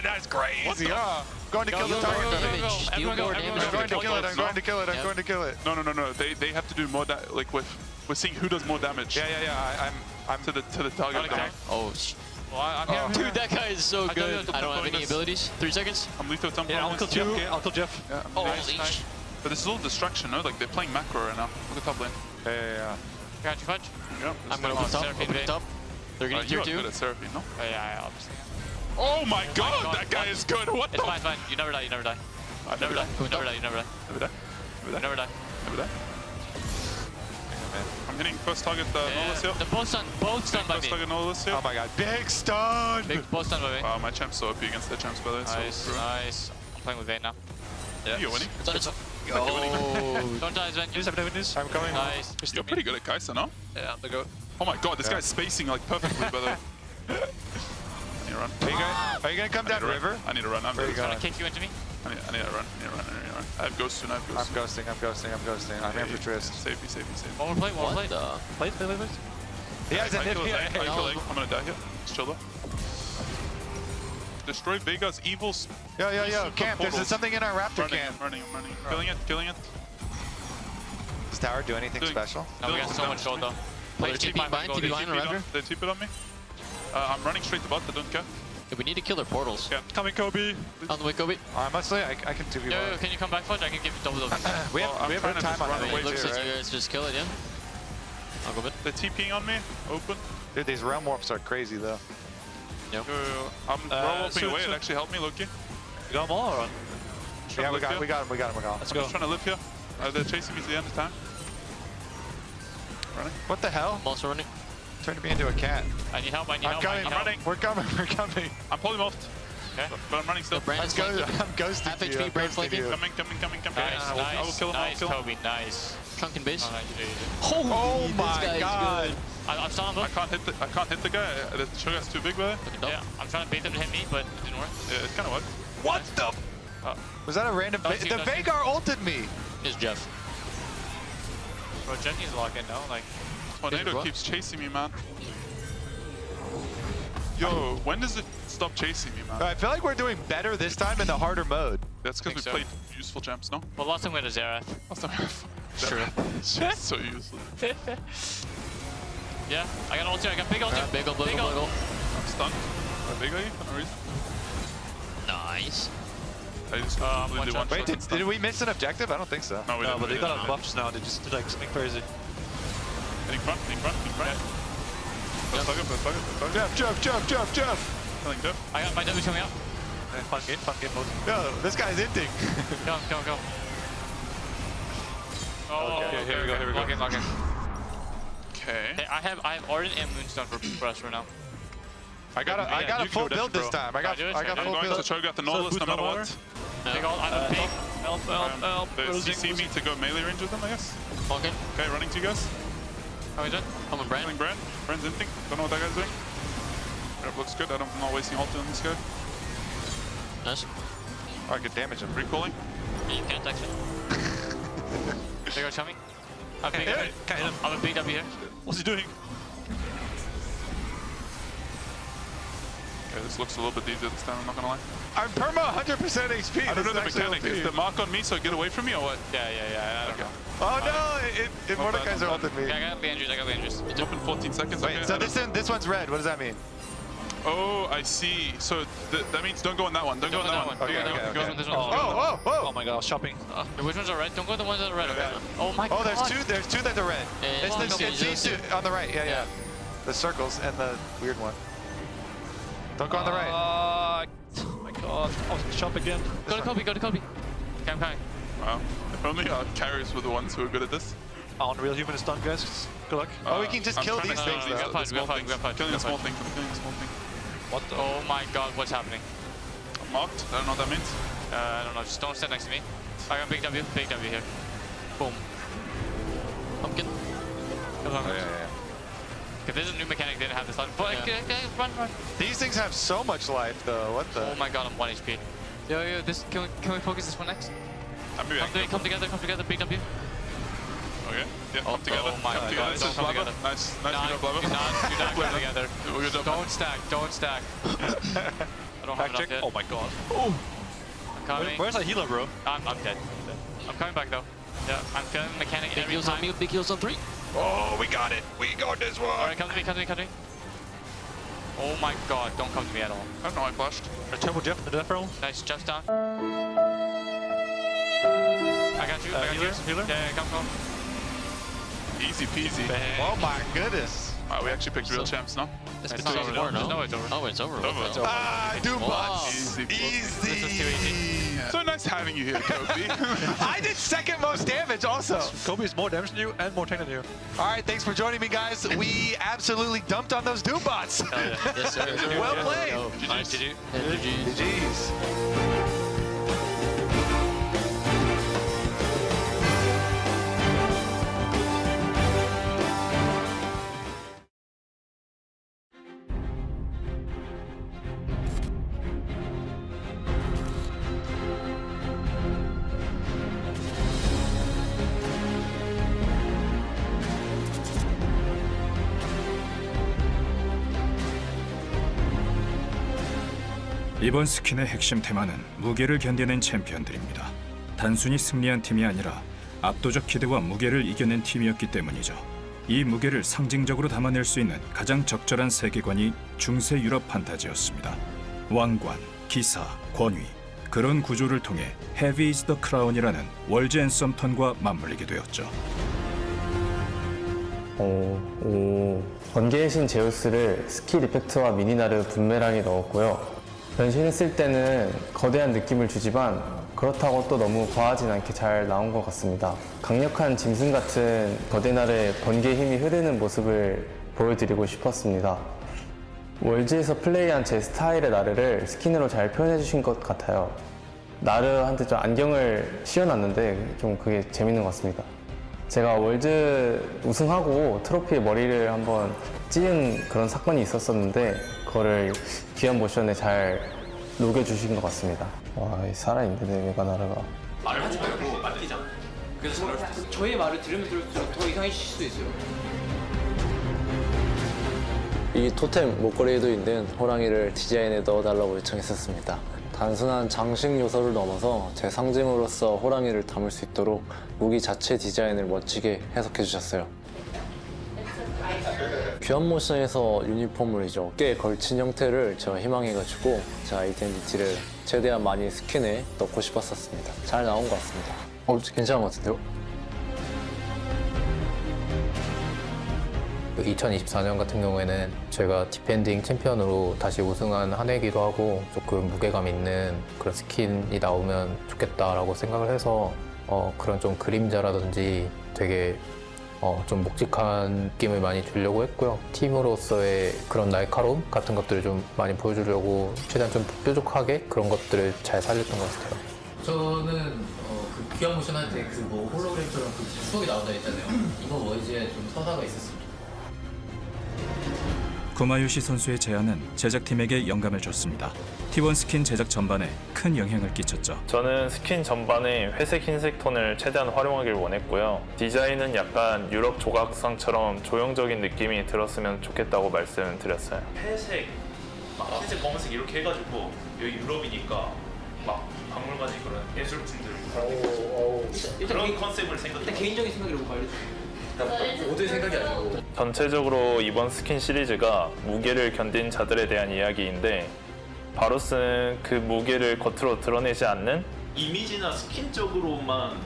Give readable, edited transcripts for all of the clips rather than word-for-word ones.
That's crazy. Going to kill the tower. I'm going to kill it. I'm going to kill it. I'm going to kill it. No. They have to do more. Like we're seeing who does more damage. Yeah. I'm to the target. Oh, well, I'm here. Dude, that guy is so good. I don't have any abilities. 3 seconds. I'm lethal at some point. Yeah, I'll kill Jeff. Okay, I'll kill Jeff. Yeah, nice. But this is all distraction, no? Like they're playing macro right now. Look at top lane. Yeah. Got you, Fudge. Yeah. I'm gonna open top. They're gonna tier 2. You're good at Seraphine, no? Yeah, obviously. Oh my god, that guy is good. What it's fine. You never die. Never die. Never die. I'm hitting first target Nolus here. The both stun by me. First target Nolus here. Oh my god, big stun! Both stun by me. Wow, my champ's so OP against their champs, by the way. Nice. I'm playing with Vayne now. Yeah. You're winning. Oh. Don't die, Sven. I'm coming. Nice. You're pretty good at Kai'Sa, no? Yeah, I'm the goat. Oh my god, this guy's spacing like perfectly, by the way. I need to run. Are you gonna come down river? I need to run. I'm going to kick you into me. I need to run. I have ghost soon. I'm ghosting. I'm here for Trist. Save me. One more play. Play. He has a hit. I'm gonna die here. Just chill though. Destroy Vega's evil. Yo, camp. There's something in our raptor camp. I'm running. Killing it. Does tower do anything special? No, we got so much gold though. Play TP line around. They TP on me. I'm running straight to bot. I don't care. Yeah, we need to kill their portals. Yeah. Coming, Kobe. On the way, Kobe. I must say, I can 2v1. Yo, can you come back, Fudge? I can give you double. We have no time on it. Looks like you guys just kill it, yeah? I'll go mid. They're TPing on me. Open. Dude, these realm warps are crazy though. Yep. I'm roll opening away. It actually helped me, Loki. You got them all or what? Yeah, we got him. Let's go. I'm just trying to live here. They're chasing me to the end of time. Running. What the hell? I'm also running. Turned me into a cat. I need help. I'm running. We're coming. I'm polymorphed. Okay. But I'm running still. Let's go. I'm ghosting half HP, brain flanking. Coming. Nice, I will kill him. nice, Kobe, nice. Trunk and base. Oh my god. I'm stunned on I can't hit the guy. The sugar is too big, by the way. Yeah, I'm trying to bait them to hit me, but it didn't work. Yeah, it kind of worked. What the? Was that a random? The Vagar ulted me. It's Jeff. Bro, Jeff needs to lock in now. Like, Tornado keeps chasing me, man. Yo, when does it stop chasing me, man? I feel like we're doing better this time in the harder mode. That's because we played useful champs, no? Well, last time we had a Xerath. Last time we had True. so useless. Yeah, I got ulti. I got big ulti. Big ult. I'm stunned. Big ult for no reason. Nice. I just completely one Wait, did we miss an objective? I don't think so. No, we didn't. But they got on buffs now. They just did like something crazy. Hitting front. Let's fuck it. Jeff. Killing Jeff. I got my W coming up. Fun game mode. Yo, this guy's inting. Go. Oh, okay, here we go. Lock in. Okay. Hey, I have Ardent and Moonstone for us right now. I got a full build this time. I got full build. So got the Nolus no matter what. I'm pink. Help. They CC me to go melee range with them, I guess. Okay. Okay, running to you guys. How are we done? I'm with Brand. Brand's inting. Don't know what that guy's doing. Rep looks good. I'm not wasting ult on this guy. Nice. I could damage him. Recalling. You can't actually. They go coming. I'm a big W here. What's he doing? Okay, this looks a little bit easier this time, I'm not gonna lie. I'm perma 100% HP. I don't know the mechanic. Is the mark on me so get away from me or what? Yeah. I don't know. Oh no! It Mordecai's ulted me. Yeah, I got the Andrews. It's open 14 seconds. Wait, okay, so this one's red. What does that mean? Oh, I see. So that means don't go on that one. Don't go on that one. Okay. This one. Oh my god, I was shopping. Which ones are red? Don't go to the ones that are red. Okay. Oh my god. Oh, there's two that are red. It's these two on the right. Yeah. The circles and the weird one. Don't go on the right. Oh my god. I was shop again. Go to Kobe. Okay, I'm coming. Wow. If only our carriers were the ones who are good at this. Unreal human is done, guys. Good luck. We can just kill these things though. We got fight. Killing the small thing. What the? Oh my god, what's happening? I'm marked. I don't know what that means. I don't know. Just don't stand next to me. I got big W here. Boom. Pumpkin. Yeah. If there's a new mechanic, they didn't have this line. But run. These things have so much life though. What the? Oh my god, I'm 1 HP. Yo, this can we focus this one next? Come together, big W. Okay. Yeah, come together. Oh my god, don't come together. Nice, do not blabber. Do not come together. Good job. Don't stack. I don't have enough Check. yet. Oh my god. I'm coming. Where's that healer, bro? I'm dead. I'm coming back though. Yeah, I'm feeling mechanic Big every heals time. on me, big heals on 3. Oh, we got it. We got this one. Alright, come to me, come to me, come to me. Oh my god, don't come to me at all. I don't know, I flashed. A turbo Jeff in the death roll. Nice, just down. I got you, I got healer? you. Healer? Yeah, come. Easy peasy. Oh my goodness. Wow, we actually picked real champs, no? It's It's been not over, over, no? no, it's over. Oh, it's over. Over. Okay. It's over. Ah, dude, Wow. Easy. This was too easy. So nice having you here, Kobe. I did second most damage also. Kobe is more damage than you and more tank than you. All right, thanks for joining me, guys. We absolutely dumped on those Doom bots. Hell yeah. Yes, sir. Well played. Nice, GG. GG's. 이번 스킨의 핵심 테마는 무게를 견뎌낸 챔피언들입니다. 단순히 승리한 팀이 아니라 압도적 기대와 무게를 이겨낸 팀이었기 때문이죠. 이 무게를 상징적으로 담아낼 수 있는 가장 적절한 세계관이 중세 유럽 판타지였습니다. 왕관, 기사, 권위, 그런 구조를 통해 Heavy is the Crown이라는 월즈 앤 썸턴과 맞물리게 되었죠. 번개의 신 제우스를 스킬 이펙트와 미니나를 분매랑에 넣었고요. 변신했을 때는 거대한 느낌을 주지만 그렇다고 또 너무 과하진 않게 잘 나온 것 같습니다. 강력한 짐승 같은 거대날의 번개의 힘이 흐르는 모습을 보여드리고 싶었습니다. 월즈에서 플레이한 제 스타일의 나르를 스킨으로 잘 표현해 주신 것 같아요. 나르한테 좀 안경을 씌워놨는데 좀 그게 재밌는 것 같습니다. 제가 월즈 우승하고 트로피에 머리를 한번 찌은 그런 사건이 있었었는데 그거를 귀한 모션에 잘 녹여주신 것 같습니다. 와, 살아있는데 외가 나르가. 말을 하지 말고 맡기자. 그래서 저의 말을 들으면 들을수록 더 이상해질 수도 있어요. 이 토템 목걸이에도 있는 호랑이를 디자인에 넣어달라고 요청했었습니다. 단순한 장식 요소를 넘어서 제 상징으로서 호랑이를 담을 수 있도록 무기 자체 디자인을 멋지게 해석해 주셨어요. 귀한 모션에서 유니폼을 이제 어깨에 걸친 형태를 제가 희망해가지고 제 아이덴티티를 최대한 많이 스킨에 넣고 싶었었습니다. 잘 나온 것 같습니다. 괜찮은 것 같은데요? 2024년 같은 경우에는 저희가 디펜딩 챔피언으로 다시 우승한 한 해이기도 하고 조금 무게감 있는 그런 스킨이 나오면 좋겠다라고 생각을 해서 그런 좀 그림자라든지 되게 좀 묵직한 느낌을 많이 주려고 했고요. 팀으로서의 그런 날카로움 같은 것들을 좀 많이 보여주려고 최대한 좀 뾰족하게 그런 것들을 잘 살렸던 것 같아요. 저는 그 귀한 모션 할 때 그 뭐 홀로그램처럼 그 추억이 나온다 했잖아요. 이번 월즈에 좀 서사가 있었습니다. 구마요시 선수의 제안은 제작팀에게 영감을 줬습니다. T1 스킨 제작 전반에 큰 영향을 끼쳤죠. 저는 스킨 전반에 회색, 흰색 톤을 최대한 활용하길 원했고요. 디자인은 약간 유럽 조각상처럼 조형적인 느낌이 들었으면 좋겠다고 말씀드렸어요. 회색, 막 흰색, 검은색 이렇게 해가지고 여기 유럽이니까 막 박물관에 그런 예술품들 그런 컨셉을 생각해. 일단 개인적인 생각이라고 말해주세요. 모두의 생각이 아니고 전체적으로 이번 스킨 시리즈가 무게를 견딘 자들에 대한 이야기인데 바로스는 그 무게를 겉으로 드러내지 않는 이미지나 스킨적으로만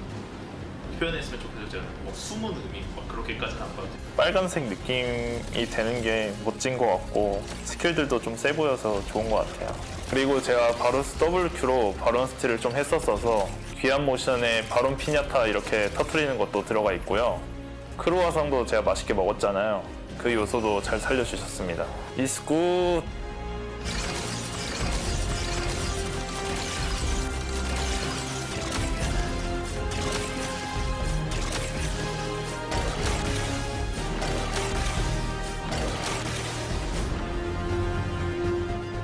표현했으면 좋겠어요. 뭐 숨은 의미 막 그렇게까지는 안 봐도 돼요. 빨간색 느낌이 되는 게 멋진 것 같고 스킬들도 좀 세 보여서 좋은 것 같아요. 그리고 제가 바로스 WQ로 바론 스틸을 좀 했었어서 귀한 모션에 바론 피냐타 이렇게 터트리는 것도 들어가 있고요. 크로와상도 제가 맛있게 먹었잖아요. 그 요소도 잘 살려주셨습니다. It's good.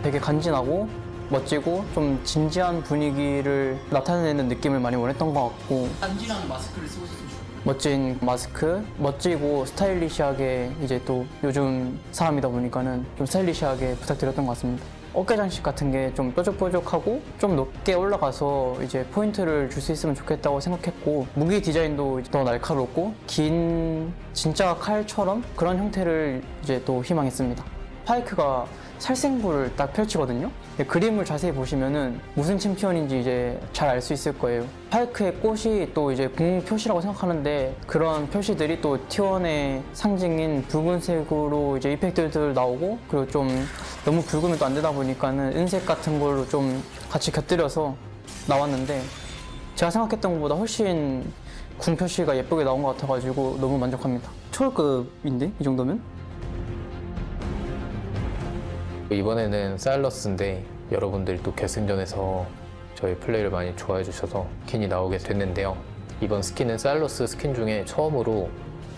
되게 간지나고 멋지고 좀 진지한 분위기를 나타내는 느낌을 많이 원했던 것 같고 간지나는 마스크를 쓰고 있었으면 좋겠어요. 멋진 마스크, 멋지고 스타일리시하게 이제 또 요즘 사람이다 보니까는 좀 스타일리시하게 부탁드렸던 것 같습니다. 어깨 장식 같은 게 좀 뾰족뾰족하고 좀 높게 올라가서 이제 포인트를 줄 수 있으면 좋겠다고 생각했고, 무기 디자인도 더 날카롭고 긴 진짜 칼처럼 그런 형태를 이제 또 희망했습니다. 파이크가 살생부를 딱 펼치거든요. 그림을 자세히 보시면은 무슨 챔피언인지 이제 잘 알 수 있을 거예요. 파이크의 꽃이 또 이제 궁 표시라고 생각하는데, 그런 표시들이 또 T1의 상징인 붉은색으로 이제 이펙트들 나오고, 그리고 좀 너무 붉으면 또 안 되다 보니까는 은색 같은 걸로 좀 같이 곁들여서 나왔는데, 제가 생각했던 것보다 훨씬 궁 표시가 예쁘게 나온 것 같아가지고 너무 만족합니다. 초월급인데 이 정도면? 이번에는 사일러스인데 여러분들이 또 결승전에서 저희 플레이를 많이 좋아해 주셔서 스킨이 나오게 됐는데요. 이번 스킨은 사일러스 스킨 중에 처음으로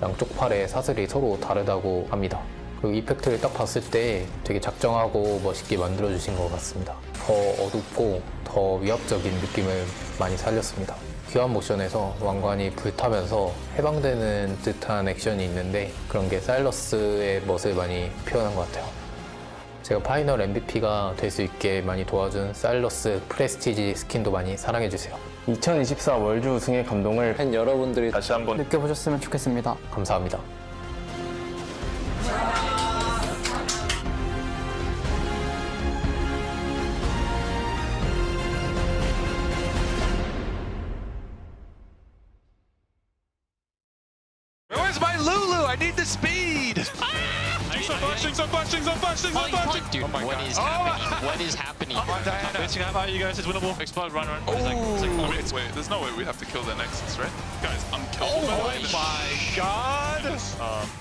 양쪽 팔의 사슬이 서로 다르다고 합니다. 그 이펙트를 딱 봤을 때 되게 작정하고 멋있게 만들어 주신 것 같습니다. 더 어둡고 더 위압적인 느낌을 많이 살렸습니다. 귀환 모션에서 왕관이 불타면서 해방되는 듯한 액션이 있는데, 그런 게 사일러스의 멋을 많이 표현한 것 같아요. 제가 파이널 MVP가 될 수 있게 많이 도와준 사일러스 프레스티지 스킨도 많이 사랑해주세요. 2024 월드 우승의 감동을 팬 여러분들이 다시 한번 느껴보셨으면 좋겠습니다. 감사합니다. Where's my Lulu? I need the speed. Some flashing, some flashing, some flashing, some flashing. Dude, what is happening? What is happening? Bitching out you guys, it's winnable. Explode, run. Wait, there's no way we have to kill the Nexus, right? Guys, unkillable. Oh my God.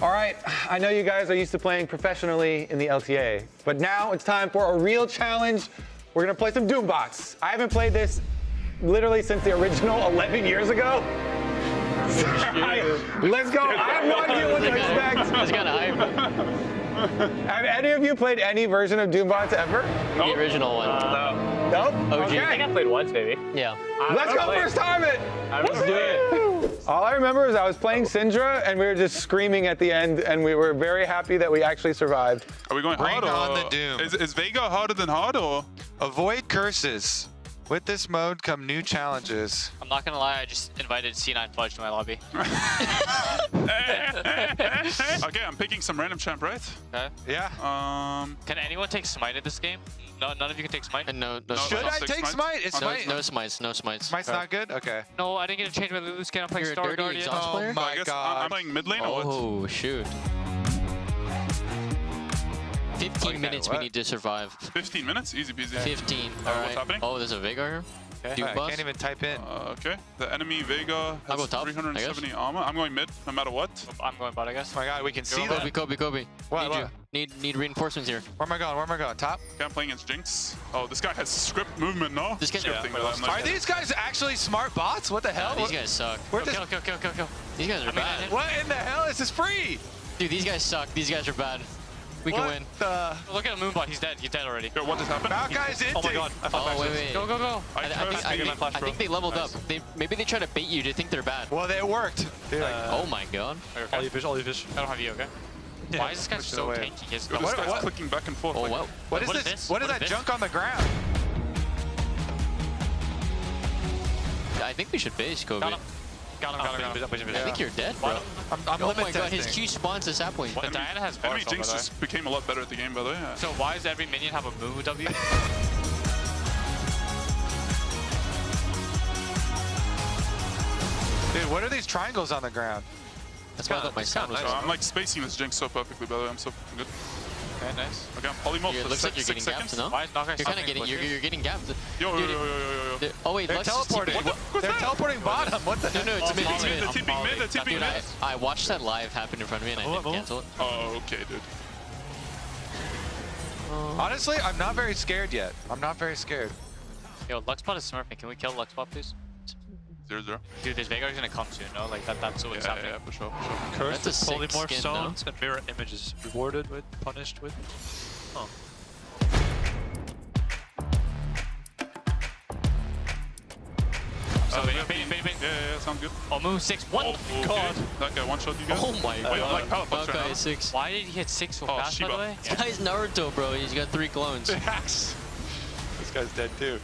All right, I know you guys are used to playing professionally in the LTA, but now it's time for a real challenge. We're gonna play some Doombots. I haven't played this literally since the original 11 years ago. Let's go. I have no idea what to expect. That's kind of hype. Have any of you played any version of Doombots ever? The original one. Nope? OG. Okay. I think I played once, maybe. Yeah. Let's go first time it. Let's do it. All I remember is I was playing Syndra and we were just screaming at the end, and we were very happy that we actually survived. Are we going Bring hard or on the Doom. Is Vega harder than hard or? Avoid curses. With this mode come new challenges. I'm not gonna lie, I just invited C9 Fudge to my lobby. Okay, I'm picking some random champ, right? Okay. Yeah. Can anyone take Smite in this game? No, none of you can take Smite? No, Should I take Smite? It's Smite. No smites, no smites. Smite's not good? Okay. No, I didn't get to change my Lulu skin. I'm playing You're a Star dirty Guardian. exhaust Oh player? my I guess God. I'm playing mid lane or what? Oh, shoot. 15 minutes we need to survive. 15 minutes? Easy peasy. 15. What's Alright. happening? Oh, there's a Vega here. Okay. Dude I bus. can't even type in. Okay. The enemy Vega I'll go has top, 370 armor. I'm going mid, no matter what. I'm going bot, I guess. Oh my God, we can see that. Kobe. What? Need reinforcements here. Where am I going? Top? Okay, I'm playing against Jinx. Oh, this guy has script movement, no? This guy- Scripting, Yeah, but I'm like- Are these guys actually smart bots? What the hell? These guys suck. Where does- Kill. These guys are bad. What in the hell? This is free. Dude, these guys suck. These guys are bad. We can win. The... Look at Moonbot, he's dead. He's dead already. Yo, what just happened? Guy's in. Oh my God. I thought back wait, to- wait. Go. I think they leveled up. Maybe they try to bait you to think they're bad. Well, it worked. They're like, Oh my God. Okay. All you fish. I don't have you, okay? Yeah, Why is this guy push it so away. tanky? He has Yo, this guy's what? clicking back and forth. Oh like- wow. what is what is this? this? What is What that is junk on the ground? I think we should base Kobe. Got him. I think you're dead, bro. I'm Oh limit my God, his testing. Q spawns the sap point. But Diana has Enemy bars, Jinx by the way. just became a lot better at the game, by the way. So why does every minion have a Moo W? Dude, what are these triangles on the ground? That's why I thought my sound was So I'm like spacing this Jinx so perfectly, by the way. I'm so fucking good. Okay, nice. Okay, I'm polymorph It for looks like you're 6 getting gapped, seconds. no? Why is Knockout You're kind of getting, you're getting gapped. Yo. Oh wait, They're Lux is teleporting. TPing. They're teleporting bottom. What the? No, it's mid. It's mid. They're tipping mid, they're tipping Dude, mid. I watched that live happen in front of me and I didn't cancel it. Oh, okay, dude. Honestly, I'm not very scared yet. I'm not very scared. Yo, Luxbot is smurfing. Can we kill Luxbot, please? 0-0. Dude, this Veigar's gonna come soon, no? Like, that's what's happening. Yeah, for sure. That's a sick Polymorph skin, stones and mirror images. Rewarded with, punished with. Oh. So yeah, bait. yeah, sounds good. Oh, move 6. What? Oh, God. That guy one-shot you guys. Oh my Wait, god. I'm like Palafox That right guy now. is 6. Why did he hit 6 so fast, by Shiba. the way? This guy's Naruto, bro. He's got 3 clones. This guy's dead too.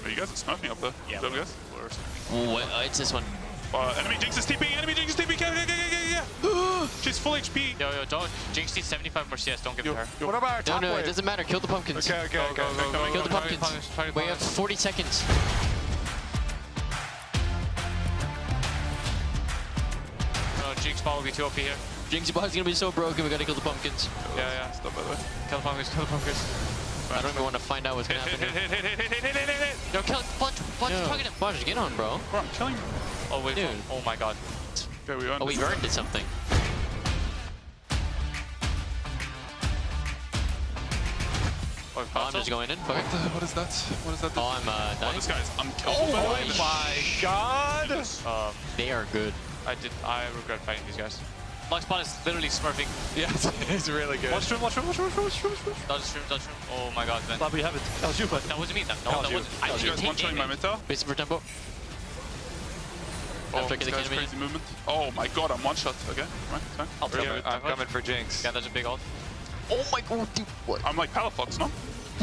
Oh, you guys are smurfing up there. Yeah, Don't guys? It's this one. Enemy Jinx is TPing, enemy Jinx is TPing, yeah. She's full HP. Yo, don't. Jinx needs 75 more CS, don't give it to her. What about our top No, wave? it doesn't matter. Kill the pumpkins. Okay. Kill the pumpkins. We have 40 seconds. Jinx ball will be too OP here. Jinx bot is gonna be so broken. We gotta kill the pumpkins. Yeah. Stop by the way. Kill the pumpkins. I don't even want to find out what's gonna happen here. Hit. Yo, kill it. Fudge is targeting him. Fudge, get on, bro. Bro, I'm killing him. Oh, wait. Dude. Oh my god. Okay, we earned Oh, we earned it something. Oh, I'm just going in. Fuck it. What is that? What is that? Oh, I'm Oh, dying. this guy's unkillable. Oh my god! They are good. I regret fighting these guys. Luxbot is literally smurfing. Yeah, it's really good. Watch room. Dodge stream. Oh my god, man. Bob, you have it. That was you, but That wasn't me. That was you. wasn't. I You didn't guys take one-shotting my aim. mid tower? Basic for tempo. Oh, After this the guy's enemy. crazy movement. Oh my god, I'm one-shot. Okay, fine. I'll take it. I'm coming for Jinx. Yeah, there's a big ult. Oh my god, dude. What? I'm like Palafox, no?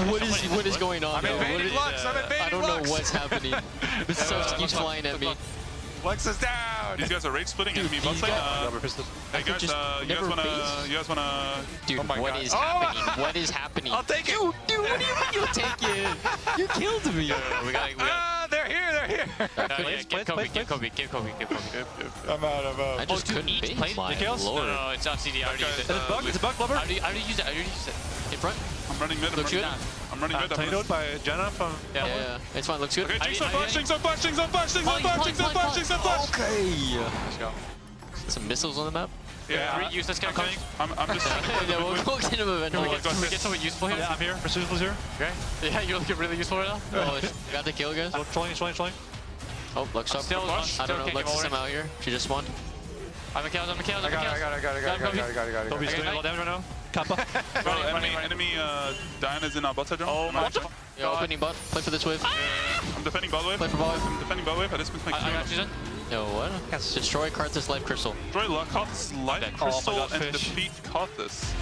What is going on? I'm now? invading Lux! I'm invading I don't Lux! know what's happening. This stuff keeps flying at me. Lux is down! These guys are rage splitting enemy bot these lane. guys- Hey guys, just you guys never wanna Dude, Oh my what God. is Oh! happening? What is happening? I'll take it! Dude, what do you mean you'll take it? You killed me. We got. Ah, they're here! Give Kobe. I'm out. I just couldn't each bait. plate? My No, lord. it's on CD. I already used it. It's a bug, it's a bug, Blubber. I already used it. In front. I'm running mid, Looks good. I'm running mid. Tornadoed by Jenna from... Yeah. It's fine. Looks good. Okay, Jinx on flash. Okay. Let's go. Some missiles on the map. Yeah, Use this guy coming. I'm just... Yeah, we'll get him eventually. Can we get someone useful here? Yeah, I'm here. Pursuit's here. Okay. Yeah, you're looking really useful right now. Oh, got the kill, guys. Trolling. Oh, Lux up. Still I don't know. kicking Lux is over. somehow here. She just spawned. I'm a kills. I got it. Toby's doing a lot of damage right now. Kappa. Enemy Diana is in our bot side. Oh my god. Yeah, opening bot. Play for this wave. I'm defending bot wave. Play for bot wave. I'm defending bot wave. I just missed my I got you, Q. Zen. No, what? Destroy Karthus Life Crystal. Destroy Karthus Life Oh my Crystal God, and fish. defeat Karthus.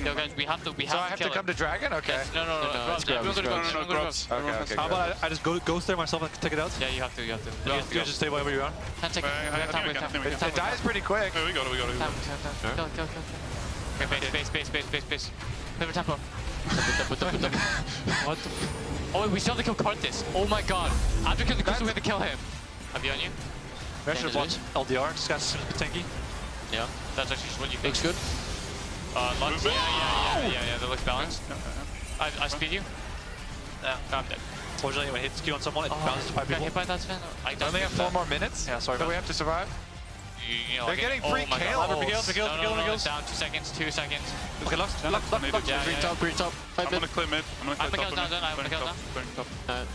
Yo, guys, we have to So I have to kill come him. to Dragon? Okay. No. it's grubs, it's grubs. Grubs. Okay. How about I just ghost there myself and take it out? Yeah, you have to. You guys just stay wherever you are. Can't take it. We have time. It dies pretty quick. Hey, we got it. Kill. Okay, base. Play for tempo. What the... Oh, wait, we still have to kill Karthus. Oh my god. After killing the crystal, we have to kill him. Have you on you? We actually watch LDR. This guy's super tanky. Yeah. That's actually just what you Looks good. Lux. Yeah, that looks balanced. I speed you. No, I'm dead. Fortunately, when it hits Q on someone, it bounces to 5 Got people. hit by that spin. I I only have 4 more minutes? Yeah, sorry So about we have to survive? You know, They're like, getting oh free my kills. God. Miguel. No, down 2 seconds. Okay, Lux. Yeah. Green top. I'm 5 gonna mid. clear mid. I'm I'm gonna kills clear down. I'm kills down.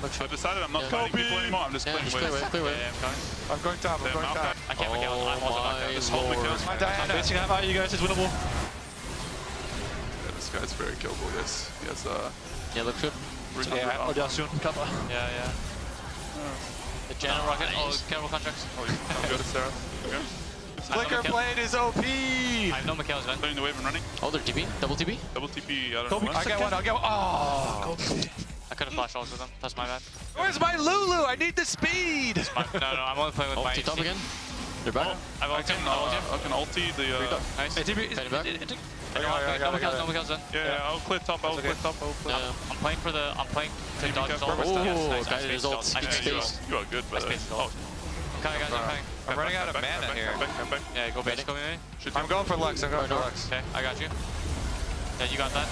Looks I've good. decided I'm not Yeah. fighting people anymore. I'm just Yeah, clearing just clear waves. wave, clear wave. Yeah, I'm coming. I'm going top. I'm going top. I can't kill. I'm also knocked out. Just hold me kills. My I'm Diana. basing half out. You guys, it's winnable. Yeah, this guy's very killable. Yes. He has Yeah, looks good. Yeah, LDR soon. Kappa. Yeah. The general rocket. Oh, careful contracts. Oh, I'm good at Sarah. Okay. Flicker blade is OP! I have no Mikhail's gun. Playing the wave and running. Oh, they're TP? Double TP? Double TP. I don't know. I'll get one. Oh! I couldn't flash ults with them. That's my bad. Where's my Lulu? I need the speed! No, I'm only playing with Oh, my T-top AC. again? They're back? I can ulti the. Nice. Hey, TP. Fading back? No Mikhail's done. Yeah, I'll clear top. I'll clear top. I'm playing to dodge his ult. Oh, guys, his ult speaks space. You are good, but. Oh. Okay, guys, I'm coming. I'm running out of mana here. Back. Yeah, go base. Go me. I'm going for Lux. I'm going for Lux. Okay, I got you. Yeah, you got that.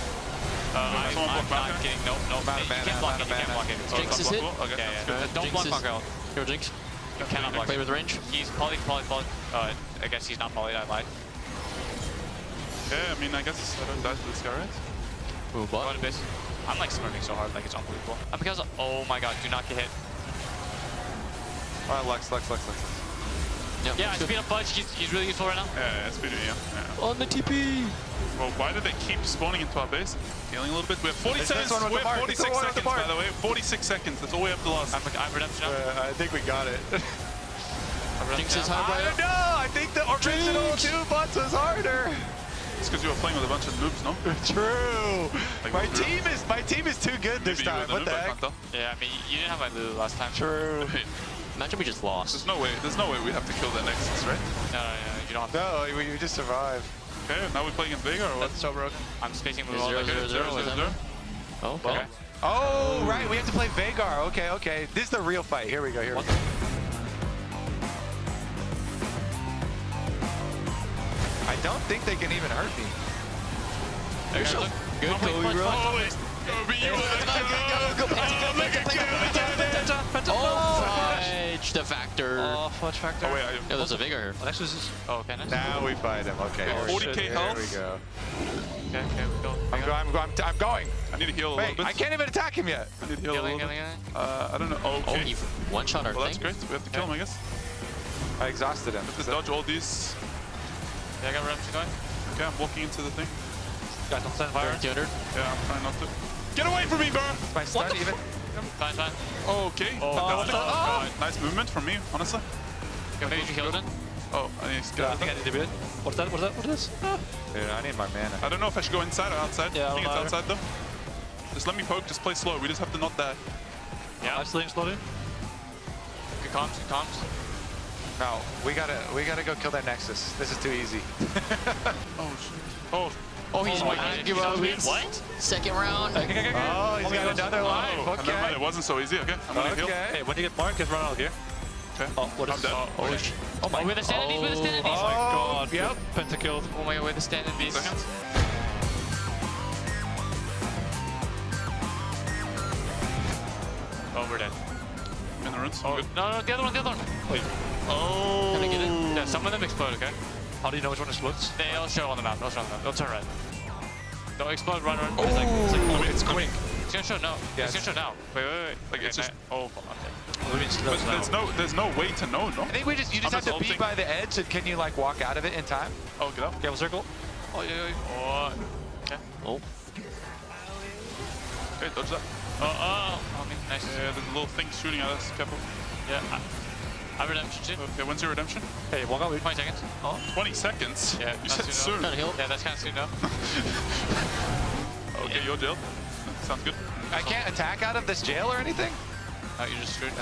Someone block back I'm kidding. Nope. I'm out of You mana, can't block I'm it. You out can't of block it. Jinx is hit? Okay, that's good. Don't Jinx block is- Markel. Hero Jinx. You cannot block Play it. with range. He's poly. I guess he's not poly. I lied. Yeah, I mean, I guess I don't die to this guy, right? Ooh, Go bot. to base. I'm like smurfing so hard, like it's unbelievable. And because, oh my god, do not get hit. Alright, Lux. Yeah, speed up Fudge. He's really useful right now. Yeah, speed it, yeah. On the TP. Well, why do they keep spawning into our base? Healing a little bit. We have 40 It's seconds. this one with We the have mark. It's the 46 one with the seconds, mark. by the way. 46 seconds. That's all we have to last. I'm redemption now. I think we got it. Jinx is hard I right don't know. I think the original 2 bots was harder. It's because you were playing with a bunch of noobs, no? True. Like, My team is too good this Maybe you were time. What the noob, I heck? can't tell. Yeah, I mean, you didn't have my Lulu last time. True. Imagine we just lost. There's no way we have to kill their nexus, right? No, you don't have to. No, we just survived. Okay, now we're playing in Vega or what? That's so broken. I'm spacing with all Zero, the zero, zero, zero. Oh, Okay. Oh, right. We have to play Vagar. Okay. This is the real fight. Here we go. I don't think they can even hurt me. Good, Kobe, bro. Fudge the factor. Oh, Fudge factor. Oh, wait, Yeah, there's a Vigor here. Nexus is... Oh, okay, nice. Now we fight him. Okay. 40k health. There we go. Okay, we go. I'm going. I need to heal a little Wait, bit. I can't even attack him yet. I need to heal a little bit. I don't know. Oh, Okay. he one-shot our Well, that's thing. great. We have to kill him, I guess. I exhausted him. Let's dodge all these. Yeah, I got redemption going. Okay, I'm walking into the thing. Guys, don't stand fire. 200. Yeah, I'm trying not to. Get away from me, bro! My stun even. Fine. Okay. Oh, fantastic. God. Nice movement from me, honestly. Okay, maybe you heal then. Oh, I need to get Yeah, I out of think I that. need to be it. What's that? What is this? Dude, I need my mana. I don't know if I should go inside or outside. Yeah, I think it's I'll outside though. Just let me poke, just play slow. We just have to not die. Yeah. I'm slowing slowly. Good comms. No, we gotta go kill that Nexus. This is too easy. Oh shit. Oh, he's What? Second round. Oh, he's got another life. Oh, never mind. Okay. It wasn't so easy. Okay, I'm gonna heal. Hey, when you get marked, just run out of here. Okay. Oh, what I'm is dead. Oh my. With the standing beast. Oh my god. Yep. Pentakilled. Oh my god, with the standing beast. Seconds. Oh, we're dead. In the runes. Oh, Good. no, the other one. Wait, Oh. Can I get it? Yeah, some of them explode, okay? how do you know which one explodes? They all show on the map. Don't turn red. Don't explode, run. Oh. It's like, I mean, it's quick. it's gonna show now. Yeah, It's gonna show now. Wait. Like, it's just- Oh, okay. But there's no way to know, no? I think you just I'm have to be assaulting. by the edge, and can you like walk out of it in time? Oh, get out. Camel circle. Oh, yeah. Oh. Okay. Okay, dodge that. Oh, okay, nice. Yeah, there's a little thing shooting at us. Careful. Yeah. I have redemption too. Okay, when's your redemption? Hey, walk out. 20 seconds. 20 seconds? Yeah, You that's said soon soon. enough. Yeah, that's kind of soon enough. Okay, you're jailed. Sounds good. I can't attack out of this jail or anything? Oh, you're just screwed.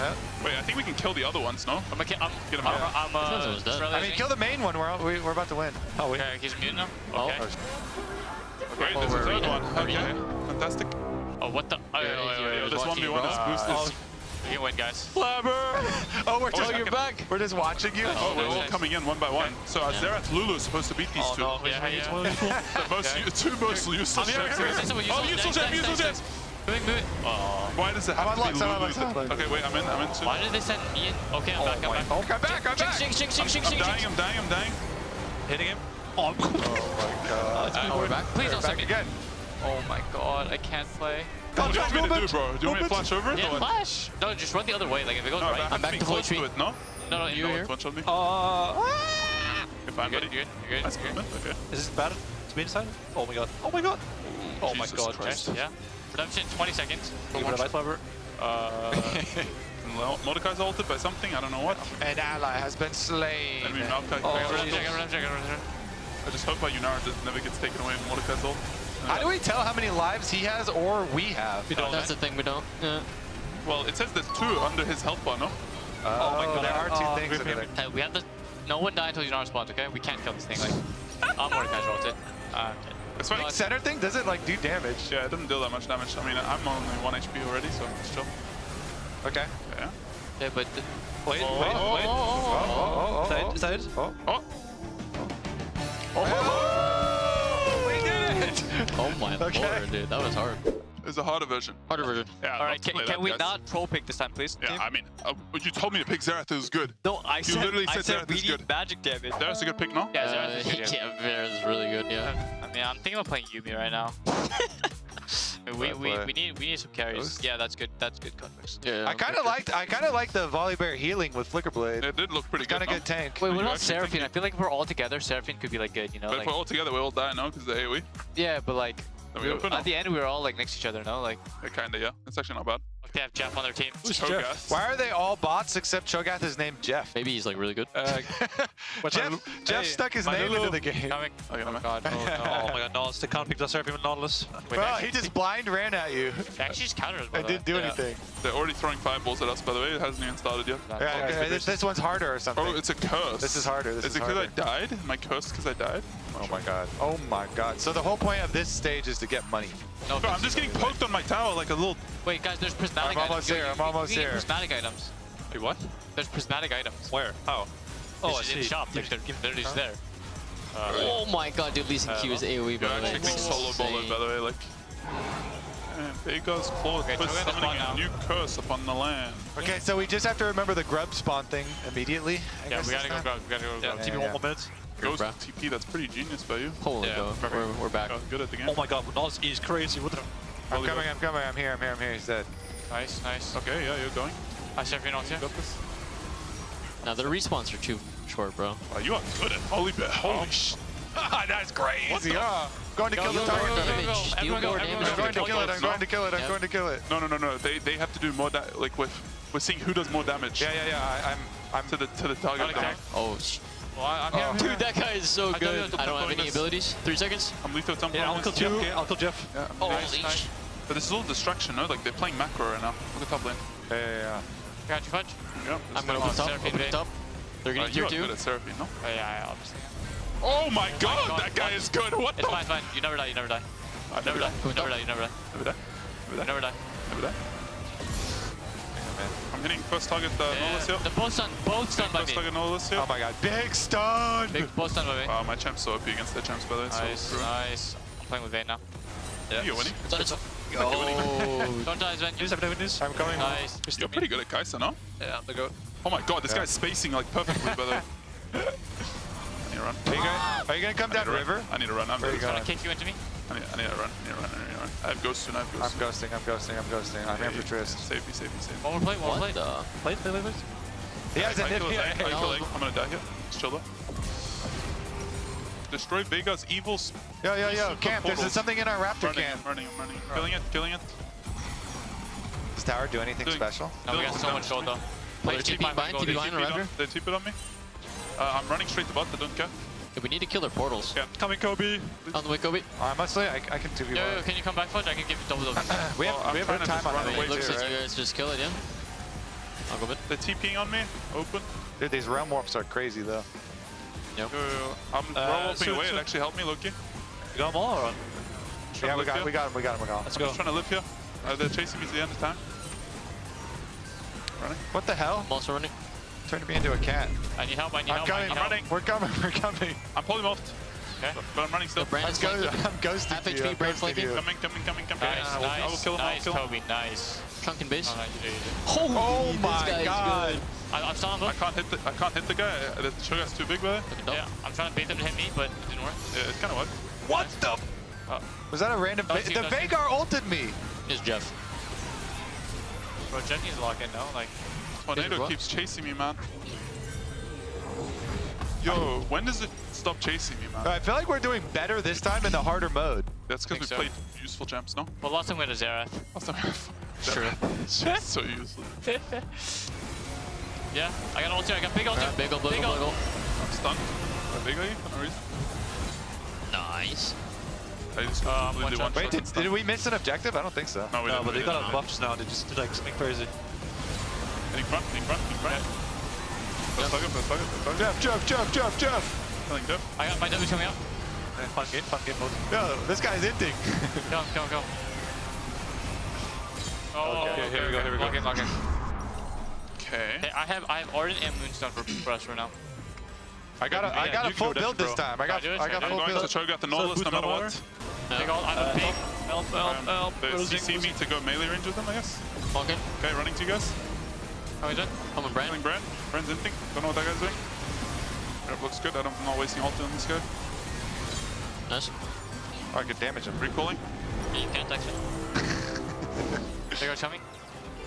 Wait, I think we can kill the other ones, no? Get him out. I mean, kill the main one. We're about to win. Oh, wait. Okay, he's mutant now? Okay. Okay, there's a third one. Okay, fantastic. Oh, what the? Oh, yeah, This 1v1 is boosted. We can win, guys. Oh, you're back. We're just watching you. Oh, we're all coming in one by one. So Xerath Lulu is supposed to beat these two. The two most useless champs. Oh, useless champ. Move it. Oh. Why does it have to be Lulu? Okay, wait, I'm in too. Why did they send me in? Okay, I'm back. I'm back. I'm dying. Hitting him. Oh my god. We're back. Please don't send me. Again. Oh my god, I can't play. What do you want me to do, bro? Do you want me to flash over it? Yeah, flash. No, just run the other way. Like if it goes right. I'm back to close to it, no? No, you here. One shot me. If I'm You're ready. good. Nice movement. Okay. Is this bad? It's me inside? Oh my god. Oh my god. Oh my Jesus god. Christ. Yeah. Redemption 20 seconds. Give it a light fiber. Mordecai's altered by something, I don't know what. An ally has been slain. I mean, Malphite. I just hope my Yunara never gets taken away in Mordecai's ult. How do we tell how many lives he has or we have? We don't. That's the thing, we don't. Yeah. Well, it says there's 2 under his health bar, no? Oh my god, there are 2 things under there. Hey, we have to. No one die until Yunara spawns, okay? We can't kill this thing. Like, I'm Mordecai's ulted. Okay. It's fine. Center thing, does it like do damage? Yeah, it doesn't deal that much damage. I mean, I'm only 1 HP already, so it's chill. Okay. Yeah. Yeah, but. Wait. Is that it? We did it! Oh my lord, dude, that was hard. It's a harder version. Harder version. Yeah. All right, can we not troll pick this time, please? Yeah, team? I mean, you told me to pick Xerath, it was good. No, I You literally said said Xerath we is need good. magic damage. Xerath's a good pick, no? Yeah, Xerath is really good, yeah. I mean, I'm thinking about playing Yumi right now. We need some carries. Yeah, that's good. That's good context. I kind of liked the Volley Bear healing with Flicker Blade. It did look pretty good. Kind of good tank. Wait, what about Seraphine? I feel like if we're all together, Seraphine could be like good, you know? But like, if we're all together, we all die, no? Because the AoE. Yeah, but like at the end we were all like next to each other, no? Like kinda, yeah. It's actually not bad. They have Jeff on their team. Who's Jeff? Why are they all bots except Cho'Gath is named Jeff? Maybe he's like really good. Jeff stuck his name into the game. Coming. Oh my god. Oh my god, Nautilus. They can't pick the Seraphine with Nautilus. Well, he just blind ran at you. Actually just countered us, and didn't do anything. They're already throwing fireballs at us, by the way. It hasn't even started yet. Yeah, this one's harder or something. Oh, it's a curse. This is harder. Is it because I died? Am I cursed because I died? Oh my god. Oh my god. So the whole point of this stage is to get money. No, bro, I'm just getting poked on my tower like a little... Wait, guys, there's prismatic items. I'm almost here. Prismatic items. Wait, what? There's prismatic items. Where? How? Oh, I in see. the shop. Like, they're just there. Oh my god, dude, Lee Sin Q is AoE, by the way. You're actually solo bowler, by the way, like... And Vega's claw puts summoning a new curse upon the land. Okay, so we just have to remember the grub spawn thing immediately. Yeah, we gotta go grub. We gotta go grub. TV 1 more minutes. Ghost TP, that's pretty genius by you. Holy we're back. Good at the game. Oh my god, Nautilus is crazy. What the... I'm coming, I'm here, he's dead. Nice. Okay, yeah, you're going. I Seraphine ult here. Got this. Now the respawns are too short, bro. Oh, you are good at Holy sh... That's crazy. Going to kill the tower. Deal more damage. I'm going to kill it. No. They have to do more like we're seeing who does more damage. Yeah. I'm to the target. Oh, well, I'm here. dude, that guy is so good. I don't have any abilities. 3 seconds. I'm lethal at some point. Yeah, I'll kill Jeff. Okay, I'll kill Jeff. Yeah. Oh, nice. But this is all distraction, no? Like they're playing macro right now. Look at top lane. Yeah. Got you, Fudge? Yeah. I'm gonna go top. Top. They're gonna tier 2. You're good at Seraphine, no? Yeah, obviously. Oh my god, that guy is good. What It's fine. You never die. I never die. Never die. I'm hitting first target Nautilus here. The both stun by First me. target Nautilus here. Oh my god, big stun! Both stun by me. Wow, my champ's so OP against their champs, by the way. Nice. I'm playing with Vayne now. Yeah. You're winning. Oh. Don't die, Sven. I'm coming. Nice. You're pretty good at Kai'Sa, no? Yeah, I'm the goat. Oh my god, this guy's spacing like perfectly, by the way. I need to run. Are you gonna come down river? I need to run. I'm trying to kick you into me. I need to run. I have ghost soon. I'm ghosting. I'm here for Trist. Save me. One more play. Play. He has a hit. I'm gonna die here. Just chill though. Destroy Vega's evil. Yo, camp. There's something in our raptor camp. I'm running. Killing it. Does tower do anything special? No, we got so much gold though. Play TP behind around. They TP on me. I'm running straight to bot. I don't care. Yeah, we need to kill their portals. Yeah. Coming, Kobe. On the way, Kobe. Honestly, I can 2v1. Yo, can you come back, Fudge? I can give you double. We have time on It looks like you guys just kill it, yeah? I'll go mid. They're TPing on me. Open. Dude, these realm warps are crazy though. Yep. I'm realm warping away. It actually helped me, Loki. You got them all or? Yeah, we got him. Let's go. I'm just trying to live here. They're chasing me to the end of time. Running. What the hell? I'm also running. Turned me into a cat. I need help. I'm running. We're coming. I'm pulling him off. Okay. But I'm running still. I'm ghosting Half HP, brain flanking. Coming. Nice. I will kill him. Nice, Kobe. Nice. Chunk and base. Oh my god. I'm stunned him. I can't hit the guy. The sugar's too big, by the way. Yeah, I'm trying to bait them to hit me, but it didn't work. Yeah, it's kind of worked. What the? Was that a random? The Vagar ulted me. Is Jeff. Bro, Jenny's locking now. Like, Tornado keeps chasing me, man. Yo, when does it stop chasing me, man? I feel like we're doing better this time in the harder mode. That's because we played useful champs, no? Well, last time we had a Xerath. Sure. It's so useless. Yeah, I got ult here. I got big ult here. Big ult. I'm stunned. Big ult for no reason. Nice. I just completely one Wait, did we miss an objective? I don't think so. No, we didn't. but they got buffs now. They just did like something crazy. In front. Let's fuck it. Jeff. Killing Jeff. I got my W coming up. Fun game mode. Yo, this guy's inting. Go. Oh, okay, here we go. Lock in. Okay. Hey, I have Ardent and Moonstone for us right now. I got a full build this time. I got full I'm going to Cho'Gath the Nautilus no matter what. Big ult. I'm a big. Help. They CC me to go melee range with them, I guess. Okay. Okay, running to you guys. How is it? I'm with Brand. Brand's inting. Don't know what that guy's doing. That looks good. I'm not wasting ult on this guy. Nice. I could damage him. Recalling. You can't actually. They go show me.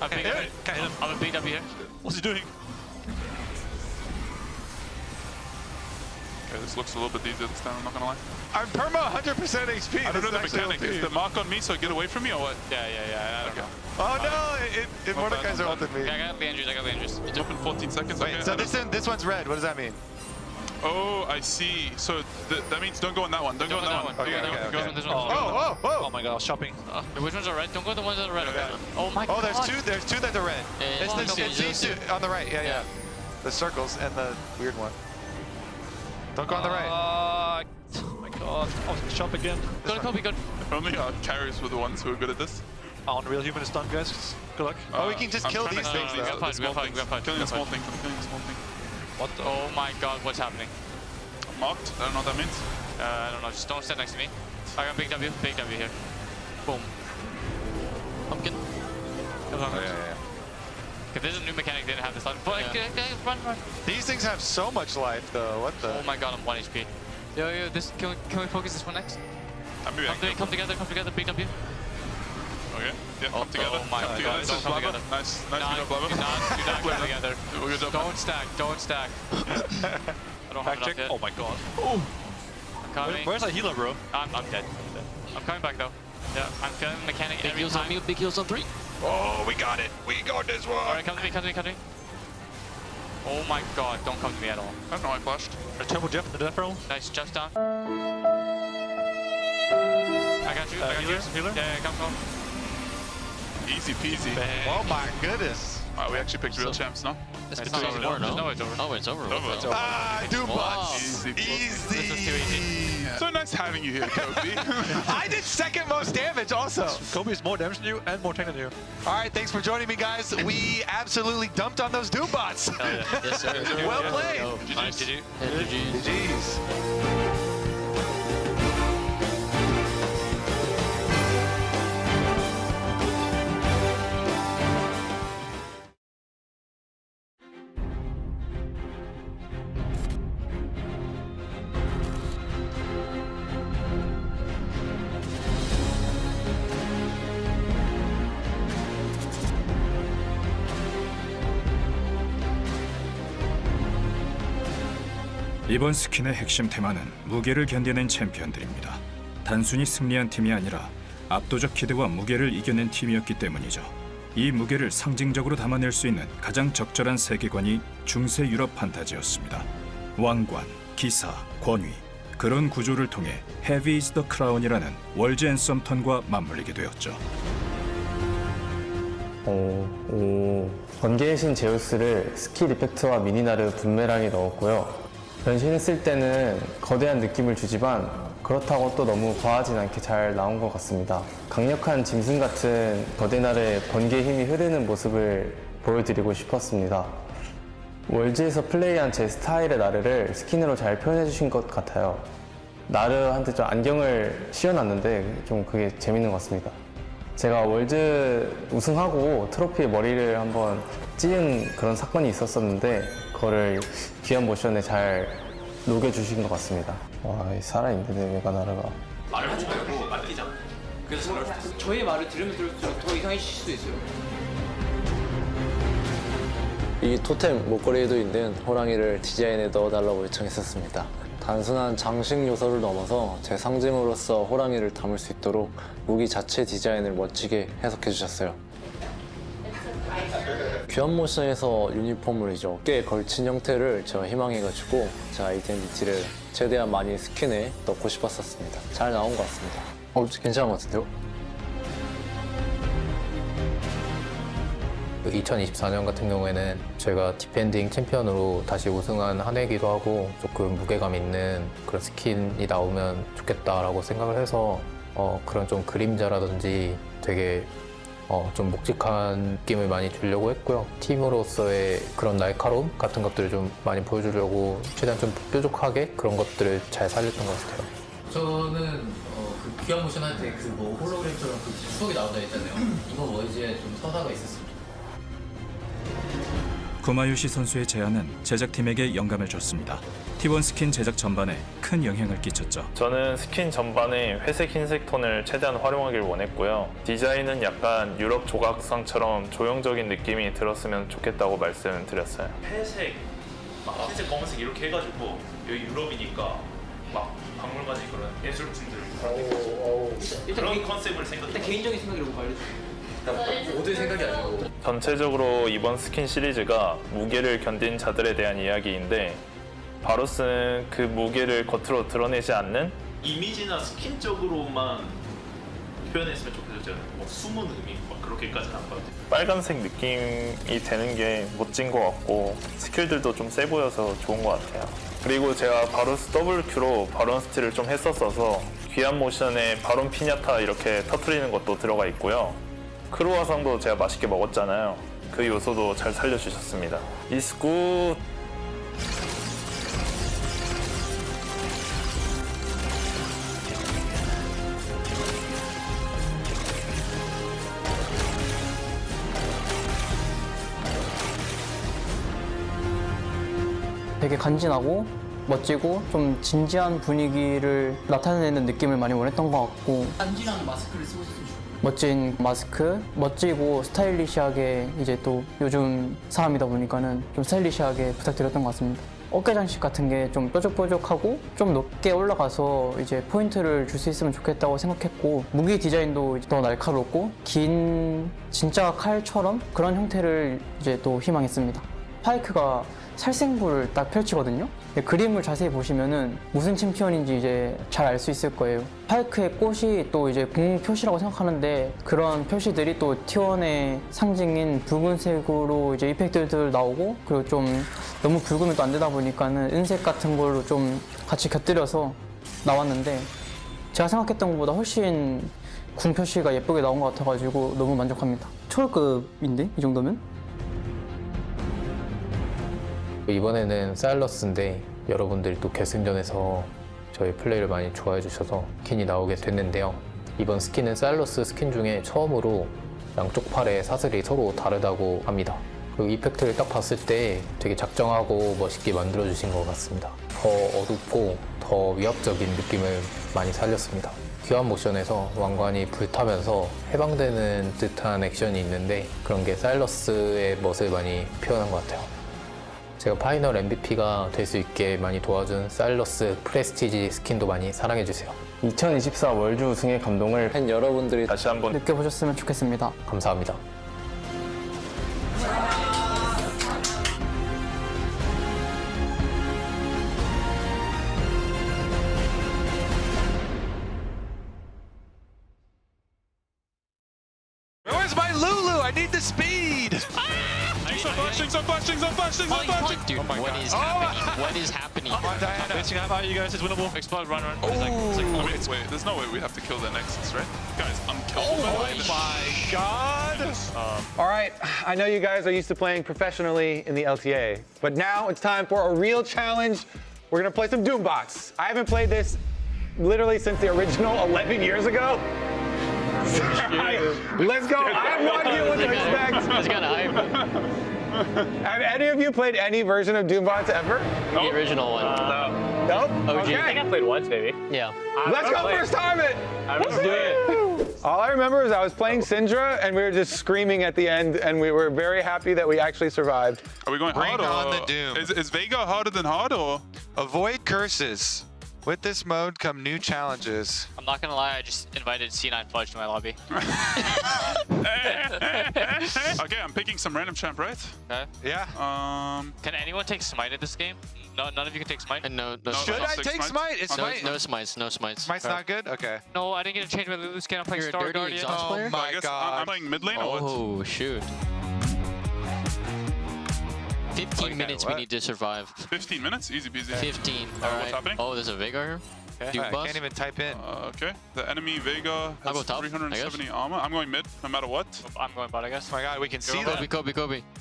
I'm big W. I'm a big W here. What's he doing? Okay, this looks a little bit easier this time, I'm not gonna lie. I'm perma 100% HP. I don't know the This is mechanic. actually Is the mark on me so get away from me or what? Yeah. I don't know. Oh no, Mordecai's are ulted me. Yeah, I got the Andrews. It's open 14 seconds. Wait, okay, so this one's red. What does that mean? Oh, I see. So that means don't go on that one. Don't go on that one. Okay, Go on this one. Oh. Oh my god, shopping. Which ones are red? Don't go the ones that are red. Okay. Oh my god. Oh, there's two that are red. It's these two on the right. Yeah. The circles and the weird one. Don't go on the right. Oh my god. Oh, shop again. Go to Kobe, go. Only our carriers were the ones who are good at this. Unreal Human is done, guys. Good luck. We can just kill these things though. We got fight. Killing a small thing. Killing a small thing. What? Oh my god, what's happening? Marked. I don't know what that means. I don't know. Just don't stand next to me. I got big W here. Boom. Pumpkin. If there's a new mechanic, they didn't have this life. But run. These things have so much life though. What the? Oh my god, I'm 1 HP. Yo, this can we focus this one next? Come together, big W. Okay. Yeah, come together. Oh my god, This is come together. Nice good job, Blubber. Do not come together. Good job. Don't stack. I don't have enough yet. Oh my god. I'm coming. Where's that healer, bro? I'm dead. I'm coming back though. Yeah, I'm feeling the mechanic every time. Big heals on 3. Oh, we got it. We got this one. Alright, come to me. Oh my god, don't come to me at all. I don't know, I flashed. A turbo Jeff in the death roll. Nice, just down. I got you. Healer? Yeah, come. Easy peasy. Oh my goodness. Wow, we actually picked real champs, no? It's It's not over. over, no? No, it's over. Oh, it's over. It's over. Ah, Doombots. Easy. This is too easy. So nice having you here, Kobe. I did second most damage also. Kobe is more damage than you and more tank than you. All right, thanks for joining me, guys. We absolutely dumped on those Doombots. Yes, sir. Well played. GG's. 이번 스킨의 핵심 테마는 무게를 견뎌낸 챔피언들입니다. 단순히 승리한 팀이 아니라 압도적 기대와 무게를 이겨낸 팀이었기 때문이죠. 이 무게를 상징적으로 담아낼 수 있는 가장 적절한 세계관이 중세 유럽 판타지였습니다. 왕관, 기사, 권위, 그런 구조를 통해 Heavy is the Crown이라는 월즈 앤 썸턴과 맞물리게 되었죠. 번개의 신 제우스를 스킬 이펙트와 미니나르 분메랑에 넣었고요. 변신했을 때는 거대한 느낌을 주지만 그렇다고 또 너무 과하진 않게 잘 나온 것 같습니다. 강력한 짐승 같은 거대 나르의 번개 힘이 흐르는 모습을 보여드리고 싶었습니다. 월즈에서 플레이한 제 스타일의 나르를 스킨으로 잘 표현해 주신 것 같아요. 나르한테 좀 안경을 씌워놨는데 좀 그게 재밌는 것 같습니다. 제가 월즈 우승하고 트로피에 머리를 한번 찌은 그런 사건이 있었었는데 그거를 귀한 모션에 잘 녹여주신 것 같습니다. 와, 살아있는데 메가나르가. 말을 하지 말고 맡기자. 그래서 저의 말을 들으면 들을수록 더 이상해질 수도 있어요. 이 토템 목걸이에도 있는 호랑이를 디자인에 넣어달라고 요청했었습니다. 단순한 장식 요소를 넘어서 제 상징으로서 호랑이를 담을 수 있도록 무기 자체 디자인을 멋지게 해석해 주셨어요. 귀한 모션에서 유니폼을 이제 어깨에 걸친 형태를 제가 희망해가지고 제 아이덴티티를 최대한 많이 스킨에 넣고 싶었었습니다. 잘 나온 것 같습니다. 괜찮은 것 같은데요? 2024년 같은 경우에는 저희가 디펜딩 챔피언으로 다시 우승한 한 해이기도 하고 조금 무게감 있는 그런 스킨이 나오면 좋겠다라고 생각을 해서 그런 좀 그림자라든지 되게 좀 묵직한 느낌을 많이 주려고 했고요. 팀으로서의 그런 날카로움 같은 것들을 좀 많이 보여주려고 최대한 좀 뾰족하게 그런 것들을 잘 살렸던 것 같아요. 저는 그 귀한 모션 할 때 그 뭐 홀로그램처럼 그 추억이 나온다 했잖아요. 이번 워이즈에 좀 서사가 있었습니다. 구마유시 선수의 제안은 제작팀에게 영감을 줬습니다. T1 스킨 제작 전반에 큰 영향을 끼쳤죠. 저는 스킨 전반에 회색, 흰색 톤을 최대한 활용하길 원했고요. 디자인은 약간 유럽 조각상처럼 조형적인 느낌이 들었으면 좋겠다고 말씀드렸어요. 회색, 막 흰색, 검은색 이렇게 해가지고 여기 유럽이니까 막 박물관에 그런 예술품들 그런 컨셉을 생각해. 일단 개인적인 생각이라고 알려주세요. 모두의 생각이 아니고 전체적으로 이번 스킨 시리즈가 무게를 견딘 자들에 대한 이야기인데 바로스는 그 무게를 겉으로 드러내지 않는 이미지나 스킨적으로만 표현했으면 좋겠어요. 뭐 숨은 의미 막 그렇게까지는 안 봐도 돼요. 빨간색 느낌이 되는 게 멋진 것 같고 스킬들도 좀 세 보여서 좋은 것 같아요. 그리고 제가 바로스 WQ로 바론 스틸을 좀 했었어서 귀한 모션에 바론 피냐타 이렇게 터트리는 것도 들어가 있고요. 크루아상도 제가 맛있게 먹었잖아요. 그 요소도 잘 살려주셨습니다. It's good. 되게 간지나고 멋지고 좀 진지한 분위기를 나타내는 느낌을 많이 원했던 것 같고 간지나는 마스크를 쓰고 있었으면 좋겠어요. 멋진 마스크, 멋지고 스타일리시하게 이제 또 요즘 사람이다 보니까는 좀 스타일리시하게 부탁드렸던 것 같습니다. 어깨 장식 같은 게 좀 뾰족뾰족하고 좀 높게 올라가서 이제 포인트를 줄 수 있으면 좋겠다고 생각했고 무기 디자인도 더 날카롭고 긴 진짜 칼처럼 그런 형태를 이제 또 희망했습니다. 파이크가 살생부를 딱 펼치거든요. 그림을 자세히 보시면은 무슨 챔피언인지 이제 잘 알 수 있을 거예요. 파이크의 꽃이 또 이제 공 표시라고 생각하는데 그런 표시들이 또 T1의 상징인 붉은색으로 이제 이펙트들 나오고 그리고 좀 너무 붉으면 또 안 되다 보니까는 은색 같은 걸로 좀 같이 곁들여서 나왔는데 제가 생각했던 것보다 훨씬 궁 표시가 예쁘게 나온 것 같아가지고 너무 만족합니다. 초월급인데 이 정도면? 이번에는 사일러스인데 여러분들이 또 결승전에서 저희 플레이를 많이 좋아해 주셔서 스킨이 나오게 됐는데요. 이번 스킨은 사일러스 스킨 중에 처음으로 양쪽 팔의 사슬이 서로 다르다고 합니다. 그리고 이펙트를 딱 봤을 때 되게 작정하고 멋있게 만들어 주신 것 같습니다. 더 어둡고 더 위압적인 느낌을 많이 살렸습니다. 귀환 모션에서 왕관이 불타면서 해방되는 듯한 액션이 있는데 그런 게 사일러스의 멋을 많이 표현한 것 같아요. 제가 파이널 MVP가 될 수 있게 많이 도와준 사일러스 프레스티지 스킨도 많이 사랑해주세요. 2024 월드 우승의 감동을 팬 여러분들이 다시 한번 느껴보셨으면 좋겠습니다. 감사합니다. Where's my Lulu? I need the speed! Some flashing, some flashing, some flashing, some flashing! Dude, what is happening? What is happening? Come on, Diana. Bitching out you guys is winnable. Explode, run. Wait, there's no way we have to kill the Nexus, right? Guys, unkillable. Oh my god! All right, I know you guys are used to playing professionally in the LTA, but now it's time for a real challenge. We're gonna play some Doombots. I haven't played this literally since the original 11 years ago. Let's go. I have no idea what to expect. That's kind of hype. Have any of you played any version of Doombots ever? The original one. Nope? OG. Okay. I think I played once, maybe. Yeah. Let's go first time it. Let's do it. All I remember is I was playing Syndra and we were just screaming at the end and we were very happy that we actually survived. Are we going Bring hard or on the Doom. Is Vega harder than hard or? Avoid curses. With this mode come new challenges. I'm not gonna lie, I just invited C9 Fudge to my lobby. Okay, I'm picking some random champ, right? Okay. Yeah. Can anyone take smite in this game? No, none of you can take smite. No. Should I take smite? It's smite. No smites. Smite's not good? Okay. No, I didn't get to change my Lulu skin. I'm playing You're a Star dirty Guardian. exhaust player? Oh my I guess god. I'm playing mid lane or what? Oh shoot. 15 Okay, minutes what? we need to survive. 15 minutes? Easy peasy. 15. What's Alright. happening? Oh, there's a Vega here. Okay. Dude, I boss. can't even type in. Okay. The enemy Vega I'll go has top, I 370 guess. armor. I'm going mid, no matter what. I'm going bot, I guess. Oh my god, we can see that. Kobe.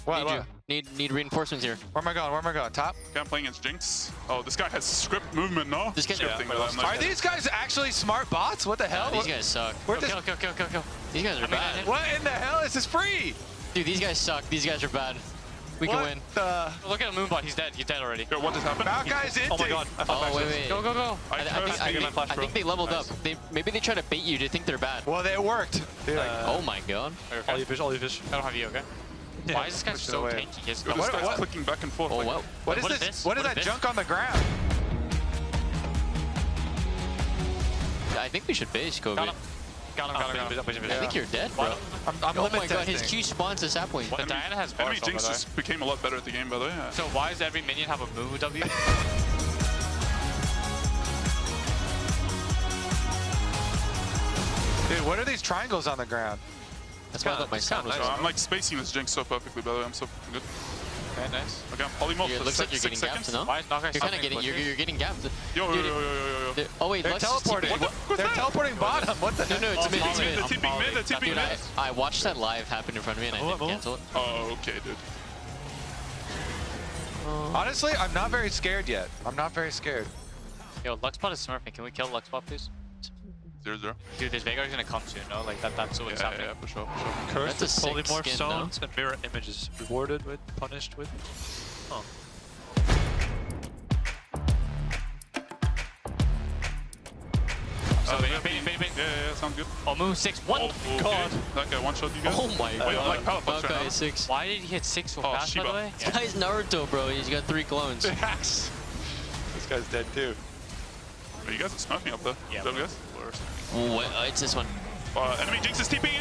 What, Need what? you. Need reinforcements here. Where am I going? Where am I going? Top? Okay, I'm playing against Jinx. Oh, this guy has script movement, no? This guy- Scripting, Yeah. I'm not Are getting these guys actually smart bots? What the hell? These guys suck. Where Kill. These guys are bad. What in the hell? This is free! Dude, these guys suck. These guys are bad. We can win. Look at Moonbot, he's dead. He's dead already. Yo, what just happened? Guy's in. Oh my god. Oh, wait. Go, go, go. I think they leveled up. Maybe they try to bait you to think they're bad. Well, it worked. Oh my god. All you fish, all you fish. I don't have you, okay? Why is this guy so tanky? This guy's clicking back and forth. Oh, wow. What is this? What is that junk on the ground? I think we should base, Kobe. Got him. I think you're dead, bro. I'm oh limit my god, his testing. Q spawns the sap point. The Diana has Enemy barf Jinx over just became a lot better at the game, by the way. So why does every minion have a Moo W? Dude, what are these triangles on the ground? That's why I thought my sound was I'm like spacing this Jinx so perfectly, by the way. I'm so fucking good. Okay, nice. Okay, I'm polymorph It for looks like you're 6 getting gapped, seconds. no? Why is Knockout You're kind of getting, you're getting gapped. Yo. Oh wait, They're Lux is teleporting. TPing. They're teleporting bottom. What the heck? No, it's mid, it's mid. They're tipping mid, they're tipping Dude, mid. I watched that live happen in front of me and I didn't cancel it. Oh, okay, dude. Honestly, I'm not very scared yet. I'm not very scared. Yo, Luxbot is smurfing. Can we kill Luxbot, please? 0-0. Dude, this Veigar's gonna come soon, no? Like, that's what's happening. Yeah, for sure. Cursed That's with a sick polymorph skin, stones and mirror images. Rewarded with, punished with. Oh. Bait. Yeah, sounds good. Oh, Moon 6. What? Oh, God. That guy one-shot you guys? Oh my Wait, god. like power punch That right guy now. is 6. Why did he hit 6 so fast, by the way? This guy's Naruto, bro. He's got 3 clones. This guy's dead too. Oh, you guys are smurfing up there. Yeah, Don't you guys? It's this one. Enemy Jinx is TPing,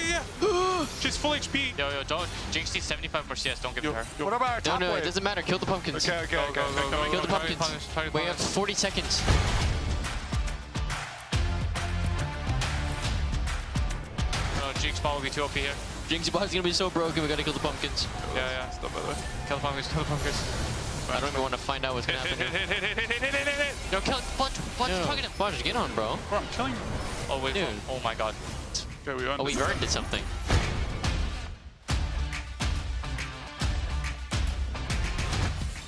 Yeah. She's full HP. Yo, don't. Jinx needs 75 for CS. Don't give it to her. What about our top No, wave? it doesn't matter. Kill the pumpkins. Okay. Kill the pumpkins. We have 40 seconds. No, Jinx ball will be too OP here. Jinx bot's gonna be so broken. We gotta kill the pumpkins. Yeah. Stop, by the way. Kill the pumpkins. I don't even want to find out what's gonna happen here. Hit. Yo, kill it. Punch, target him. Fudge, get on, bro. Bro, I'm killing him. Oh, wait. Dude. Oh my god. Okay, we earned Oh, we it. earned it something.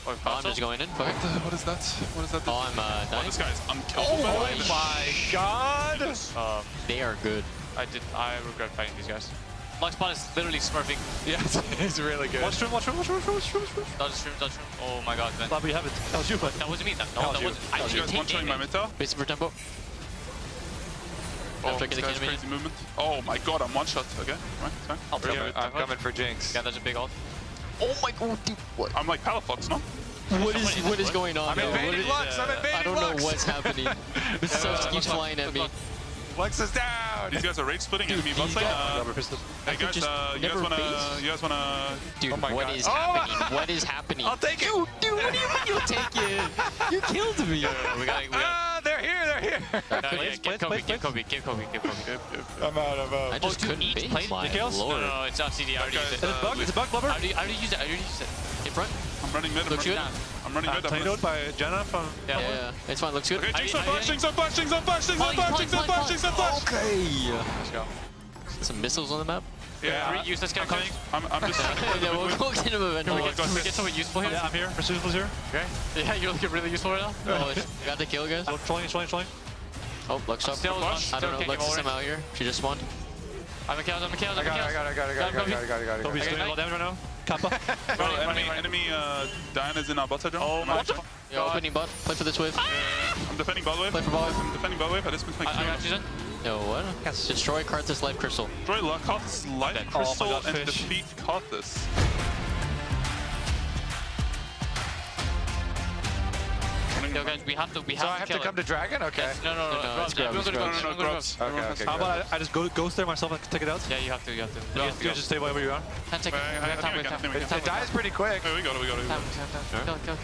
Oh, I'm just going in. Fuck it. What is that? Oh, I'm dying. This guy's unkillable. Oh my god! They are good. I regret fighting these guys. Luxbot is literally smurfing. Yeah, it's really good. Watch room. Dodge stream. Oh my god, man. Glad we have it. That was you, but That wasn't me. That was you. wasn't. I You didn't guys take one-shotting my damage. mid tower? Base for tempo. Oh, After I this get the guy's enemy. crazy movement. Oh my god, I'm one-shot. Okay, right, fine. I'm coming for Jinx. Yeah, that's a big ult. Oh my god, dude. What? I'm like Palafox, no? What is going on? I'm bro? invading Lux. I'm I invading don't Lux. know what's happening. This stuff keeps flying at me. Lux is down. These guys are rage splitting enemy bot these lane. I Hey could guys, just you guys never wanna? base. You guys wanna? Dude, Oh my what God. is Oh! happening? What is happening? I'll take it. Dude, what do you mean you'll take it? You killed me. We got. Ah, they're here. Give Kobe. I'm out. I just couldn't eat base. My lord. No, it's not CD. I already used it. It's a bug, Blubber. I already used it. In front. I'm running mid. Looks good. I'm running mid. Played by Jenna from. Yeah. It's fine. Looks good. Okay, Jinx on flash. Okay. Let's go. Some missiles on the map. Yeah, Use this guy coming. I'm just. Yeah, we'll get him eventually. Can we get someone useful here? Yeah, I'm here. Pursuit's here. Okay. Yeah, you're looking really useful right now. Oh, got the kill, guys. Trolling. Oh, Lux up. I don't know. Lux is somehow here. She just spawned. I'm a kill. I got it. Kobe's doing a lot of damage right now. Kappa. Bro, enemy Diana's in our bot side. Oh my god. Yo, opening bot. Play for this wave. I'm defending bot wave. Play for bot wave. I'm defending bot wave. I just missed my I got you, Q. Zen. Yo, what? Destroy Karthus Life Crystal. Destroy Karthus Light Oh my Crystal God, and fish. defeat Karthus. Yo, guys, we have to So I have to kill come him. to Dragon? Okay. No, it's Grubs, Grubs. Okay. How about I just go there myself and take it out? Yeah, you have to. You just stay wherever you are. Can't take it. We have time. It dies pretty quick. Hey, we got it. Kill.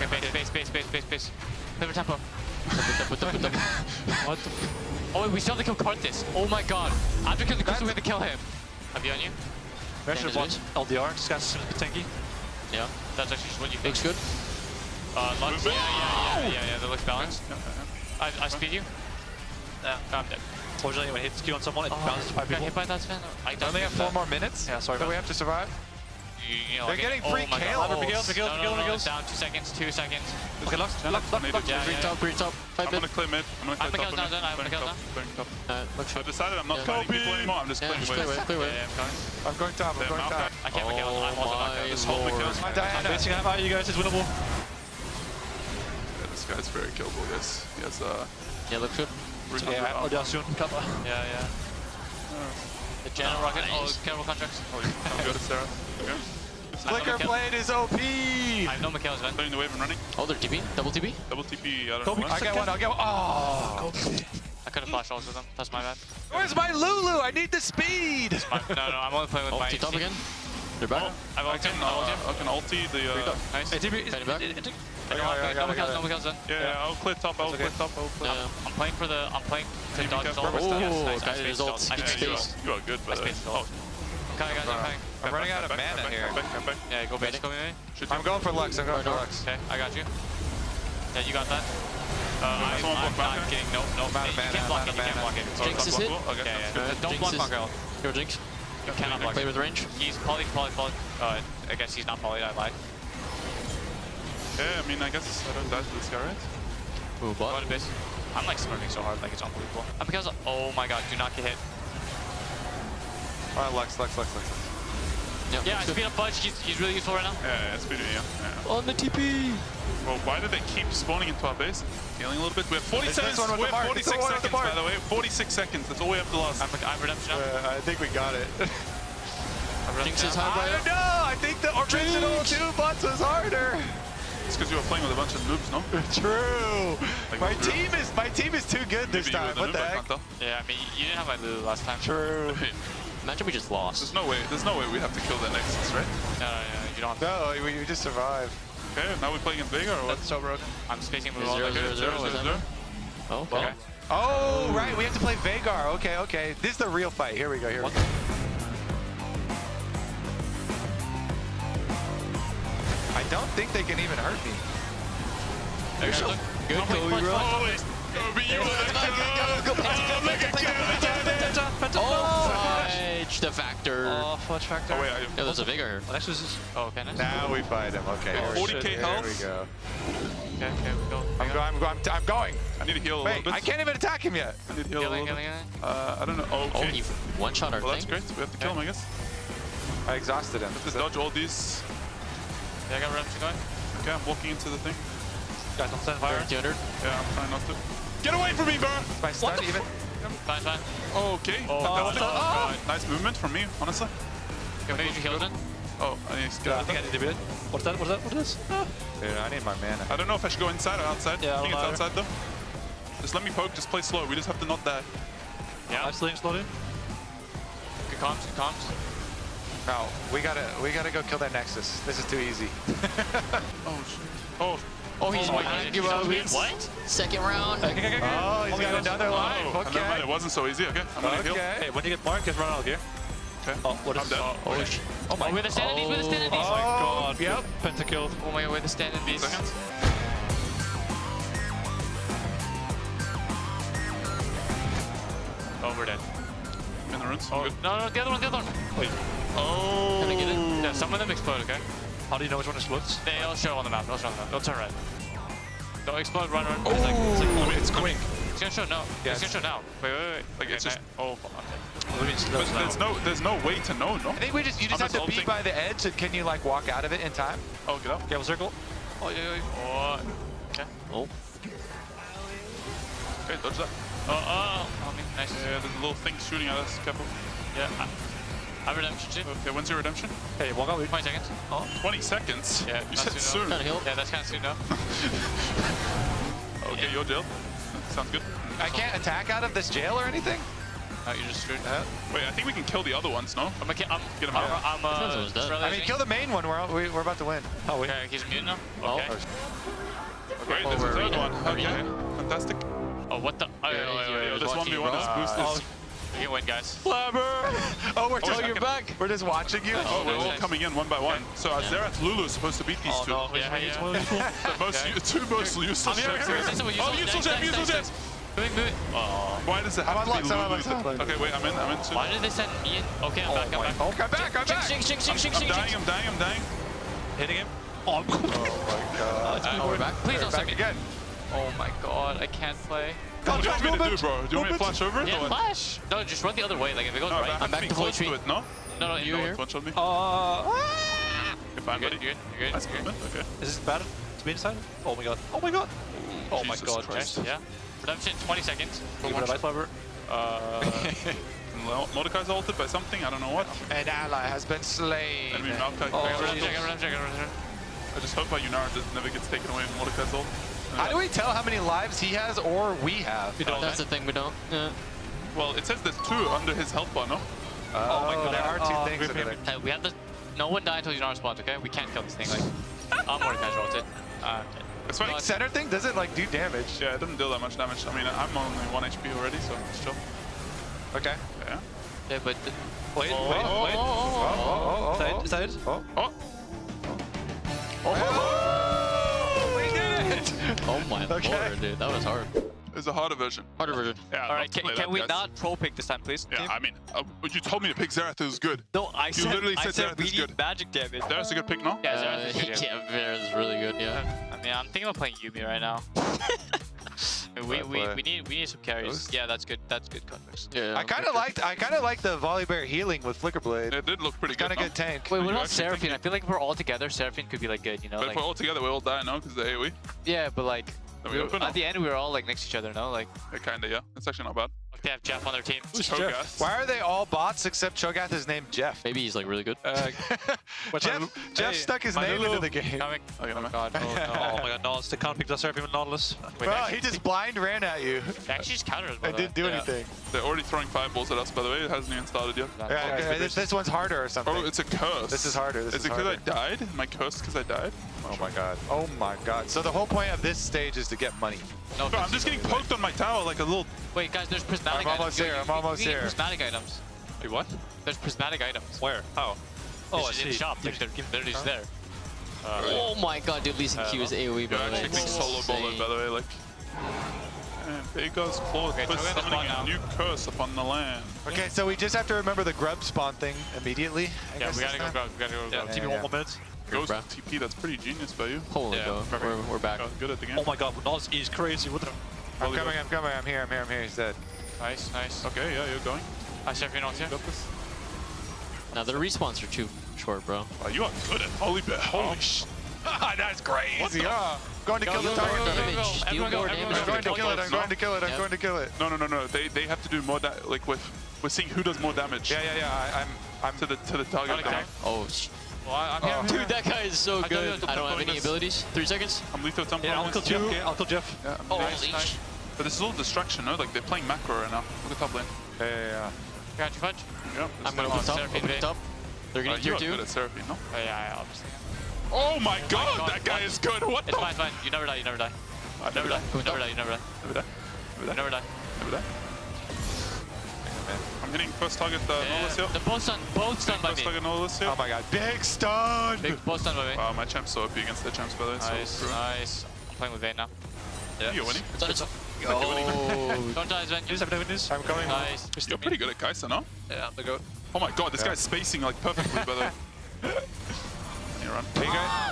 Okay, base. Play for tempo. What the? Oh, wait, we still have to kill Karthus. Oh my god. After killing the crystal, we have to kill him. Have you on you? We should watch LDR. This guy's tanky. Yeah. That's actually just what you Looks good. Lux. Yeah, that looks balanced. I speed you. Yeah, I'm dead. Fortunately, when it hits Q on someone, it bounces 5 Got people. hit by that spin. I only have 4 more minutes. Yeah, sorry. So we have to survive. know, They're getting free kills. No, down 2 seconds, 2 seconds. Okay, lock. Yeah, Green top. I'm gonna clear mid. I'm gonna I'm clear Mikhail's top. down, I have Mikhail's down. Clearing top. Look I've decided I'm not fighting people anymore. I'm just clearing waves. Clear way. Yeah, I'm coming. I'm going top. I'm going top. I can't Mikhail's. I'm also back there. Just hold Mikhail's. I'm basing out you guys. It's winnable. Yeah, this guy's very killable, guys. He has Yeah, looks good. Yeah, I'll down soon. Cover. Yeah. The general rocket. Oh, careful contracts. Oh, I'm good at Sarah. Okay. Flicker blade is OP. I know Mikhail's vent. Clearing the wave and running. Oh, they're TP? Double TP? Double TP, I don't know. I got one. I'll get one. Oh. I could have flashed also with them. That's my bad. Where's my Lulu? I need the speed. No, I'm only playing with my T top again? They're back. I can ulti the... Nice. Hey, TP. Fading back. No Mikhail's done. Yeah, I'll clear top. I'll clear top. I'm playing to dodge his ult. Oh, guy his ult. Space. You are good, but... Okay, guys, I'm playing. I'm running out of mana here. Back. Yeah, go base. I'm going for Lux. Okay, I got you. Yeah, you got that. I'm not getting no. You can't block it. Jinx is hit. Yeah. Don't block Mikhail. Yo, Jinx. You cannot block. Play with range. He's poly. I guess he's not poly. I lied. Yeah, I mean, I guess I don't die to this guy, right? Ooh, bot. I'm like smurfing so hard, like it's unbelievable. And because, oh my god, do not get hit. Alright, Lux. Yep, yeah, I speed up Budge. He's really useful right now. Yeah, speed, yeah. On the TP. Well, why do they keep spawning into our base? Healing a little bit. We have 46 seconds, by the way. 46 seconds. That's all we have to last. I'm redemption now. I think we got it. Jinx is hard I don't know. I think the original 2 bots was harder. It's because you were playing with a bunch of noobs, no? True. My team is too good this time. What the heck? Yeah, I mean, you didn't have my Lulu last time. True. Imagine we just lost. There's no way we have to kill the Nexus, right? No, you don't have to. No, you just survived. Okay, now we're playing in Vega or what? That's so broken. I'm spacing with all 0. Oh, okay. Oh, right. We have to play Vagar. Okay. This is the real fight. Here we go. I don't think they can even hurt me. Good, Kobe, bro. Fudge the factor. Oh, Fudge factor. Oh, wait, Yeah, there's a Vigor here. Nexus is... Oh, okay, nice. Now we fight him. Okay. 40k health. Here we go. Okay, we go. I'm going. I need to heal a little bit. I can't even attack him yet. I need to heal a little bit. I don't know. Oh, Oh, okay. he one-shot our Well, thing. that's great. We have to kill him, I guess. I exhausted him. Let's dodge all these. Yeah, I got redemption going. Okay, I'm walking into the thing. Guys, don't stand fire. 200. Yeah, I'm trying not to. Get away from me, bro! My stun even. Fine. Okay. Oh, nice movement from me, honestly. Okay, maybe you heal then. Oh, I need to get out of there. What's that? What is this? Dude, I need my mana. I don't know if I should go inside or outside. Yeah, I think it's outside though. Just let me poke, just play slow. We just have to not die. Yeah. I'm slowed in. Good comms. No, we gotta go kill that Nexus. This is too easy. Oh shit. Oh, he's what? Second round. Oh, he's got another life. Never mind, Okay. it wasn't so easy. Okay, I'm gonna heal. Hey, when you get marked, just run out here. Okay. Oh, what is I'm dead. Oh my. With the standing beast, Oh my god. Yep. Pentakilled. Oh my god, with the standing beast. Seconds. Oh, we're dead. In the runes. Oh, Good. no, the other one. Wait. Oh. Can I get it? Yeah, some of them explode, okay? How do you know which one explodes? They'll show on the map. They'll turn red. They'll explode, run. Oh, it's quick. It's gonna show now. Yes. It's gonna show now. Wait. Like, it's just... Oh, fuck. There's no way to know, no? I think you just have to be by the edge, and can you like walk out of it in time? Oh, get up. Okay, we'll circle. Oh, yeah. Oh. Okay. Oh. Okay, dodge that. Oh, nice. Yeah, there's a little thing shooting at us. Careful. Yeah. I have redemption too. Okay, when's your redemption? Hey, walk out. 20 seconds. Oh, 20 seconds? Yeah, You said soon. Yeah, that's kind of soon now. Okay, you're jailed. Sounds good. I can't attack out of this jail or anything? No, you're just screwed. Wait, I think we can kill the other ones, no? Get him out. I mean, kill the main one. We're about to win. Oh, wait. Okay, he's muted now. Oh. Okay. Great, there's a third one. Okay, fantastic. Oh, what the? This 1v1 is boosted. We can win, guys. Oh, you're back. We're just watching you. Oh, we're all coming in one by one. So Azerath Lulu is supposed to beat these two. Yeah. The two most useless champs. Oh, useful champ. Moving. Oh. Why does it have to be Lulu? Okay, wait, I'm in soon. Why did they send me in? Okay, I'm back. Oh, I'm back. I'm dying. Hitting him. Oh my god. We're back. Please don't send me. Again. Oh my god, I can't play. What do you want me to do, bro? Do you want me to flash over it? Yeah, flash. No, just run the other way. Like if it goes right. I'm back to full HP. No, you're here. One shot me. You're fine, buddy. You're good. That's good. Okay. Is this bad? To be inside? Oh my god. Oh my god. Oh my god. Christ. Yeah. Redemption 20 seconds. You got a light fiber? Mordecai's altered by something, I don't know what. An ally has been slain. Enemy Malkai. I just hope my Yunara never gets taken away in Mordecai's ult. How do we tell how many lives he has or we have? We don't. That's the thing, we don't. Yeah. Well, it says there's 2 under his health bar, no? Oh my god, there are 2 things under there. Hey, we have the... No one die until Yunara spawns, okay? We can't kill this thing, like... I'm Mordecai's ulted. It's funny. Center thing doesn't like do damage. Yeah, it doesn't deal that much damage. I mean, I'm only 1 HP already, so it's chill. Okay. Yeah. Yeah, but... Wait. Side. We did it! Oh my lord, dude. That was hard. It's a harder version. Yeah, Alright, can we not troll pick this time, please? Yeah, I mean, you told me to pick Xerath, it was good. No, I said Xerath we is need good. magic damage. Xerath's a good pick, no? Yeah, Xerath is good. Yeah, Xerath is really good, yeah. I mean, I'm thinking about playing Yumi right now. we need some carries. Yeah, that's good. That's good context. Yeah. I kind of liked the Volibear healing with Flicker Blade. It did look pretty good. Kind of good tank. Wait, what about Seraphine? I feel like if we're all together, Seraphine could be like good, you know? But like, if we're all together, we all die, no? Because the AoE. Yeah, but like at the end we were all like next to each other, no? Like kinda, yeah. That's actually not bad. Like they have Jeff on their team. Who's Cho'Gath? Why are they all bots except Cho'Gath is named Jeff? Maybe he's like really good. Jeff stuck his name into the game. Oh my god. Oh my god, Nautilus. The can't pick the Seraphine with Nautilus. Bro, he just blind ran at you. Actually just countered us. It didn't do anything. They're already throwing fireballs at us, by the way. It hasn't even started yet. Yeah, this one's harder or something. Oh, it's a curse. This is harder. Is it because I died? Am I cursed because I died? Oh my god. Oh my god. So the whole point of this stage is to get money. No, I'm just getting poked on my tower like a little... Wait, guys, there's prismatic items. I'm almost here. Prismatic items. Wait, what? There's prismatic items. Where? How? Oh, I see. In the shop. Like, they're just there. Oh my god, dude, Lee Sin Q is AoE, bro. You're actually being solo bowled, by the way, like... And Vega's claw twists summoning a new curse upon the land. Okay, so we just have to remember the grub spawn thing immediately. Yeah, we gotta go. TP 1 more minutes. Ghost TP, that's pretty genius by you. Holy god, we're back. Good at the game. Oh my god, Nautilus is crazy. What the... I'm coming, I'm here, he's dead. Nice. Okay, yeah, you're going. I chef you not here. Got this. Now the respawns are too short, bro. Oh, you are good at holy sh... That's crazy, Going to kill the target. I'm going to kill it. No. They have to do more like we're seeing who does more damage. Yeah. I'm to the target. Oh, well, I'm here. Dude, that guy is so good. I don't have any abilities. 3 seconds. I'm lethal at some point. I'll kill Jeff. Yeah, nice. But this is all distraction, no? Like they're playing macro right now. Look at top lane. Yeah. Got you, Fudge? Yeah. I'm gonna put top. They're gonna tier 2. You're good at Seraphine, no? Yeah, obviously. Oh my god, that guy is good. What the? It's fine. You never die. I never die. You never die. I'm hitting first target Nautilus here. The both stun by me. First target Nautilus here. Oh my god, big stun! Both stun by me. Wow, my champ's so OP against their champs, by the way. Nice. I'm playing with Vayne now. Yeah. You're winning. Oh. Don't die, Sven. I'm coming. Nice. You're pretty good at Kai'Sa, no? Yeah, the goat. Oh my god, this guy's spacing like perfectly, by the way. I need to run.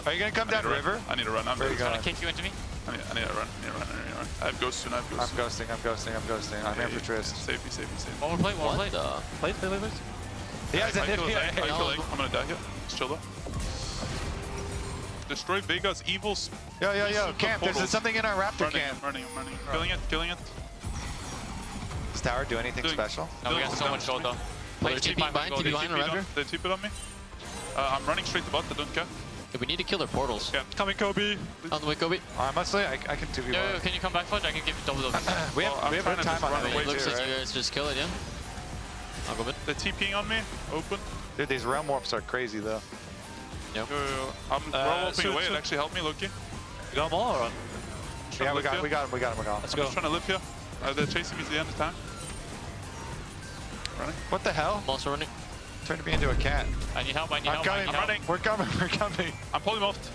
Are you gonna come down river? I need to run. I'm trying to kick you into me. I need to run. I have ghost soon. I'm ghosting. I'm here for Trist. Save me. One more play. Play. He has a hit. I'm gonna die here. Just chill though. Destroy Vega's evil. Yo, camp. There's something in our raptor camp. I'm running. Killing it. Does tower do anything special? No, we got so much gold though. Play TP behind a raptor. They TP'd on me. I'm running straight to bot. I don't care. Yeah, we need to kill their portals. Yeah, coming, Kobe. On the way, Kobe. Honestly, I can 2v1. Yo, can you come back, Fudge? I can give you double. We have time on that. It looks like you guys just kill it, yeah? I'll go mid. They're TPing on me. Open. Dude, these realm warps are crazy though. Yep. I'm realm warping away. It actually helped me, Loki. You got them all or? Yeah, we got him. Let's go. I'm just trying to live here. They're chasing me to the end of time. Running. What the hell? I'm also running. Turned me into a cat. I need help. I'm coming. We're coming. I'm polymorphed.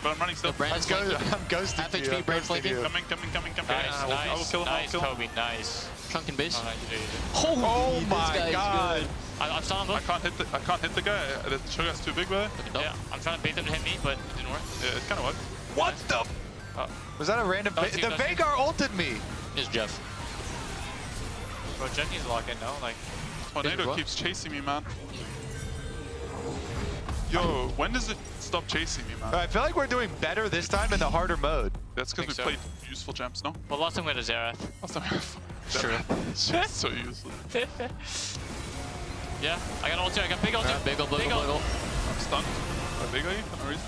But I'm running still. Brand's I'm flanking. ghosting Half you. HP, I'm Brand's ghosting you. flanking. Coming. Nice, I will kill him. nice, Kobe, nice. Trunk and base. Oh, you do. Oh This my guy is god. good. I'm stunned I him. can't hit the guy. The sugar's too big, bro. Yeah, I'm trying to bait them to hit me, but it didn't work. Yeah, it kind of worked. What the? Was that a random? That was The you, that was you. Vagar ulted me. Here's Jeff. Bro, Jen needs to lock in, no? Like, Tornado what? keeps chasing me, man. Yo, when does it stop chasing me, man? I feel like we're doing better this time in the harder mode. That's because we so. played useful champs, no? well, last time we had a Xerath. Last time Sure. It's so useless. Yeah, I got ulti, I got big ulti. Big ol', big ol', big ol'. I'm stunned. By big guy for no reason.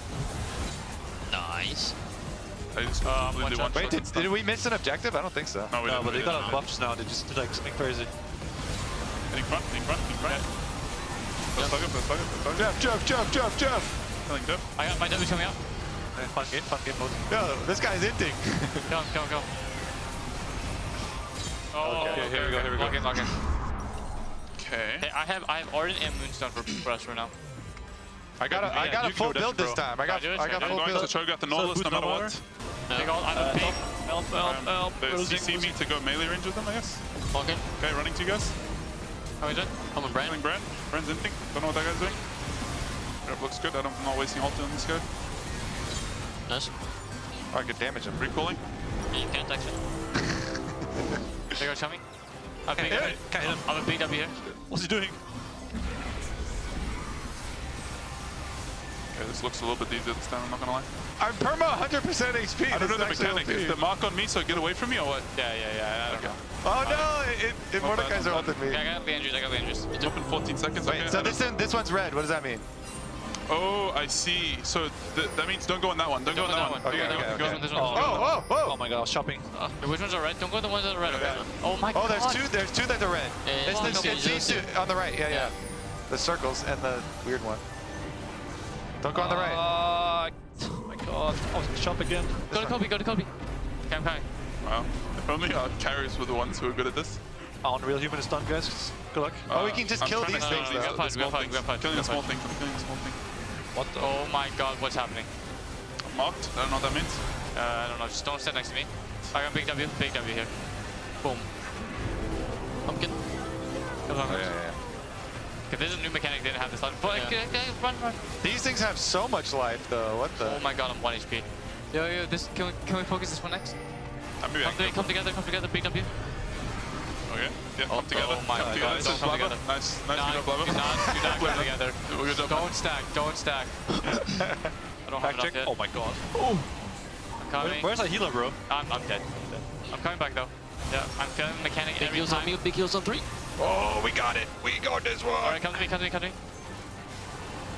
Nice. I just completely one Wait, did we miss an objective? I don't think so. No, we didn't. but they we got didn't. on buffs now. They just did like something crazy. In front. Let's fuck up. Jeff. Killing Jeff. I got my W coming out. Fun game mode. Yo, this guy's inting. Kill him. Oh, Okay, here we go. Lock in. Okay. Hey, I have Arden and Moonstone for us right now. I got a full build this time. I got do it, full I'm going to build. choke out the Nautilus no matter what. Big ult, I'm a big. Help. They CC me to go melee range with them, I guess. Okay. Okay, running to you guys. How is it? Come on, Brand. Killing Brand. Brand's inting. Don't know what that guy's doing. Grab looks good. I'm not wasting ulti on this guy. Nice. I could damage him. Recalling. Yeah, you can't actually. Big ult coming. I'm a big W here. What's he doing? Okay, this looks a little bit easier this time, I'm not gonna lie. I'm perma 100% HP. I don't know the This is actually mechanic. Is OP. the mark on me so get away from me or what? Yeah, I don't know. Oh no! It Mordecai's ulted me. Okay, I got the injuries. It's open 14 seconds. Wait, okay, so this one's red. What does that mean? Oh, I see. So that means don't go on that one. Don't go on that one. Okay, Go on This that one. Oh! Oh my god, I was shopping. Which ones are red? Don't go the ones that are red. Okay. Oh my god. Oh, there's two that are red. Yeah, It's these two on the right. Yeah. The circles and the weird one. Don't go on the right. Oh my god, I was shop again. Go to Kobe. Okay, I'm coming. Wow. If only our carriers were the ones who are good at this. Unreal human is done, guys. Good luck. Oh, we can just I'm kill trying to these kill things these though. We got small fight, things. we got fight, Killing we a got small fight. thing. I'm killing a small thing. What the? Oh my god, what's happening? I'm marked. I don't know what that means. I don't know. Just don't stand next to me. I got big W here. Boom. Pumpkin. Okay, this is a new mechanic. Didn't have this. But run. These things have so much life though. What the? Oh my god, I'm 1 HP. Yo, this can we focus this one next? Maybe I can Come together, big W. Okay. Yeah, come together. Oh my Come god, together. come together. Nice. No, Good job, Lava. do not come together. Good job. Don't stack. I don't have enough yet. Oh my god. I'm coming. Where's that healer, bro? I'm dead. I'm coming back though. Yeah, I'm feeling the mechanic Big every heals time. on me, big heals on 3. Oh, we got it. We got this one. Alright, come to me.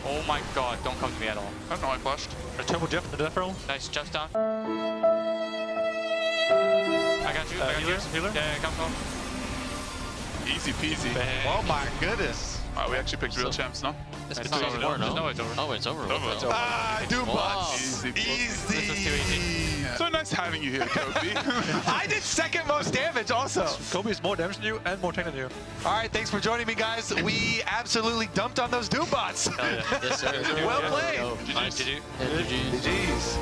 Oh my god, don't come to me at all. I don't know, I flashed. A turbo Jeff in the death roll. Nice, just down. I got you. Healer? Yeah, come. Easy peasy. Oh my goodness. We actually picked real champs, no? It's It's not not over, over. no? No, it's over. Oh, it's over. It's over. Ah, Doom Wow. bots. Easy. Easy. This is too easy. So nice having you here, Kobe. I did second most damage also. Kobe is more damage than you and more tank than you. All right, thanks for joining me, guys. We absolutely dumped on those Doom bots. Hell yeah. Yes, sir. Well played. Nice, GG. GG's.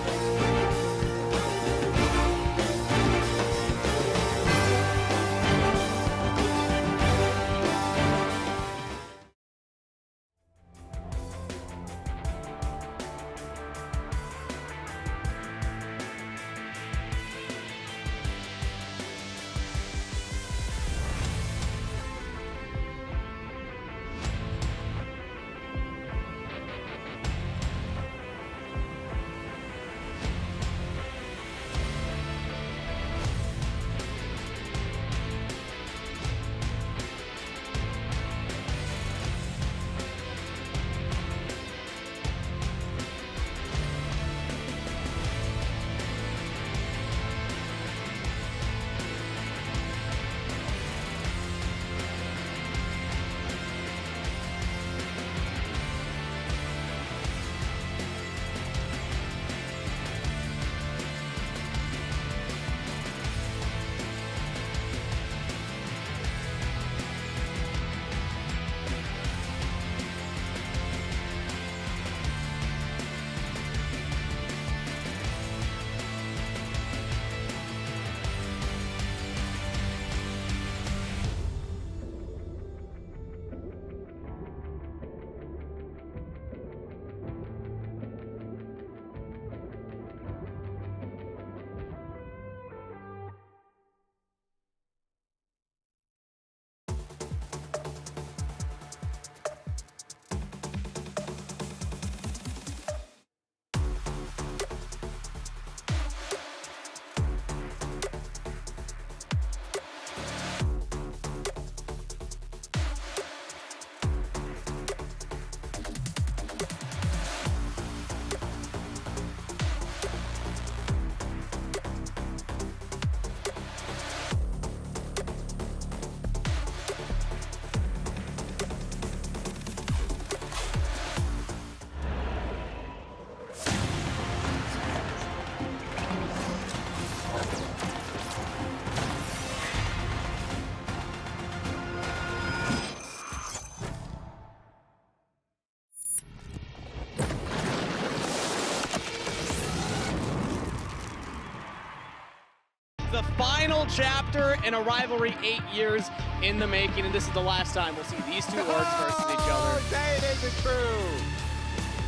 the final chapter in a rivalry 8 years in the making, and this is the last time we'll see these two orgs versus each other. Say it isn't true.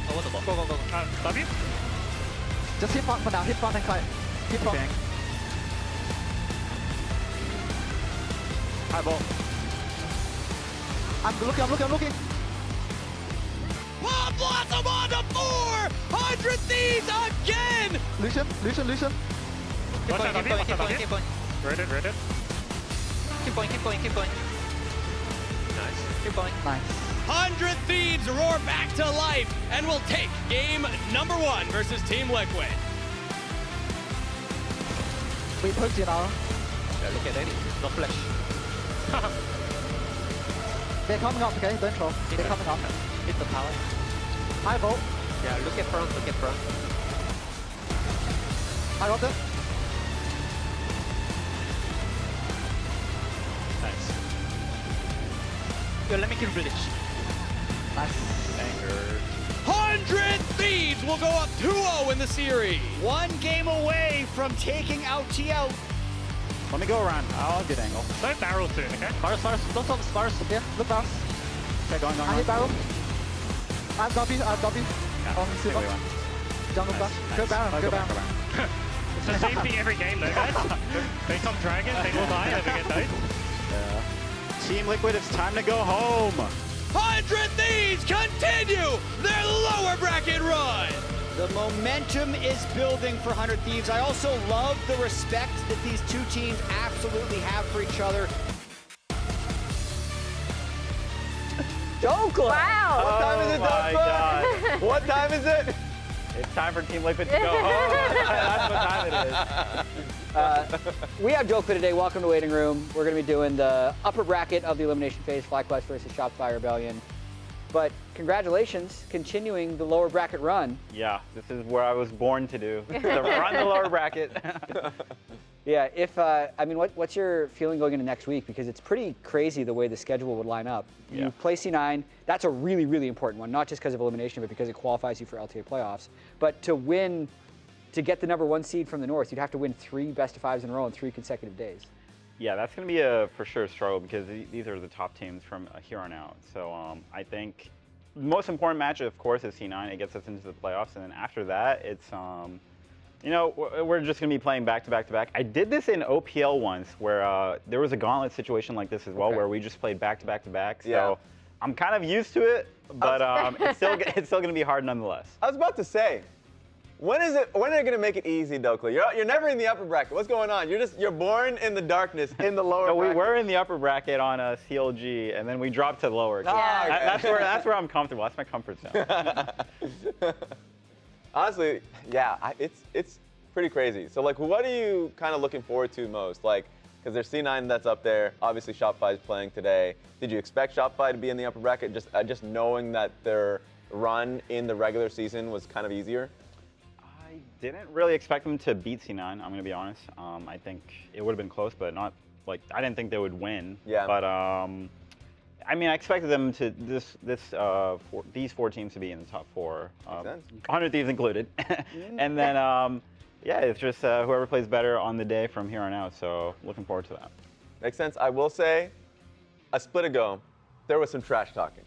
Oh, what the ball? Go, go, go. W? Just hit front for now. Hit front and cut. Hit front. Okay. High ball. I'm looking. Bob Blossom on the 400 Thieves again! Lucian. Keep going. Read it. Keep going. Nice. Keep going. Nice. 100 Thieves roar back to life and will take game number 1 versus Team Liquid. We push you now. Yeah, look at that. No flash. They're coming up, okay? Don't throw. They're coming up. Hit the tower. High ball. Yeah, look at front. I got them. Nice. Yo, let me kill British. Nice. Anger. 100 Thieves will go up 2-0 in the series. One game away from taking out TL. Let me go around. I'll get angle. Don't barrel soon, okay? Spars. Don't stop Spars. Yeah, look down. Okay, going. I hit barrel. I'm W. Yeah, super. Jungle back. Go Baron. It's the same thing every game though, guys. They come dragon, they will die, they get died. Yeah. Team Liquid, it's time to go home. 100 Thieves continue their lower bracket run. The momentum is building for 100 Thieves. I also love the respect that these two teams absolutely have for each other. Joker! Wow! What time is it, God. What time is it? It's time for Team Liquid to go home. That's what time it is. We have Joker today. Welcome to Waiting Room. We're going to be doing the upper bracket of the Elimination Phase, FlyQuest versus Shopify Rebellion. But congratulations, continuing the lower bracket run. Yeah, this is where I was born to do. To run the lower bracket. Yeah, what's your feeling going into next week? Because it's pretty crazy the way the schedule would line up. Yeah. You play C9, that's a really, really important one, not just because of elimination, but because it qualifies you for LTA playoffs. But to win, to get the #1 seed from the North, you'd have to win 3 best-of-5s in a row in 3 consecutive days. Yeah, that's going to be a for sure struggle because these are the top teams from here on out. So I think the most important match, of course, is C9. It gets us into the playoffs, and then after that, it's we're just going to be playing back-to-back-to-back. I did this in OPL once where there was a gauntlet situation like this as well, where we just played back-to-back-to-back. So I'm kind of used to it, but it's still going to be hard nonetheless. I was about to say, when are they going to make it easy, Dokla? You're never in the upper bracket. What's going on? You're born in the darkness in the lower bracket. We were in the upper bracket on CLG, and then we dropped to lower. Yeah. That's where I'm comfortable. That's my comfort zone. Honestly, yeah, it's pretty crazy. So, what are you kind of looking forward to most? Because there's C9 that's up there. Obviously, Shopify is playing today. Did you expect Shopify to be in the upper bracket? Just knowing that their run in the regular season was kind of easier? I didn't really expect them to beat C9, I'm going to be honest. I think it would have been close, but not, I didn't think they would win. Yeah. But, I expected them to, these 4 teams to be in the top 4. 100 Thieves included. And then, yeah, it's just whoever plays better on the day from here on out, so looking forward to that. Makes sense. I will say, a split ago, there was some trash talking,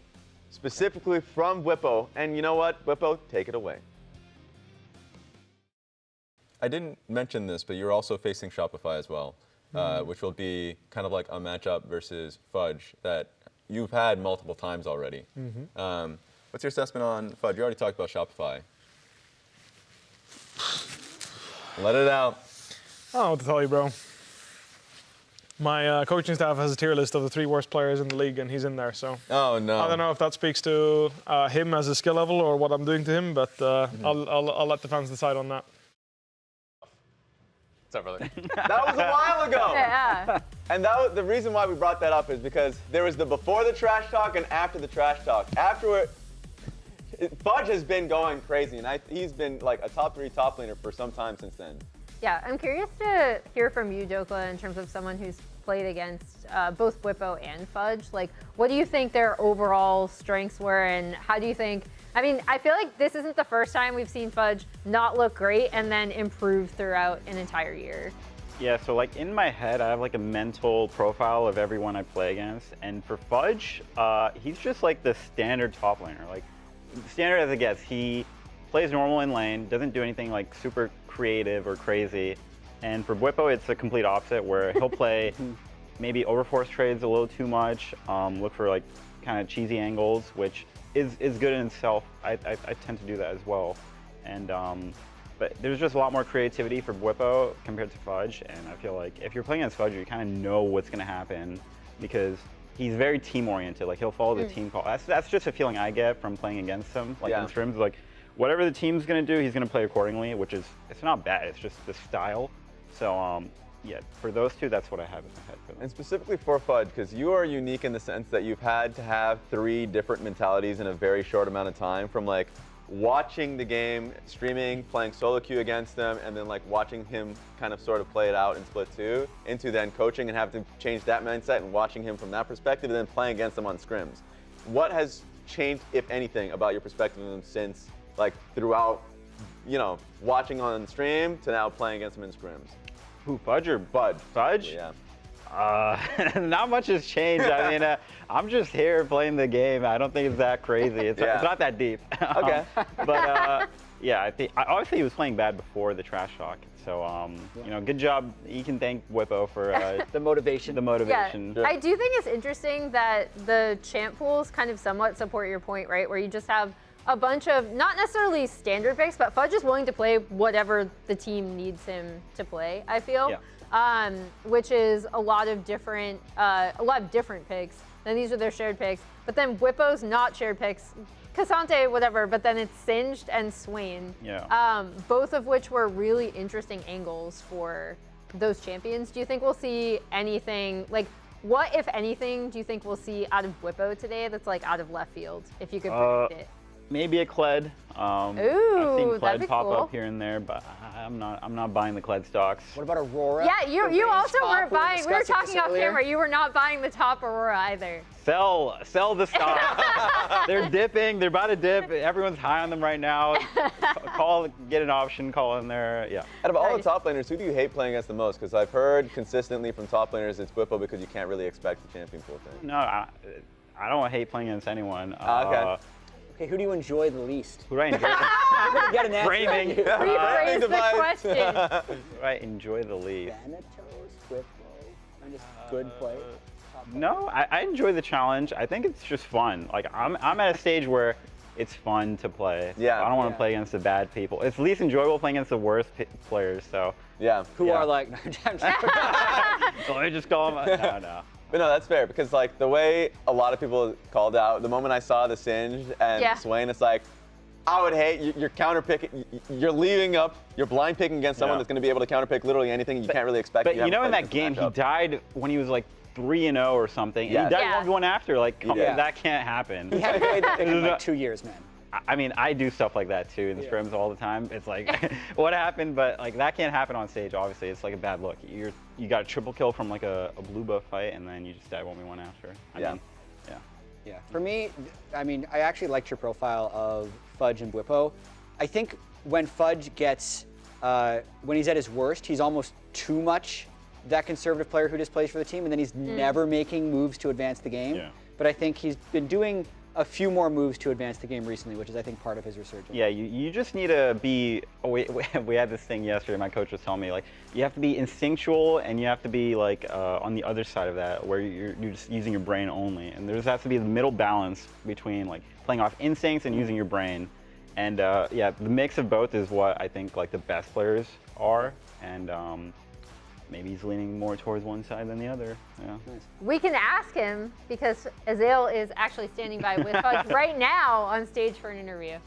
specifically from Whippo, and you know what? Whippo, take it away. I didn't mention this, but you're also facing Shopify as well, which will be kind of like a matchup versus Fudge that you've had multiple times already. What's your assessment on Fudge? You already talked about Shopify. Let it out. I don't know what to tell you, bro. My coaching staff has a tier list of the 3 worst players in the league, and he's in there. So oh no, I don't know if that speaks to him as a skill level or what I'm doing to him, but I'll let the fans decide on that. What's up, brother? That was a while ago. Yeah. And the reason why we brought that up is because there was the before the trash talk and after the trash talk. Afterward, Fudge has been going crazy, and he's been like a top 3 top laner for some time since then. Yeah, I'm curious to hear from you, Dokla, in terms of someone who's played against both Whippo and Fudge. What do you think their overall strengths were, and how do you think? I feel like this isn't the first time we've seen Fudge not look great and then improve throughout an entire year. Yeah, so like in my head, I have like a mental profile of everyone I play against. And for Fudge, he's just like the standard top laner. Like standard as it gets. He plays normal in lane, doesn't do anything like super creative or crazy. And for Bwipo, it's the complete opposite, where he'll play maybe overforce trades a little too much, look for like kind of cheesy angles, which is good in itself. I tend to do that as well. And but there's just a lot more creativity for Bwipo compared to Fudge, and I feel like if you're playing against Fudge, you kind of know what's going to happen because he's very team-oriented. Like he'll follow the team call. That's just a feeling I get from playing against him. Like in scrims, like whatever the team's going to do, he's going to play accordingly, which is it's not bad. It's just the style. So yeah, for those two, that's what I have in my head for them. And specifically for Fudge, because you are unique in the sense that you've had to have 3 different mentalities in a very short amount of time, from like watching the game, streaming, playing solo queue against them, and then like watching him kind of sort of play it out in Split 2, into then coaching and having to change that mindset and watching him from that perspective, and then playing against them on scrims. What has changed, if anything, about your perspective of him since, like, throughout, you know, watching on stream to now playing against him in scrims? Who, Fudge or Bud? Fudge? Yeah. Not much has changed. I mean, I'm just here playing the game. I don't think it's that crazy. It's not that deep. Okay. But yeah, I think obviously he was playing bad before the trash talk. So you know, good job. You can thank Bwipo for the motivation. The motivation. Yeah, I do think it's interesting that the champ pools kind of somewhat support your point, right? Where you just have a bunch of not necessarily standard picks, but Fudge is willing to play whatever the team needs him to play. I feel. Yeah. Which is a lot of different picks. Then these are their shared picks. But then Bwipo's not shared picks. Cassante, whatever, but then it's Singed and Swain. Yeah. Both of which were really interesting angles for those champions. Do you think we'll see anything, like, what, if anything, do you think we'll see out of Bwipo today that's, like, out of left field, if you could predict it? Maybe a Kled. Ooh, I've seen that'd Kled be pop cool. up here and there, but I'm not buying the Kled stocks. What about Aurora? Yeah, you also weren't buying. We were discussing talking this off earlier. camera. You were not buying the top Aurora either. Sell the stock. They're dipping. They're about to dip. Everyone's high on them right now. Get an option. Call in there. Yeah. Out of all the top laners, who do you hate playing against the most? Because I've heard consistently from top laners it's Bwipo because you can't really expect the champion pool thing. No, I don't hate playing against anyone. Okay. Okay, who do you enjoy the least? Who do I enjoy? Get an answer. Framing. Rephrase the question. Who do I enjoy the least? Thanatos, Bwipo, and just good play. No, I enjoy the challenge. I think it's just fun. Like I'm at a stage where it's fun to play. Yeah. I don't want to play against the bad people. It's least enjoyable playing against the worst players. So yeah. Who are like? So I just call them. No. But no, that's fair because like the way a lot of people called out, the moment I saw the Singed and Swain, it's like, I would hate you're counter picking, you're leaving up, you're blind picking against someone that's going to be able to counter pick literally anything you can't really expect. But you know, in that game, he died when he was like 3-0 or something. Yeah. And he died 1v1 after. Like, that can't happen. He hadn't played that thing in like 2 years, man. I mean, I do stuff like that too in the scrims all the time. It's like, what happened? But like that can't happen on stage. Obviously, it's like a bad look. You got a triple kill from like a blue buff fight, and then you just die 1v1 after. I mean, yeah. For me, I mean, I actually liked your profile of Fudge and Bwipo. I think when Fudge gets, when he's at his worst, he's almost too much that conservative player who just plays for the team, and then he's never making moves to advance the game. Yeah. But I think he's been doing a few more moves to advance the game recently, which is, I think, part of his resurgence. Yeah, you just need to be, we had this thing yesterday, my coach was telling me, like, you have to be instinctual and you have to be, like, on the other side of that, where you're just using your brain only. And there has to be the middle balance between, like, playing off instincts and using your brain. And, yeah, the mix of both is what I think, like, the best players are. And maybe he's leaning more towards one side than the other. Yeah. Nice. We can ask him because Azael is actually standing by with Fudge right now on stage for an interview.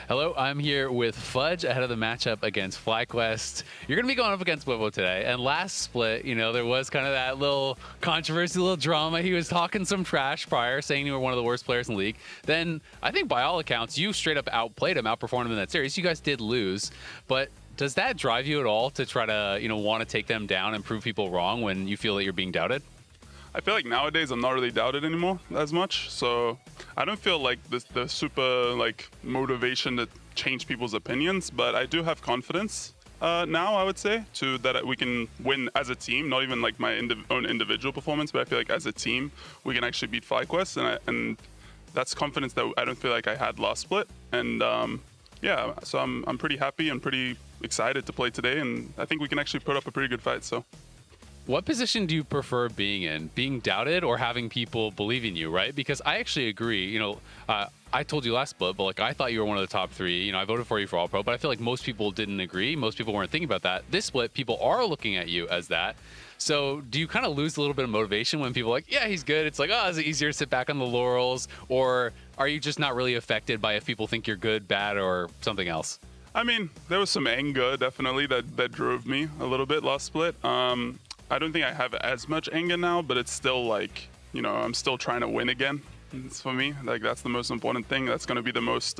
Hello, I'm here with Fudge ahead of the matchup against FlyQuest. You're going to be going up against Bwipo today. And last split, you know, there was kind of that little controversy, little drama. He was talking some trash prior, saying you were one of the worst players in the league. Then, I think by all accounts, you straight up outplayed him, outperformed him in that series. You guys did lose, but does that drive you at all to try to, you know, want to take them down and prove people wrong when you feel that you're being doubted? I feel like nowadays I'm not really doubted anymore as much, so I don't feel like the super like motivation to change people's opinions, but I do have confidence. now, I would say, to that we can win as a team, not even like my own individual performance, but I feel like as a team, we can actually beat FlyQuest, and that's confidence that I don't feel like I had last split. And yeah, so I'm pretty happy and pretty excited to play today, and I think we can actually put up a pretty good fight. So. What position do you prefer being in? Being doubted or having people believe in you, right? Because I actually agree, you know, I told you last split, but like I thought you were one of the top 3. You know, I voted for you for All Pro, but I feel like most people didn't agree. Most people weren't thinking about that. This split, people are looking at you as that. So do you kind of lose a little bit of motivation when people are like, yeah, he's good. It's like, oh, is it easier to sit back on the laurels? Or are you just not really affected by if people think you're good, bad, or something else? I mean, there was some anger definitely that drove me a little bit last split. I don't think I have as much anger now, but it's still like, you know, I'm still trying to win again. It's for me, like that's the most important thing. That's going to be the most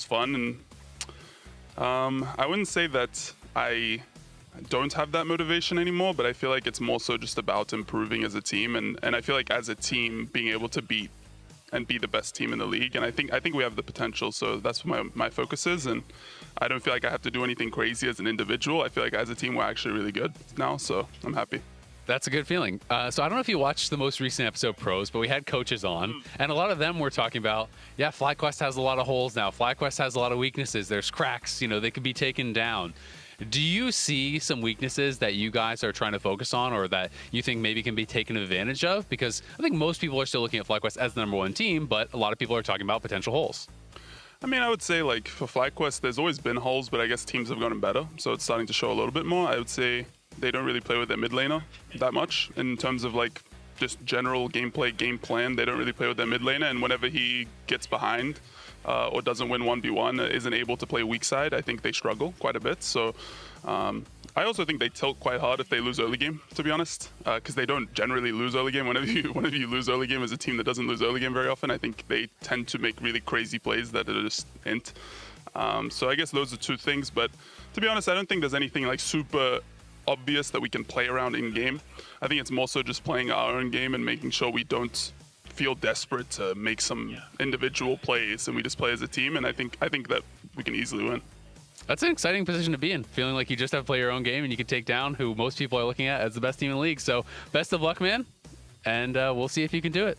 fun. And I wouldn't say that I don't have that motivation anymore, but I feel like it's more so just about improving as a team. And I feel like as a team, being able to beat and be the best team in the league. And I think we have the potential. So that's what my focus is. And I don't feel like I have to do anything crazy as an individual. I feel like as a team, we're actually really good now. So I'm happy. That's a good feeling. So I don't know if you watched the most recent episode Pros, but we had coaches on, and a lot of them were talking about, yeah, FlyQuest has a lot of holes now. FlyQuest has a lot of weaknesses. There's cracks, you know, they could be taken down. Do you see some weaknesses that you guys are trying to focus on or that you think maybe can be taken advantage of? Because I think most people are still looking at FlyQuest as the #1 team, but a lot of people are talking about potential holes. I mean, I would say like for FlyQuest, there's always been holes, but I guess teams have gotten better. So it's starting to show a little bit more. I would say they don't really play with their mid laner that much in terms of like just general gameplay, game plan. They don't really play with their mid laner, and whenever he gets behind or doesn't win 1v1, isn't able to play weak side, I think they struggle quite a bit. So I also think they tilt quite hard if they lose early game, to be honest, because they don't generally lose early game. Whenever you lose early game as a team that doesn't lose early game very often, I think they tend to make really crazy plays that are just int. So I guess those are two things, but to be honest, I don't think there's anything like super obvious that we can play around in game. I think it's more so just playing our own game and making sure we don't feel desperate to make some individual plays, and we just play as a team, and I think that we can easily win. That's an exciting position to be in, feeling like you just have to play your own game and you can take down who most people are looking at as the best team in the league. So best of luck, man, and we'll see if you can do it.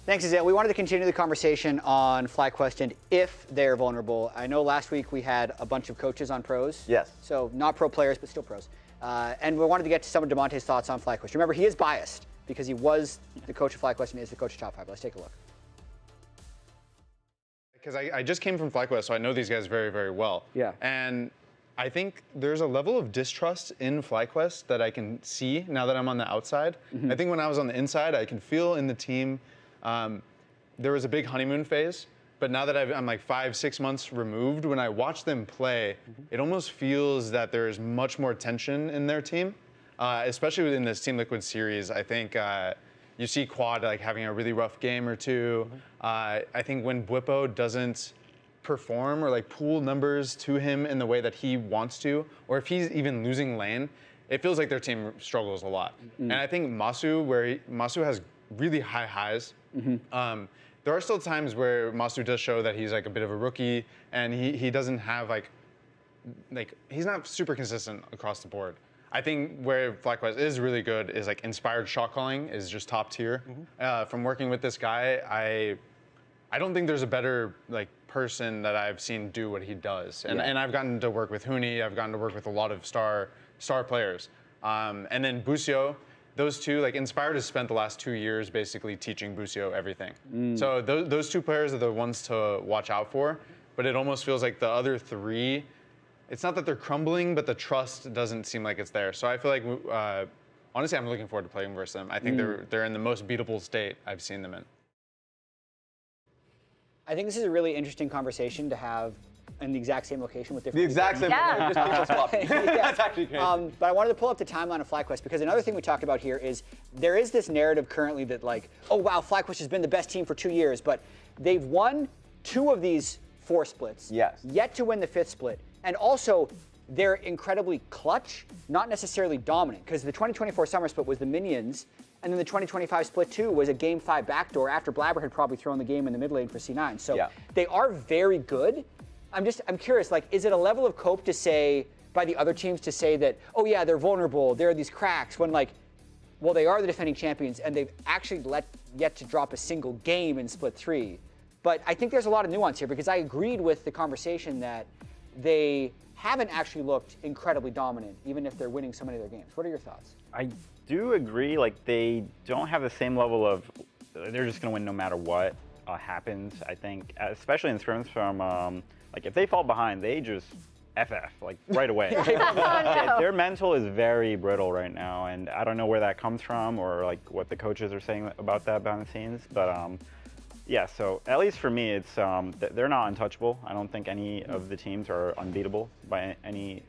Thanks, Azale. We wanted to continue the conversation on FlyQuest and if they're vulnerable. I know last week we had a bunch of coaches on pros. Yes. So not pro players, but still pros. And we wanted to get to some of DeMonte's thoughts on FlyQuest. Remember, he is biased because he was the coach of FlyQuest and is the coach of Shopify. Let's take a look. Because I just came from FlyQuest, so I know these guys very, very well. Yeah. And I think there's a level of distrust in FlyQuest that I can see now that I'm on the outside. Mm-hmm. I think when I was on the inside, I can feel in the team, there was a big honeymoon phase, but now that I'm like 5-6 months removed, when I watch them play, it almost feels that there's much more tension in their team, especially within this Team Liquid series. I think you see Quad like having a really rough game or two. I think when Bwipo doesn't perform or like pool numbers to him in the way that he wants to, or if he's even losing lane, it feels like their team struggles a lot. And I think Masu has really high highs. There are still times where Masu does show that he's like a bit of a rookie and he doesn't have like he's not super consistent across the board. I think where FlyQuest is really good is like inspired shot calling is just top tier. From working with this guy, I don't think there's a better like person that I've seen do what he does. And I've gotten to work with Huni, I've gotten to work with a lot of star players. And then Busio, those two, like Inspired has spent the last 2 years basically teaching Busio everything. So those two players are the ones to watch out for, but it almost feels like the other three, it's not that they're crumbling, but the trust doesn't seem like it's there. So I feel like, honestly, I'm looking forward to playing versus them. I think they're in the most beatable state I've seen them in. I think this is a really interesting conversation to have in the exact same location with different The exact same Yeah. just people swapping. That's actually crazy. But I wanted to pull up the timeline of FlyQuest because another thing we talked about here is there is this narrative currently that like, oh wow, FlyQuest has been the best team for 2 years, but they've won 2 of these 4 splits. Yes. Yet to win the 5th split. And also, they're incredibly clutch, not necessarily dominant, because the 2024 summer split was the Minions, and then the 2025 split 2 was a Game 5 backdoor after Blabber had probably thrown the game in the mid lane for C9. So they are very good, I'm curious, like, is it a level of cope to say, by the other teams to say that, oh yeah, they're vulnerable, there are these cracks, when like, well, they are the defending champions and they've actually yet to drop a single game in Split 3. But I think there's a lot of nuance here because I agreed with the conversation that they haven't actually looked incredibly dominant, even if they're winning so many of their games. What are your thoughts? I do agree, like they don't have the same level of, they're just gonna win no matter what happens, I think, especially in terms from, like if they fall behind, they just FF, like right away. Their mental is very brittle right now, and I don't know where that comes from or like what the coaches are saying about that behind the scenes, but yeah, so at least for me, it's they're not untouchable. I don't think any of the teams are unbeatable by any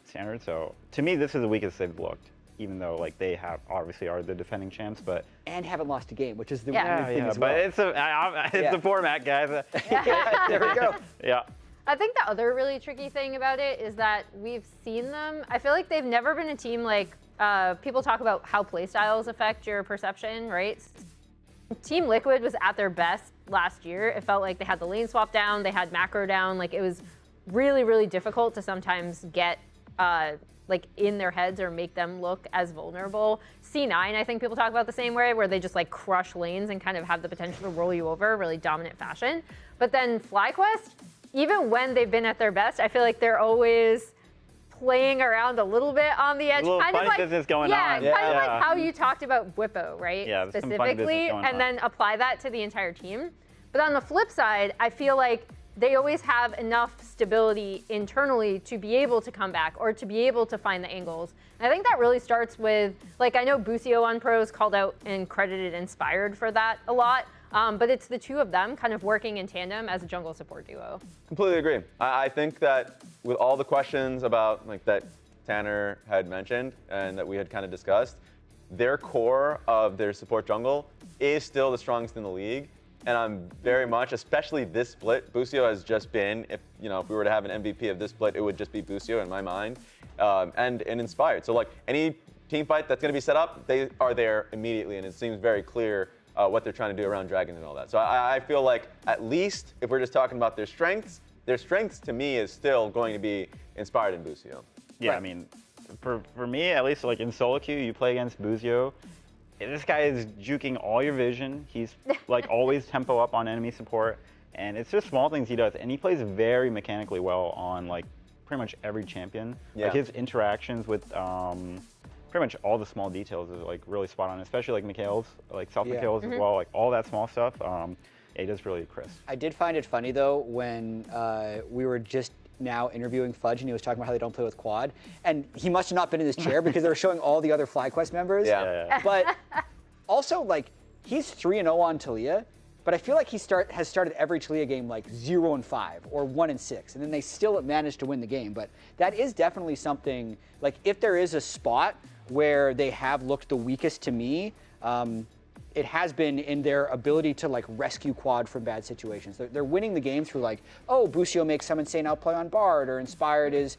standard. So to me, this is the weakest they've looked, even though like they have obviously are the defending champs, but and haven't lost a game, which is the weird thing as well. But it's the format, guys. There we go. Yeah. I think the other really tricky thing about it is that we've seen them. I feel like they've never been a team like people talk about how playstyles affect your perception, right? Team Liquid was at their best last year. It felt like they had the lane swap down, they had macro down. Like it was really, really difficult to sometimes get like in their heads or make them look as vulnerable. C9, I think people talk about the same way, where they just like crush lanes and kind of have the potential to roll you over in really dominant fashion. But then FlyQuest, even when they've been at their best, I feel like they're always playing around a little bit on the edge. A little kind funny of like, business going yeah, on. kind of like how you talked about Bwipo, right? Yeah, there's some funny business specifically, going and on. then apply that to the entire team. But on the flip side, I feel like they always have enough stability internally to be able to come back or to be able to find the angles. And I think that really starts with, like, I know Busio on Pros called out and credited Inspired for that a lot. But it's the two of them kind of working in tandem as a jungle support duo. Completely agree. I think that with all the questions about like that Tanner had mentioned and that we had kind of discussed, their core of their support jungle is still the strongest in the league. And I'm very much, especially this split, Busio has just been, if we were to have an MVP of this split, it would just be Busio in my mind, and Inspired. So like any team fight that's going to be set up, they are there immediately, and it seems very clear what they're trying to do around Dragon and all that. So I feel like at least if we're just talking about their strengths to me is still going to be Inspired and Busio. Yeah, right. I mean, for me, at least like in solo queue, you play against Busio. This guy is juking all your vision. He's like always tempo up on enemy support. And it's just small things he does. And he plays very mechanically well on like pretty much every champion. Yeah. Like his interactions with pretty much all the small details is like really spot on, especially like Mikhail's, like South Mikhail's as well, like all that small stuff. It is really crisp. I did find it funny though when we were just now interviewing Fudge and he was talking about how they don't play with quad, and he must have not been in his chair because they were showing all the other FlyQuest members. Yeah. But also like he's 3-0 on Talia, but I feel like he has started every Talia game like 0-5 or 1-6, and then they still managed to win the game. But that is definitely something, like if there is a spot where they have looked the weakest to me, it has been in their ability to like rescue quad from bad situations. They're winning the game through like, oh, Busio makes some insane outplay on Bard, or Inspired is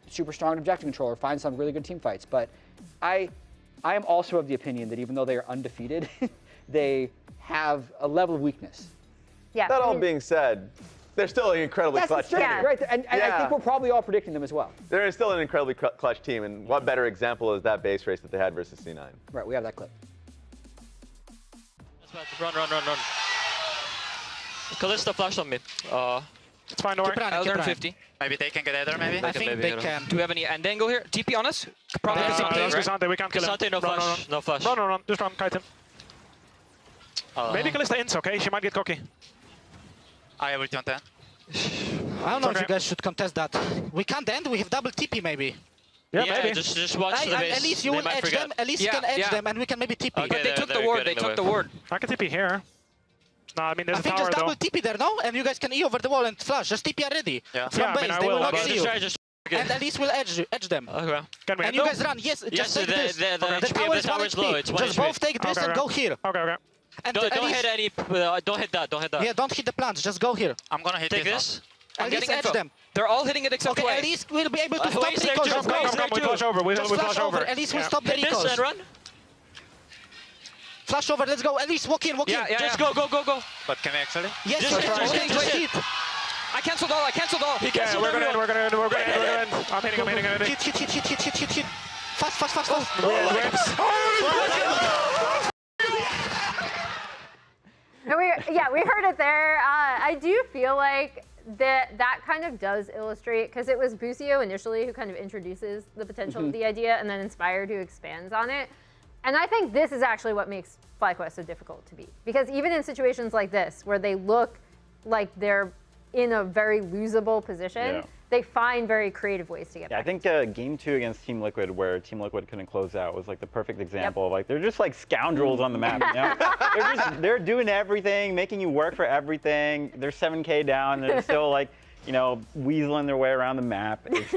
super strong in objective control, or finds some really good team fights. But I am also of the opinion that even though they are undefeated, they have a level of weakness. Yeah. That all being said, they're still an incredibly clutch team. Right, and I think we're probably all predicting them as well. They're still an incredibly clutch team, and what better example is that base race that they had versus C9? Right, we have that clip. Run. Kalista flash on me. It's fine, don't worry. I'll turn 50. Maybe they can get Ether, maybe? I think they can. Do we have any? And then go here. TP on us. Probably Cassante, we can't kill him. Cassante, no flash. No flash. Run. Just run, kite him. Maybe Kalista ins, okay? She might get cocky. I have ulti on 10. I don't know if you guys should contest that. We can't end, we have double TP maybe. Yeah, maybe. Just watch the base. At least you will edge them, at least you can edge them and we can maybe TP. Okay, but they took the ward, I can TP here. No, I mean there's a tower though. I think just double TP there, no? And you guys can E over the wall and flash, just TP already. Yeah. From base, they will not see you. And at least we'll edge them. Okay. Can we and you guys run, yes, just take this. The tower is 1 HP. Just both take this and go here. Okay. And don't hit any, don't hit that. Yeah, don't hit the plants, just go here. I'm gonna hit this. At least edge them. They're all hitting it except at least we'll be able to stop the recos. We flash over. We flash over. At least we'll stop the recos. Hit this and run. Flash over, let's go. At least walk in. Yeah. Just go. But can we actually? Yes, just hit. I canceled all. He canceled everyone. We're gonna end. I'm hitting. Hit. Fast. And we heard it there. I do feel like that kind of does illustrate, because it was Busio initially who kind of introduces the potential of the idea, and then Inspired who expands on it. And I think this is actually what makes FlyQuest so difficult to beat, because even in situations like this, where they look like they're in a very losable position, they find very creative ways to get back. I think Game 2 against Team Liquid, where Team Liquid couldn't close out, was like the perfect example of like, they're just like scoundrels on the map, you know? they're doing everything, making you work for everything. They're 7K down, they're still like, you know, weaseling their way around the map. It's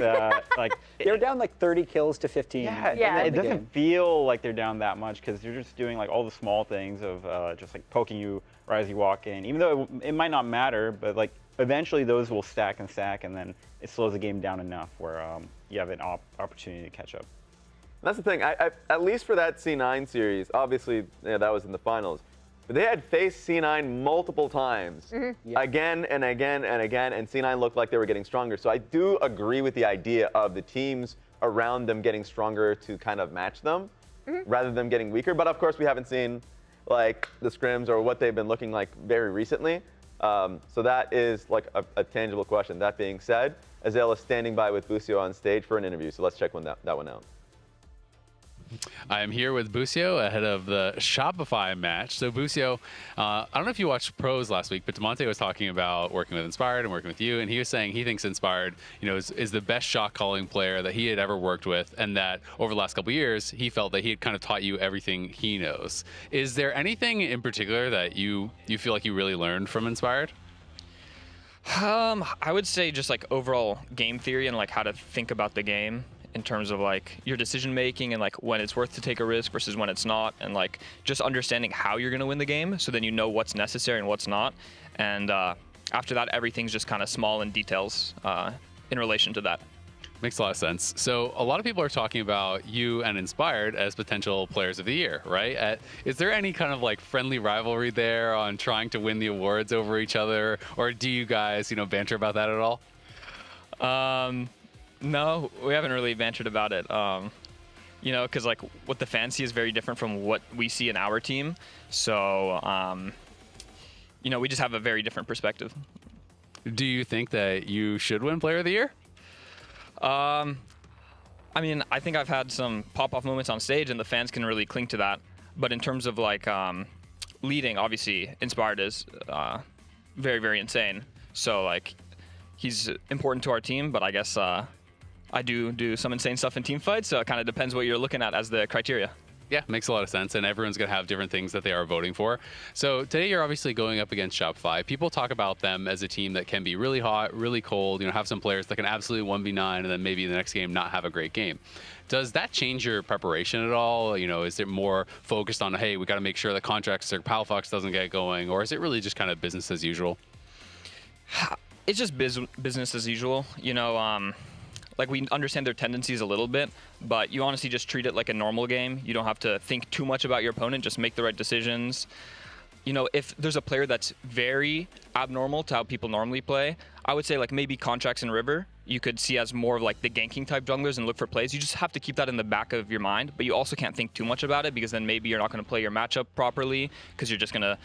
like they're down like 30 kills to 15. Yeah. It doesn't feel like they're down that much, because they're just doing like all the small things of just like poking you right as you walk in. Even though it might not matter, but like eventually those will stack, and then it slows the game down enough where you have an opportunity to catch up. That's the thing. I at least for that C9 series, obviously that was in the finals. But they had faced C9 multiple times, again and again and again, and C9 looked like they were getting stronger. So I do agree with the idea of the teams around them getting stronger to kind of match them, rather than getting weaker. But of course, we haven't seen like the scrims or what they've been looking like very recently. So that is like a tangible question. That being said, Azael is standing by with Busio on stage for an interview. So let's check that one out. I am here with Busio ahead of the Shopify match. So Busio, I don't know if you watched Pros last week, but Demonte was talking about working with Inspired and working with you, and he was saying he thinks Inspired, is the best shot calling player that he had ever worked with, and that over the last couple of years, he felt that he had kind of taught you everything he knows. Is there anything in particular that you feel like you really learned from Inspired? I would say just like overall game theory and like how to think about the game, in terms of like your decision making and like when it's worth to take a risk versus when it's not, and like just understanding how you're going to win the game, so then you know what's necessary and what's not. And after that, everything's just kind of small in details in relation to that. Makes a lot of sense. So a lot of people are talking about you and Inspired as potential players of the year, right? Is there any kind of like friendly rivalry there on trying to win the awards over each other, or do you guys banter about that at all? No, we haven't really bantered about it. Because like what the fans see is very different from what we see in our team. So, we just have a very different perspective. Do you think that you should win Player of the Year? I mean, I think I've had some pop-off moments on stage, and the fans can really cling to that. But in terms of like leading, obviously, Inspired is very, very insane. So like, he's important to our team, but I guess I do some insane stuff in team fights, so it kind of depends what you're looking at as the criteria. Yeah, makes a lot of sense, and everyone's going to have different things that they are voting for. So today you're obviously going up against Shopify. People talk about them as a team that can be really hot, really cold, have some players that can absolutely 1v9 and then maybe in the next game not have a great game. Does that change your preparation at all? Is it more focused on, hey, we got to make sure the contracts or Palfox doesn't get going, or is it really just kind of business as usual? It's just business as usual. Like we understand their tendencies a little bit, but you honestly just treat it like a normal game. You don't have to think too much about your opponent, just make the right decisions. If there's a player that's very abnormal to how people normally play, I would say like maybe Contracts and River, you could see as more of like the ganking type junglers and look for plays. You just have to keep that in the back of your mind, but you also can't think too much about it, because then maybe you're not going to play your matchup properly, because you're just going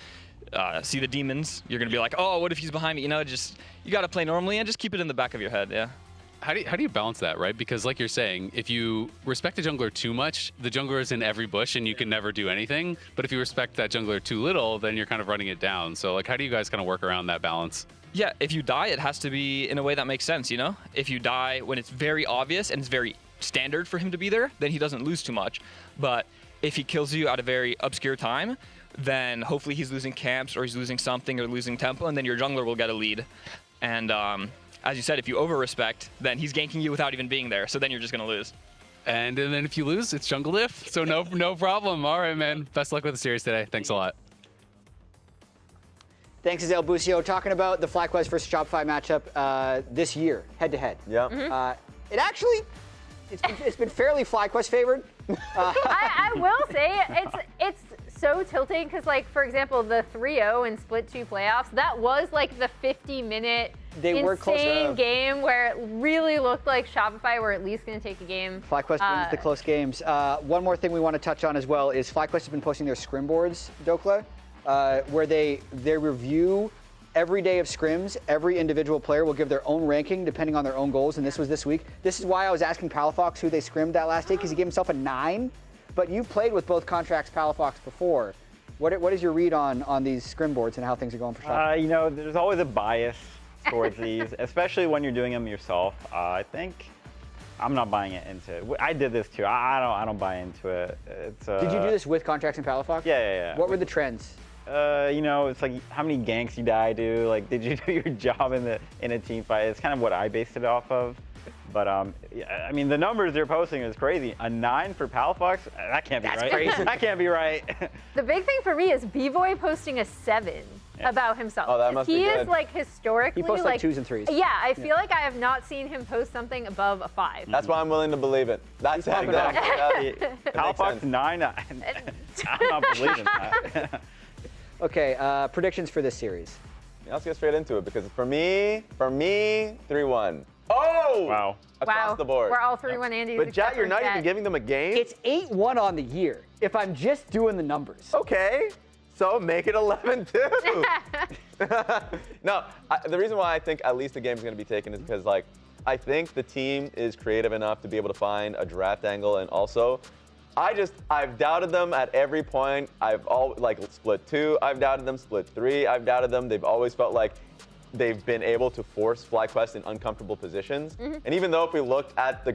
to see the demons. You're going to be like, oh, what if he's behind me? You got to play normally and just keep it in the back of your head, yeah. How do you balance that, right? Because like you're saying, if you respect the jungler too much, the jungler is in every bush and you can never do anything. But if you respect that jungler too little, then you're kind of running it down. So like, how do you guys kind of work around that balance? Yeah, if you die, it has to be in a way that makes sense, If you die when it's very obvious and it's very standard for him to be there, then he doesn't lose too much. But if he kills you at a very obscure time, then hopefully he's losing camps or he's losing something or losing tempo, and then your jungler will get a lead. And as you said, if you over-respect, then he's ganking you without even being there, so then you're just going to lose. And then if you lose, it's jungle diff, so no problem. All right, man. Best luck with the series today. Thanks a lot. Thanks, Azael Busio. Talking about the FlyQuest versus Shopify matchup this year, head-to-head. Yeah. It's been fairly FlyQuest favored. I will say it's so tilting, because like, for example, the 3-0 in Split 2 playoffs, that was like the 50-minute they were close. Insane game where it really looked like Shopify were at least going to take a game. FlyQuest wins the close games. One more thing we want to touch on as well is FlyQuest has been posting their scrim boards, Dokla, where they review every day of scrims. Every individual player will give their own ranking depending on their own goals, and this was this week. This is why I was asking Palafox who they scrimmed that last day, because he gave himself a 9. But you've played with both Contracts Palafox before. What is your read on these scrim boards and how things are going for Shopify? You know, there's always a bias towards these, especially when you're doing them yourself. I think I'm not buying it into it. I did this too. I don't buy into it. It's, Did you do this with Contracts and Palafox? Yeah. What were the trends? You know, it's like how many ganks you die to. Like, did you do your job in a team fight? It's kind of what I based it off of. But yeah, I mean, the numbers they're posting is crazy. A 9 for Palafox? That can't be right. That's crazy. That can't be right. The big thing for me is B-Boy posting a 7 about himself. Oh, that must be good. He is like historically He posts like 2s and 3s. Yeah, I feel like I have not seen him post something above a 5. That's why I'm willing to believe it. That's exactly. Palafox 9. I'm not believing that. Okay, predictions for this series. Yeah, let's get straight into it because for me, 3-1. Oh! Wow. Across the board. We're all 3-1 Andy's. But Jack, you're not even giving them a game? It's 8-1 on the year, if I'm just doing the numbers. Okay. So make it 11-2. No, the reason why I think at least the game is going to be taken is because, like, I think the team is creative enough to be able to find a draft angle, and also, I've doubted them at every point. I've split 2. I've doubted them, split 3. I've doubted them. They've always felt like they've been able to force FlyQuest in uncomfortable positions. And even though if we looked at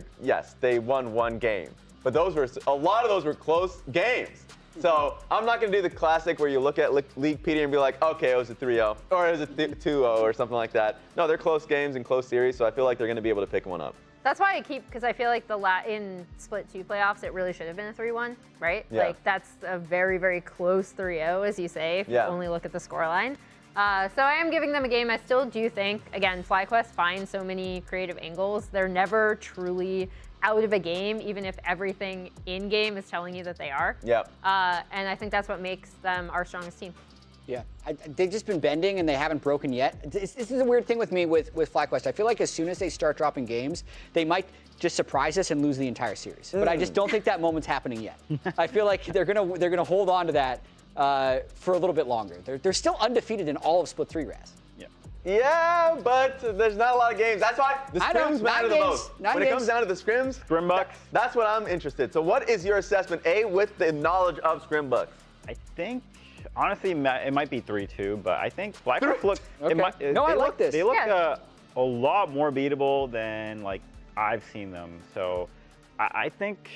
they won 1 game, but a lot of those were close games. So I'm not going to do the classic where you look at Leaguepedia and be like, okay, it was a 3-0 or it was a 2-0 or something like that. No, they're close games and close series, so I feel like they're going to be able to pick one up. That's why because I feel like in Split 2 playoffs, it really should have been a 3-1, right? Yeah. Like, that's a very, very close 3-0, as you say, if you only look at the scoreline. So I am giving them a game. I still do think, again, FlyQuest finds so many creative angles. They're never truly out of a game, even if everything in-game is telling you that they are. Yep. And I think that's what makes them our strongest team. Yeah, they've just been bending and they haven't broken yet. This is a weird thing with me with FlyQuest. I feel like as soon as they start dropping games, they might just surprise us and lose the entire series. But I just don't think that moment's happening yet. I feel like they're gonna hold on to that for a little bit longer. They're still undefeated in all of Split 3 Raz. Yeah, but there's not a lot of games. That's why the scrims matter the most. When it comes down to the scrims, that's what I'm interested. So what is your assessment, A, with the knowledge of scrim bucks? I think, honestly, it might be 3-2, but I think FlyQuest look. Okay. I like this. They look a lot more beatable than like I've seen them. So I think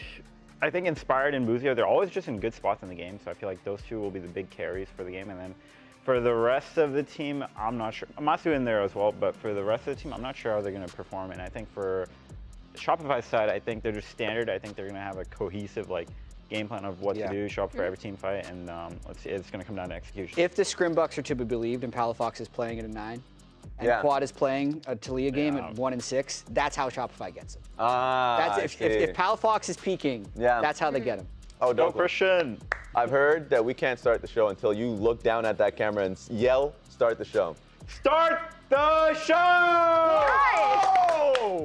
Inspired and Buzio, they're always just in good spots in the game. So I feel like those two will be the big carries for the game, and then. For the rest of the team, I'm not sure. Masu in there as well, but for the rest of the team, I'm not sure how they're going to perform. And I think for Shopify's side, I think they're just standard. I think they're going to have a cohesive game plan of what to do, show up for every team fight, and it's going to come down to execution. If the scrim bucks are to be believed, and Palafox is playing at a 9, and Quad is playing a Talia game at 1-6, that's how Shopify gets them. If Palafox is peaking, that's how they get him. Oh, go Christian. I've heard that we can't start the show until you look down at that camera and yell, start the show. Start the show! Oh!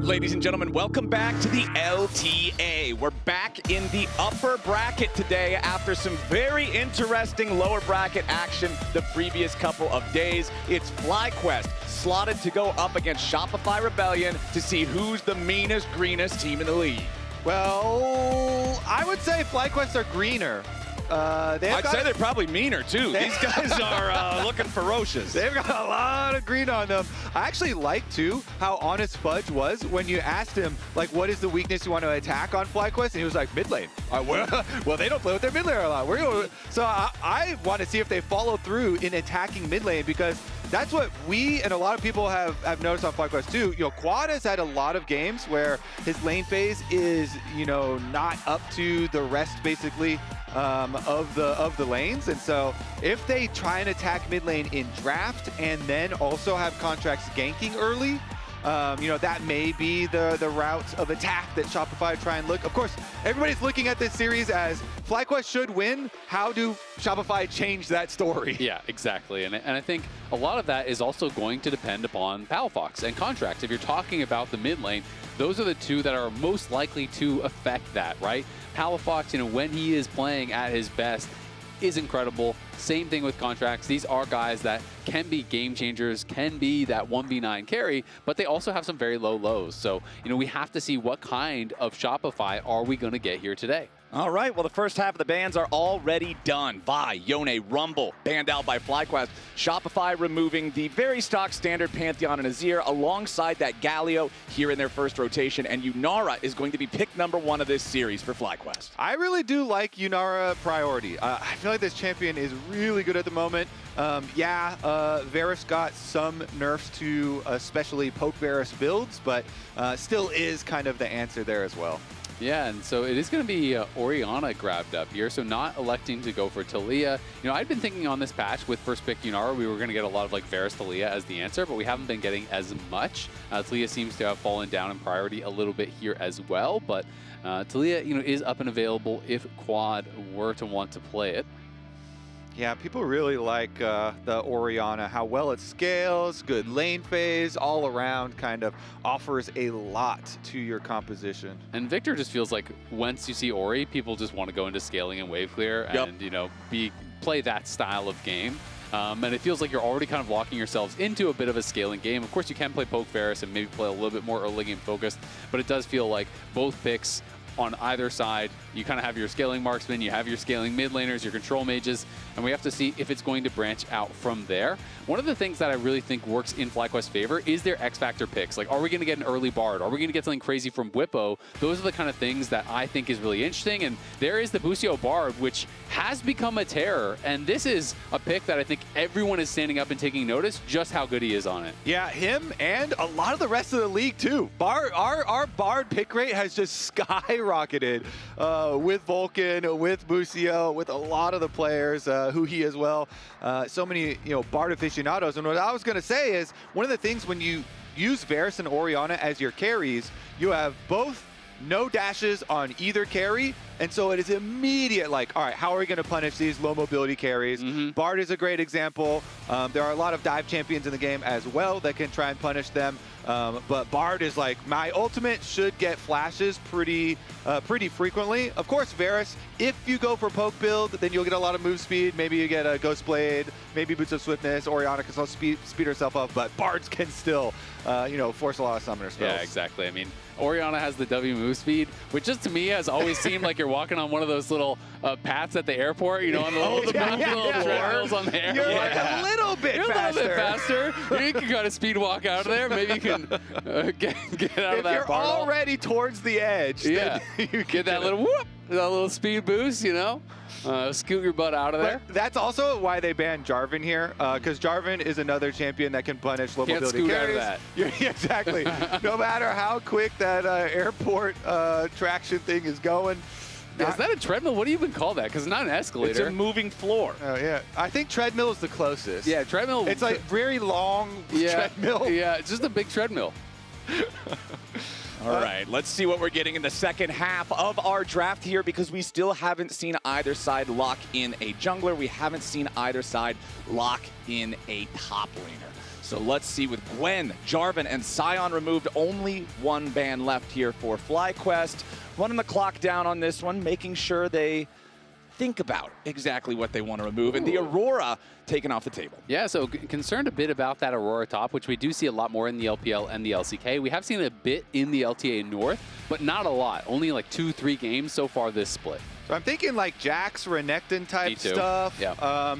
Ladies and gentlemen, welcome back to the LTA. We're back in the upper bracket today after some very interesting lower bracket action the previous couple of days. It's FlyQuest slotted to go up against Shopify Rebellion to see who's the meanest, greenest team in the league. Well, I would say FlyQuest are greener. I'd say they're probably meaner, too. These guys are looking ferocious. They've got a lot of green on them. I actually like, too, how honest Fudge was when you asked him, like, what is the weakness you want to attack on FlyQuest? And he was like, mid lane. Well, they don't play with their mid lane a lot. So I want to see if they follow through in attacking mid lane, because that's what we and a lot of people have noticed on FlyQuest too. Quad has had a lot of games where his lane phase is, not up to the rest basically of the lanes. And so if they try and attack mid lane in draft and then also have contracts ganking early, that may be the route of attack that Shopify try and look. Of course, everybody's looking at this series as FlyQuest should win. How do Shopify change that story? Yeah, exactly. And I think a lot of that is also going to depend upon Palafox and contracts. If you're talking about the mid lane, those are the two that are most likely to affect that, right? Palafox, when he is playing at his best, is incredible. Same thing with contracts. These are guys that can be game changers, can be that 1v9 carry, but they also have some very low lows. So, we have to see what kind of Shopify are we going to get here today. All right, well, the first half of the bans are already done. Vi, Yone, Rumble, banned out by FlyQuest. Shopify removing the very stock standard Pantheon and Azir alongside that Galio here in their first rotation. And Yunara is going to be pick number 1 of this series for FlyQuest. I really do like Yunara priority. I feel like this champion is really good at the moment. Varus got some nerfs to especially poke Varus builds, but still is kind of the answer there as well. Yeah, and so it is going to be Orianna grabbed up here, so not electing to go for Taliyah. I'd been thinking on this patch with first pick Yunara, we were going to get a lot of Varus Taliyah as the answer, but we haven't been getting as much. Taliyah seems to have fallen down in priority a little bit here as well, but Taliyah, is up and available if Quad were to want to play it. Yeah, people really like the Orianna, how well it scales, good lane phase, all around kind of offers a lot to your composition. And Victor just feels like once you see Ori, people just want to go into scaling and wave clear and, play that style of game. And it feels like you're already kind of locking yourselves into a bit of a scaling game. Of course, you can play poke Varus and maybe play a little bit more early game focused, but it does feel like both picks on either side, you kind of have your scaling marksmen, you have your scaling mid laners, your control mages, and we have to see if it's going to branch out from there. One of the things that I really think works in FlyQuest's favor is their X Factor picks. Like, are we going to get an early Bard? Are we going to get something crazy from Whippo? Those are the kind of things that I think is really interesting, and there is the Busio Bard, which has become a terror, and this is a pick that I think everyone is standing up and taking notice just how good he is on it. Yeah, him and a lot of the rest of the league, too. Our Bard pick rate has just skyrocketed with Vulcan, with Busio, with a lot of the players, who he as well. So many, Bard aficionados. And what I was going to say is one of the things when you use Varus and Orianna as your carries, you have both no dashes on either carry, and so it is immediate, like, all right, how are we going to punish these low mobility carries? Bard is a great example. There are a lot of dive champions in the game as well that can try and punish them, but Bard is like, my ultimate should get flashes pretty frequently. Of course, Varus, if you go for poke build, then you'll get a lot of move speed. Maybe you get a Ghost Blade, maybe Boots of Swiftness, Orianna can still speed herself up, but Bards can still, force a lot of summoner spells. Yeah, exactly. I mean, Orianna has the W move speed, which just to me has always seemed like you're walking on one of those little paths at the airport, on the little treadmills on the airport. You're like a little bit faster. You can kind of speed walk out of there. Maybe you can get out of that. If you're bottle. already towards the edge, then you get that little whoop, that little speed boost, scoot your butt out of there. But that's also why they banned Jarvan here, because Jarvan is another champion that can punish low mobility carries. Out of that. Exactly. No matter how quick that airport traction thing is going. Is that a treadmill? What do you even call that? Because it's not an escalator. It's a moving floor. Oh, yeah. I think treadmill is the closest. Yeah, treadmill. It's like very long treadmill. Yeah, it's just a big treadmill. All right, let's see what we're getting in the second half of our draft here, because we still haven't seen either side lock in a jungler. We haven't seen either side lock in a top laner. So let's see, with Gwen, Jarvan, and Sion removed, only one ban left here for FlyQuest. Running the clock down on this one, making sure they think about exactly what they want to remove. And the Aurora taken off the table. Yeah, so concerned a bit about that Aurora top, which we do see a lot more in the LPL and the LCK. We have seen a bit in the LTA North, but not a lot. Only like 2-3 games so far this split. So I'm thinking like Jax, Renekton type stuff. Yeah.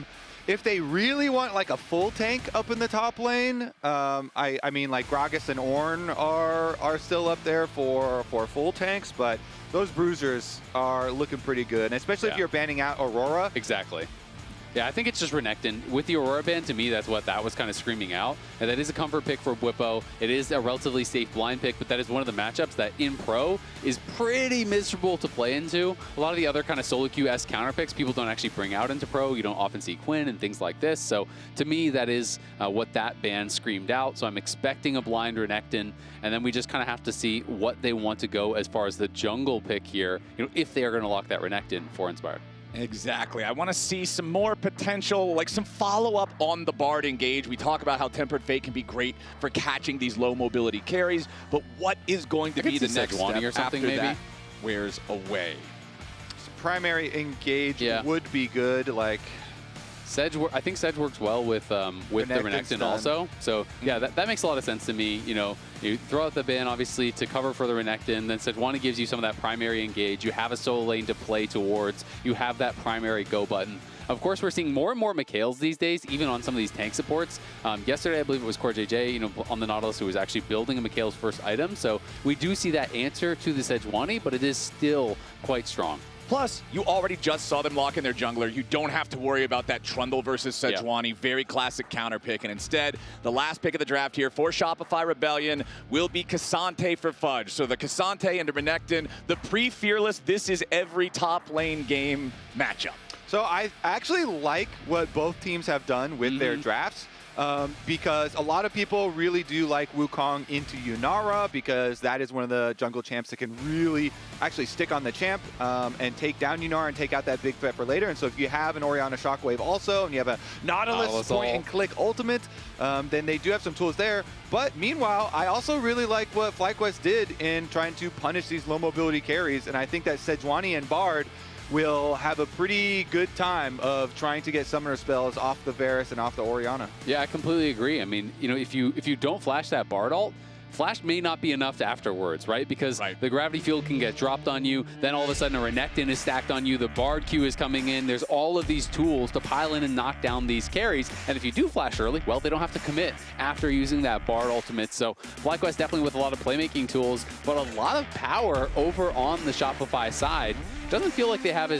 If they really want like a full tank up in the top lane, I mean like Gragas and Ornn are still up there for full tanks, but those bruisers are looking pretty good, and especially if you're banning out Aurora. Exactly. Yeah, I think it's just Renekton. With the Aurora ban, to me, that's what that was kind of screaming out. And that is a comfort pick for Bwipo. It is a relatively safe blind pick, but that is one of the matchups that in Pro is pretty miserable to play into. A lot of the other kind of solo queue-esque counter picks, people don't actually bring out into Pro. You don't often see Quinn and things like this. So to me, that is what that ban screamed out. So I'm expecting a blind Renekton, and then we just kind of have to see what they want to go as far as the jungle pick here, if they are going to lock that Renekton for Inspired. Exactly. I want to see some more potential, like some follow-up on the Bard engage. We talk about how Tempered Fate can be great for catching these low mobility carries, but what is going to be the next step or something, after maybe? that wears away? Primary engage would be good. Like Sedge, I think Sedge works well with the Renekton also. So yeah, that makes a lot of sense to me. You throw out the ban obviously to cover for the Renekton, then Sejuani gives you some of that primary engage. You have a solo lane to play towards. You have that primary go button. Of course, we're seeing more and more Mikhails these days, even on some of these tank supports. Yesterday, I believe it was Core JJ, on the Nautilus, who was actually building a Mikhail's first item. So we do see that answer to the Sejuani, but it is still quite strong. Plus, you already just saw them lock in their jungler. You don't have to worry about that Trundle versus Sejuani, very classic counter pick. And instead, the last pick of the draft here for Shopify Rebellion will be K'Sante for Fudge. So the K'Sante and the Renekton, the pre-Fearless, this is every top lane game matchup. So I actually like what both teams have done with their drafts. Because a lot of people really do like Wukong into Yunara, because that is one of the jungle champs that can really actually stick on the champ and take down Yunara and take out that big threat for later. And so if you have an Orianna Shockwave also, and you have a Nautilus point and click ultimate, then they do have some tools there. But meanwhile, I also really like what FlyQuest did in trying to punish these low mobility carries, and I think that Sejuani and Bard will have a pretty good time of trying to get summoner spells off the Varus and off the Orianna. Yeah, I completely agree. I mean, if you don't flash that Bard ult, flash may not be enough afterwards, right? Because the gravity field can get dropped on you, then all of a sudden a Renekton is stacked on you, the Bard Q is coming in, there's all of these tools to pile in and knock down these carries, and if you do flash early, well, they don't have to commit after using that Bard ultimate. So FlyQuest definitely with a lot of playmaking tools, but a lot of power over on the Shopify side. Doesn't feel like they have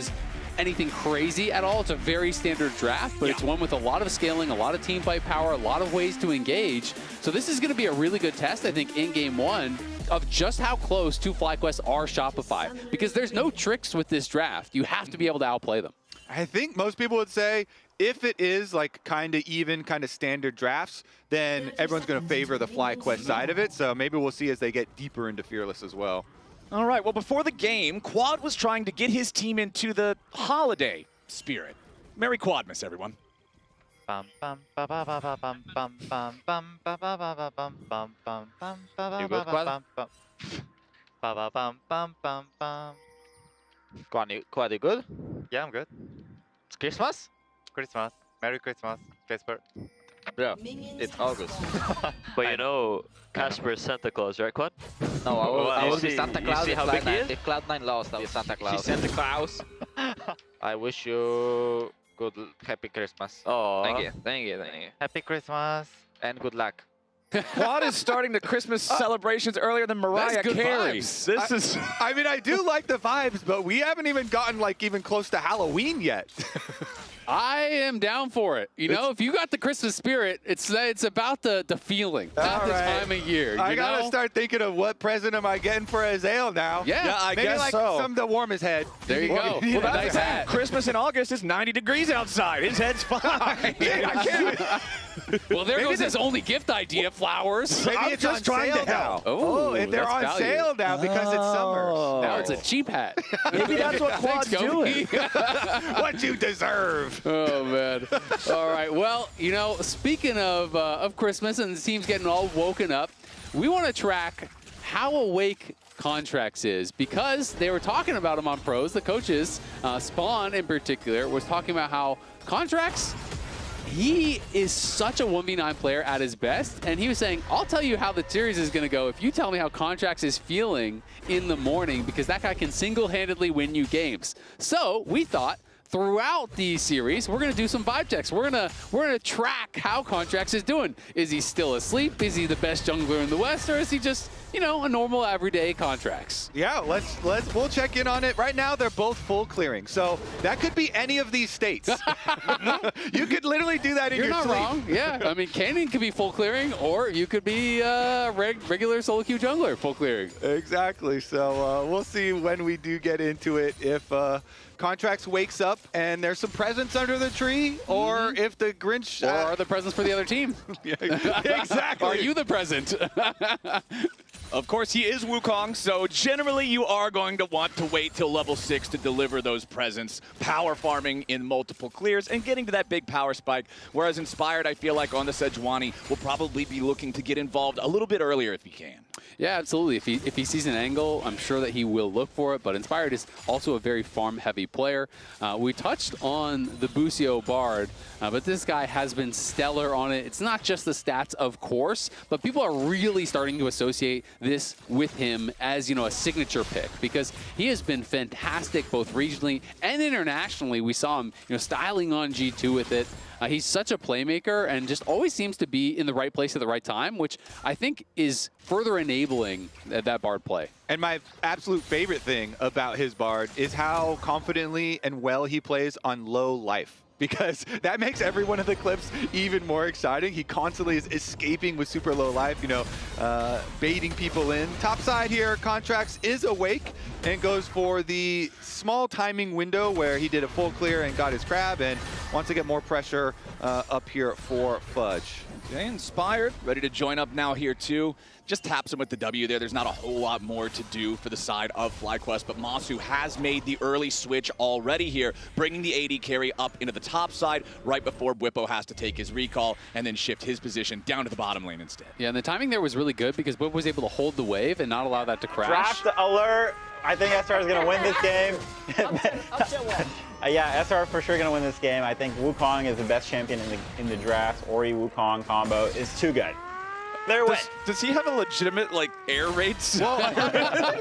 anything crazy at all. It's a very standard draft, but it's one with a lot of scaling, a lot of team fight power, a lot of ways to engage. So this is going to be a really good test, I think, in game one of just how close to FlyQuest are Shopify, because there's no tricks with this draft. You have to be able to outplay them. I think most people would say if it is like kind of even, kind of standard drafts, then everyone's going to favor the FlyQuest side of it. So maybe we'll see as they get deeper into Fearless as well. All right, well, before the game, Quad was trying to get his team into the holiday spirit. Merry Quadmas, everyone. You good, Quad? Quad, you good? Yeah, I'm good. It's Christmas? Christmas. Merry Christmas, Casper. Yeah, it's August. But you know, Casper is Santa Claus, right, Quad? No, I will be see, Santa Claus. You see how big he is? If Cloud9 lost, I'll be Santa Claus. He's Santa Claus. I wish you happy Christmas. Oh, thank you. Happy Christmas and good luck. Quad is starting the Christmas celebrations earlier than Mariah Carey. I mean, I do like the vibes, but we haven't even gotten like even close to Halloween yet. I am down for it. If you got the Christmas spirit, it's about the feeling, not the time of year. I gotta start thinking of what present am I getting for Azael now. Yeah, I maybe guess like so. something to warm his head. There you go. Well, that's nice hat. Christmas in August is 90 degrees outside. His head's fine. I can't. Well, there goes his only gift idea, flowers. Maybe it's just on sale now. Oh, and they're on sale now because it's summer. Now it's a cheap hat. Maybe that's what Quad's doing. What you deserve. Oh, man. All right. Well, speaking of Christmas and the team's getting all woken up, we want to track how awake Contracts is, because they were talking about him on pros. The coaches, Spawn in particular, was talking about how Contracts he is such a 1v9 player at his best, and he was saying, I'll tell you how the series is going to go if you tell me how Contracts is feeling in the morning, because that guy can single-handedly win you games. So we thought, throughout the series, we're gonna do some vibe checks. We're gonna track how Contracts is doing. Is he still asleep? Is he the best jungler in the West, or is he just, you know, a normal everyday Contracts? Yeah, we'll check in on it. Right now, they're both full clearing, so that could be any of these states. You could literally do that in your sleep. You're not wrong. Yeah, I mean, Canyon could be full clearing, or you could be regular solo queue jungler full clearing. Exactly. So we'll see when we do get into it if Contracts wakes up and there's some presents under the tree, or if the Grinch... Or are the presents for the other team? Yeah, exactly. Are you the present? Of course, he is Wukong, so generally you are going to want to wait till level 6 to deliver those presents, power farming in multiple clears, and getting to that big power spike. Whereas Inspired, I feel like on the Sejuani will probably be looking to get involved a little bit earlier if he can. Yeah, absolutely. If he sees an angle, I'm sure that he will look for it, but Inspired is also a very farm-heavy player. We touched on the Busio Bard, but this guy has been stellar on it. It's not just the stats, of course, but people are really starting to associate this with him as, you know, a signature pick, because he has been fantastic both regionally and internationally. We saw him, you know, styling on G2 with it. He's such a playmaker and just always seems to be in the right place at the right time, which I think is further enabling that Bard play. And my absolute favorite thing about his Bard is how confidently and well he plays on low life, because that makes every one of the clips even more exciting. He constantly is escaping with super low life, you know, baiting people in. Top side here, Contracts is awake and goes for the small timing window where he did a full clear and got his crab, and wants to get more pressure up here for Fudge. Okay, Inspired, ready to join up now here too. Just taps him with the W there. There's not a whole lot more to do for the side of FlyQuest, but Masu has made the early switch already here, bringing the AD carry up into the top side right before Bwipo has to take his recall and then shift his position down to the bottom lane instead. Yeah, and the timing there was really good because Bwipo was able to hold the wave and not allow that to crash. Draft alert! I think SR is going to win this game. Yeah, SR for sure going to win this game. I think Wukong is the best champion in the draft. Ori Wukong combo is too good. They're win. Does he have a legitimate, like, air rates? Well,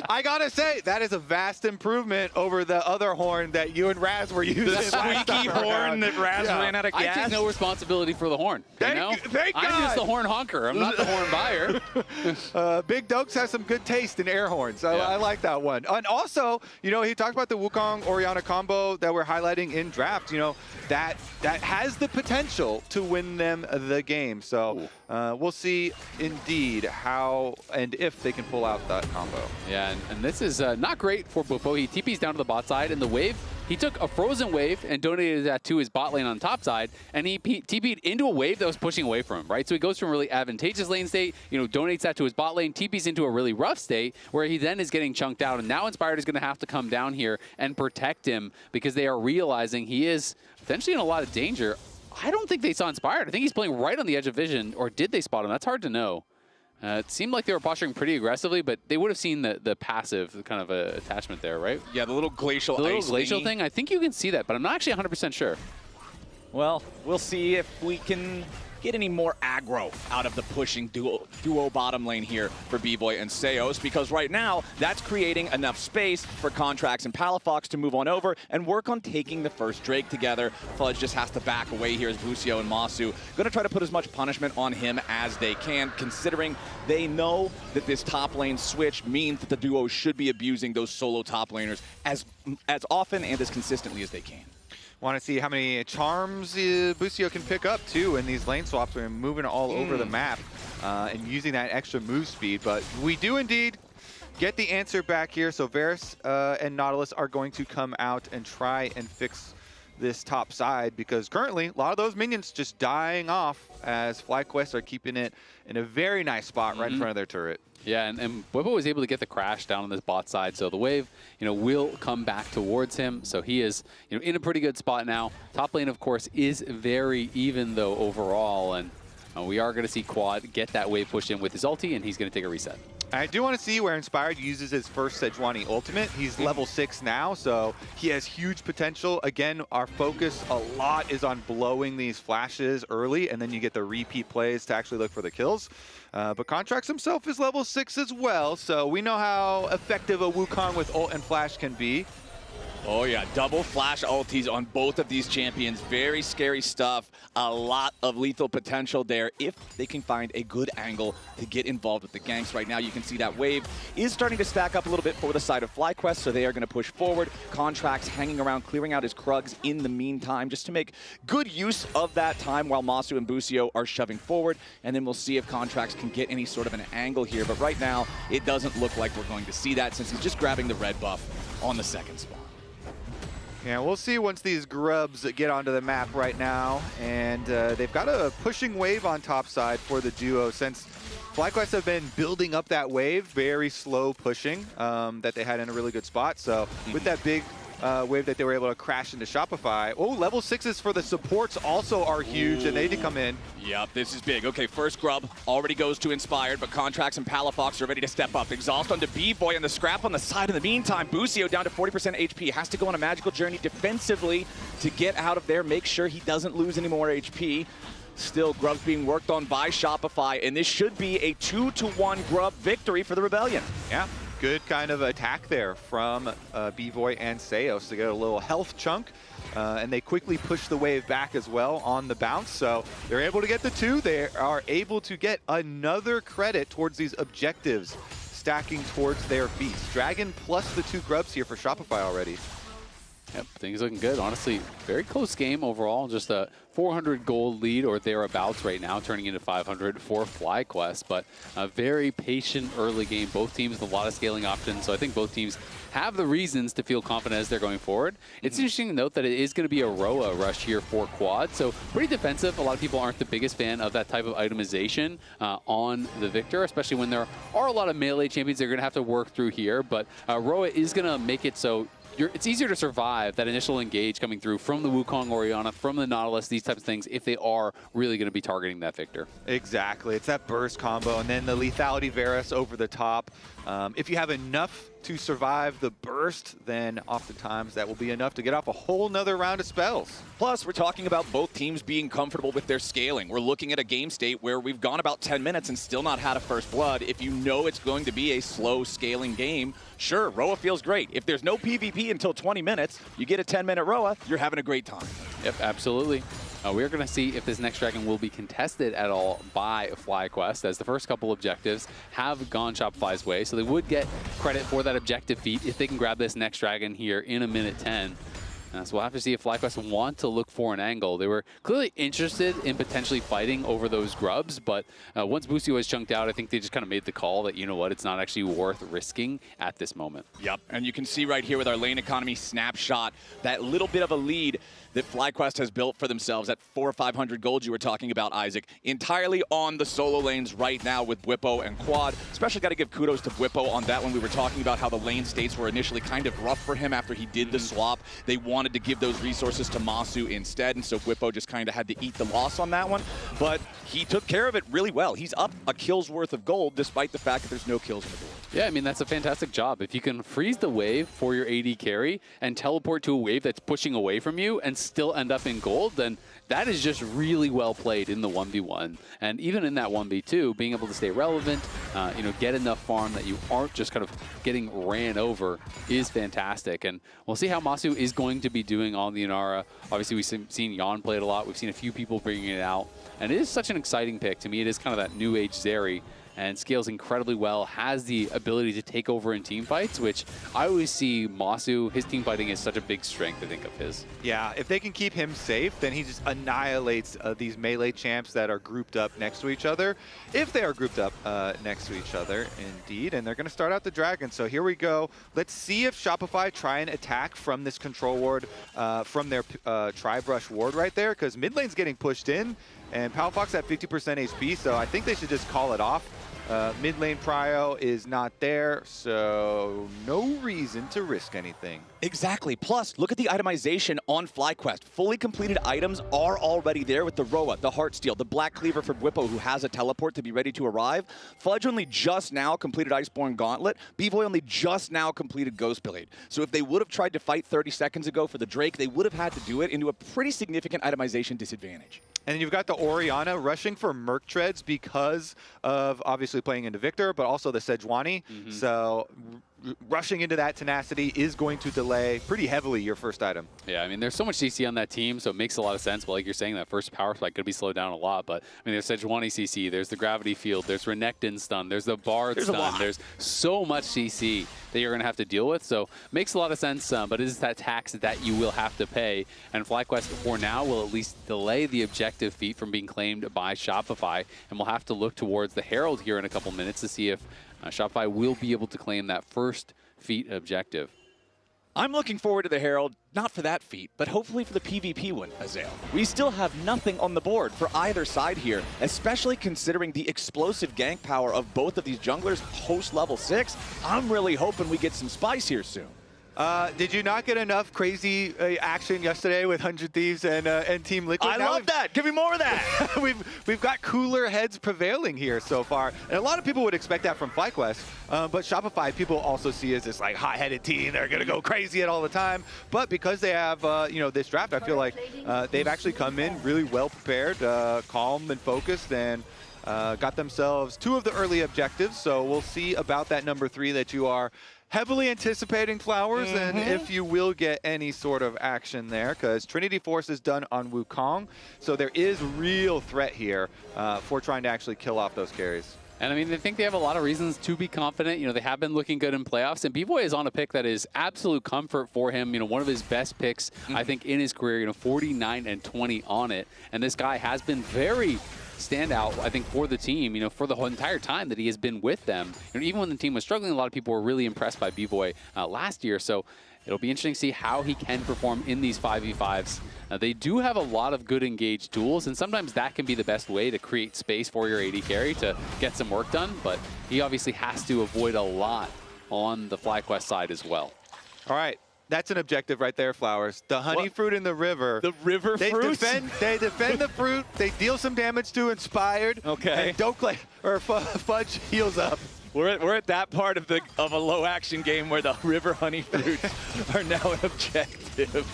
I gotta say, that is a vast improvement over the other horn that you and Raz were using. The squeaky horn that Raz ran out of gas. I take no responsibility for the horn. Thank I'm God. just the horn honker. I'm not the horn buyer. Big Dokes has some good taste in air horns. I like that one. And also, you know, he talked about the Wukong Orianna combo that we're highlighting in draft. You know, that has the potential to win them the game. So we'll see indeed how and if they can pull out that combo. Yeah, and this is not great for Bwipo. He TP's down to the bot side, and the wave, he took a frozen wave and donated that to his bot lane on the top side, and he TP'd into a wave that was pushing away from him, right? So he goes from a really advantageous lane state, you know, donates that to his bot lane, TP's into a really rough state, where he then is getting chunked out, and now Inspired is going to have to come down here and protect him because they are realizing he is potentially in a lot of danger. I don't think they saw Inspired. I think he's playing right on the edge of vision, or did they spot him? That's hard to know. It seemed like they were posturing pretty aggressively, but they would have seen the passive kind of attachment there, right? Yeah, the little glacial The little ice glacial thingy. thing, I think you can see that, but I'm not actually 100% sure. Well, we'll see if we can get any more aggro out of the pushing duo bottom lane here for B-Boy and Seos, because right now, that's creating enough space for Contracts and Palafox to move on over and work on taking the first Drake together. Fudge just has to back away here as Busio and Masu going to try to put as much punishment on him as they can, considering they know that this top lane switch means that the duo should be abusing those solo top laners as often and as consistently as they can. Want to see how many charms Busio can pick up, too, in these lane swaps and moving all over the map and using that extra move speed. But we do indeed get the answer back here. So Varus and Nautilus are going to come out and try and fix this top side, because currently a lot of those minions just dying off as FlyQuest are keeping it in a very nice spot right in front of their turret. Yeah, and Bwipo was able to get the crash down on this bot side, so the wave, you know, will come back towards him. So he is, you know, in a pretty good spot now. Top lane, of course, is very even though overall, and we are going to see Quad get that wave pushed in with his ulti, and he's going to take a reset. I do want to see where Inspired uses his first Sejuani ultimate. He's level 6 now, so he has huge potential. Again, our focus a lot is on blowing these flashes early, and then you get the repeat plays to actually look for the kills. But Contracts himself is level 6 as well, so we know how effective a Wukong with ult and flash can be. Oh yeah, double flash ultis on both of these champions. Very scary stuff. A lot of lethal potential there if they can find a good angle to get involved with the ganks. Right now you can see that wave is starting to stack up a little bit for the side of FlyQuest, so they are going to push forward. Contracts hanging around, clearing out his Krugs in the meantime, just to make good use of that time while Masu and Busio are shoving forward. And then we'll see if Contracts can get any sort of an angle here. But right now, it doesn't look like we're going to see that since he's just grabbing the red buff on the second spawn. Yeah, we'll see once these grubs get onto the map right now. And they've got a pushing wave on top side for the duo since FlyQuest have been building up that wave, very slow pushing that they had in a really good spot. So with that big wave that they were able to crash into Shopify. Oh, level 6s for the supports also are huge, and they need to come in. Yep, this is big. Okay, first grub already goes to Inspired, but Contracts and Palafox are ready to step up. Exhaust onto B-Boy and the scrap on the side. In the meantime, Busio down to 40% HP. Has to go on a magical journey defensively to get out of there, make sure he doesn't lose any more HP. Still, Grub's being worked on by Shopify, and this should be a 2-1 Grub victory for the Rebellion. Yeah. Good kind of attack there from B-Boy and Seos to get a little health chunk. And they quickly push the wave back as well on the bounce. So they're able to get the 2. They are able to get another credit towards these objectives, stacking towards their feast. Dragon plus the 2 grubs here for Shopify already. Yep, things looking good. Honestly, very close game overall. Just a 400 gold lead or thereabouts right now, turning into 500 for FlyQuest. But a very patient early game. Both teams with a lot of scaling options. So I think both teams have the reasons to feel confident as they're going forward. It's interesting to note that it is going to be a Roa rush here for Quad. So pretty defensive. A lot of people aren't the biggest fan of that type of itemization on the Victor, especially when there are a lot of melee champions they're going to have to work through here. But Roa is going to make it so it's easier to survive that initial engage coming through from the Wukong Orianna, from the Nautilus, these types of things, if they are really going to be targeting that Victor. Exactly. It's that burst combo, and then the lethality Varus over the top. If you have enough to survive the burst, then oftentimes that will be enough to get off a whole nother round of spells. Plus, we're talking about both teams being comfortable with their scaling. We're looking at a game state where we've gone about 10 minutes and still not had a first blood. If you know it's going to be a slow scaling game, sure, Roa feels great. If there's no PvP until 20 minutes, you get a 10-minute Roa, you're having a great time. Yep, absolutely. We're going to see if this next dragon will be contested at all by FlyQuest, as the first couple objectives have gone Shopify's way. So they would get credit for that objective feat if they can grab this next dragon here in a minute 10. So we'll have to see if FlyQuest want to look for an angle. They were clearly interested in potentially fighting over those grubs, but once Busio was chunked out, I think they just kind of made the call that, you know what, it's not actually worth risking at this moment. Yep, and you can see right here with our lane economy snapshot, that little bit of a lead that FlyQuest has built for themselves at 400 or 500 gold you were talking about, Isaac, entirely on the solo lanes right now with Bwipo and Quad. Especially got to give kudos to Bwipo on that one. We were talking about how the lane states were initially kind of rough for him after he did the swap. They wanted to give those resources to Masu instead, and so Bwipo just kind of had to eat the loss on that one. But he took care of it really well. He's up a kill's worth of gold despite the fact that there's no kills on the board. Yeah, I mean, that's a fantastic job. If you can freeze the wave for your AD carry and teleport to a wave that's pushing away from you and still end up in gold, then that is just really well played in the 1v1. And even in that 1v2, being able to stay relevant, get enough farm that you aren't just kind of getting ran over is fantastic. And we'll see how Masu is going to be doing on the Inara. Obviously, we've seen Jan play it a lot. We've seen a few people bringing it out. And it is such an exciting pick. To me, it is kind of that new age Zeri. And scales incredibly well, has the ability to take over in team fights, which I always see Masu, his team fighting is such a big strength, I think, of his. Yeah, if they can keep him safe, then he just annihilates these melee champs that are grouped up next to each other. If they are grouped up next to each other, indeed. And they're going to start out the dragon. So here we go. Let's see if Shopify try and attack from this control ward, from their tri-brush ward right there, because mid lane's getting pushed in. And Palafox at 50% HP, so I think they should just call it off. Mid lane prio is not there, so no reason to risk anything. Exactly. Plus, look at the itemization on FlyQuest. Fully completed items are already there with the Roa, the Heartsteel, the Black Cleaver for Whippo, who has a teleport to be ready to arrive. Fudge only just now completed Iceborne Gauntlet. B-Boy only just now completed Ghost Blade. So if they would have tried to fight 30 seconds ago for the Drake, they would have had to do it into a pretty significant itemization disadvantage. And then you've got the Orianna rushing for Merc Treads because of obviously playing into Victor, but also the Sejuani. So rushing into that tenacity is going to delay pretty heavily your first item. Yeah, I mean, there's so much CC on that team, so it makes a lot of sense. But like you're saying, that first power spike could be slowed down a lot. But I mean, there's Sejuani CC, there's the Gravity Field, there's Renekton stun, there's the Bard stun. There's so much CC that you're going to have to deal with. So makes a lot of sense, but it is that tax that you will have to pay. And FlyQuest, for now, will at least delay the objective feat from being claimed by Shopify. And we'll have to look towards the Herald here in a couple minutes to see if Shopify will be able to claim that first feat objective. I'm looking forward to the Herald, not for that feat, but hopefully for the PvP one, Azael. We still have nothing on the board for either side here, especially considering the explosive gank power of both of these junglers post level 6. I'm really hoping we get some spice here soon. Did you not get enough crazy action yesterday with 100 Thieves and Team Liquid? I love that. Give me more of that. we've got cooler heads prevailing here so far, and a lot of people would expect that from FlyQuest. But Shopify, people also see as this like hot-headed team. They're gonna go crazy it all the time. But because they have this draft, I feel like they've actually come in really well prepared, calm and focused, and got themselves 2 of the early objectives. So we'll see about that number 3 that you are heavily anticipating, Flowers, and if you will get any sort of action there, because Trinity Force is done on Wukong, so there is real threat here for trying to actually kill off those carries. And I mean, I think they have a lot of reasons to be confident. You know, they have been looking good in playoffs, and B-Boy is on a pick that is absolute comfort for him. You know, one of his best picks, I think, in his career. You know, 49 and 20 on it, and this guy has been very standout, I think, for the team, you know, for the whole entire time that he has been with them. You know, even when the team was struggling, a lot of people were really impressed by B-Boy last year. So it'll be interesting to see how he can perform in these 5v5s. They do have a lot of good engaged tools, and sometimes that can be the best way to create space for your AD carry to get some work done, but he obviously has to avoid a lot on the FlyQuest side as well. All right. That's an objective right there, Flowers. The honey fruit in the river. The river fruit? They defend the fruit. They deal some damage to Inspired. Okay. And Fudge heals up. We're at that part of a low action game where the river honey fruits are now an objective.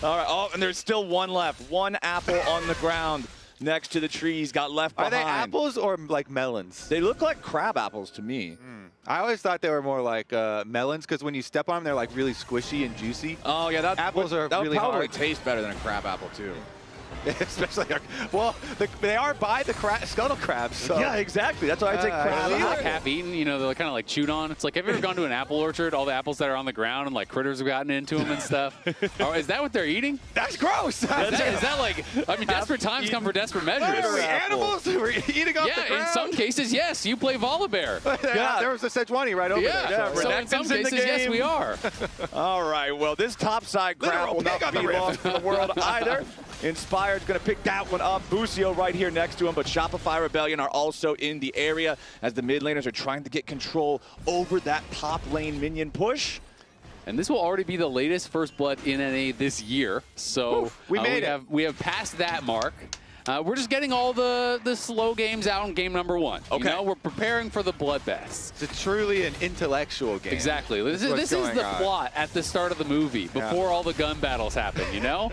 All right. Oh, and there's still one left. One apple on the ground next to the trees got left behind. Are they apples or like melons? They look like crab apples to me. I always thought they were more like melons, because when you step on them, they're like really squishy and juicy. Oh yeah, apples are really probably hard. taste better than a crab apple too. Especially, well, they are by the scuttle crabs. So. Yeah, exactly. That's why I say crab. Like half eaten, you know, they're kind of like chewed on. It's like, have you ever gone to an apple orchard? All the apples that are on the ground and like critters have gotten into them and stuff. Oh, is that what they're eating? That's gross. Is that like? I mean, desperate times come for desperate measures. Are we animals? We're eating off the ground. Yeah, in some cases, yes. You play Volibear. Yeah, there was a Sejuani right over there. Yeah, so in some cases, yes, we are. All right. Well, this topside crab will not be lost for the world either. Inspired's going to pick that one up. Busio right here next to him, but Shopify Rebellion are also in the area as the mid laners are trying to get control over that top lane minion push. And this will already be the latest First Blood in NA this year. So we have passed that mark. We're just getting all the slow games out in game number 1. Okay. You know, we're preparing for the bloodbath. It's truly an intellectual game. Exactly. This is the plot at the start of the movie, before all the gun battles happen, you know?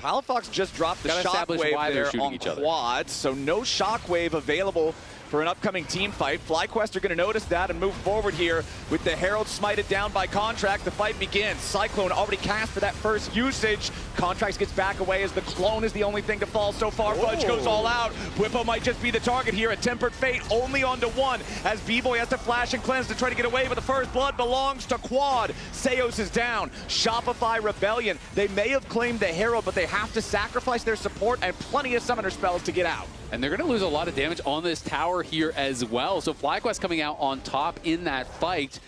Palafox just dropped the shockwave there on quad, so no shockwave available for an upcoming team fight. FlyQuest are going to notice that and move forward here with the Herald smited down by Contract. The fight begins. Cyclone already cast for that first usage. Contracts gets back away as the clone is the only thing to fall so far. Fudge goes all out. Whippo might just be the target here. A Tempered Fate only onto one as B-Boy has to flash and cleanse to try to get away, but the first blood belongs to Quad. Seos is down. Shopify Rebellion. They may have claimed the Herald, but they have to sacrifice their support and plenty of summoner spells to get out. And they're going to lose a lot of damage on this tower here as well. So FlyQuest coming out on top in that fight.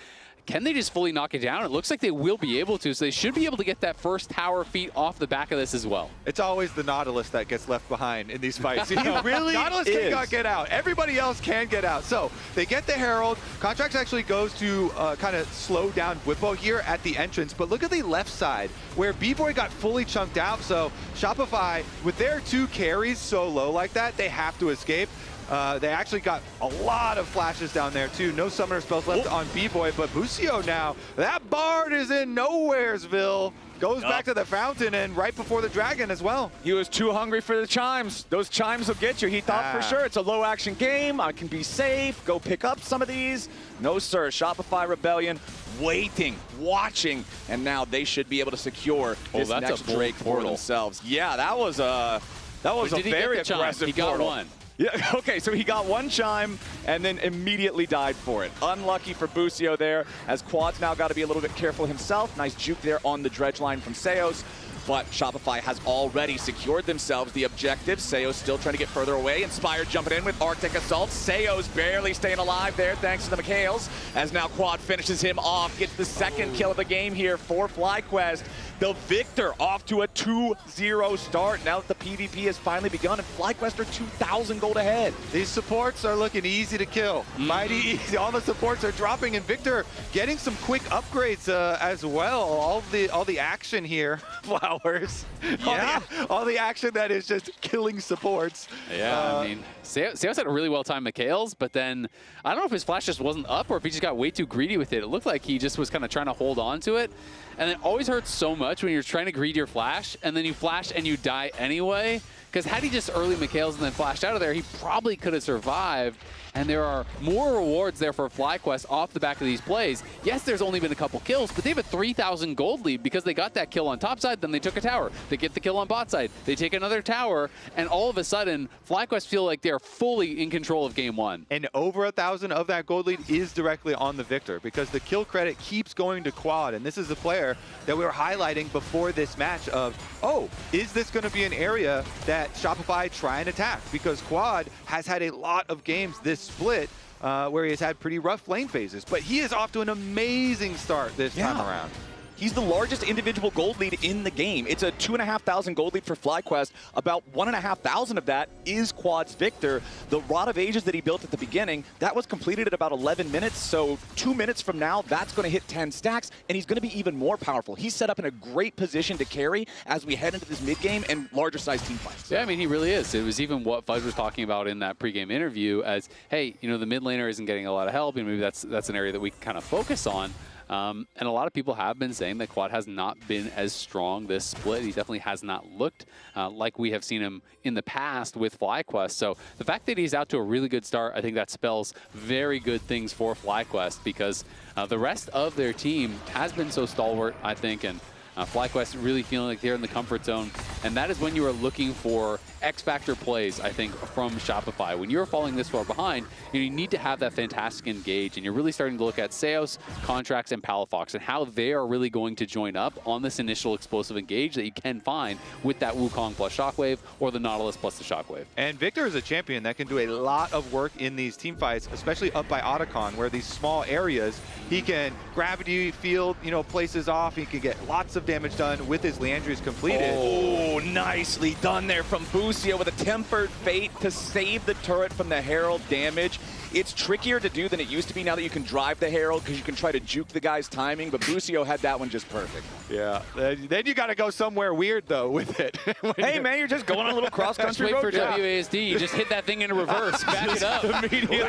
can they just fully knock it down? It looks like they will be able to, so they should be able to get that first tower feat off the back of this as well. It's always the Nautilus that gets left behind in these fights. He really Nautilus is. cannot get out. Everybody else can get out. So they get the Herald. Contracts actually goes to kind of slow down Whippo here at the entrance. But look at the left side where B-Boy got fully chunked out. So Shopify, with their 2 carries so low like that, they have to escape. They actually got a lot of flashes down there too. No summoner spells left on B-Boy, but Busio now, that Bard is in Nowheresville. Goes back to the fountain and right before the dragon as well. He was too hungry for the chimes. Those chimes will get you. He thought for sure it's a low action game. I can be safe, go pick up some of these. No, sir. Shopify Rebellion waiting, watching, and now they should be able to secure this next Drake for themselves. Yeah, that was a very aggressive He got portal. one. Yeah, okay, so he got 1 chime and then immediately died for it. Unlucky for Busio there, as Quad's now got to be a little bit careful himself. Nice juke there on the dredge line from Seos. But Shopify has already secured themselves the objective. Seos still trying to get further away. Inspired jumping in with Arctic Assault. Seos barely staying alive there thanks to the McHales. As now Quad finishes him off. Gets the second kill of the game here for FlyQuest. The Victor off to a 2-0 start now that the PvP has finally begun and FlyQuest are 2,000 gold ahead. These supports are looking easy to kill. Mighty easy. All the supports are dropping and Victor getting some quick upgrades as well. All the action here. Flowers. Yeah. All the action that is just killing supports. Yeah, I mean, Seos had a really well-timed McHales, but then I don't know if his flash just wasn't up or if he just got way too greedy with it. It looked like he just was kind of trying to hold on to it. And it always hurts so much when you're trying to greed your flash and then you flash and you die anyway. Because had he just early McHales and then flashed out of there, he probably could have survived. And there are more rewards there for FlyQuest off the back of these plays. Yes, there's only been a couple kills, but they have a 3,000 gold lead because they got that kill on top side, then they took a tower. They get the kill on bot side, they take another tower, and all of a sudden, FlyQuest feel like they're fully in control of game 1. And over 1,000 of that gold lead is directly on the Victor because the kill credit keeps going to Quad. And this is a player that we were highlighting before this match of, oh, is this going to be an area that Shopify try and attack? Because Quad has had a lot of games this split where he has had pretty rough lane phases, but he is off to an amazing start this time around. He's the largest individual gold lead in the game. It's a 2,500 gold lead for FlyQuest. About 1,500 of that is Quad's Victor. The Rod of Ages that he built at the beginning, that was completed at about 11 minutes. So 2 minutes from now, that's going to hit 10 stacks, and he's going to be even more powerful. He's set up in a great position to carry as we head into this mid-game and larger size team fights. Yeah, I mean, he really is. It was even what Fudge was talking about in that pregame interview as, hey, you know, the mid laner isn't getting a lot of help, and maybe that's an area that we can kind of focus on. And a lot of people have been saying that Quad has not been as strong this split. He definitely has not looked like we have seen him in the past with FlyQuest. So the fact that he's out to a really good start, I think that spells very good things for FlyQuest because the rest of their team has been so stalwart, I think, and FlyQuest really feeling like they're in the comfort zone. And that is when you are looking for X-Factor plays, I think, from Shopify. When you're falling this far behind, you need to have that fantastic engage. And you're really starting to look at Seos, Contracts, and Palafox and how they are really going to join up on this initial explosive engage that you can find with that Wukong plus Shockwave or the Nautilus plus the Shockwave. And Victor is a champion that can do a lot of work in these team fights, especially up by Otacon, where these small areas, he can gravity field, you know, places off. He can get lots of damage done with his Leandrius completed. Oh, nicely done there from Busio with a Tempered Fate to save the turret from the Herald damage. It's trickier to do than it used to be now that you can drive the Herald because you can try to juke the guy's timing, but Busio had that one just perfect. Yeah, then you got to go somewhere weird, though, with it. Hey, man, you're just going on a little cross-country road trip. Wait for WASD. You just hit that thing in reverse. Back it up. Immediately.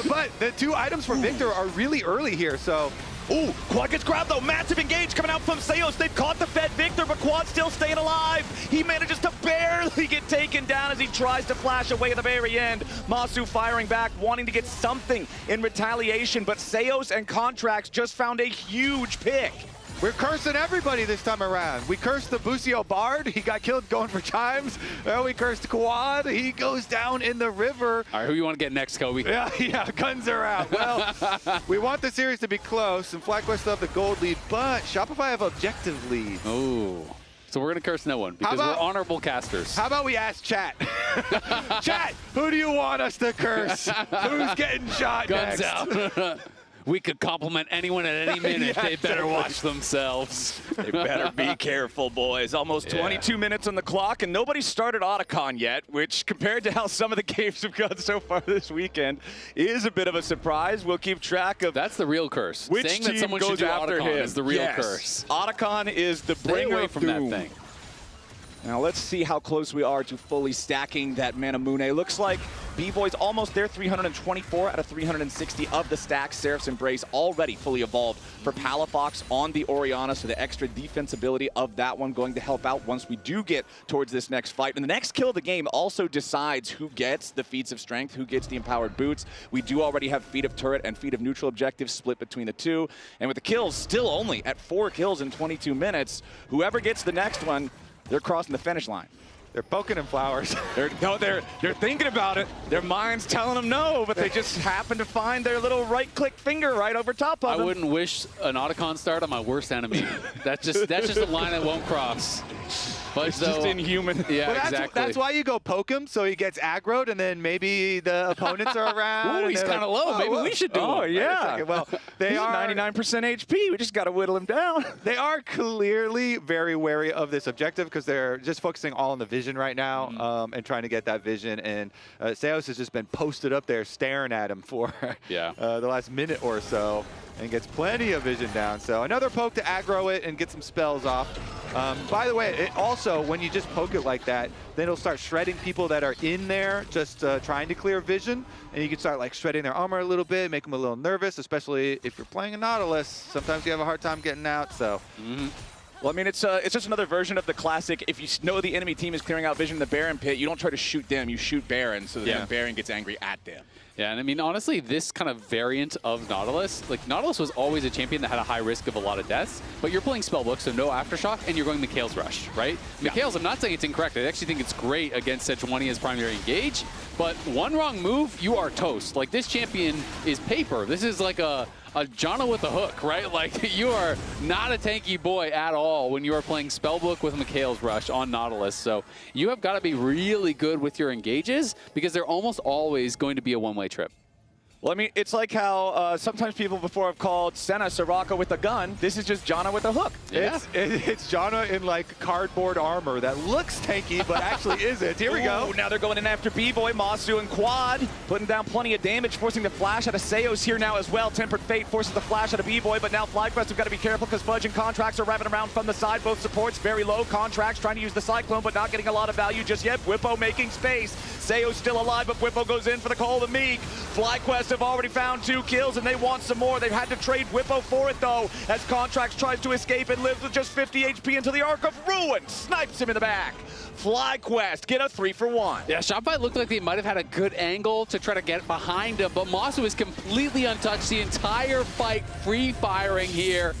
But the two items for Victor are really early here, so... Ooh, Quad gets grabbed though. Massive engage coming out from Seos. They've caught the Fed Victor, but Quad still staying alive. He manages to barely get taken down as he tries to flash away at the very end. Masu firing back, wanting to get something in retaliation, but Seos and Contracts just found a huge pick. We're cursing everybody this time around. We cursed the Busio Bard. He got killed going for chimes. We cursed Quad. He goes down in the river. All right, who you want to get next, Kobe? Yeah, guns are out. Well, we want the series to be close, and FlyQuest still have the gold lead, but Shopify have objective lead. Oh. So we're going to curse no one because we're honorable casters. How about we ask chat? Chat, who do you want us to curse? Who's getting shot Guns next? out. We could compliment anyone at any minute. Yeah, they better watch themselves. They better be careful, boys. Almost 22 minutes on the clock, and nobody started Otacon yet, which, compared to how some of the games have gone so far this weekend, is a bit of a surprise. We'll keep track of... That's the real curse. Which Saying team that someone goes should do after Otacon him is the real Yes. curse. Otacon is the Stay bringer away of from doom. that thing. Now let's see how close we are to fully stacking that Manamune. Looks like B-Boy's almost there, 324 out of 360 of the stacks. Seraph's Embrace already fully evolved for Palafox on the Orianna, so the extra defensibility of that one going to help out once we do get towards this next fight. And the next kill of the game also decides who gets the Feats of Strength, who gets the Empowered Boots. We do already have Feat of Turret and Feat of Neutral objectives split between the two. And with the kills still only at 4 kills in 22 minutes, whoever gets the next one, they're crossing the finish line. They're poking him flowers. They're thinking about it. Their mind's telling them no, but they just happen to find their little right-click finger right over top of them. I wouldn't wish an Otacon start on my worst enemy. that's just a line I won't cross. But it's just inhuman. Yeah, well, exactly. That's why you go poke him, so he gets aggroed, and then maybe the opponents are around. Ooh, he's kind of low. Maybe we should do Oh, him. yeah. Well, they He's are 99% HP. We just got to whittle him down. They are clearly very wary of this objective because they're just focusing all on the vision right now and trying to get that vision. And Seos has just been posted up there staring at him for the last minute or so and gets plenty of vision down. So another poke to aggro it and get some spells off. By the way, it also, when you just poke it like that, then it'll start shredding people that are in there just trying to clear vision. And you can start like shredding their armor a little bit, make them a little nervous, especially if you're playing a Nautilus. Sometimes you have a hard time getting out, so. Well, I mean, it's just another version of the classic. If you know the enemy team is clearing out vision in the Baron pit, you don't try to shoot them, you shoot Baron, so then Baron gets angry at them. Yeah, and I mean, honestly, this kind of variant of Nautilus, like Nautilus was always a champion that had a high risk of a lot of deaths, but you're playing Spellbook, so no Aftershock, and you're going Mikhail's Rush, right? Mikhail's, I'm not saying it's incorrect. I actually think it's great against Sejuani's primary engage, but one wrong move, you are toast. Like, this champion is paper. This is like a Janna with a hook, right? Like, you are not a tanky boy at all when you are playing Spellbook with Mikhail's Rush on Nautilus. So you have got to be really good with your engages because they're almost always going to be a one-way trip. Well, I mean, it's like how sometimes people before have called Senna Soraka with a gun. This is just Janna with a hook. Yeah. It's Janna in like cardboard armor that looks tanky, but actually isn't. Here we go. Now they're going in after B-Boy, Masu, and Quad, putting down plenty of damage, forcing the flash out of Seos here now as well. Tempered Fate forces the flash out of B-Boy, but now FlyQuest have got to be careful because Fudge and Contracts are wrapping around from the side. Both supports very low. Contracts trying to use the Cyclone, but not getting a lot of value just yet. Whippo making space. Seos still alive, but Whippo goes in for the Call of the Meek. FlyQuest have already found 2 kills, and they want some more. They've had to trade Whippo for it, though, as Contracts tries to escape and lives with just 50 HP until the Arc of Ruin snipes him in the back. FlyQuest get a 3-for-1. Yeah, Shopify looked like they might have had a good angle to try to get behind him, but Masu is completely untouched the entire fight, free firing here.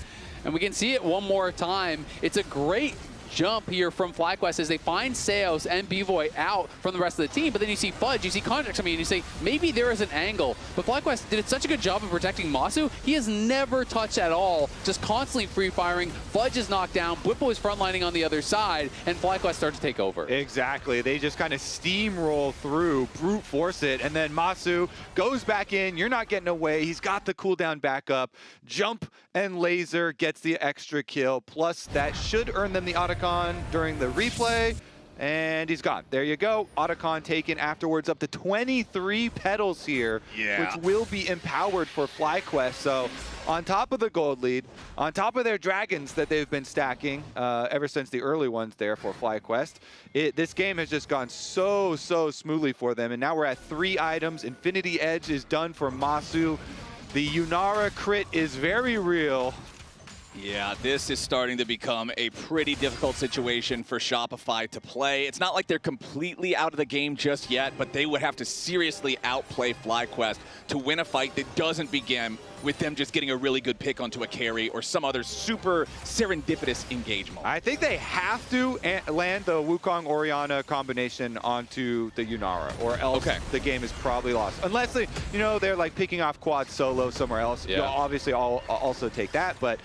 And we can see it one more time. It's a great jump here from FlyQuest as they find Seos and B-Boy out from the rest of the team, but then you see Fudge, you see Contracts, and you say, maybe there is an angle. But FlyQuest did such a good job of protecting Masu, he has never touched at all, just constantly free-firing. Fudge is knocked down, Whippo is frontlining on the other side, and FlyQuest starts to take over. Exactly. They just kind of steamroll through, brute force it, and then Masu goes back in. You're not getting away. He's got the cooldown back up. Jump and laser gets the extra kill, plus that should earn them the Otacon during the replay, and he's gone. There you go. Otacon taken afterwards, up to 23 petals here, which will be empowered for FlyQuest. So on top of the gold lead, on top of their dragons that they've been stacking ever since the early ones there for FlyQuest, this game has just gone so smoothly for them. And now we're at 3 items. Infinity Edge is done for Masu. The Yunara crit is very real. Yeah, this is starting to become a pretty difficult situation for Shopify to play. It's not like they're completely out of the game just yet, but they would have to seriously outplay FlyQuest to win a fight that doesn't begin with them just getting a really good pick onto a carry or some other super serendipitous engagement. I think they have to land the Wukong Orianna combination onto the Yunara, or else the game is probably lost. Unless they, they're like picking off quad solo somewhere else. Yeah. You'll obviously also take that, but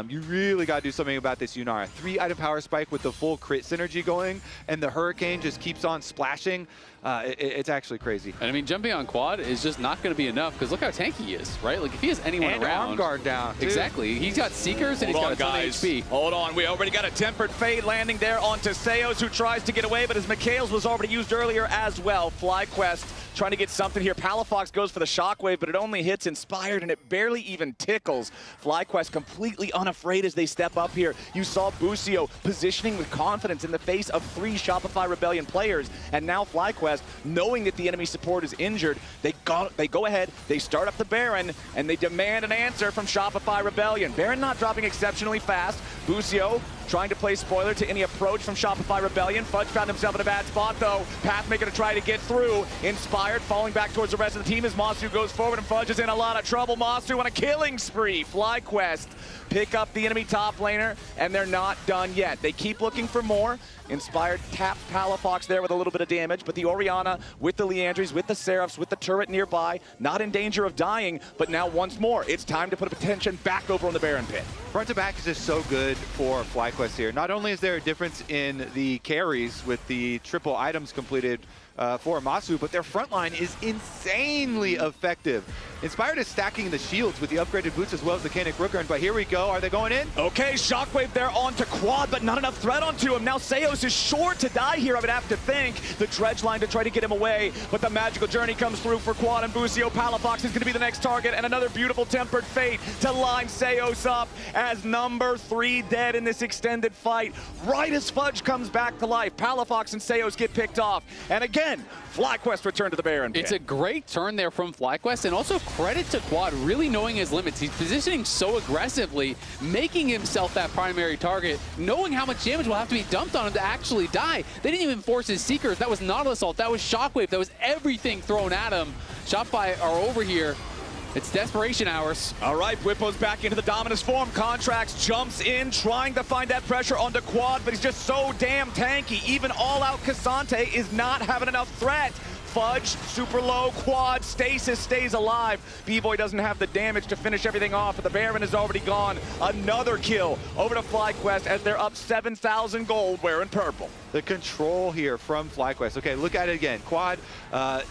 you really got to do something about this Yunara. 3-item power spike with the full crit synergy going, and the Hurricane just keeps on splashing. It's actually crazy. And I mean, jumping on quad is just not going to be enough because look how tanky he is, right? Like if he has anyone and around. arm guard down. Too. Exactly. He's got Seekers and he's got a ton of HP. Hold on. We already got a Tempered Fade landing there onto Seos, who tries to get away, but his Mikhail's was already used earlier as well. FlyQuest trying to get something here. Palafox goes for the Shockwave, but it only hits Inspired, and it barely even tickles. FlyQuest completely unafraid as they step up here. You saw Busio positioning with confidence in the face of 3 Shopify Rebellion players, and now FlyQuest, knowing that the enemy support is injured, they go ahead, they start up the Baron, and they demand an answer from Shopify Rebellion. Baron not dropping exceptionally fast. Busio trying to play spoiler to any approach from Shopify Rebellion. Fudge found himself in a bad spot, though. Pathmaker to try to get through. Inspired, falling back towards the rest of the team as Masu goes forward, and Fudge is in a lot of trouble. Masu on a killing spree. FlyQuest pick up the enemy top laner, and they're not done yet. They keep looking for more. Inspired tapped Palafox there with a little bit of damage, but the Orianna with the Leandries, with the Seraphs, with the turret nearby, not in danger of dying, but now once more, it's time to put attention back over on the Baron pit. Front to back is just so good for FlyQuest here. Not only is there a difference in the carries with the triple items completed for Masu, but their front line is insanely effective. Inspired is stacking the shields with the upgraded boots as well as the Canic Rooker, but here we go. Are they going in? Okay, Shockwave there onto Quad, but not enough threat onto him. Now Seos is sure to die here, I would have to think. The dredge line to try to get him away, but the magical journey comes through for Quad and Busio. Palafox is going to be the next target, and another beautiful Tempered Fate to line Seos up as number 3 dead in this extended fight. Right as Fudge comes back to life, Palafox and Seos get picked off, and again, FlyQuest return to the Baron pit. It's a great turn there from FlyQuest, and also credit to Quad really knowing his limits. He's positioning so aggressively, making himself that primary target, knowing how much damage will have to be dumped on him to actually die. They didn't even force his Seekers. That was Nautilus Ult. That was Shockwave. That was everything thrown at him. Shopify are over here. It's desperation hours. All right, Whippo's back into the Dominus form. Contracts jumps in, trying to find that pressure onto Quad, but he's just so damn tanky. Even all-out Cassante is not having enough threat. Fudge, super low, Quad, Stasis stays alive. B-Boy doesn't have the damage to finish everything off, but the Baron is already gone. Another kill over to FlyQuest as they're up 7,000 gold wearing purple. The control here from FlyQuest. Okay, look at it again. Quad,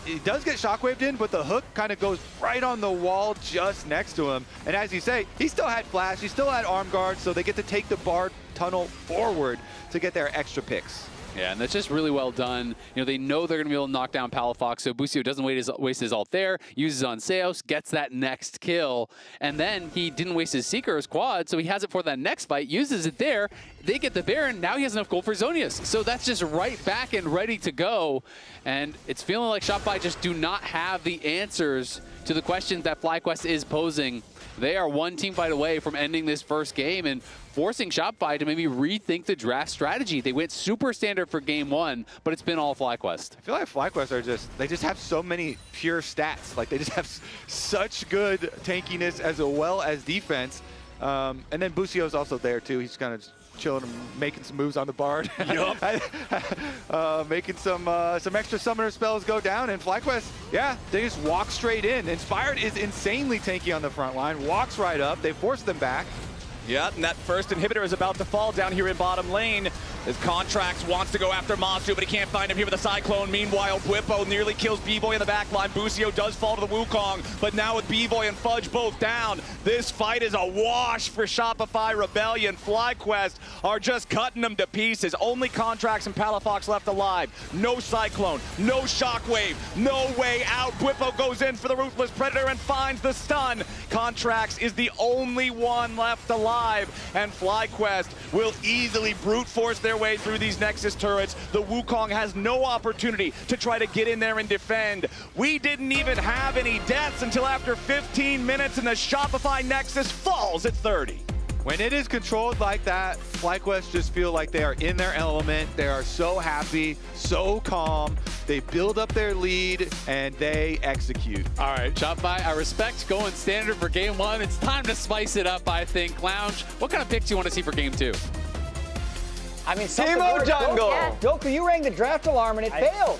he does get shockwaved in, but the hook kind of goes right on the wall just next to him. And as you say, he still had flash, he still had arm guard, so they get to take the Bard tunnel forward to get their extra picks. Yeah, and that's just really well done. They know they're going to be able to knock down Palafox, so Busio doesn't waste his ult there, uses on Seos, gets that next kill, and then he didn't waste his Seeker's Quad, so he has it for that next fight, uses it there, they get the Baron, now he has enough gold for Zonius. So that's just right back and ready to go, and it's feeling like Shopify just do not have the answers to the questions that FlyQuest is posing. They are one team fight away from ending this first game and forcing Shopify to maybe rethink the draft strategy. They went super standard for game 1, but it's been all FlyQuest. I feel like FlyQuest are they just have so many pure stats. Like they just have such good tankiness as well as defense. And then Busio's also there too. He's kind of chilling and making some moves on the Bard. Making some extra summoner spells go down, and FlyQuest, yeah, they just walk straight in. Inspired is insanely tanky on the front line, walks right up, they force them back. Yeah, and that first inhibitor is about to fall down here in bottom lane. As Contracts wants to go after Masu, but he can't find him here with a Cyclone. Meanwhile, Whippo nearly kills B-Boy in the back line. Busio does fall to the Wukong, but now with B-Boy and Fudge both down, this fight is a wash for Shopify Rebellion. FlyQuest are just cutting them to pieces. Only Contracts and Palafox left alive. No Cyclone, no Shockwave, no way out. Whippo goes in for the Ruthless Predator and finds the stun. Contracts is the only one left alive, and FlyQuest will easily brute force their way through these Nexus turrets. The Wukong has no opportunity to try to get in there and defend. We didn't even have any deaths until after 15 minutes, and the Shopify Nexus falls at 30. When it is controlled like that, FlyQuest just feel like they are in their element. They are so happy, so calm. They build up their lead, and they execute. All right, Shopify, I respect going standard for game 1. It's time to spice it up, I think. Lounge, what kind of picks do you want to see for game 2? I mean, Teemo Jungle! Doku, you rang the draft alarm and it failed.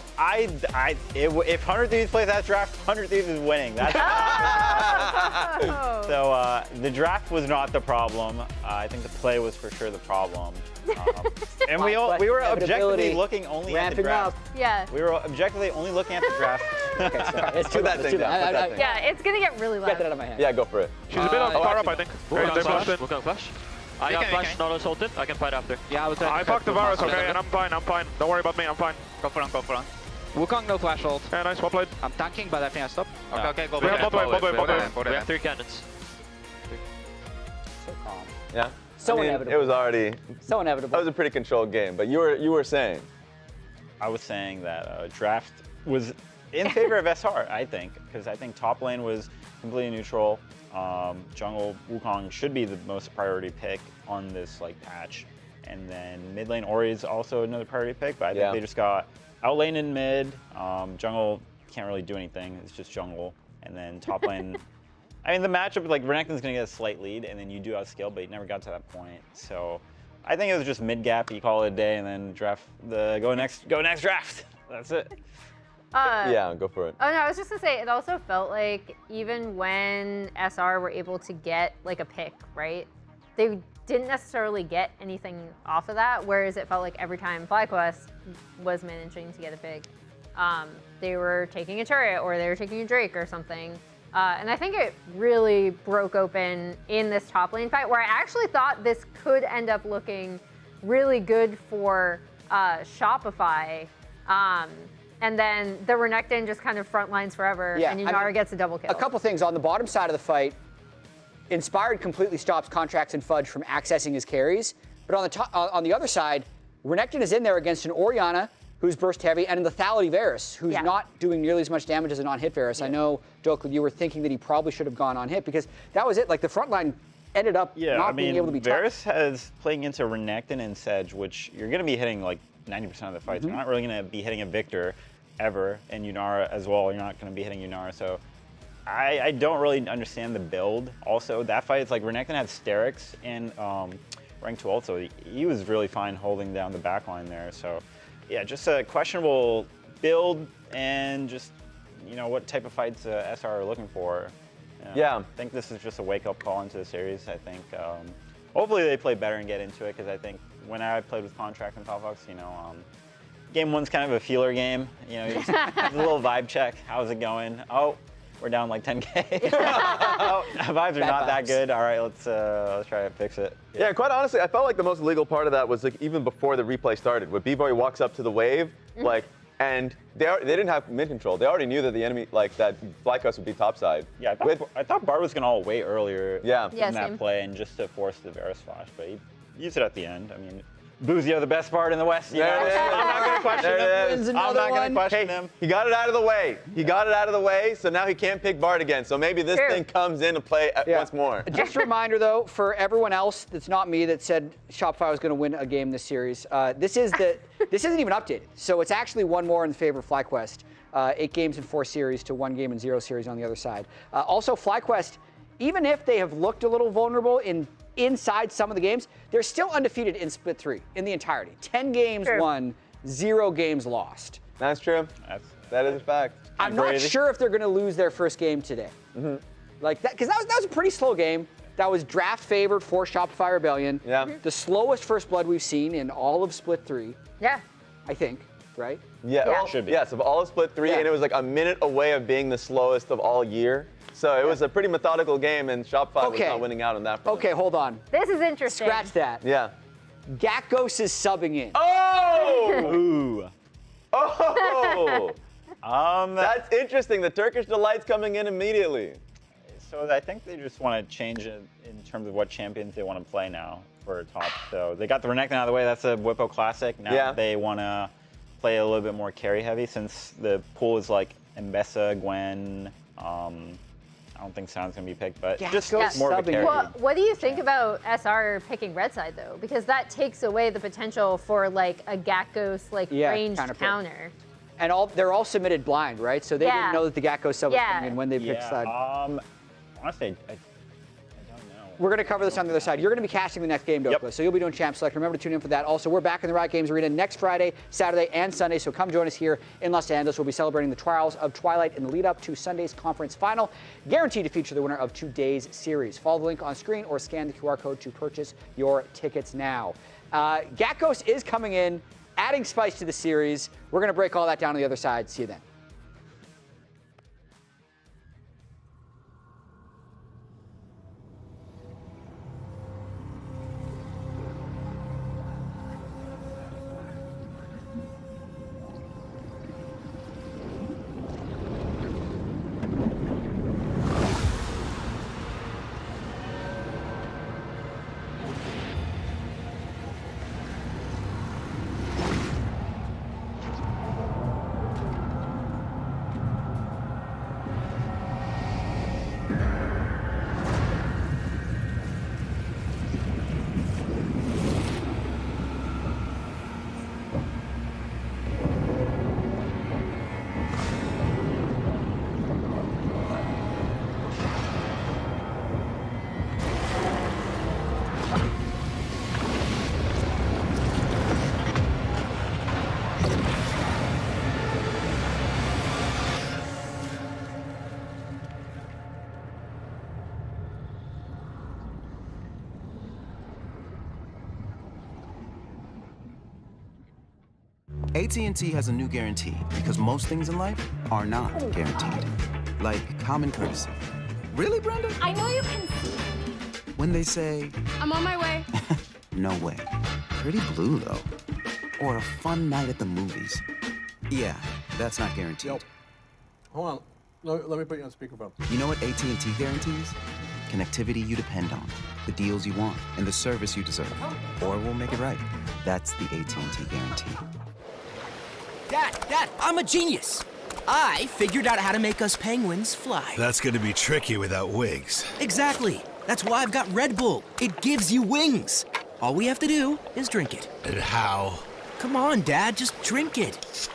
If 100 Thieves plays that draft, 100 Thieves is winning. That's So the draft was not the problem. I think the play was for sure the problem. And we were objectively looking only at the draft. Yeah. We were objectively only looking at the draft. Okay, sorry. It's too Put that loud. thing down. Yeah, it's gonna get really loud. Get that out of my hand. Yeah, go for it. She's a bit on power up, I think. We're They're gonna both in. flash. We're gonna flash. I got flash, not assaulted. I can fight after. Yeah, I popped the Varus, okay, and I'm fine. Don't worry about me, I'm fine. Go for it, go for it. Wukong, no flash ult. Yeah, nice, well played. I'm tanking, but I think I stopped. Okay, go We have bot wave. We have 3 cannons. So calm. Yeah. So I mean, inevitable. It was already. So inevitable. That was a pretty controlled game, but you were saying. I was saying that draft was in favor of SR, I think, because I think top lane was completely neutral. Jungle Wukong should be the most priority pick on this patch, and then mid lane Ori is also another priority pick, but I think they just got outlaned in mid. Jungle can't really do anything; it's just jungle, and then top lane. I mean, the matchup Renekton's gonna get a slight lead, and then you do have skill, but you never got to that point. So I think it was just mid gap. You call it a day, and then draft go next draft. That's it. Yeah, go for it. Oh no, I was just gonna say it also felt like even when SR were able to get a pick, right? They didn't necessarily get anything off of that, whereas it felt like every time FlyQuest was managing to get a pick, they were taking a turret or they were taking a Drake or something. And I think it really broke open in this top lane fight where I actually thought this could end up looking really good for Shopify. And then the Renekton just kind of front lines forever, and Yunara gets a double kill. A couple things. On the bottom side of the fight, Inspired completely stops Contracts and Fudge from accessing his carries. But on the other side, Renekton is in there against an Orianna, who's burst heavy, and a Lethality Varus, who's not doing nearly as much damage as a non-hit Varus. I know, Doku, you were thinking that he probably should have gone on hit, because that was it. The front line ended up not being able to be Varus has playing into Renekton and Sedge, which you're going to be hitting 90% of the fights. You're not really going to be hitting a Victor ever, and Yunara as well. You're not going to be hitting Yunara, so I don't really understand the build. Also, that fight, it's Renekton had Sterix in rank 12, so he was really fine holding down the back line there. So, yeah, just a questionable build, and just, what type of fights SR are looking for. Yeah. I think this is just a wake-up call into the series. I think hopefully they play better and get into it, because I think when I played with Contract and Falfox, game 1's kind of a feeler game. You just have a little vibe check. How's it going? Oh, we're down 10K. Oh, vibes are not that good. All right, let's try to fix it. Yeah, quite honestly, I felt like the most illegal part of that was even before the replay started, where B-Boy walks up to the wave, and they didn't have mid control. They already knew that the enemy, that FlyQuest would be topside. Yeah, I thought Bard was gonna ult way earlier in that same. play, and just to force the Varus flash, but he used it at the end. I mean, Boozio, the best Bard in the West. I'm not gonna question him. I'm not gonna question him. He got it out of the way. He got it out of the way, so now he can't pick Bard again. So maybe this thing comes into play once more. Just a reminder, though, for everyone else that's not me that said Shopify was going to win a game this series, this isn't even updated. So it's actually one more in favor of FlyQuest. 8 games in 4 series to 1 game in 0 series on the other side. Also, FlyQuest, even if they have looked a little vulnerable inside some of the games, they're still undefeated in split 3 in the entirety. 10 games won, 0 games lost. That's true. That is a fact. I'm not sure if they're going to lose their first game today. Because that was a pretty slow game. That was draft favored for Shopify Rebellion. Yeah. The slowest first blood we've seen in all of split 3. Yeah. I think, right? Yeah, well, should be. Yes, of all of split 3, and it was a minute away of being the slowest of all year. So it was a pretty methodical game, and Shopify was not winning out on that front. Okay, hold on. This is interesting. Scratch that. Yeah. Gakgos is subbing in. Oh! Ooh. Oh! That's interesting. The Turkish Delight's coming in immediately. So I think they just want to change it in terms of what champions they want to play now for top. So they got the Renekton out of the way. That's a Whippo classic. Now they want to play a little bit more carry heavy, since the pool is Mbessa, Gwen, I don't think Sound's going to be picked, but Yeah, just yeah. more of a carry. What do you think about SR picking red side though? Because that takes away the potential for like a Gat-Ghost like ranged counter. And they're all submitted blind, right? So they didn't know that the Gat-Ghost sub was coming in when they picked side. Honestly, I We're going to cover this on the other side. You're going to be casting the next game, Doka. So you'll be doing Champ Select. Remember to tune in for that. Also, we're back in the Riot Games Arena next Friday, Saturday, and Sunday. So come join us here in Los Angeles. We'll be celebrating the trials of Twilight in the lead up to Sunday's conference final, guaranteed to feature the winner of today's series. Follow the link on screen or scan the QR code to purchase your tickets now. Gat-Ghost is coming in, adding spice to the series. We're going to break all that down on the other side. See you then. AT&T has a new guarantee because most things in life are not guaranteed. Like common courtesy. Really, Brenda? I know you can see. When they say, I'm on my way. no way. Pretty blue, though. Or a fun night at the movies. Yeah, that's not guaranteed. Yo, hold on. Let me put you on speakerphone. You know what AT&T guarantees? Connectivity you depend on, the deals you want, and the service you deserve. Or we'll make it right. That's the AT&T guarantee. Dad, I'm a genius. I figured out how to make us penguins fly. That's gonna be tricky without wings. Exactly. That's why I've got Red Bull. It gives you wings. All we have to do is drink it. And how? Come on, Dad, just drink it.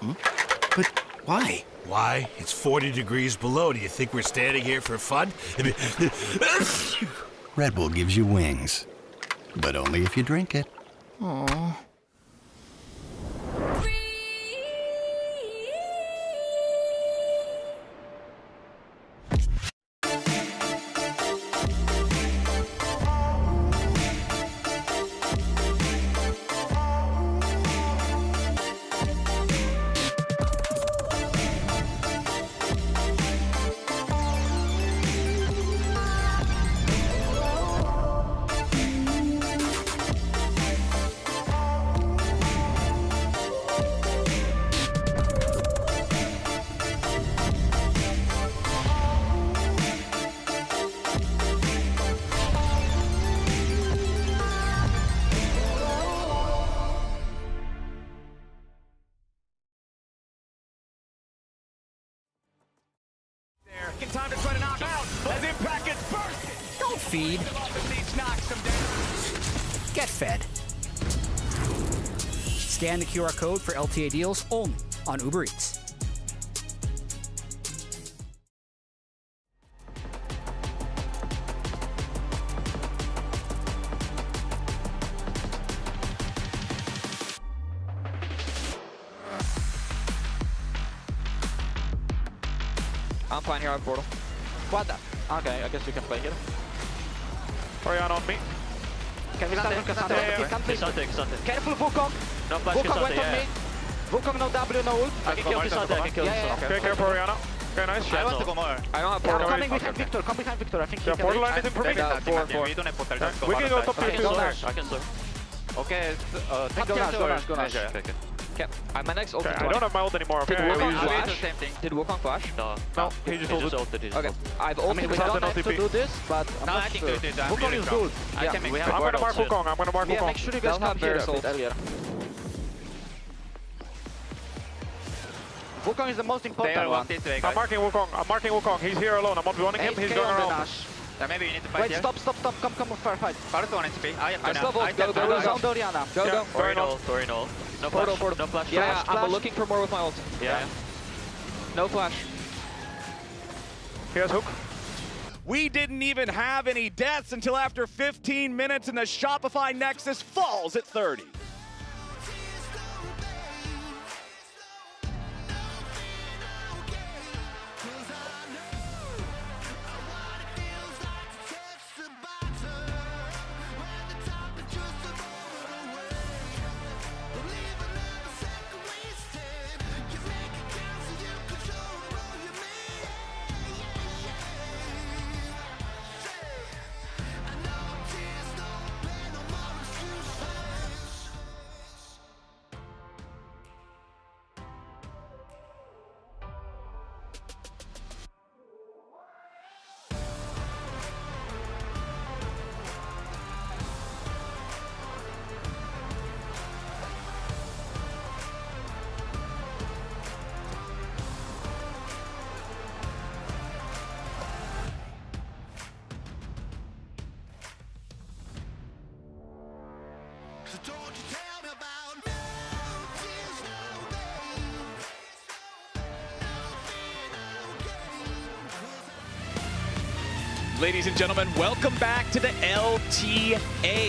But why? Why? It's 40 degrees below. Do you think we're standing here for fun? Red Bull gives you wings. But only if you drink it. Aww. Time to try to knock out as Impact gets bursted. Don't feed. Get fed. Scan the QR code for LTA deals only on Uber Eats. I'm fine here on portal. What the? Okay, I guess we can play here. Oriana on me. Can we stand? Careful, Wukong. No flash, Wukong went on me. Wukong no W, no ult. I can kill Kisante, I can kill Kisante. Okay, careful Oriana. Okay, nice. I want to go more. I don't have portal. Come behind Victor, come behind Victor. I think he can portal line is in for me. We can go top tier 2. I can serve. Okay, go Nash. Okay, my next ult. Okay, I don't have my ult anymore. Okay, Did Wukong flash? Did Wukong flash? No, he just ulted. Okay, I've ulted. We don't have to do this, but I'm not sure. Wukong is good. I'm gonna mark Wukong. Yeah, make sure you guys come here a bit earlier. Wukong is the most important one. I'm marking Wukong. I'm marking Wukong. He's here alone. I'm not running him. He's going around. Yeah, maybe you need to fight here. Stop. Come, fight. Baruto 1 HP. I still vote. Go. Doriana. Go. Tori null. No flash. No flash. Yeah, I'm looking for more with my ult. Yeah. No flash. Here's Hook. We didn't even have any deaths until after 15 minutes, and the Shopify Nexus falls at 30. Ladies and gentlemen, welcome back to the LTA.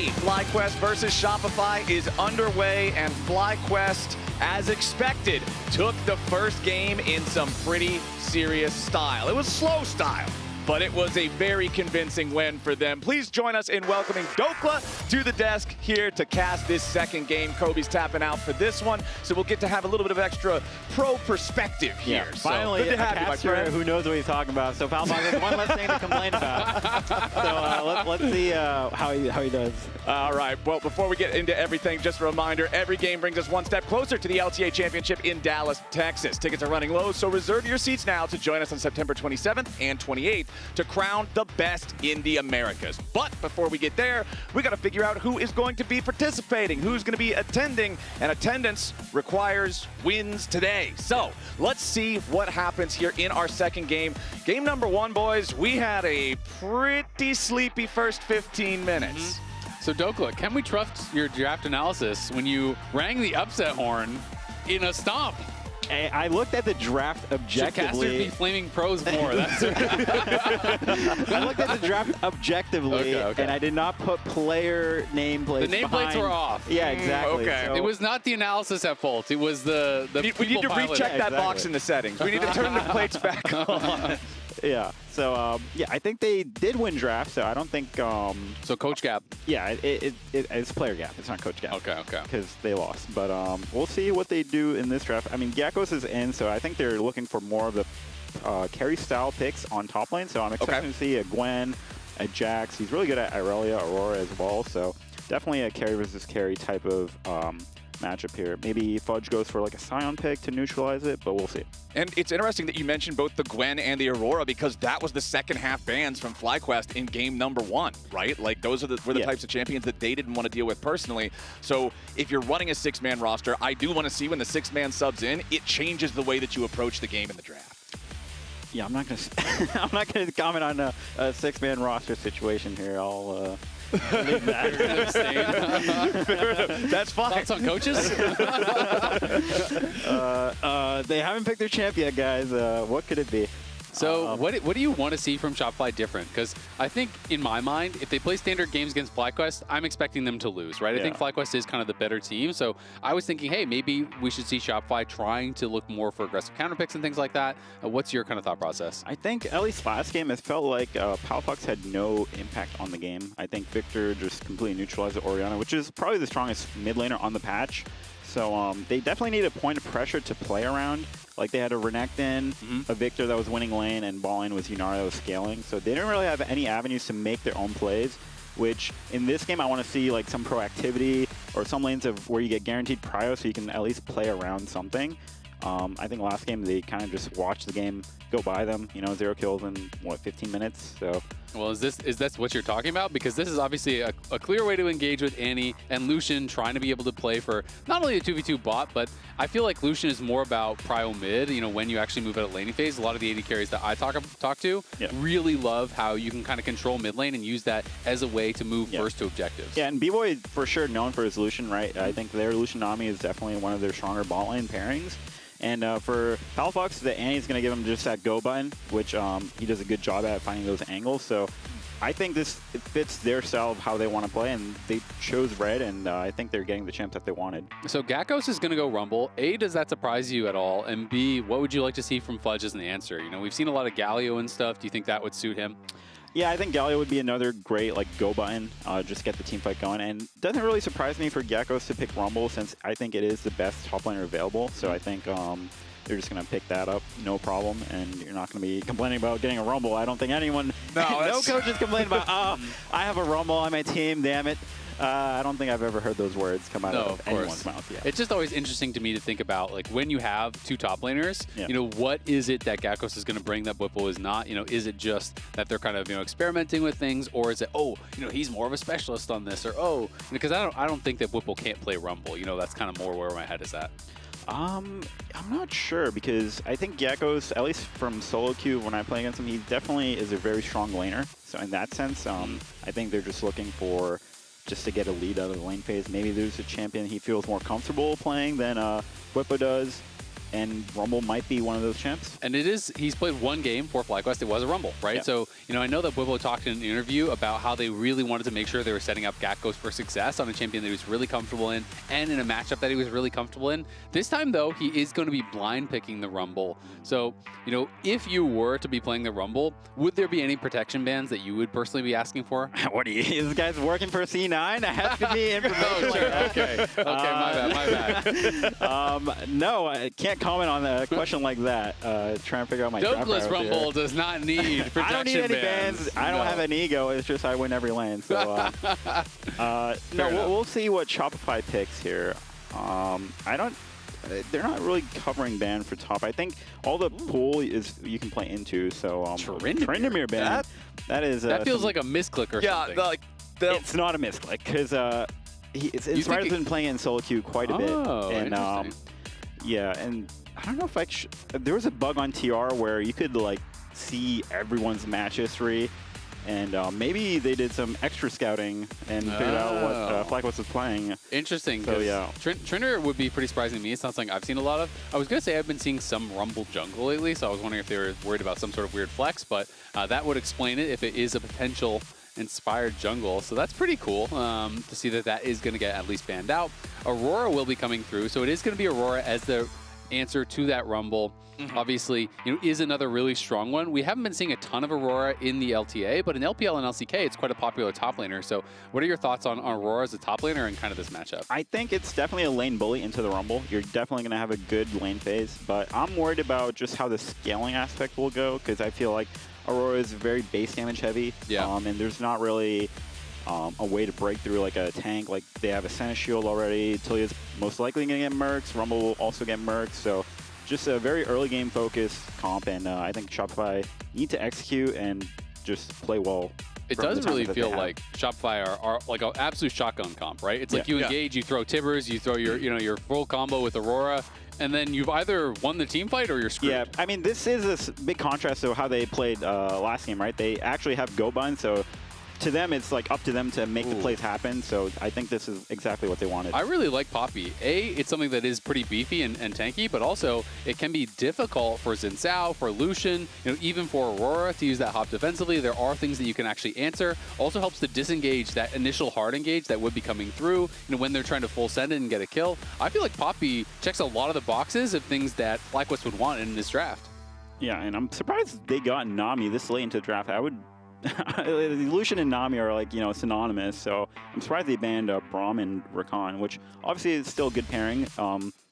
FlyQuest versus Shopify is underway, and FlyQuest, as expected, took the first game in some pretty serious style. It was slow style, but it was a very convincing win for them. Please join us in welcoming Dokla to the desk here to cast this second game. Kobe's tapping out for this one, so we'll get to have a little bit of extra pro perspective here. Yeah, finally, so good to have you, my caster friend. who knows what he's talking about. So Palmog has one less thing to complain about. So let's see how he does. All right, well, before we get into everything, just a reminder, every game brings us one step closer to the LTA Championship in Dallas, Texas. Tickets are running low, so reserve your seats now to join us on September 27th and 28th to crown the best in the Americas. But before we get there, we got to figure out who is going to be participating, who's going to be attending, and attendance requires wins today. So let's see what happens here in our second game. Game number one, boys, we had a pretty sleepy first 15 minutes. So Dokla, can we trust your draft analysis when you rang the upset horn in a stomp? I looked at the draft objectively. Should casters be flaming pros more? That's I looked at the draft objectively, and I did not put player nameplates. The nameplates were off. Yeah, exactly. Okay. So It was not the analysis at fault. It was the we need to recheck that box in the settings. We need to turn the plates back on. Yeah. So yeah, I think they did win draft. So I don't think. So coach gap. Yeah, it's player gap. It's not coach gap. Okay. Because they lost. But we'll see what they do in this draft. I mean, Gyakos is in, so I think they're looking for more of the carry style picks on top lane. So I'm expecting to see a Gwen, a Jax. He's really good at Irelia, Aurora as well. So definitely a carry versus carry type of matchup here. Maybe Fudge goes for like a Scion pick to neutralize it, but we'll see. And it's interesting that you mentioned both the Gwen and the Aurora, because that was the second half bans from FlyQuest in game number one, right? Like those are were the types of champions that they didn't want to deal with personally. So if you're running a six-man roster, I do want to see when the six-man subs in, it changes the way that you approach the game in the draft. Yeah, I'm not gonna comment on a six-man roster situation here. I'll leave that. That's fine. Thoughts on coaches? They haven't picked their champ yet, guys. What could it be? So what do you want to see from Shopify different? Because I think, in my mind, if they play standard games against FlyQuest, I'm expecting them to lose, right? I think FlyQuest is kind of the better team. So I was thinking, hey, maybe we should see Shopify trying to look more for aggressive counter picks and things like that. What's your kind of thought process? I think, at least last game, it felt like Palfox had no impact on the game. I think Victor just completely neutralized Orianna, which is probably the strongest mid laner on the patch. So they definitely need a point of pressure to play around. Like they had a Renekton, a Victor that was winning lane, and ball lane was Yunara that was scaling. So they didn't really have any avenues to make their own plays, which in this game I want to see like some proactivity or some lanes of where you get guaranteed prio so you can at least play around something. I think last game they kind of just watched the game go by them. 0 kills in what 15 minutes. So. Well, is that what you're talking about? Because this is obviously a clear way to engage with Annie and Lucian, trying to be able to play for not only a 2v2 bot, but I feel like Lucian is more about prio mid. When you actually move out of laning phase, a lot of the AD carries that I talk to really love how you can kind of control mid lane and use that as a way to move first to objectives. Yeah, and B-Boy for sure known for his Lucian, right? I think their Lucian Nami is definitely one of their stronger bot lane pairings. And for Palafox, the Annie's going to give him just that go button, which he does a good job at finding those angles. So I think it fits their style of how they want to play, and they chose red, and I think they're getting the champ that they wanted. So Gakkos is going to go Rumble. A, does that surprise you at all? And B, what would you like to see from Fudge as an answer? We've seen a lot of Galio and stuff. Do you think that would suit him? Yeah, I think Galio would be another great go button, just get the team fight going. And doesn't really surprise me for Gakkos to pick Rumble, since I think it is the best top laner available. So I think they're just going to pick that up, no problem, and you're not going to be complaining about getting a Rumble. I don't think anyone, no coaches complain about, I have a Rumble on my team, damn it. I don't think I've ever heard those words come out of anyone's mouth. Yeah. It's just always interesting to me to think about, when you have two top laners, what is it that Gakkos is going to bring that Whipple is not? Is it just that they're kind of, experimenting with things, or is it, he's more of a specialist on this, or, because I don't think that Whipple can't play Rumble. That's kind of more where my head is at. I'm not sure, because I think Gakkos, at least from solo queue when I play against him, he definitely is a very strong laner. So in that sense, I think they're just looking for just to get a lead out of the lane phase. Maybe there's a champion he feels more comfortable playing than Whippo does, and Rumble might be one of those champs. And he's played one game for FlyQuest. It was a Rumble, right? Yeah. So, I know that Whippo talked in an interview about how they really wanted to make sure they were setting up Gakkos for success on a champion that he was really comfortable in, and in a matchup that he was really comfortable in. This time, though, he is going to be blind picking the Rumble. So, if you were to be playing the Rumble, would there be any protection bans that you would personally be asking for? What are you, this guy's working for C9? I have to be information like that. Okay, my bad. No, I can't comment on a question like that. Trying to figure out my Douglas Rumble does not need protection I don't need any bans. I don't have an ego. It's just I win every lane. So we'll see what Shopify picks here. They're not really covering ban for top. I think all the pool is you can play into. So Tryndamere ban. That feels like a misclick or something. It's not a misclick, because Inspired's been playing in solo queue quite a bit. And yeah, and I don't know if there was a bug on TR where you could see everyone's match history, and maybe they did some extra scouting and figured out what FlyQuest was playing. Interesting. So yeah, Tryndamere would be pretty surprising to me. It's not something I've seen a lot of. I was gonna say I've been seeing some Rumble jungle lately, so I was wondering if they were worried about some sort of weird flex, but that would explain it if it is a potential Inspired jungle. So that's pretty cool to see that is going to get at least banned out. Aurora will be coming through, so it is going to be Aurora as the answer to that Rumble. Obviously, is another really strong one. We haven't been seeing a ton of Aurora in the LTA, but in LPL and LCK, it's quite a popular top laner. So what are your thoughts on Aurora as a top laner and kind of this matchup? I think it's definitely a lane bully into the Rumble. You're definitely going to have a good lane phase, but I'm worried about just how the scaling aspect will go, because I feel like Aurora is very base damage heavy, and there's not really a way to break through like a tank. Like they have a Senna shield already. Tilia's most likely going to get mercs. Rumble will also get mercs. So just a very early game focused comp, and I think Shopify need to execute and just play well. It does really feel like Shopify are like an absolute shotgun comp, right? It's like you engage, you throw Tibbers, you throw your your full combo with Aurora, and then you've either won the team fight or you're screwed. Yeah, I mean, this is a big contrast to how they played last game, right? They actually have go buttons, so to them, it's like up to them to make the plays happen. So I think this is exactly what they wanted. I really like Poppy. It's something that is pretty beefy and tanky, but also it can be difficult for Xin Zhao, for Lucian, even for Aurora to use that hop defensively. There are things that you can actually answer. Also helps to disengage that initial hard engage that would be coming through when they're trying to full send it and get a kill. I feel like Poppy checks a lot of the boxes of things that FlyQuest would want in this draft. Yeah, and I'm surprised they got Nami this late into the draft. I would... Lucian and Nami are like, synonymous, so I'm surprised they banned Braum and Rakan, which obviously is still a good pairing.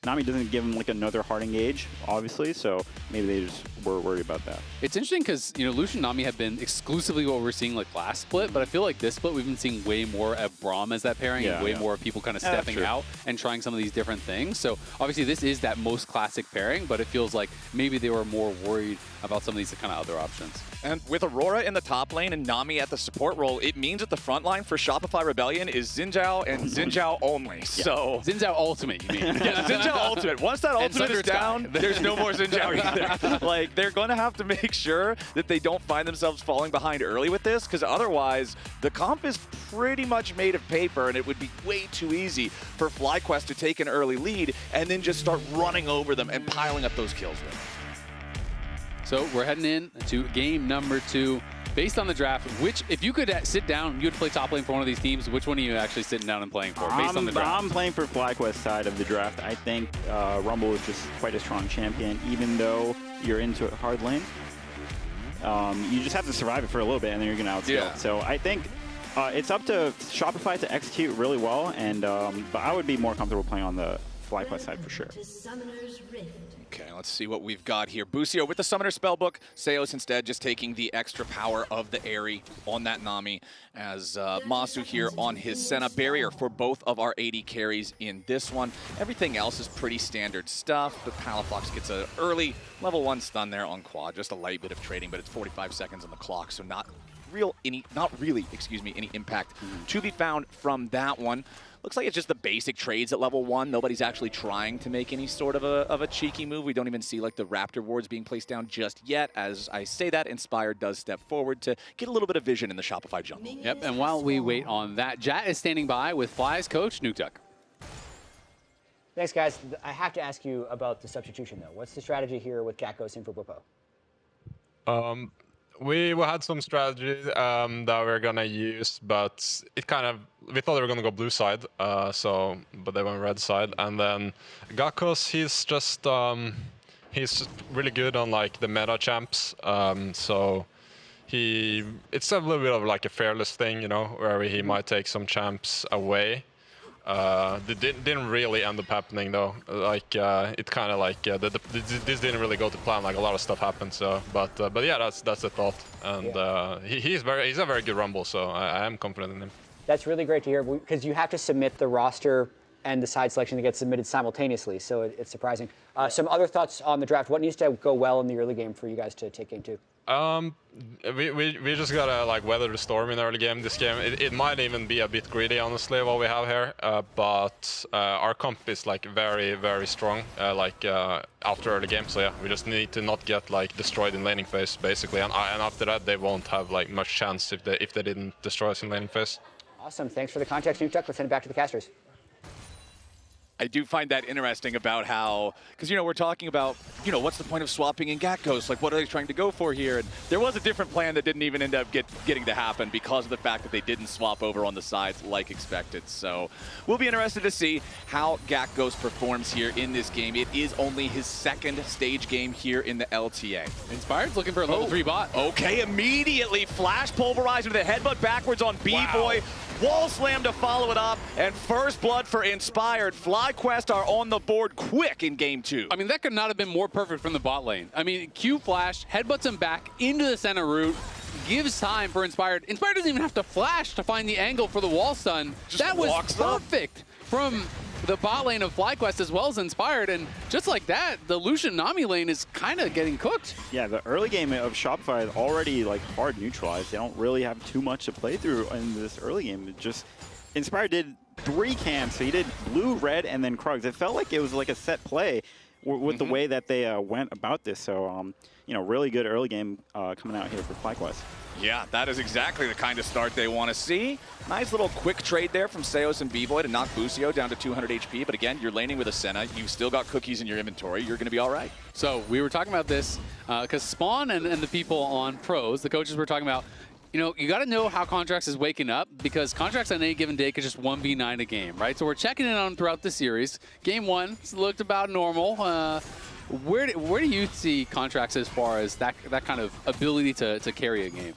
Nami doesn't give him like another hard engage, obviously, so maybe they just were worried about that. It's interesting because, you know, Lucian and Nami have been exclusively what we're seeing like last split, but I feel like this split we've been seeing way more of Braum as that pairing and way more of people kind of stepping out and trying some of these different things. So obviously this is that most classic pairing, but it feels like maybe they were more worried about some of these kind of other options. And with Aurora in the top lane and Nami at the support role, it means that the front line for Shopify Rebellion is Xin Zhao and Xin Zhao only. So Xin Zhao Ultimate, you mean? Yeah, Xin Zhao Ultimate. Once that Ultimate is down, there's no more Xin Zhao either. Like, they're going to have to make sure that they don't find themselves falling behind early with this, because otherwise, the comp is pretty much made of paper, and it would be way too easy for FlyQuest to take an early lead and then just start running over them and piling up those kills. So we're heading in to game number 2. Based on the draft, which, if you could sit down, you would play top lane for one of these teams, which one are you actually sitting down and playing for, based on the draft? I'm playing for FlyQuest side of the draft. I think Rumble is just quite a strong champion, even though you're into a hard lane. You just have to survive it for a little bit, and then you're going to outscale. Yeah. So I think it's up to Shopify to execute really well, and but I would be more comfortable playing on the FlyQuest side for sure. Okay, let's see what we've got here. Busio with the Summoner Spellbook. Seos instead just taking the extra power of the Aerie on that Nami, as Masu here on his Senna. Barrier for both of our AD carries in this one. Everything else is pretty standard stuff, but Palafox gets an early level 1 stun there on Quad. Just a light bit of trading, but it's 45 seconds on the clock, so not really any impact to be found from that one. Looks like it's just the basic trades at level 1. Nobody's actually trying to make any sort of a cheeky move. We don't even see like the Raptor wards being placed down just yet. As I say that, Inspired does step forward to get a little bit of vision in the Shopify jungle. Yep, and while we wait on that, Jat is standing by with Fly's coach, Nukeduck. Thanks, guys. I have to ask you about the substitution, though. What's the strategy here with Gakos in for Bwipo? We had some strategy that we're gonna use, but it kind of, we thought they were gonna go blue side, but they went red side. And then Gakos, he's just really good on like the meta champs, so it's a little bit of like a fearless thing, you know, where he might take some champs away. It didn't really end up happening though. Like it kind of like this didn't really go to plan. Like a lot of stuff happened. So, but yeah, that's the thought. And he's a very good Rumble. So I am confident in him. That's really great to hear, because you have to submit the roster and the side selection that gets submitted simultaneously. So it's surprising. Some other thoughts on the draft. What needs to go well in the early game for you guys to take game 2? We just gotta like weather the storm in early game. This game, it might even be a bit greedy, honestly, what we have here. But our comp is like very, very strong, after early game. So yeah, we just need to not get like destroyed in laning phase, basically. And after that, they won't have like much chance if they didn't destroy us in laning phase. Awesome. Thanks for the context, Nukeduck. Let's send it back to the casters. I do find that interesting about how, because, you know, we're talking about, you know, what's the point of swapping in Gakos? Like, what are they trying to go for here? And there was a different plan that didn't even end up getting to happen because of the fact that they didn't swap over on the sides like expected. So we'll be interested to see how Gakos performs here in this game. It is only his 2nd stage game here in the LTA. Inspired's looking for a level 3 bot. Okay, immediately flash pulverizer to the headbutt backwards on B-Boy. Wow. Wall slam to follow it up, and first blood for Inspired. FlyQuest are on the board quick in game 2. I mean, that could not have been more perfect from the bot lane. I mean, Q flash, headbutts him back into the center route, gives time for Inspired. Inspired doesn't even have to flash to find the angle for the wall stun. That was perfect from the bot lane of FlyQuest as well as Inspired, and just like that, the Lucian Nami lane is kind of getting cooked. Yeah, the early game of Shopify is already like hard neutralized. They don't really have too much to play through in this early game. It just Inspired did 3 camps, so he did blue, red, and then Krugs. It felt like it was like a set play with the way that they went about this. So, you know, really good early game coming out here for FlyQuest. Yeah, that is exactly the kind of start they want to see. Nice little quick trade there from Seos and B-Boy to knock Busio down to 200 HP. But again, you're laning with a Senna. You've still got cookies in your inventory. You're going to be all right. So we were talking about this because Spawn and the people on pros, the coaches were talking about, you know, you got to know how Contracts is waking up, because Contracts on any given day could just 1v9 a game, right? So we're checking in on throughout the series. Game 1 looked about normal. Where do you see Contracts as far as that kind of ability to carry a game?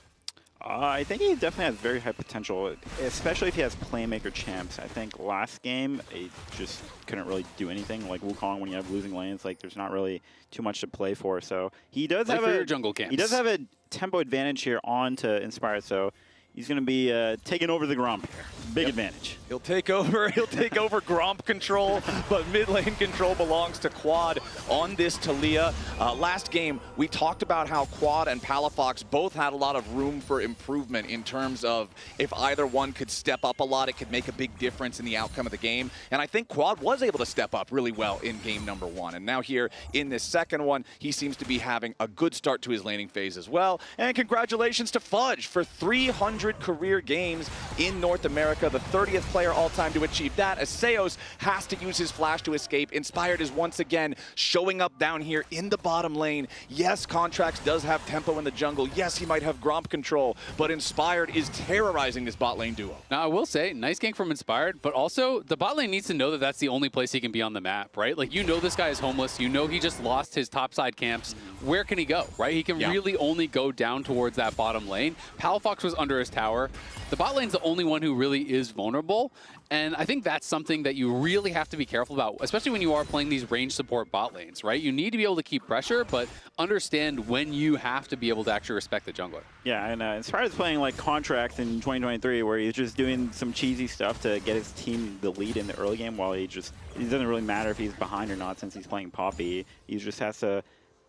I think he definitely has very high potential, especially if he has playmaker champs. I think last game, he just couldn't really do anything. Like Wukong, when you have losing lanes, like there's not really too much to play for. So he does have a jungle camps. He does have a tempo advantage here on to Inspired. So he's going to be taking over the Gromp here. Big advantage. He'll take over. He'll take over Gromp control, but mid lane control belongs to Quad on this Talia. Last game, we talked about how Quad and Palafox both had a lot of room for improvement in terms of if either one could step up a lot, it could make a big difference in the outcome of the game. And I think Quad was able to step up really well in game number 1. And now here in this second one, he seems to be having a good start to his laning phase as well. And congratulations to Fudge for 300 career games in North America, the 30th player all-time to achieve that, as Seos has to use his flash to escape. Inspired is once again showing up down here in the bottom lane. Yes, Contracts does have tempo in the jungle. Yes, he might have Gromp control, but Inspired is terrorizing this bot lane duo. Now, I will say, nice gank from Inspired, but also the bot lane needs to know that that's the only place he can be on the map, right? Like, you know this guy is homeless. You know he just lost his topside camps. Where can he go, right? He can really only go down towards that bottom lane. Palafox was under his tower. The bot lane's the only one who really is vulnerable, and I think that's something that you really have to be careful about, especially when you are playing these range support bot lanes, right? You need to be able to keep pressure, but understand when you have to be able to actually respect the jungler. Yeah, and Inspired is playing like Contracts in 2023, where he's just doing some cheesy stuff to get his team the lead in the early game, while it doesn't really matter if he's behind or not, since he's playing Poppy. He just has to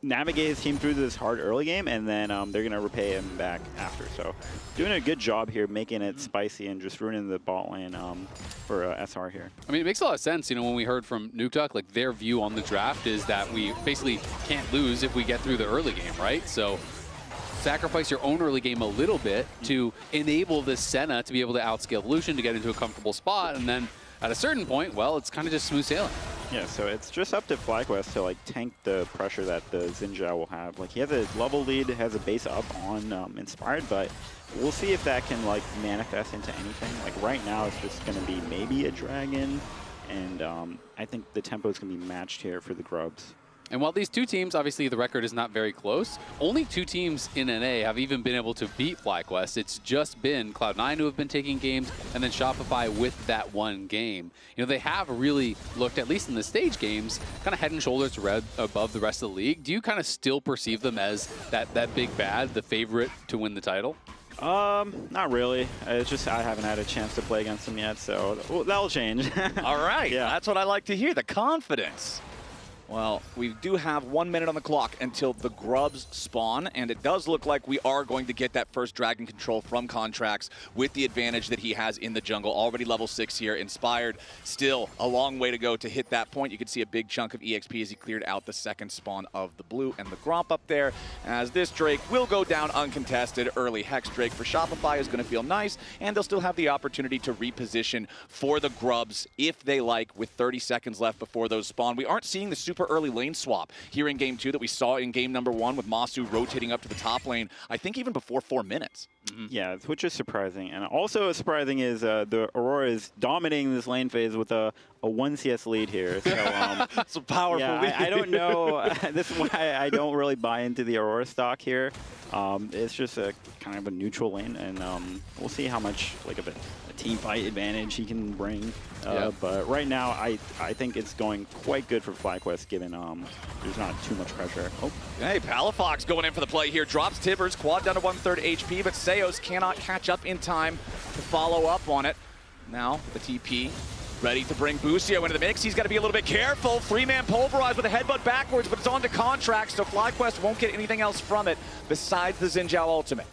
navigate his team through this hard early game, and then they're going to repay him back after. So doing a good job here, making it spicy and just ruining the bot lane for SR here. I mean, it makes a lot of sense, you know, when we heard from Nukeduck, like their view on the draft is that we basically can't lose if we get through the early game, right? So sacrifice your own early game a little bit to enable this Senna to be able to outscale Lucian to get into a comfortable spot, and then at a certain point, well, it's kind of just smooth sailing. Yeah, so it's just up to FlyQuest to like tank the pressure that the Xin Zhao will have. Like, he has a level lead, has a base up on Inspired, but we'll see if that can like manifest into anything. Like right now, it's just going to be maybe a dragon, and I think the tempo is going to be matched here for the Grubs. And while these two teams, obviously the record is not very close, only 2 teams in NA have even been able to beat FlyQuest. It's just been Cloud9 who have been taking games, and then Shopify with that one game. You know, they have really looked, at least in the stage games, kind of head and shoulders above the rest of the league. Do you kind of still perceive them as that big bad, the favorite to win the title? Not really. It's just I haven't had a chance to play against them yet, so that'll change. All right, yeah. That's what I like to hear, the confidence. Well, we do have 1 minute on the clock until the Grubs spawn, and it does look like we are going to get that first Dragon control from Contracts with the advantage that he has in the jungle. Already level 6 here, Inspired. Still a long way to go to hit that point. You can see a big chunk of EXP as he cleared out the second spawn of the blue and the Gromp up there, as this Drake will go down uncontested. Early Hex Drake for Shopify is going to feel nice, and they'll still have the opportunity to reposition for the Grubs if they like, with 30 seconds left before those spawn. We aren't seeing the super early lane swap here in game 2 that we saw in game number 1 with Masu rotating up to the top lane, I think even before 4 minutes. Yeah, which is surprising. And also surprising is the Aurora is dominating this lane phase with a 1 CS lead here. So, it's a powerful lead. I don't know. This is why I don't really buy into the Aurora stock here. It's just a kind of a neutral lane, and we'll see how much like a team fight advantage he can bring. But right now, I think it's going quite good for FlyQuest, given there's not too much pressure. Oh, hey, Palafox going in for the play here. Drops Tibbers, Quad down to 1/3 HP, but Seos cannot catch up in time to follow up on it. Now, the TP ready to bring Busio into the mix. He's got to be a little bit careful. 3-man pulverize with a headbutt backwards, but it's on to Contracts, so FlyQuest won't get anything else from it besides the Xin Zhao ultimate.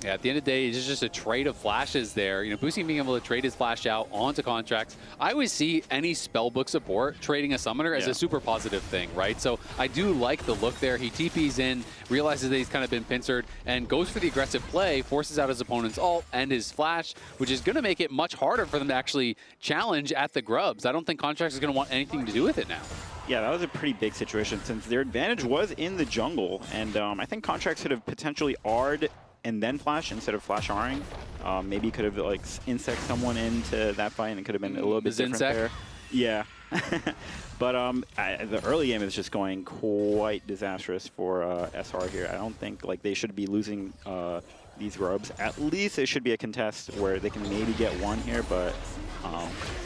Yeah, at the end of the day, it's just a trade of flashes there. You know, Boosie being able to trade his flash out onto Contracts. I always see any spellbook support trading a summoner as a super positive thing, right? So I do like the look there. He TPs in, realizes that he's kind of been pincered, and goes for the aggressive play, forces out his opponent's ult and his flash, which is going to make it much harder for them to actually challenge at the Grubs. I don't think Contracts is going to want anything to do with it now. Yeah, that was a pretty big situation, since their advantage was in the jungle, and I think Contracts could have potentially R'd and then flash instead of flash R'ing. Maybe could have like insect someone into that fight, and it could have been a little bit different there. Yeah. But the early game is just going quite disastrous for SR here. I don't think like they should be losing these grubs. At least it should be a contest where they can maybe get one here, but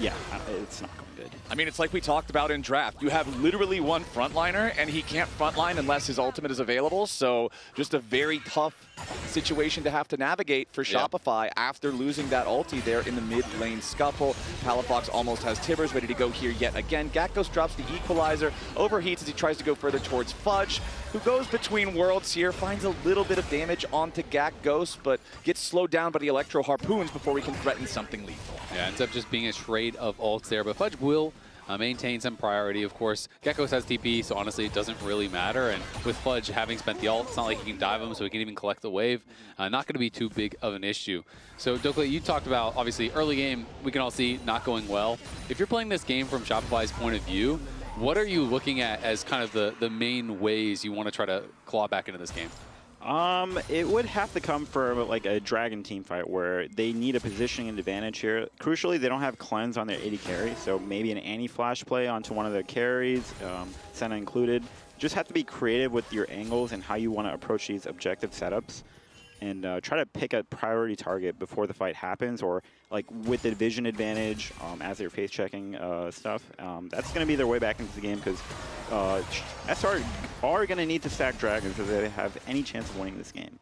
yeah, it's not going good. I mean, it's like we talked about in draft. You have literally one frontliner, and he can't frontline unless his ultimate is available. So just a very tough situation to have to navigate for Shopify after losing that ulti there in the mid lane scuffle. Palafox almost has Tibbers ready to go here yet again. Gakgos drops the equalizer, overheats as he tries to go further towards Fudge, who goes between worlds here, finds a little bit of damage onto Gakgos, but gets slowed down by the Electro Harpoons before we can threaten something lethal. Yeah, ends up just being a trade of ults there, but Fudge will maintain some priority. Of course, Gakgos has TP, so honestly it doesn't really matter. And with Fudge having spent the ult, it's not like he can dive him, so he can even collect the wave. Not going to be too big of an issue. So Dokla, you talked about, obviously, early game, we can all see not going well. If you're playing this game from Shopify's point of view, what are you looking at as kind of the main ways you want to try to claw back into this game? It would have to come from like a Dragon team fight where they need a positioning advantage here. Crucially, they don't have cleanse on their AD carry, so maybe an anti-flash play onto one of their carries, Senna included. Just have to be creative with your angles and how you want to approach these objective setups, and try to pick a priority target before the fight happens, or like with the vision advantage as they're face checking stuff. That's going to be their way back into the game, because SR are going to need to stack dragons if they have any chance of winning this game.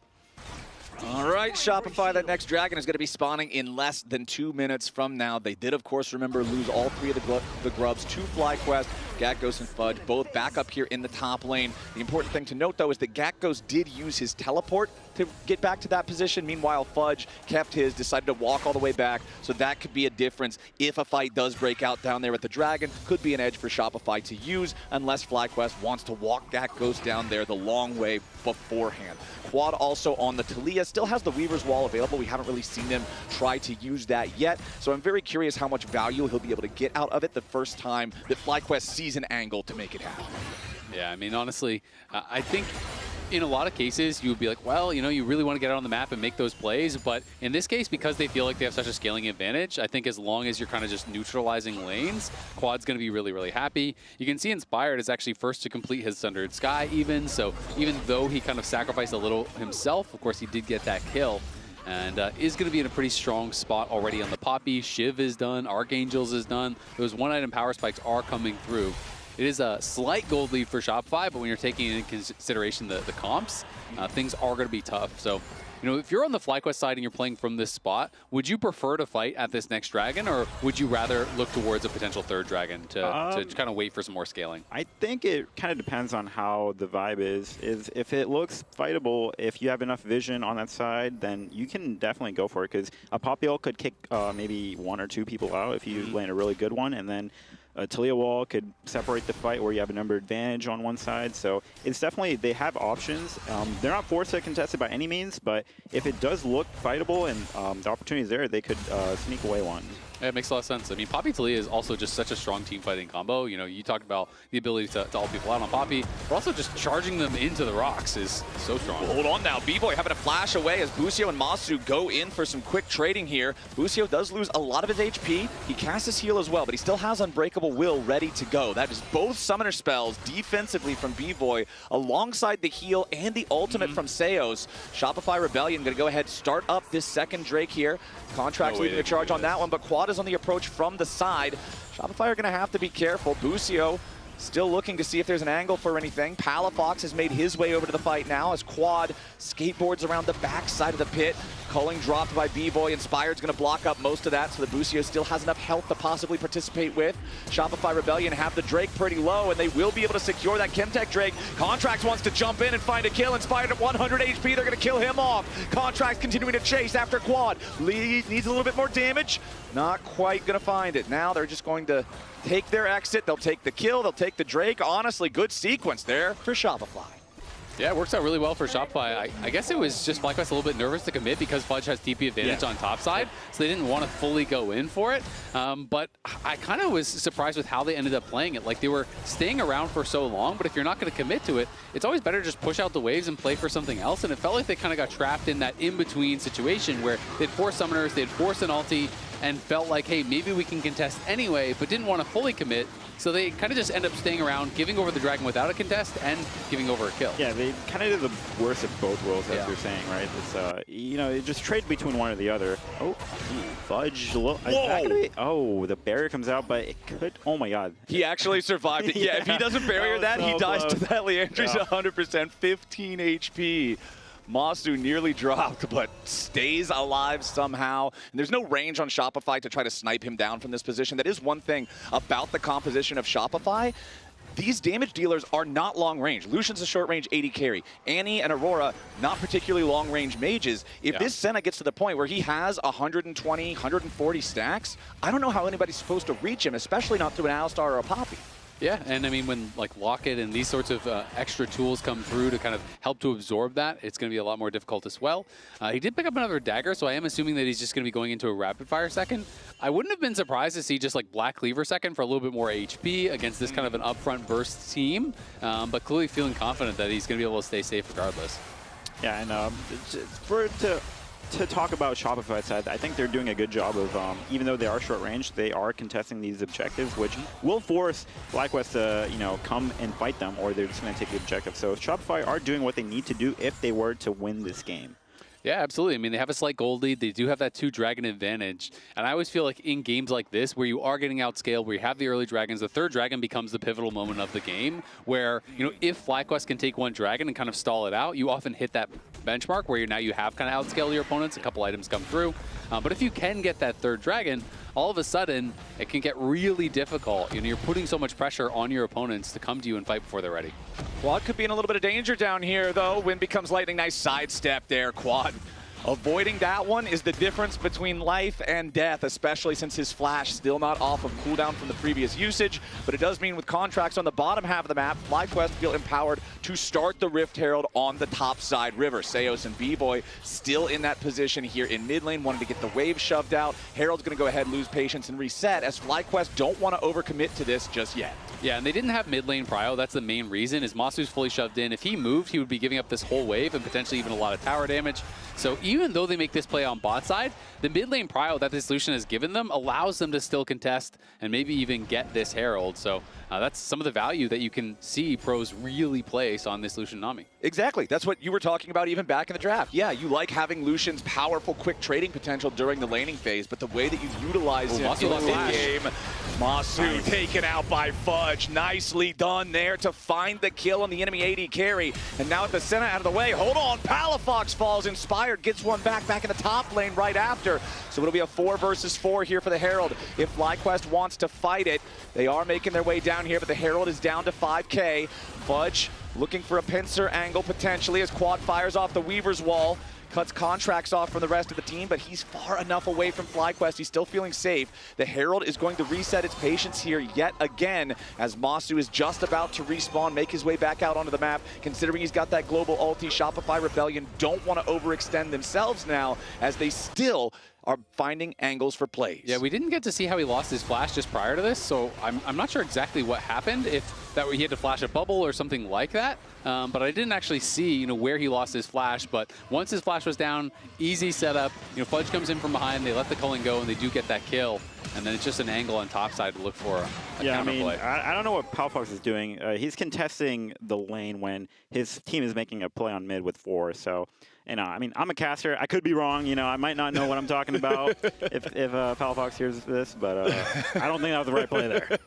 All right, Shopify, that next dragon is going to be spawning in less than 2 minutes from now. They did, of course, remember, lose all three of the grubs to FlyQuest. Gakgos and Fudge both back up here in the top lane. The important thing to note, though, is that Gakgos did use his teleport to get back to that position. Meanwhile, Fudge kept his, decided to walk all the way back. So that could be a difference if a fight does break out down there at the Dragon. Could be an edge for Shopify to use, unless FlyQuest wants to walk Gakgos down there the long way beforehand. Quad also on the Talia, still has the Weaver's Wall available. We haven't really seen him try to use that yet. So I'm very curious how much value he'll be able to get out of it the first time that FlyQuest sees an angle to make it happen. Yeah, I mean, honestly, I think in a lot of cases, you would be like, well, you know, you really want to get out on the map and make those plays. But in this case, because they feel like they have such a scaling advantage, I think as long as you're kind of just neutralizing lanes, Quad's going to be really, really happy. You can see Inspired is actually first to complete his Sundered Sky even. So even though he kind of sacrificed a little himself, of course, he did get that kill. And is going to be in a pretty strong spot already on the Poppy. Shiv is done. Archangels is done. Those one-item power spikes are coming through. It is a slight gold lead for Shopify, but when you're taking into consideration the comps, things are going to be tough. So, you know, if you're on the FlyQuest side and you're playing from this spot, would you prefer to fight at this next dragon, or would you rather look towards a potential third dragon to kind of wait for some more scaling? I think it kind of depends on how the vibe is. If it looks fightable, if you have enough vision on that side, then you can definitely go for it, because a Poppy ult could kick maybe 1 or 2 people out if you land a really good one, and then a Talia wall could separate the fight where you have a number advantage on one side. So it's definitely, they have options. They're not forced to contest it by any means, but if it does look fightable and the opportunity is there, they could sneak away one. Yeah, it makes a lot of sense. I mean, Poppy Talia is also just such a strong team fighting combo. You know, you talked about the ability to ult people out on Poppy, but also just charging them into the rocks is so strong. Well, hold on now. B-Boy having to flash away as Busio and Masu go in for some quick trading here. Busio does lose a lot of his HP. He casts his heal as well, but he still has Unbreakable Will ready to go. That is both summoner spells defensively from B-Boy alongside the heal and the ultimate from Seos. Shopify Rebellion going to go ahead, start up this second Drake here. Contract's leading the charge on that one, but Quad is on the approach from the side. Shopify are going to have to be careful. Busio still looking to see if there's an angle for anything. Palafox has made his way over to the fight now as Quad skateboards around the back side of the pit. Culling dropped by B-Boy. Inspired's going to block up most of that, so the Busio still has enough health to possibly participate with. Shopify Rebellion have the Drake pretty low, and they will be able to secure that Chemtech Drake. Contracts wants to jump in and find a kill. Inspired at 100 HP, they're going to kill him off. Contracts continuing to chase after Quad. Needs a little bit more damage. Not quite going to find it. Now they're just going to take their exit. They'll take the kill. They'll take the Drake. Honestly, good sequence there for Shopify. Yeah, it works out really well for Shopify. I guess it was just FlyQuest a little bit nervous to commit because Fudge has TP advantage on top side, so they didn't want to fully go in for it. But I kind of was surprised with how they ended up playing it. Like, they were staying around for so long, but if you're not going to commit to it, it's always better to just push out the waves and play for something else. And it felt like they kind of got trapped in that in-between situation where they'd force summoners, they'd force an ulti, and felt like, hey, maybe we can contest anyway, but didn't want to fully commit. So they kind of just end up staying around, giving over the Dragon without a contest and giving over a kill. Yeah, they kind of did the worst of both worlds, as you're saying, right? It's, you know, it just trade between one or the other. Oh, Fudge. Oh, the barrier comes out, but it could. Oh my God. He actually survived it. Yeah, if he doesn't barrier that, he dies to that. Leandri's 100%, 15 HP. Masu nearly dropped, but stays alive somehow. And there's no range on Shopify to try to snipe him down from this position. That is one thing about the composition of Shopify. These damage dealers are not long range. Lucian's a short range 80 carry. Annie and Aurora, not particularly long range mages. If this Senna gets to the point where he has 120, 140 stacks, I don't know how anybody's supposed to reach him, especially not through an Alistar or a Poppy. Yeah, and I mean, when like Locket and these sorts of extra tools come through to kind of help to absorb that, it's going to be a lot more difficult as well. He did pick up another dagger, so I am assuming that he's just going to be going into a rapid fire second. I wouldn't have been surprised to see just like Black Cleaver second for a little bit more HP against this kind of an upfront burst team, but clearly feeling confident that he's going to be able to stay safe regardless. Yeah, and to talk about Shopify side, I think they're doing a good job of, even though they are short range, they are contesting these objectives, which will force FlyQuest to, you know, come and fight them, or they're just going to take the objective. So Shopify are doing what they need to do if they were to win this game. Yeah, absolutely. I mean, they have a slight gold lead. They do have that 2 dragon advantage. And I always feel like in games like this, where you are getting outscaled, where you have the early dragons, the 3rd dragon becomes the pivotal moment of the game, where, you know, if FlyQuest can take 1 dragon and kind of stall it out, you often hit that benchmark where now you have kind of outscaled your opponents, a couple items come through. But if you can get that 3rd dragon, all of a sudden, it can get really difficult. You know, you're putting so much pressure on your opponents to come to you and fight before they're ready. Quad could be in a little bit of danger down here, though. Wind becomes lightning. Nice sidestep there, Quad. Avoiding that one is the difference between life and death, especially since his flash still not off of cooldown from the previous usage. But it does mean with contracts on the bottom half of the map, FlyQuest feel empowered to start the Rift Herald on the top side river. Seos and B-Boy still in that position here in mid lane, wanting to get the wave shoved out. Herald's going to go ahead, lose patience, and reset, as FlyQuest don't want to overcommit to this just yet. Yeah, and they didn't have mid lane prio. That's the main reason, is Masu's fully shoved in. If he moved, he would be giving up this whole wave and potentially even a lot of tower damage. So even though they make this play on bot side, the mid lane prio that this Lucian has given them allows them to still contest and maybe even get this Herald. So that's some of the value that you can see pros really place on this Lucian Nami. Exactly. That's what you were talking about even back in the draft. Yeah, you like having Lucian's powerful, quick trading potential during the laning phase, but the way that you utilize him in mid-game, Masu taken out by Fudge. Nicely done there to find the kill on the enemy AD carry. And now at the center out of the way, hold on, Palafox falls inspired, gets one back in the top lane right after. So it'll be a 4 versus 4 here for the Herald. If FlyQuest wants to fight it, they are making their way down here, but the Herald is down to 5k. Fudge looking for a pincer angle potentially as Quad fires off the Weaver's wall. Cuts contracts off from the rest of the team, but he's far enough away from FlyQuest. He's still feeling safe. The Herald is going to reset its patience here yet again, as Masu is just about to respawn, make his way back out onto the map. Considering he's got that global ulti, Shopify Rebellion don't want to overextend themselves now, as they still are finding angles for plays. Yeah, we didn't get to see how he lost his flash just prior to this, so I'm not sure exactly what happened, if that he had to flash a bubble or something like that. But I didn't actually see, you know, where he lost his flash. But once his flash was down, easy setup. You know, Fudge comes in from behind, they let the culling go, and they do get that kill. And then it's just an angle on top side to look for a counterplay. I don't know what Palafox is doing. He's contesting the lane when his team is making a play on mid with 4. So, you know, I mean, I'm a caster. I could be wrong. You know, I might not know what I'm talking about if Palafox hears this, but I don't think that was the right play there.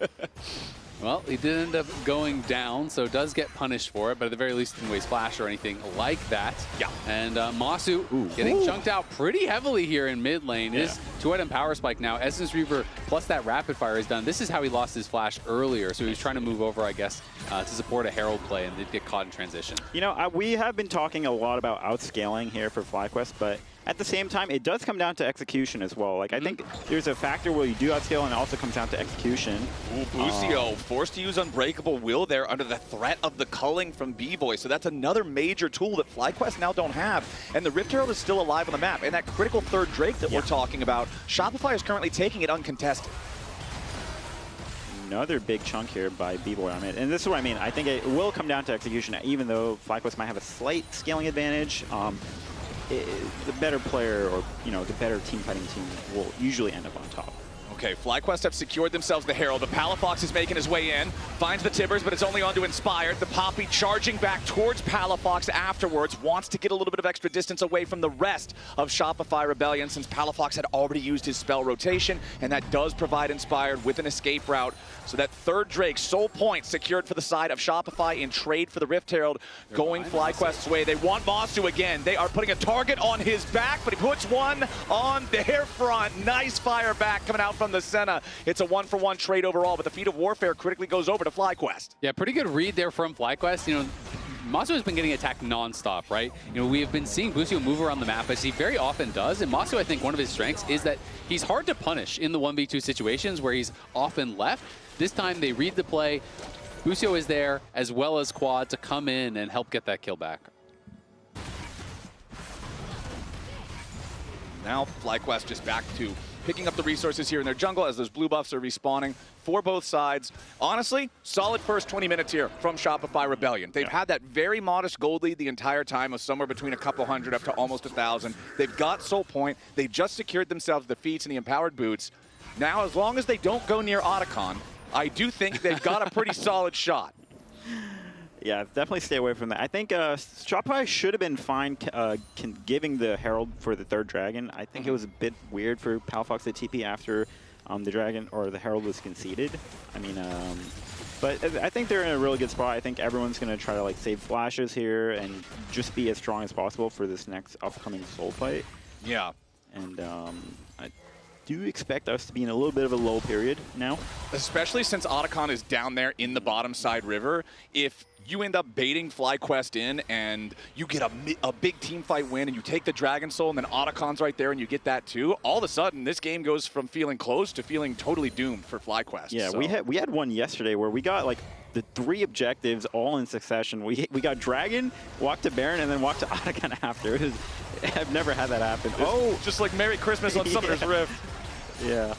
Well, he did end up going down, so does get punished for it, but at the very least didn't waste flash or anything like that. Yeah. And Masu getting chunked out pretty heavily here in mid lane. His 2-item power spike now. Essence Reaver plus that rapid fire is done. This is how he lost his flash earlier, so he was trying to move over, I guess, to support a Herald play and did get caught in transition. You know, we have been talking a lot about outscaling here for FlyQuest, but at the same time, it does come down to execution as well. Like, I think there's a factor where you do outscale, and it also comes down to execution. Lucio forced to use Unbreakable Will there under the threat of the culling from B-Boy. So that's another major tool that FlyQuest now don't have. And the Rift Herald is still alive on the map. And that critical 3rd Drake that we're talking about, Shopify is currently taking it uncontested. Another big chunk here by B-Boy on it. And this is what I mean. I think it will come down to execution, even though FlyQuest might have a slight scaling advantage. the better player or, the better team fighting team will usually end up on top. Okay, FlyQuest have secured themselves the Herald. The Palafox is making his way in, finds the Tibbers, but it's only on to Inspired. The Poppy charging back towards Palafox afterwards, wants to get a little bit of extra distance away from the rest of Shopify Rebellion since Palafox had already used his spell rotation, and that does provide Inspired with an escape route. So that third Drake, Soul Point, secured for the side of Shopify in trade for the Rift Herald, going FlyQuest's way. They want Masu again. They are putting a target on his back, but he puts one on their front. Nice fire back coming out from the Senna. It's a 1-for-1 trade overall, but the Feat of Warfare critically goes over to FlyQuest. Yeah, pretty good read there from FlyQuest. Masu has been getting attacked non-stop, right? We have been seeing Busio move around the map as he very often does, and Masu, I think one of his strengths is that he's hard to punish in the 1v2 situations where he's often left. This time they read the play. Busio is there as well as Quad to come in and help get that kill back. Now FlyQuest just back to picking up the resources here in their jungle as those blue buffs are respawning for both sides. Honestly, solid first 20 minutes here from Shopify Rebellion. They've had that very modest gold lead the entire time of somewhere between a couple hundred up to almost 1,000. They've got Soul Point. They just secured themselves the feats and the empowered boots. Now, as long as they don't go near Otacon, I do think they've got a pretty solid shot. Yeah, definitely stay away from that. I think Shopify should have been fine giving the Herald for the third Dragon. I think it was a bit weird for Palafox to TP after the Dragon or the Herald was conceded. I mean, but I think they're in a really good spot. I think everyone's going to try to save flashes here and just be as strong as possible for this next upcoming Soul fight. Yeah. And I do expect us to be in a little bit of a lull period now. Especially since Otacon is down there in the bottom side river. If you end up baiting FlyQuest in and you get a big team fight win and you take the Dragon Soul and then Otacon's right there and you get that too, all of a sudden this game goes from feeling close to feeling totally doomed for FlyQuest. Yeah, so. we had one yesterday where we got the 3 objectives all in succession. We got Dragon, walked to Baron, and then walked to Otacon after. I've never had that happen. Just like Merry Christmas on Summoner's Rift. Yeah.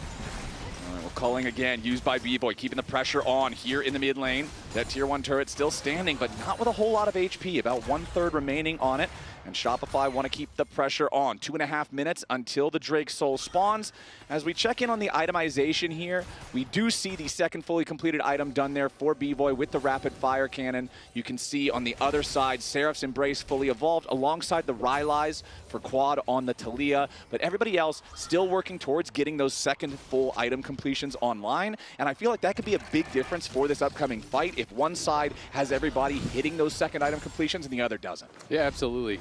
Calling again, used by B-Boy, keeping the pressure on here in the mid lane. That tier 1 turret still standing, but not with a whole lot of HP, about 1/3 remaining on it. And Shopify want to keep the pressure on. 2.5 minutes until the Drake Soul spawns. As we check in on the itemization here, we do see the second fully completed item done there for B-Boy with the rapid fire cannon. You can see on the other side, Seraph's Embrace fully evolved alongside the Rylai's for Quad on the Talia. But everybody else still working towards getting those second full item completions online. And I feel like that could be a big difference for this upcoming fight if one side has everybody hitting those second item completions and the other doesn't. Yeah, absolutely.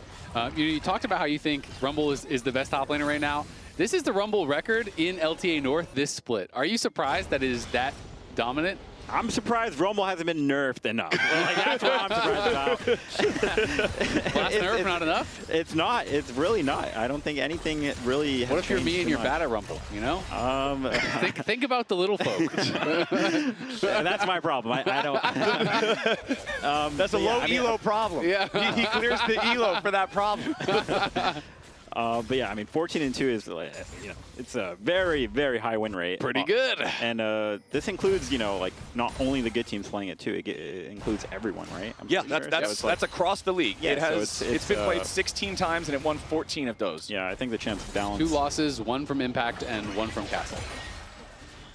You talked about how you think Rumble is the best top laner right now. This is the Rumble record in LTA North this split. Are you surprised that it is that dominant? I'm surprised Rumble hasn't been nerfed enough. That's what I'm surprised about. Last nerf not enough? It's not. It's really not. I don't think anything really has What if you're me and you're much. bad at Rumble, think about the little folk. That's my problem. I don't. That's a low elo problem. Yeah. He clears the elo for that problem. But yeah, 14-2 is, it's a very, very high win rate. Pretty good. And this includes, not only the good teams playing it too. It includes everyone, right? That's across the league. Yeah, it's been played 16 times and it won 14 of those. Yeah, I think the champs balance. 2 losses, 1 from Impact and 1 from Castle.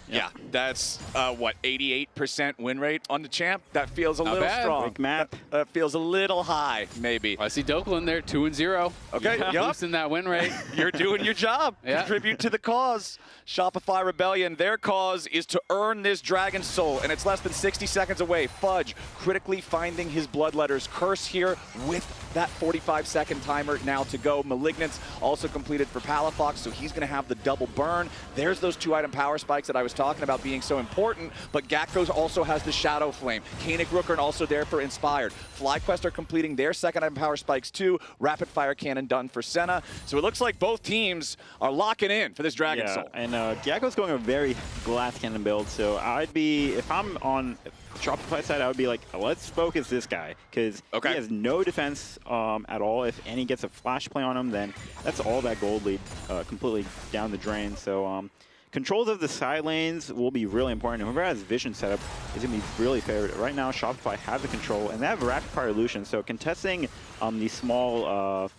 Yeah, that's, 88% win rate on the champ? That feels a Not little bad. strong. Quick map. That feels a little high, maybe. I see Doklan there, 2-0. Okay, Boosting that win rate. You're doing your job. Yeah. Contribute to the cause. Shopify Rebellion, their cause is to earn this Dragon Soul, and it's less than 60 seconds away. Fudge critically finding his Bloodletter's curse here with that 45-second timer now to go. Malignance also completed for Palafox, so he's going to have the double burn. There's those 2-item power spikes that I was talking about being so important, but Gakko's also has the Shadow Flame. Koenig Rooker also there for Inspired. FlyQuest are completing their second-item power spikes too. Rapid Fire Cannon done for Senna. So it looks like both teams are locking in for this Dragon Soul. And Gakko's going a very glass cannon build, so I'd be, if I'm on Shopify side, I would be like, let's focus this guy, because he has no defense at all. If any gets a flash play on him, then that's all that gold lead completely down the drain. So controls of the side lanes will be really important. Whoever has vision setup is going to be really favored. Right now, Shopify has the control, and they have rapid fire Lucian, so contesting these small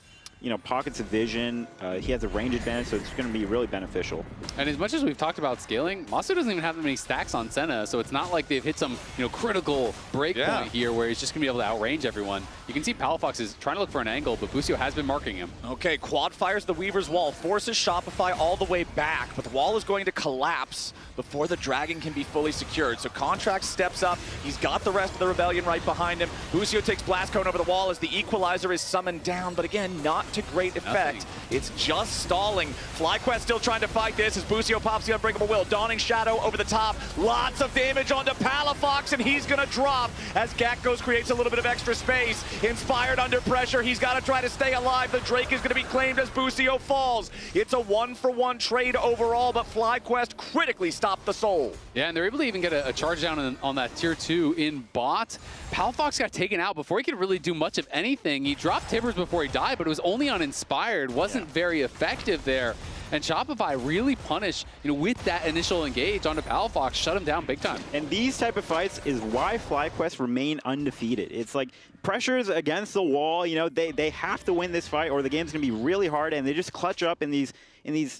pockets of vision. He has a range advantage, so it's going to be really beneficial. And as much as we've talked about scaling, Masu doesn't even have that many stacks on Senna, so it's not like they've hit some critical break point here where he's just going to be able to outrange everyone. You can see Palafox is trying to look for an angle, but Busio has been marking him. Okay, Quad fires the Weaver's Wall, forces Shopify all the way back, but the wall is going to collapse before the Dragon can be fully secured. So Contract steps up. He's got the rest of the Rebellion right behind him. Busio takes Blast Cone over the wall as the Equalizer is summoned down, but again, not to great effect. It's just stalling. FlyQuest still trying to fight this as Busio pops the Unbreakable Will. Dawning Shadow over the top. Lots of damage onto Palafox, and he's going to drop as Gakos creates a little bit of extra space. Inspired under pressure. He's got to try to stay alive. The Drake is going to be claimed as Busio falls. It's a 1-for-1 trade overall, but FlyQuest critically stopped the Soul. Yeah, and they're able to even get a charge down on that tier 2 in bot. Palafox got taken out before he could really do much of anything. He dropped Tibbers before he died, but it was only on Inspired. Wasn't very effective there. And Shopify really punished, with that initial engage onto Palafox, shut him down big time. And these type of fights is why FlyQuest remain undefeated. It's like pressures against the wall. They have to win this fight, or the game's gonna be really hard. And they just clutch up in these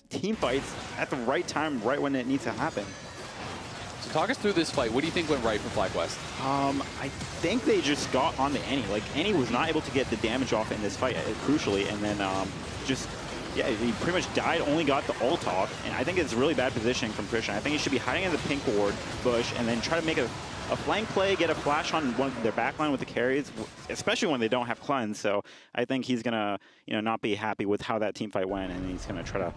team fights at the right time, right when it needs to happen. So talk us through this fight. What do you think went right for FlyQuest? I think they just got on to Any. Like Any was not able to get the damage off in this fight, crucially, and then yeah, he pretty much died, only got the ult off, and I think it's really bad positioning from Christian. I think he should be hiding in the pink ward bush and then try to make a flank play, get a flash on their backline with the carries, especially when they don't have cleanse. So I think he's gonna, not be happy with how that team fight went, and he's gonna try to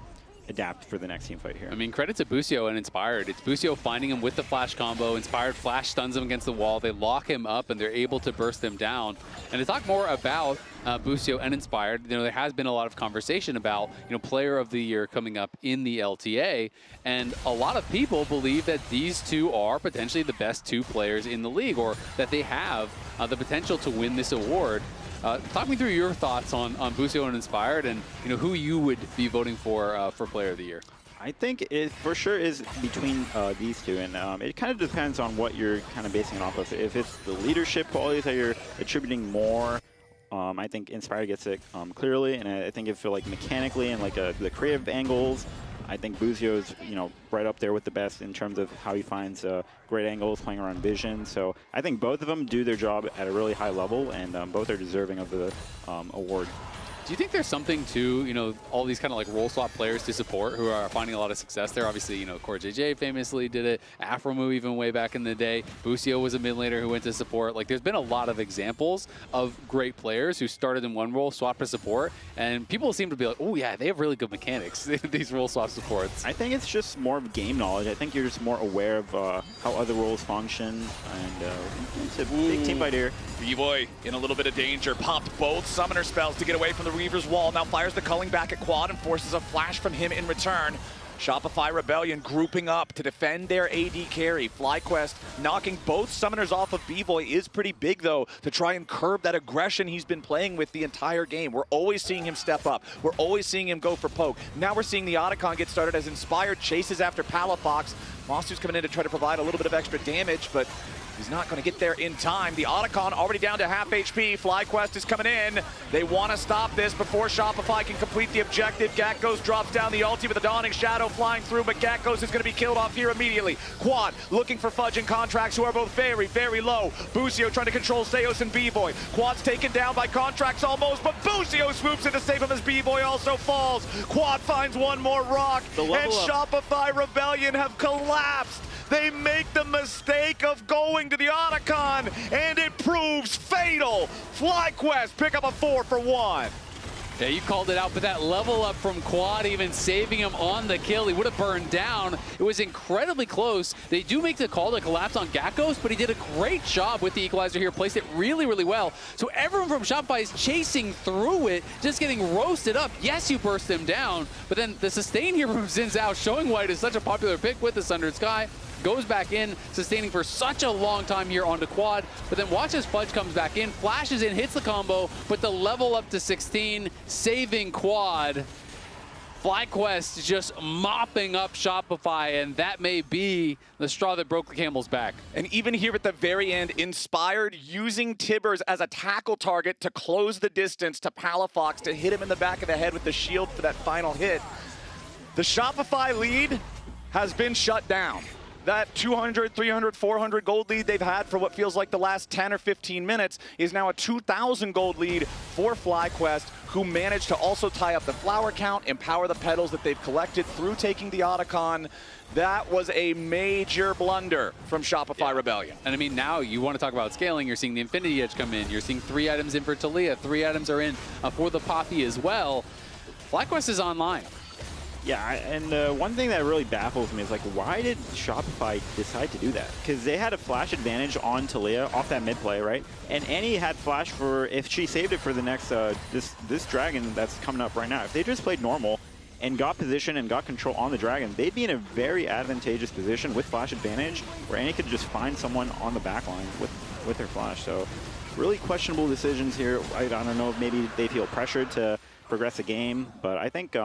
adapt for the next team fight here. I mean, credit to Busio and Inspired. It's Busio finding him with the flash combo. Inspired flash stuns him against the wall. They lock him up, and they're able to burst him down. And to talk more about Busio and Inspired, there has been a lot of conversation about, Player of the Year coming up in the LTA, and a lot of people believe that these two are potentially the best two players in the league, or that they have the potential to win this award. Talk me through your thoughts on Busio and Inspired, and who you would be voting for Player of the Year. I think it for sure is between these two, and it kind of depends on what you're kind of basing it off of. If it's the leadership qualities that you're attributing more, I think Inspired gets it clearly, and I think if like mechanically and like the creative angles, I think Busio's, right up there with the best in terms of how he finds great angles, playing around vision. So I think both of them do their job at a really high level, and both are deserving of the award. Do you think there's something to, all these kind of like role swap players to support who are finding a lot of success there? Obviously, Core JJ famously did it. Afromu even way back in the day. Busio was a mid laner who went to support. Like, there's been a lot of examples of great players who started in one role, swapped to support, and people seem to be like, oh yeah, they have really good mechanics, these role swap supports. I think it's just more of game knowledge. I think you're just more aware of how other roles function, and it's a big team fight here. B-Boy in a little bit of danger. Popped both summoner spells to get away from the Reaver's Wall. Now fires the culling back at Quad and forces a flash from him in return. Shopify Rebellion grouping up to defend their AD carry. FlyQuest knocking both summoners off of B-Boy is pretty big, though, to try and curb that aggression he's been playing with the entire game. We're always seeing him step up. We're always seeing him go for poke. Now we're seeing the Otacon get started as Inspired chases after Palafox. Monster's coming in to try to provide a little bit of extra damage, but he's not going to get there in time. The Otacon already down to half HP. FlyQuest is coming in. They want to stop this before Shopify can complete the objective. Gakos drops down the ulti with a Dawning Shadow flying through, but Gakos is going to be killed off here immediately. Quad looking for Fudge and Contracts, who are both very, very low. Busio trying to control Seos and B-Boy. Quad's taken down by Contracts almost, but Busio swoops in to save him as B-Boy also falls. Quad finds one more rock, and Shopify Rebellion have collapsed. They make the mistake of going to the Otacon, and it proves fatal. FlyQuest pick up a 4-for-1. Yeah, you called it out, but that level up from Quad, even saving him on the kill, he would have burned down. It was incredibly close. They do make the call to collapse on Gakos, but he did a great job with the equalizer here, placed it really, really well. So everyone from Shopify is chasing through it, just getting roasted up. Yes, you burst him down, but then the sustain here from Xin Zhao, showing why it is such a popular pick with the Sundered Sky. Goes back in, sustaining for such a long time here onto Quad, but then watch as Fudge comes back in, flashes in, hits the combo, but the level up to 16, saving Quad. FlyQuest just mopping up Shopify, and that may be the straw that broke the camel's back. And even here at the very end, Inspired using Tibbers as a tackle target to close the distance to Palafox to hit him in the back of the head with the shield for that final hit. The Shopify lead has been shut down. That 200, 300, 400 gold lead they've had for what feels like the last 10 or 15 minutes is now a 2,000 gold lead for FlyQuest, who managed to also tie up the flower count, empower the petals that they've collected through taking the Otacon. That was a major blunder from Shopify Rebellion. And I mean, now you want to talk about scaling. You're seeing the Infinity Edge come in. You're seeing 3 items in for Talia. 3 items are in for the Poppy as well. FlyQuest is online. Yeah, and one thing that really baffles me is, like, why did Shopify decide to do that? Because they had a flash advantage on Talia off that mid play, right? And Annie had flash for, if she saved it for the next, this dragon that's coming up right now. If they just played normal and got position and got control on the dragon, they'd be in a very advantageous position with flash advantage, where Annie could just find someone on the back line with her flash. So really questionable decisions here. I don't know if maybe they feel pressured to progress the game, but I think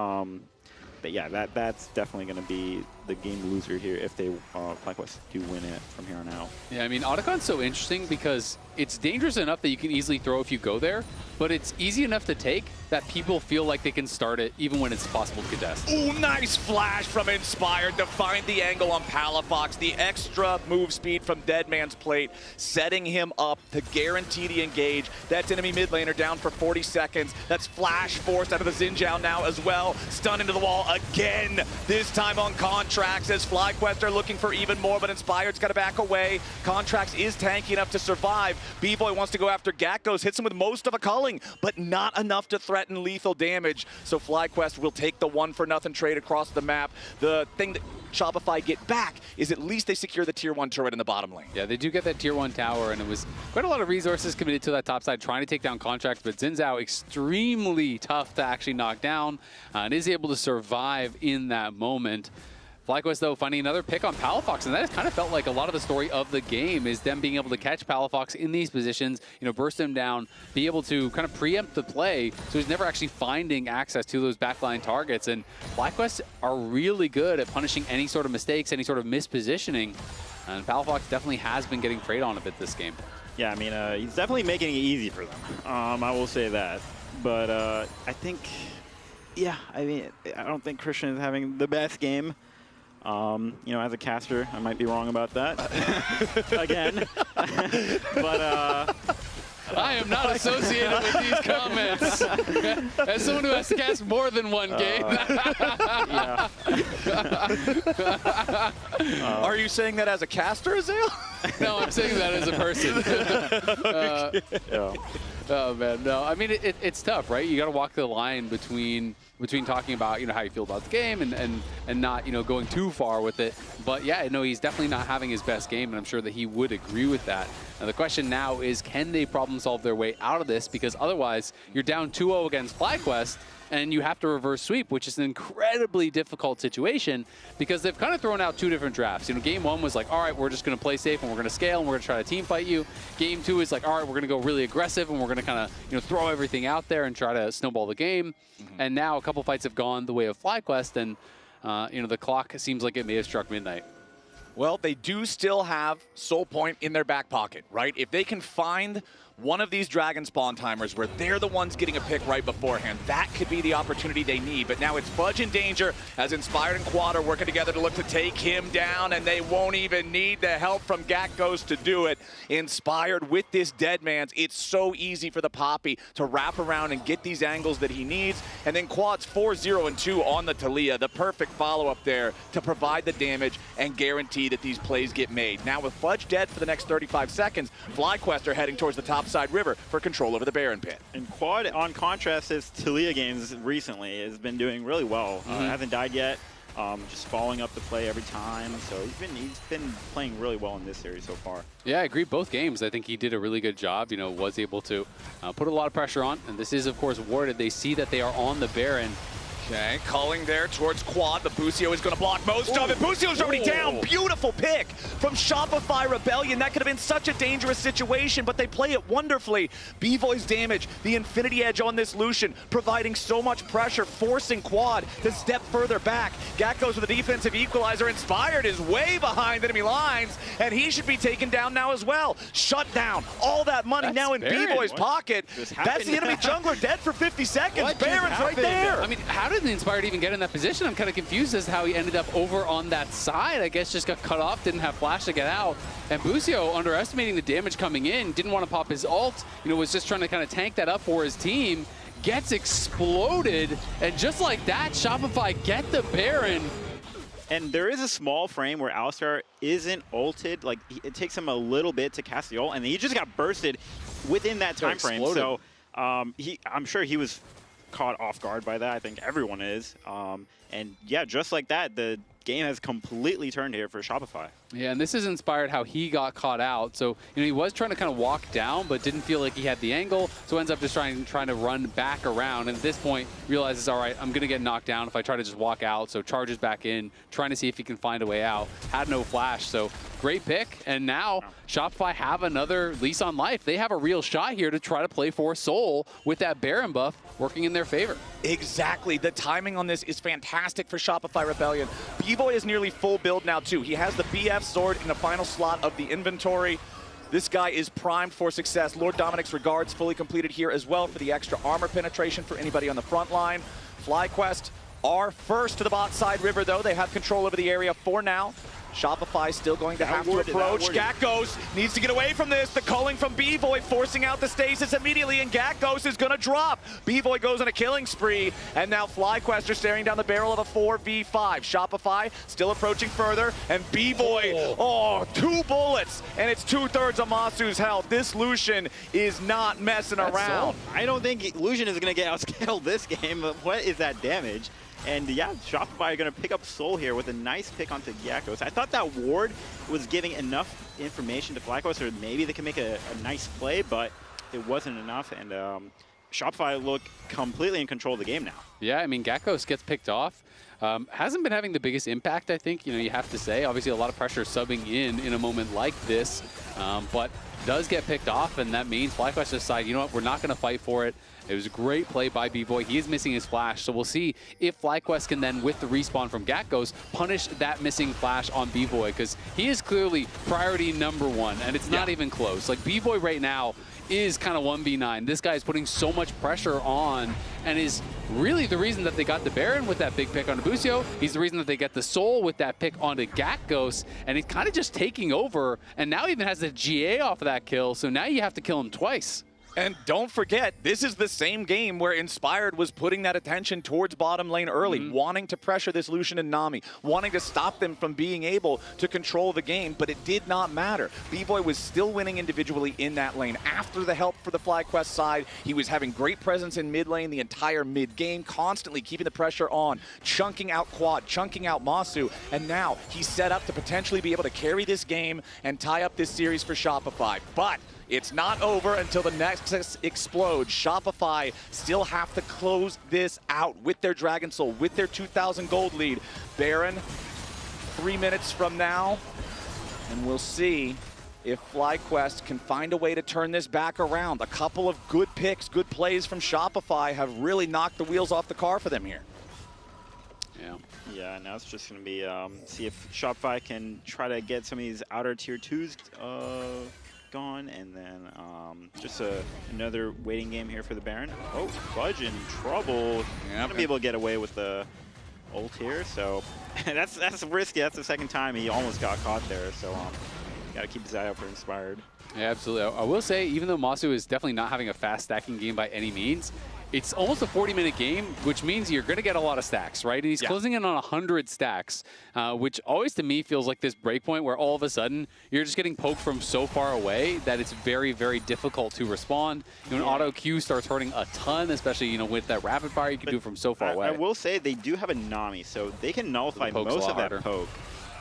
but yeah, that's definitely going to be the game loser here if they FlyQuest do win it from here on out. Yeah, I mean, Otacon's so interesting because it's dangerous enough that you can easily throw if you go there, but it's easy enough to take that people feel like they can start it even when it's possible to contest. Ooh, nice flash from Inspired to find the angle on Palafox. The extra move speed from Deadman's Plate, setting him up to guarantee the engage. That's enemy mid laner down for 40 seconds. That's flash forced out of the Xinjiao now as well. Stun into the wall again, this time on Contracts, as FlyQuest are looking for even more, but Inspired's got to back away. Contracts is tanky enough to survive. B-Boy wants to go after Gakkos, hits him with most of a culling, but not enough to threaten lethal damage. So FlyQuest will take the 1-for-nothing trade across the map. The thing that Shopify get back is at least they secure the tier 1 turret in the bottom lane. Yeah, they do get that tier 1 tower, and it was quite a lot of resources committed to that top side trying to take down Contracts, but Xinjiao extremely tough to actually knock down and is able to survive in that moment. FlyQuest, though, finding another pick on Palafox, and that has kind of felt like a lot of the story of the game is them being able to catch Palafox in these positions, you know, burst him down, be able to kind of preempt the play, so he's never actually finding access to those backline targets. And FlyQuest are really good at punishing any sort of mistakes, any sort of mispositioning, and Palafox definitely has been getting preyed on a bit this game. Yeah, I mean, he's definitely making it easy for them. I will say that. But I think, yeah, I mean, I don't think Christian is having the best game. You know, as a caster, I might be wrong about that. Again. But I am not associated with these comments. As someone who has to cast more than one game. Are you saying that as a caster, Azale? No, I'm saying that as a person. Oh man, no. I mean, it's tough, right? You got to walk the line between talking about, you know, how you feel about the game and not, you know, going too far with it. But yeah, no, he's definitely not having his best game, and I'm sure that he would agree with that. Now the question now is, can they problem solve their way out of this? Because otherwise, you're down 2-0 against FlyQuest, and you have to reverse sweep, which is an incredibly difficult situation because they've kind of thrown out 2 different drafts. You know, game 1 was like, all right, we're just going to play safe and we're going to scale and we're going to try to team fight you. Game 2 is like, all right, we're going to go really aggressive and we're going to kind of, you know, throw everything out there and try to snowball the game. And now a couple fights have gone the way of FlyQuest, and you know, the clock seems like it may have struck midnight. Well, they do still have Soul Point in their back pocket, right? If they can find one of these Dragon Spawn timers where they're the ones getting a pick right beforehand, that could be the opportunity they need. But now it's Fudge in danger as Inspired and Quad are working together to look to take him down, and they won't even need the help from Gakkos to do it. Inspired with this Deadman's, it's so easy for the Poppy to wrap around and get these angles that he needs. And then Quad's 4-0-2 on the Talia, the perfect follow-up there to provide the damage and guarantee that these plays get made. Now with Fudge dead for the next 35 seconds, FlyQuest are heading towards the top side river for control over the Baron Pit. And Quad, on contrast, his Talia games recently has been doing really well. Hasn't died yet. Just following up the play every time. So he's been playing really well in this series so far. Yeah, I agree. Both games, I think he did a really good job. You know, was able to put a lot of pressure on. And this is, of course, warded. They see that they are on the Baron. Okay, calling there towards quad, but Busio is going to block most of it. Busio's already down. Beautiful pick from Shopify Rebellion. That could have been such a dangerous situation, but they play it wonderfully. B-Boy's damage, the Infinity Edge on this Lucian, providing so much pressure, forcing quad to step further back. Gakko's with a defensive equalizer. Inspired is way behind enemy lines, and he should be taken down now as well. Shut down. All that money now in B-Boy's pocket. That's the enemy jungler dead for 50 seconds. Baron's right there. I mean, how did the Inspired even get in that position? I'm kind of confused as to how he ended up over on that side. I guess just got cut off, didn't have flash to get out. And Busio, underestimating the damage coming in, didn't want to pop his ult, was just trying to kind of tank that up for his team. Gets exploded, and just like that, Shopify get the Baron. And there is a small frame where Alistar isn't ulted. Like, it takes him a little bit to cast the ult, and he just got bursted within that time frame. So I'm sure he was caught off guard by that. I think everyone is. And yeah, just like that, the game has completely turned here for Shopify. Yeah, and this is Inspired how he got caught out. So, he was trying to kind of walk down, but didn't feel like he had the angle. So ends up just trying to run back around. And at this point, realizes, all right, I'm going to get knocked down if I try to just walk out. So charges back in, trying to see if he can find a way out. Had no flash. So great pick. And now Shopify have another lease on life. They have a real shot here to try to play for Soul with that Baron buff working in their favor. Exactly. The timing on this is fantastic for Shopify Rebellion. B-Boy is nearly full build now, too. He has the BF sword in the final slot of the inventory. This guy is primed for success. Lord Dominic's regards fully completed here as well for the extra armor penetration for anybody on the front line. FlyQuest are first to the bot side river, though. They have control over the area for now. Shopify still going to have to approach. Gakkos needs to get away from this. The culling from B-Boy forcing out the stasis immediately, and Gakkos is going to drop. B-Boy goes on a killing spree, and now FlyQuest are staring down the barrel of a 4v5. Shopify still approaching further, and B-Boy, 2 bullets, and it's 2/3 of Masu's health. This Lucian is not messing around. I don't think Lucian is going to get outscaled this game, but what is that damage? And yeah, Shopify are going to pick up Soul here with a nice pick onto Gakkos. I thought that ward was giving enough information to FlyQuest, or maybe they can make a nice play, but it wasn't enough. And Shopify look completely in control of the game now. Yeah, I mean, Gakkos gets picked off. Hasn't been having the biggest impact, I think, you have to say. Obviously, a lot of pressure subbing in a moment like this, but does get picked off, and that means FlyQuest decide, you know what, we're not going to fight for it. It was a great play by B-Boy. He is missing his flash, so we'll see if FlyQuest can then, with the respawn from Gakkos, punish that missing flash on B-Boy, because he is clearly priority #1, and it's not even close. Like, B-Boy right now is kind of 1v9. This guy is putting so much pressure on, and is really the reason that they got the Baron with that big pick on Busio. He's the reason that they get the Soul with that pick onto Gakkos, and he's kind of just taking over, and now even has the GA off of that kill, so now you have to kill him twice. And don't forget, this is the same game where Inspired was putting that attention towards bottom lane early, wanting to pressure this Lucian and Nami, wanting to stop them from being able to control the game, but it did not matter. B-Boy was still winning individually in that lane. After the help for the FlyQuest side, he was having great presence in mid lane the entire mid game, constantly keeping the pressure on, chunking out Quad, chunking out Masu, and now he's set up to potentially be able to carry this game and tie up this series for Shopify. But it's not over until the Nexus explodes. Shopify still have to close this out with their Dragon Soul, with their 2,000 gold lead. Baron, 3 minutes from now, and we'll see if FlyQuest can find a way to turn this back around. A couple of good picks, good plays from Shopify have really knocked the wheels off the car for them here. Yeah, now it's just going to be see if Shopify can try to get some of these outer tier 2s gone, and then just another waiting game here for the Baron. Oh, Fudge in trouble. Not gonna be able to get away with the ult here, so that's risky. That's the second time he almost got caught there, so gotta keep his eye out for Inspired. Yeah, absolutely. I will say, even though Masu is definitely not having a fast stacking game by any means, it's almost a 40-minute game, which means you're going to get a lot of stacks, right? And he's closing in on 100 stacks, which always to me feels like this breakpoint where all of a sudden you're just getting poked from so far away that it's very, very difficult to respond. When auto Q starts hurting a ton, especially with that rapid fire you can do from so far away. I will say they do have a Nami, so they can nullify most of that poke.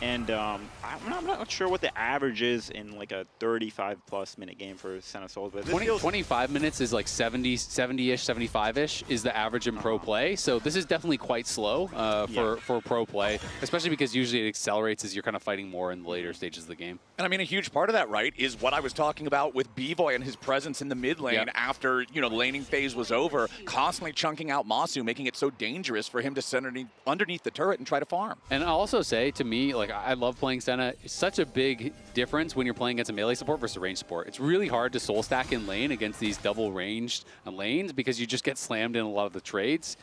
And I'm not sure what the average is in like a 35+ minute game for Senna Souls, but 25 minutes is like 70-ish, 75-ish is the average in pro play. So this is definitely quite slow for pro play, especially because usually it accelerates as you're kind of fighting more in the later stages of the game. And I mean, a huge part of that, right, is what I was talking about with B-Boy and his presence in the mid lane after, the laning phase was over, constantly chunking out Masu, making it so dangerous for him to sit underneath the turret and try to farm. And I'll also say, to me, like, I love playing Senna. It's such a big difference when you're playing against a melee support versus a range support. It's really hard to soul stack in lane against these double ranged lanes because you just get slammed in a lot of the trades.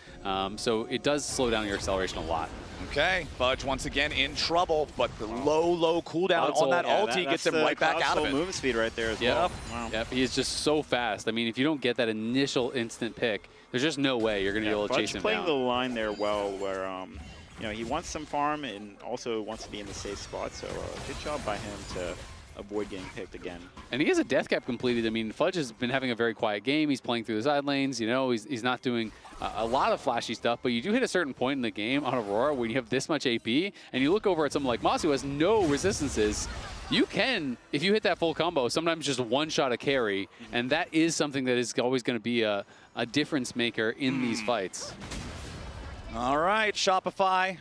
So it does slow down your acceleration a lot. Okay, Fudge once again in trouble, but the low cooldown on that ulti gets him right back out of it. Movement speed right there as well. Wow. Yep, he is just so fast. I mean, if you don't get that initial instant pick, there's just no way you're going to be able to chase him down. Fudge playing the line there well where, he wants some farm and also wants to be in the safe spot, so good job by him to avoid getting picked again. And he has a death cap completed. I mean, Fudge has been having a very quiet game. He's playing through the side lanes. He's not doing a lot of flashy stuff, but you do hit a certain point in the game on Aurora when you have this much AP, and you look over at someone like Masu who has no resistances. You can, if you hit that full combo, sometimes just one-shot a carry, and that is something that is always going to be a difference maker in these fights. All right, Shopify.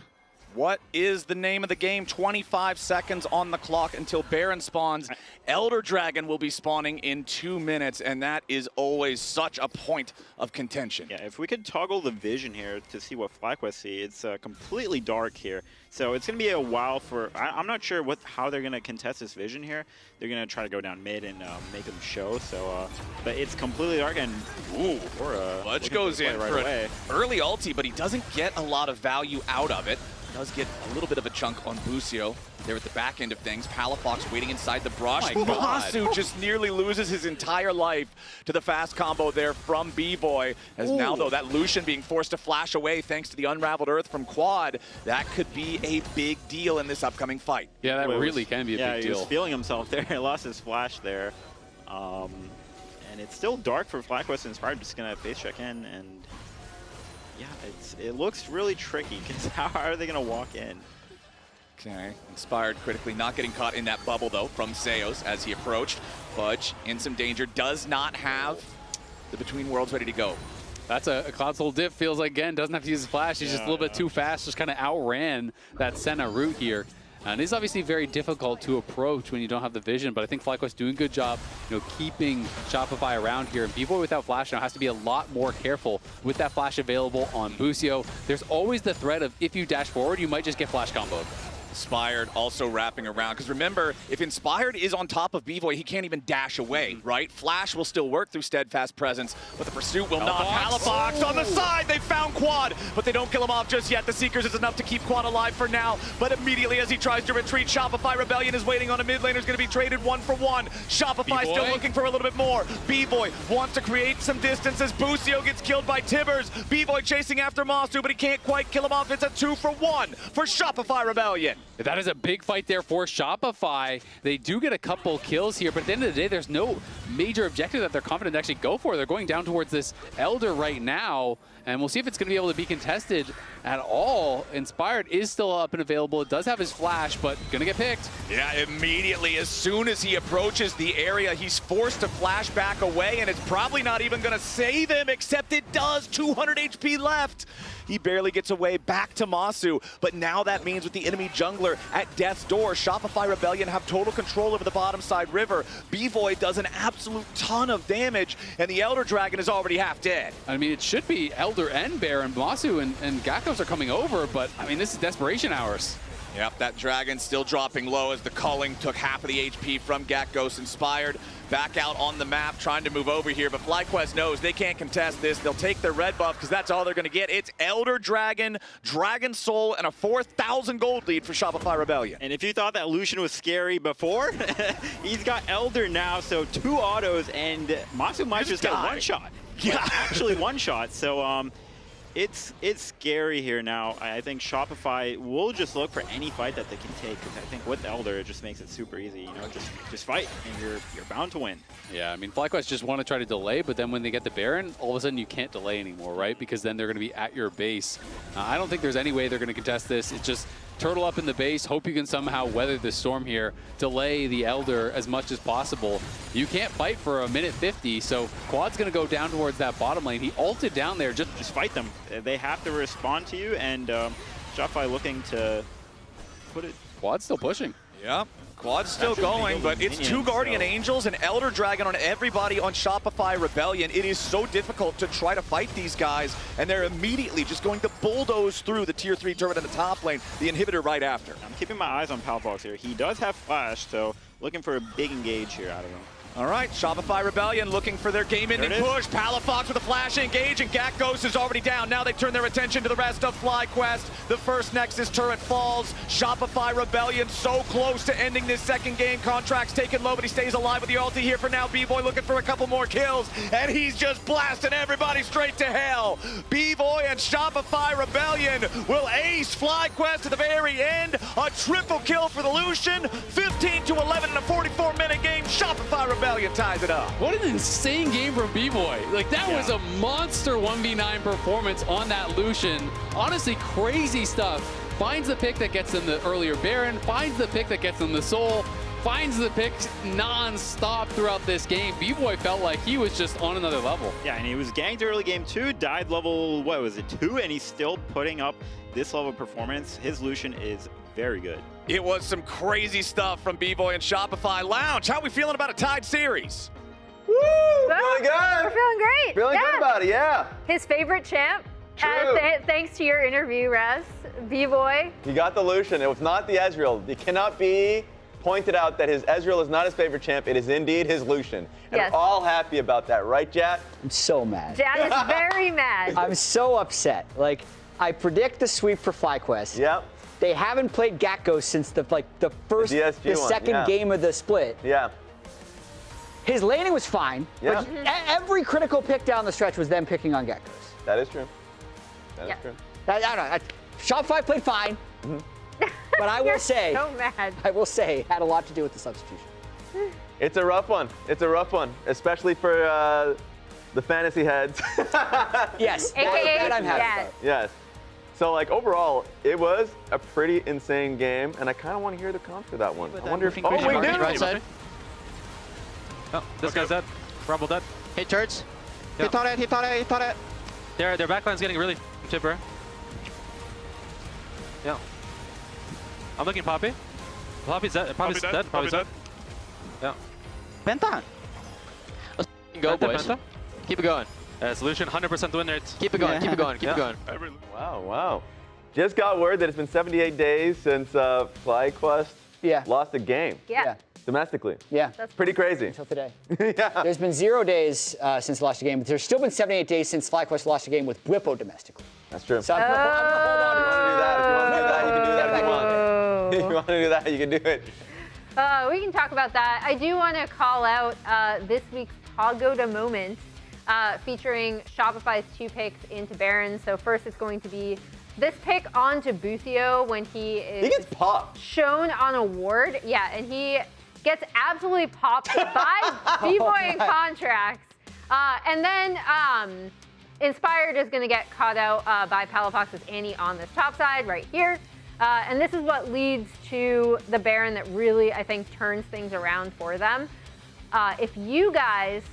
What is the name of the game? 25 seconds on the clock until Baron spawns. Elder Dragon will be spawning in 2 minutes, and that is always such a point of contention. Yeah, if we could toggle the vision here to see what FlyQuest see, it's completely dark here. So it's going to be a while for... I'm not sure how they're going to contest this vision here. They're going to try to go down mid and make them show. So, but it's completely dark, and Fudge goes in for an early ulti, but he doesn't get a lot of value out of it. Does get a little bit of a chunk on Busio there at the back end of things. Palafox waiting inside the brush. Masu just nearly loses his entire life to the fast combo there from B-Boy. As now, though, that Lucian being forced to flash away thanks to the Unraveled Earth from Quad, that could be a big deal in this upcoming fight. Yeah, that really can be a big deal. Yeah, he was feeling himself there. He lost his flash there. And it's still dark for FlyQuest and Inspired. Just going to face check in and... yeah, it looks really tricky because how are they going to walk in? Okay, Inspired critically not getting caught in that bubble though from Zeus as he approached. Fudge in some danger, does not have the Between Worlds ready to go. That's a Cloud Soul diff, feels like, again, doesn't have to use his flash. He's just a little bit too fast, just kind of outran that Senna route here. And it's obviously very difficult to approach when you don't have the vision, but I think FlyQuest doing a good job, keeping Shopify around here. And B-Boy without flash now has to be a lot more careful with that flash available on Busio. There's always the threat of if you dash forward, you might just get flash comboed. Inspired also wrapping around, because remember, if Inspired is on top of B-Boy, he can't even dash away, right? Flash will still work through Steadfast Presence, but the pursuit will not. Palafox on the side, they found Quad, but they don't kill him off just yet. The Seekers is enough to keep Quad alive for now, but immediately as he tries to retreat, Shopify Rebellion is waiting on a mid laner, is going to be traded 1-for-1. Shopify still looking for a little bit more. B-Boy wants to create some distance as Busio gets killed by Tibbers. B-Boy chasing after Masu, but he can't quite kill him off. It's a 2-for-1 for Shopify Rebellion. That is a big fight there for Shopify. They do get a couple kills here, but at the end of the day, there's no major objective that they're confident to actually go for. They're going down towards this Elder right now, and we'll see if it's going to be able to be contested at all. Inspired is still up and available. It does have his flash, but going to get picked. Yeah, immediately, as soon as he approaches the area, he's forced to flash back away, and it's probably not even going to save him, except it does. 200 HP left. He barely gets away back to Masu, but now that means with the enemy jungler at death's door, Shopify Rebellion have total control over the bottom side river. B-Boy does an absolute ton of damage, and the Elder Dragon is already half dead. I mean, it should be Elder and Baron. Masu and Gakkos are coming over, but I mean, this is desperation hours. Yep, that dragon still dropping low as the culling took half of the HP from Gakkos. Inspired back out on the map, trying to move over here, but FlyQuest knows they can't contest this. They'll take their red buff because that's all they're going to get. It's Elder Dragon, Dragon Soul, and a 4,000 gold lead for Shopify Rebellion. And if you thought that Lucian was scary before, he's got Elder now, so 2 autos, and Masu might just get one shot. Yeah, like, actually one shot. So it's scary here now. I think Shopify will just look for any fight that they can take, because I think with Elder it just makes it super easy. Just fight and you're bound to win. Yeah, I mean, FlyQuest just want to try to delay, but then when they get the Baron, all of a sudden you can't delay anymore, right? Because then they're going to be at your base. I don't think there's any way they're going to contest this. It's just turtle up in the base, hope you can somehow weather the storm here, delay the Elder as much as possible. You can't fight for a minute 50, so Quad's going to go down towards that bottom lane. He ulted down there. Just fight them. They have to respond to you, and Shopify looking to put it. Quad's still pushing. Yeah. Quad's still going, but it's two Guardian Angels and Elder Dragon on everybody on Shopify Rebellion. It is so difficult to try to fight these guys, and they're immediately just going to bulldoze through the tier 3 turret in the top lane, the inhibitor right after. I'm keeping my eyes on Palfox here. He does have flash, so looking for a big engage here out of him. All right, Shopify Rebellion looking for their game-ending push. Palafox with a flash engage, and Gakgos is already down. Now they turn their attention to the rest of FlyQuest. The first Nexus turret falls. Shopify Rebellion so close to ending this second game. Contract's taken low, but he stays alive with the ulti here for now. B-Boy looking for a couple more kills, and he's just blasting everybody straight to hell. B-Boy and Shopify Rebellion will ace FlyQuest at the very end. A triple kill for the Lucian. 15-11 in a 44-minute game. Shopify Rebellion ties it up. What an insane game from B-Boy. Like, that was a monster 1v9 performance on that Lucian. Honestly, crazy stuff. Finds the pick that gets him the earlier Baron, finds the pick that gets him the Soul, finds the picks non-stop throughout this game. B-Boy felt like he was just on another level. Yeah, and he was ganked early game 2, died level, what was it, 2, and he's still putting up this level of performance. His Lucian is very good. It was some crazy stuff from B-Boy and Shopify. Lounge, how are we feeling about a tied series? Woo! Feeling good. We're feeling great. Feeling good about it, yeah. His favorite champ. True. Thanks to your interview, Raz. B-Boy. He got the Lucian. It was not the Ezreal. It cannot be pointed out that his Ezreal is not his favorite champ. It is indeed his Lucian. And Yes. we're all happy about that, right, Jat? I'm so mad. Jad is very mad. I'm so upset. Like, I predict the sweep for FlyQuest. Yep. They haven't played Gakgos since the second game of the split. Yeah. His laning was fine, Yeah. but every critical pick down the stretch was them picking on Gakgos. That is true. That is true. I don't know. Shopify played fine, but I will say, so mad. I will say, it had a lot to do with the substitution. It's a rough one. It's a rough one, especially for the fantasy heads. Yes. AKA that I'm happy Jad. about. Yes. So, like, overall, it was a pretty insane game, and I kind of want to hear the comp for that one. I wonder if... Oh, we do! Right side. Oh, this guy's dead. Rumble dead. Hey, Church. Yeah. He thought it. Their backline's getting really chipper. Yeah. I'm looking Poppy. Poppy's dead. Poppy's dead. Poppy's dead. Yeah. Penta. Let's go, boys. Penta. Keep it going. Solution 100% win rate. Keep it going. Keep it going. Keep it going. Wow, wow. Just got word that it's been 78 days since FlyQuest lost a game. Yeah. Domestically. Yeah. That's pretty crazy. Until today. Yeah. There's been 0 days since lost a game, but there's still been 78 days since FlyQuest lost a game with Bwipo domestically. That's true. So I'm gonna hold on. If you want to do that, you can do it. We can talk about that. I do want to call out this week's Pagoda moment featuring Shopify's 2 picks into Baron. So first it's going to be this pick onto Buthio when he gets popped. Shown on a ward. Yeah, and he gets absolutely popped by B-Boy and Contracts. And then Inspired is going to get caught out by Palafox with Annie on this top side right here. And this is what leads to the Baron that really, I think, turns things around for them. If you guys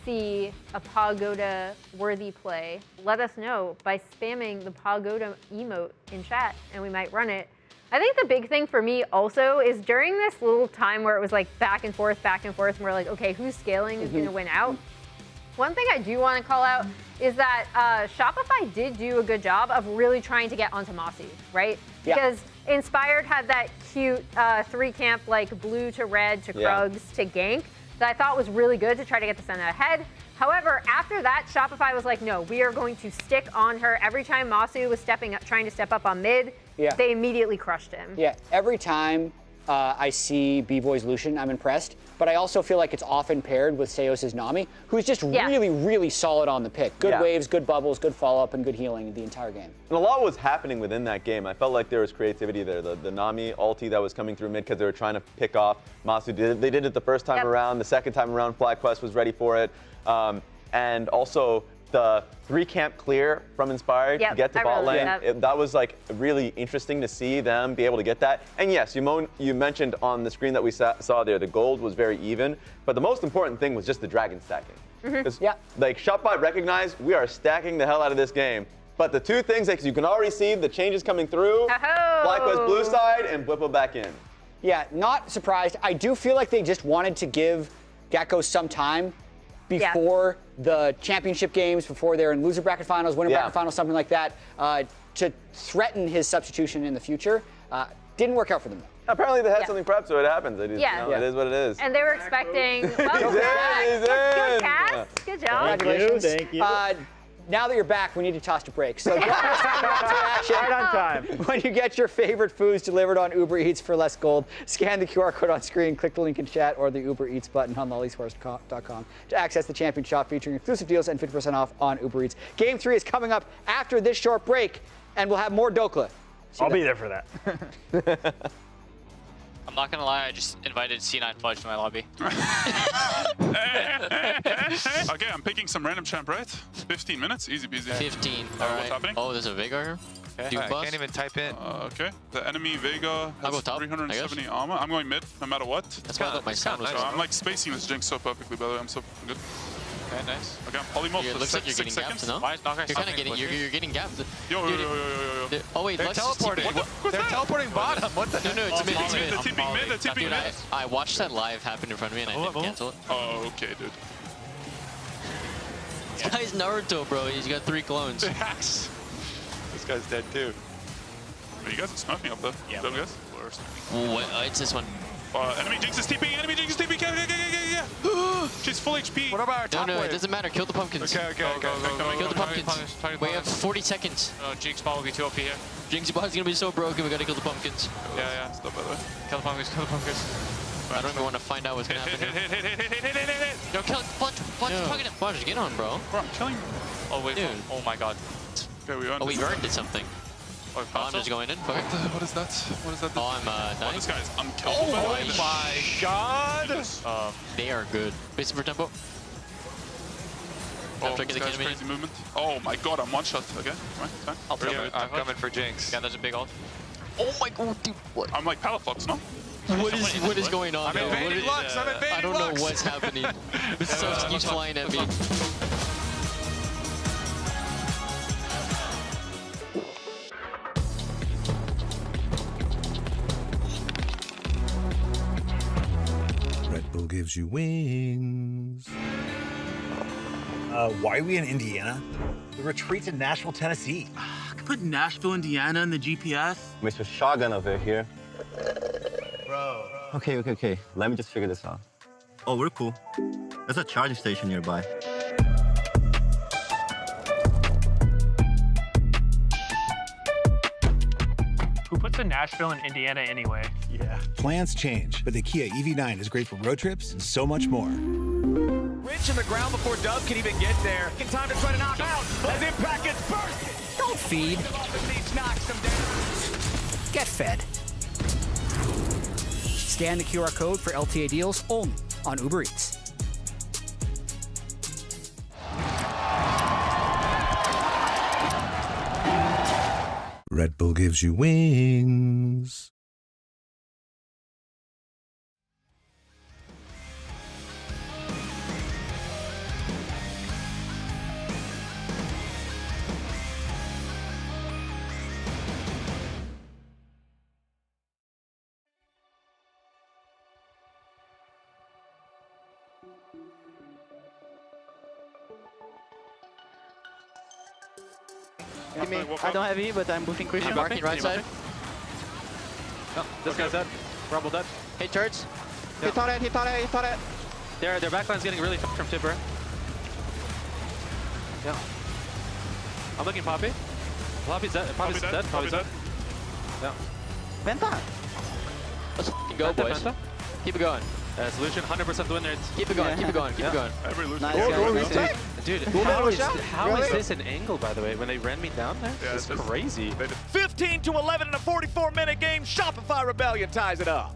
see a Pagoda-worthy play, let us know by spamming the Pagoda emote in chat, and we might run it. I think the big thing for me also is during this little time where it was like back and forth, and we're like, okay, who's scaling, who's going to win out? One thing I do want to call out is that Shopify did do a good job of really trying to get onto Mossy, right? Yeah. Because Inspired had that cute 3-camp, like blue to red to Krugs to gank that I thought was really good to try to get the Senna ahead. However, after that, Shopify was like, no, we are going to stick on her. Every time Masu was trying to step up on mid, they immediately crushed him. Yeah, every time I see B-Boy's Lucian, I'm impressed. But I also feel like it's often paired with Seos' Nami, who's just really, really solid on the pick. Good waves, good bubbles, good follow-up, and good healing the entire game. And a lot was happening within that game. I felt like there was creativity there. The Nami ulti that was coming through mid because they were trying to pick off Masu. They did it the first time around. The second time around, FlyQuest was ready for it. And also, the 3-camp clear from Inspired to get to bot lane. That was like really interesting to see them be able to get that. And yes, you mentioned on the screen that we saw there, the gold was very even, but the most important thing was just the dragon stacking. Like Shopify recognized we are stacking the hell out of this game. But the two things that you can already see the changes coming through, FlyQuest blue side and Blippo back in. Yeah, not surprised. I do feel like they just wanted to give Gecko some time before the championship games, before they're in loser bracket finals, winner bracket finals, something like that, to threaten his substitution in the future. Didn't work out for them though. Apparently they had something prepped, so it happens. It is, you know, it is what it is. And they were expecting. Well, good cast. Good job. Congratulations. Thank you. Now that you're back, we need to toss to break. So right on time. When you get your favorite foods delivered on Uber Eats for less gold, scan the QR code on screen, click the link in chat, or the Uber Eats button on lollysports.com to access the Champion Shop featuring exclusive deals and 50% off on Uber Eats. Game 3 is coming up after this short break, and we'll have more Dokla. I'll be there for that. I'm not gonna lie, I just invited C9 Fudge to my lobby. Okay, I'm picking some random champ, right? 15 minutes, easy peasy. 15, alright. What's happening? Oh, there's a Veigar here. Okay. I can't even type in. Okay, the enemy Veigar I'll go has top, 370 armor. I'm going mid, no matter what. That's why I thought my sound was I'm like spacing this Jinx so perfectly, by the way. I'm so good. Okay, nice. Okay, I'm polymorph It for looks like you're 6 getting seconds. gapped, no? You're kind of getting, you're getting gapped. Yo. Oh wait, they're Lux is teleporting. TPing. They're teleporting bottom. What the? No, it's mid. It's mid. They're tipping Dude, mid. I watched that live happen in front of me and I didn't cancel it. Oh, okay, dude. This guy's Naruto, bro. He's got 3 clones. This guy's dead too. You guys are smurfing up there. Yeah. Don't you guys? What? It's this one. Enemy Jinx is TPing. Enemy Jinx is TPing. Yeah. She's full HP. What about our top No, wave? it doesn't matter. Kill the pumpkins. Okay. Kill the pumpkins. We have 40 seconds. Jinx bot will be 2 OP here. Jinx bot is gonna be so broken. We gotta kill the pumpkins. Yeah. Stop by the way. Kill the pumpkins. I don't even want to find out what's gonna happen. Hit. Yo, kill it. Fudge, fucking it. Fudge, get on, bro. Bro, I'm killing. Oh wait. Dude. Oh my god. Okay, we earned we earned it something. Oh, I'm just going in. Fuck it. What is that? Oh, I'm dying. This guy's unkillable. Oh my god! They are good. Basing for tempo. This guy's crazy movement. Oh my god, I'm one shot. Okay, fine. I'm coming for Jinx. Yeah, there's a big ult. Oh my god, dude, what? I'm like Palafox, no? What is going on? I'm invading Lux. I don't know what's happening. This stuff keeps flying at me. Red Bull gives you wings. Why are we in Indiana? The retreat's in Nashville, Tennessee. I could put Nashville, Indiana in the GPS. Mr. Shotgun over here. Bro. Okay. Let me just figure this out. Oh, we're cool. There's a charging station nearby. Who puts in Nashville and Indiana anyway? Yeah. Plans change, but the Kia EV9 is great for road trips and so much more. Rich in the ground before Dub can even get there. In time to try to knock out as Impact gets bursted. Don't feed. Get fed. Scan the QR code for LTA deals only on Uber Eats. Red Bull gives you wings. Give me. I don't have E, but I'm boosting Christian. I'm marking right side. No, this guy's dead. Rumble dead. Hey, turrets. He thought it. Their backline's getting really fucked from Tipper. Yeah. I'm looking Poppy. Poppy's dead. Poppy's dead. Yeah. Penta. Let's fucking go, Penta, boys. Penta. Keep it going. Solution 100% win rates. Keep it going. Keep it going. Keep it going. Every Lucian. Nice. Dude, how is this an angle, by the way, when they ran me down there? Yeah, this is crazy. 15-11 in a 44-minute game. Shopify Rebellion ties it up.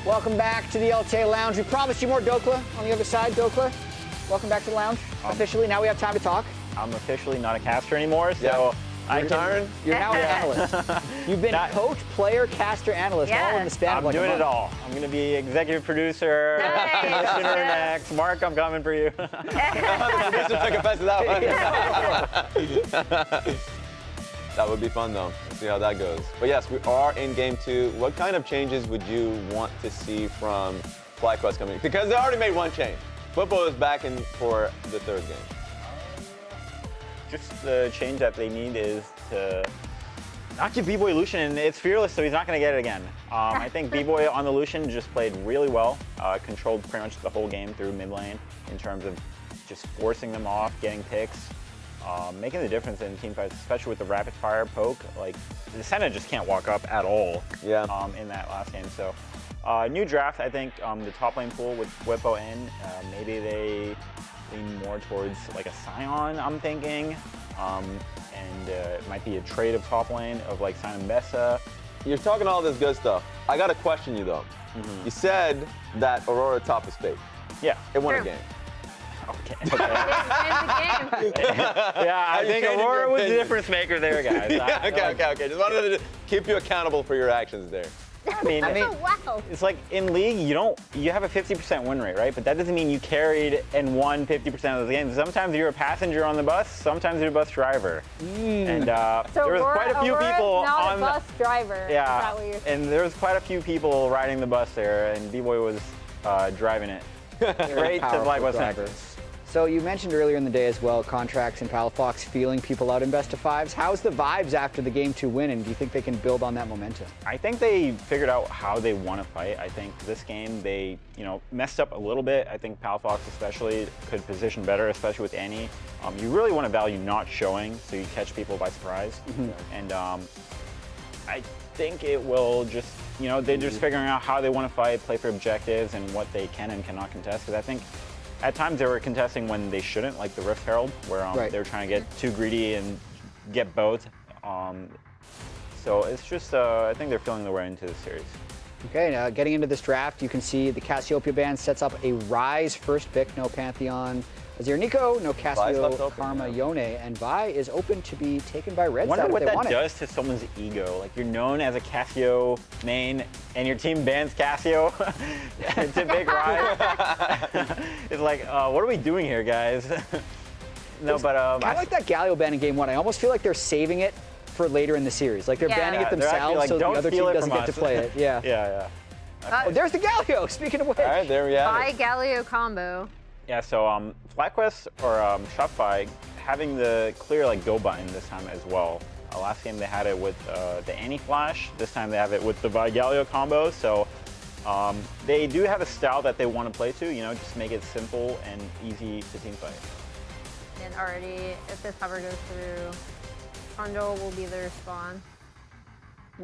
Welcome back to the LTA Lounge. We promised you more Dokla on the other side. Dokla, welcome back to the lounge. Officially, now we have time to talk. I'm officially not a caster anymore, so I can. You're now an analyst. You've been coach, player, caster, analyst, all in the span of like a month. I'm doing it all. I'm going to be executive producer, listener next. Mark, I'm coming for you. The producer took offense to that one. That would be fun, though. Let's see how that goes. But yes, we are in game 2. What kind of changes would you want to see from FlyQuest coming? Because they already made one change. Football is back in for the 3rd game. Just the change that they need is to not give B-Boy Lucian, and it's fearless, so he's not going to get it again. I think B-Boy on the Lucian just played really well, controlled pretty much the whole game through mid lane in terms of just forcing them off, getting picks, making the difference in team fights, especially with the rapid fire poke. Like, the Senna just can't walk up at all in that last game. So, new draft, I think the top lane pool with Whippo in, maybe they lean more towards like a Scion, I'm thinking. And it might be a trade of top lane of like Scion and Bessa. You're talking all this good stuff. I got to question you, though. You said that Aurora top is fake. Yeah. It won a game. Okay. Yeah, I think Aurora was the difference maker there, guys. Okay. Just wanted to keep you accountable for your actions there. I mean, wow. It's like in League, you have a 50% win rate, right? But that doesn't mean you carried and won 50% of the games. Sometimes you're a passenger on the bus, sometimes you're a bus driver. And So there was quite a few people not on a bus driver. Yeah, Is that what you're saying? and there was quite a few people riding the bus there, and B-Boy was driving it. Great to FlyQuest drivers. So you mentioned earlier in the day as well, contracts and Palafox feeling people out in best of 5s. How's the vibes after the game 2 win, and do you think they can build on that momentum? I think they figured out how they want to fight. I think this game they, messed up a little bit. I think Palafox especially could position better, especially with Annie. You really want to value not showing, so you catch people by surprise. And I think it will just, they're just figuring out how they want to fight, play for objectives, and what they can and cannot contest. Because I think at times they were contesting when they shouldn't, like the Rift Herald, where they were trying to get too greedy and get both. So it's just, I think they're feeling their way into the series. Okay, now getting into this draft, you can see the Cassiopeia band sets up a Ryze first pick, no Pantheon. Azir Nico, no Cassio, Karma, Yone, and Vi is open to be taken by Red. I wonder what that does to someone's ego. Like, you're known as a Cassio main, and your team bans Cassio to pick Ryze. It's like, what are we doing here, guys? No, but I like that Galio ban in game 1. I almost feel like they're saving it for later in the series. Like they're banning it themselves, like, so the other team doesn't get to play it. Yeah. Oh, there's the Galio. Speaking of which, all right, there we have it. Galio combo. Yeah, so FlyQuest or Shopify having the clear go button this time as well. Last game they had it with the Annie Flash. This time they have it with the Galio combo. So they do have a style that they want to play to. Just make it simple and easy to team fight. And already, if this hover goes through, Trundle will be the respawn.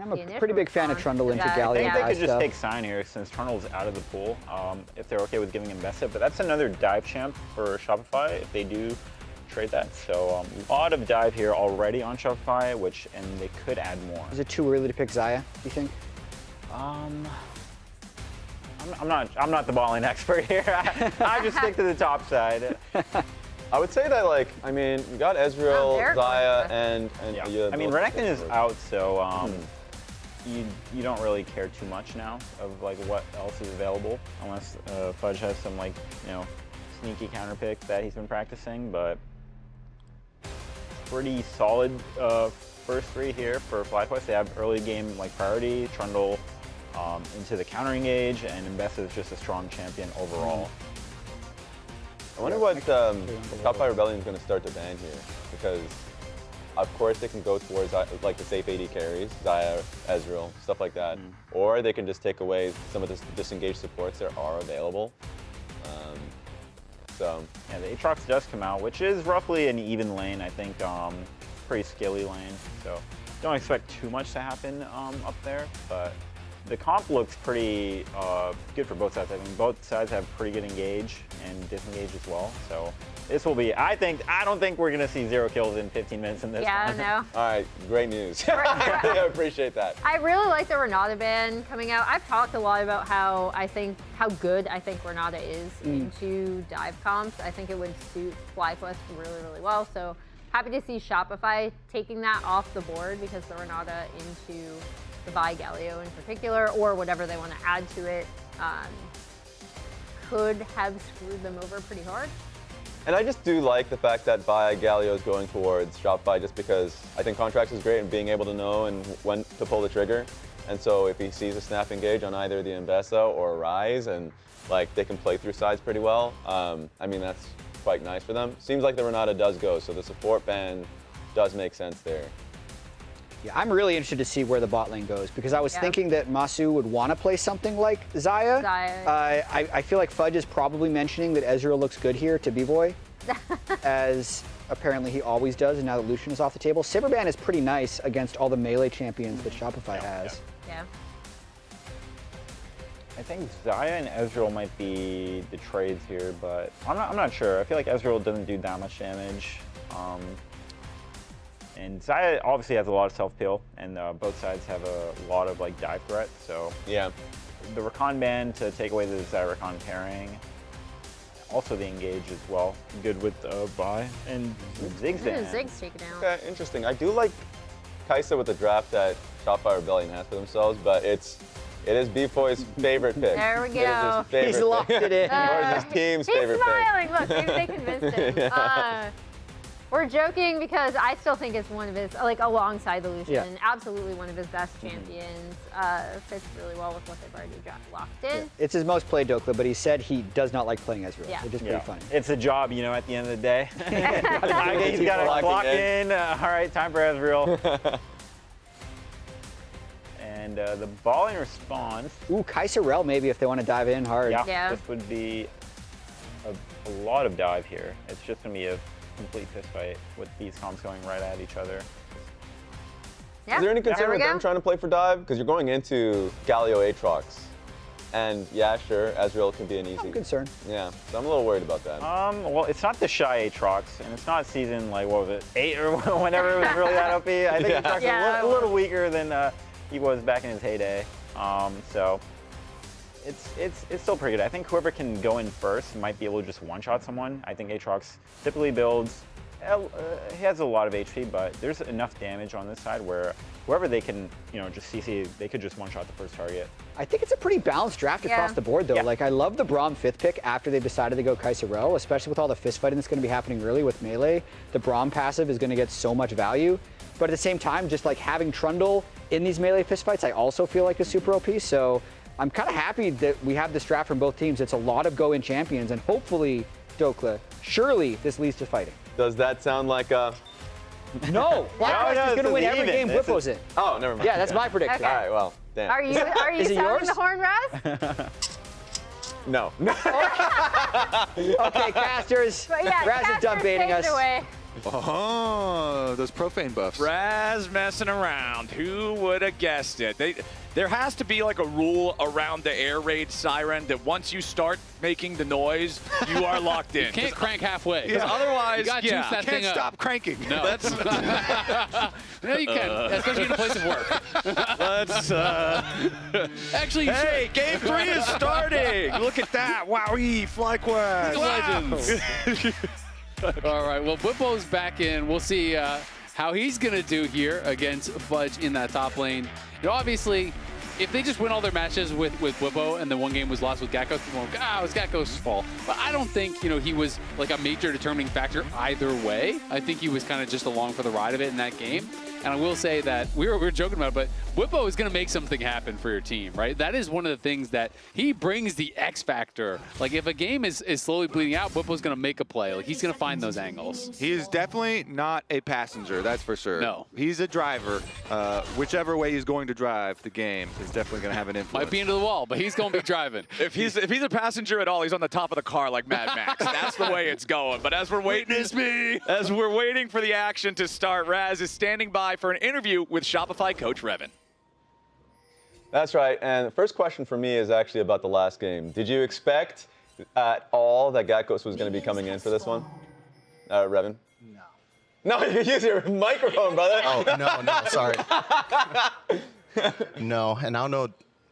I'm a pretty big fan of Trundle into Galio. I think they could just take Sign here since Trundle's out of the pool, if they're okay with giving him Bessa. But that's another dive champ for Shopify if they do trade that. So a lot of dive here already on Shopify, and they could add more. Is it too early to pick Xayah, do you think? I'm not the balling expert here. I just stick to the top side. I would say that, you got Ezreal, Xayah, and I mean, Renekton is out, so you don't really care too much now of what else is available, unless Fudge has some sneaky counter pick that he's been practicing. But pretty solid first 3 here for FlyQuest. They have early game priority, Trundle into the counter engage, and Mbessa is just a strong champion overall. I wonder what Shopify Rebellion is going to start to ban here, because of course they can go towards the safe AD carries, Xayah, Ezreal, stuff like that, or they can just take away some of the disengaged supports that are available. So yeah, the Aatrox does come out, which is roughly an even lane, I think, pretty skilly lane. So don't expect too much to happen up there, but the comp looks pretty good for both sides. I think both sides have pretty good engage and disengage as well. So this will be, I don't think we're gonna see 0 kills in 15 minutes in this. Yeah, I know. All right, great news. I appreciate that. I really like the Renata ban coming out. I've talked a lot about how good I think Renata is into dive comps. I think it would suit FlyQuest really, really well. So happy to see Shopify taking that off the board because the Renata into the Vi Galio in particular, or whatever they want to add to it, could have screwed them over pretty hard. And I just do like the fact that Vi Galio is going towards Shopify just because I think Contracts is great and being able to know and when to pull the trigger. And so if he sees a snap engage on either the Investo or Rise and like they can play through sides pretty well, I mean, that's quite nice for them. Seems like the Renata does go, so the support ban does make sense there. Yeah, I'm really interested to see where the bot lane goes because I was thinking that Masu would want to play something like Xayah. I feel like Fudge is probably mentioning that Ezreal looks good here to B-Boy, as apparently he always does, and now that Lucian is off the table. Cyberban is pretty nice against all the melee champions that Shopify has. Yeah. I think Xayah and Ezreal might be the trades here, but I'm not sure. I feel like Ezreal doesn't do that much damage. And Xayah obviously has a lot of self-peel, and both sides have a lot of like dive threat. So yeah, the Rakan ban to take away the Xayah Rakan pairing, also the engage as well. Good with Vi and Ziggs ban. Ziggs taken out. Okay, interesting. I do like Kai'Sa with the draft that Shopify Rebellion has for themselves, but it is B-Boy's favorite pick. There we go. It is his favorite He's locked pick. it in. Or is his team's favorite He's smiling. Look, maybe they convinced him. Yeah. We're joking because I still think it's one of his, like alongside the Lucian, Yeah. absolutely one of his best champions. Fits really well with what they've already locked in. Yeah. It's his most played Dokla, but he said he does not like playing Ezreal, Yeah. which is pretty funny. It's a job, you know, at the end of the day. He's got to clock in. All right, time for Ezreal. And the ball in response. Ooh, Kai'Sa maybe if they want to dive in hard. Yeah. This would be a lot of dive here. It's just going to be a complete fist fight with these comps going right at each other. Yeah. Is there any concern There we with them go. trying to play for dive? Because you're going into Galio Aatrox. And yeah, sure, Ezreal can be an easy. I'm concerned. Yeah, so I'm a little worried about that. Well, it's not the shy Aatrox, and it's not season, like, what was it, 8 or whenever it was really that OP. I think Aatrox is a little weaker than he was back in his heyday. So it's still pretty good. I think whoever can go in first might be able to just one-shot someone. I think Aatrox typically builds, he has a lot of HP, but there's enough damage on this side where whoever they can, just CC, they could just one-shot the first target. I think it's a pretty balanced draft across the board, though. Yeah. Like, I love the Braum 5th pick after they decided to go Kai'Sa, especially with all the fist fighting that's going to be happening early with melee. The Braum passive is going to get so much value. But at the same time, just like having Trundle in these melee fist fights, I also feel like is super OP. So I'm kind of happy that we have this draft from both teams. It's a lot of go-in champions, and hopefully, Dokla, surely this leads to fighting. Does that sound like a... No, FlyQuest is going to win every game Whippo's in. Oh, never mind. Yeah, that's my prediction. All right, well, damn. Are you Is it sounding yours? the horn, Raz? No. Okay, casters. But yeah, Raz is done casters, baiting take us. it away. Oh, those profane buffs. Raz messing around. Who would have guessed it? There has to be like a rule around the air raid siren that once you start making the noise, you are locked in. You can't crank halfway. Because otherrise, you gotta juice that can't thing up. stop cranking. No. No, you can, especially in a place of work. Let's, Actually, you hey, should. game 3 is starting. Look at that. Wowee, FlyQuest. Legends. All right, well, Whippo's back in. We'll see how he's going to do here against Fudge in that top lane. Obviously, if they just win all their matches with Whippo and the one game was lost with Gakko, well, it was Gakko's fault. But I don't think, he was like a major determining factor either way. I think he was kind of just along for the ride of it in that game. And I will say that we were joking about it, but Whippo is going to make something happen for your team, right? That is one of the things that he brings the X factor. Like, if a game is slowly bleeding out, Whippo's going to make a play. Like, he's going to find those angles. He is definitely not a passenger, that's for sure. No. He's a driver. Whichever way he's going to drive the game is definitely going to have an influence. Might be into the wall, but he's going to be driving. If he's a passenger at all, he's on the top of the car like Mad Max. That's the way it's going. But as we're waiting for the action to start, Raz is standing by for an interview with Shopify coach Revan. That's right. And the first question for me is actually about the last game. Did you expect at all that Gatkos was going to be coming in for this one? Revan? No, you can use your microphone, brother. Oh, no, sorry. No, and I don't know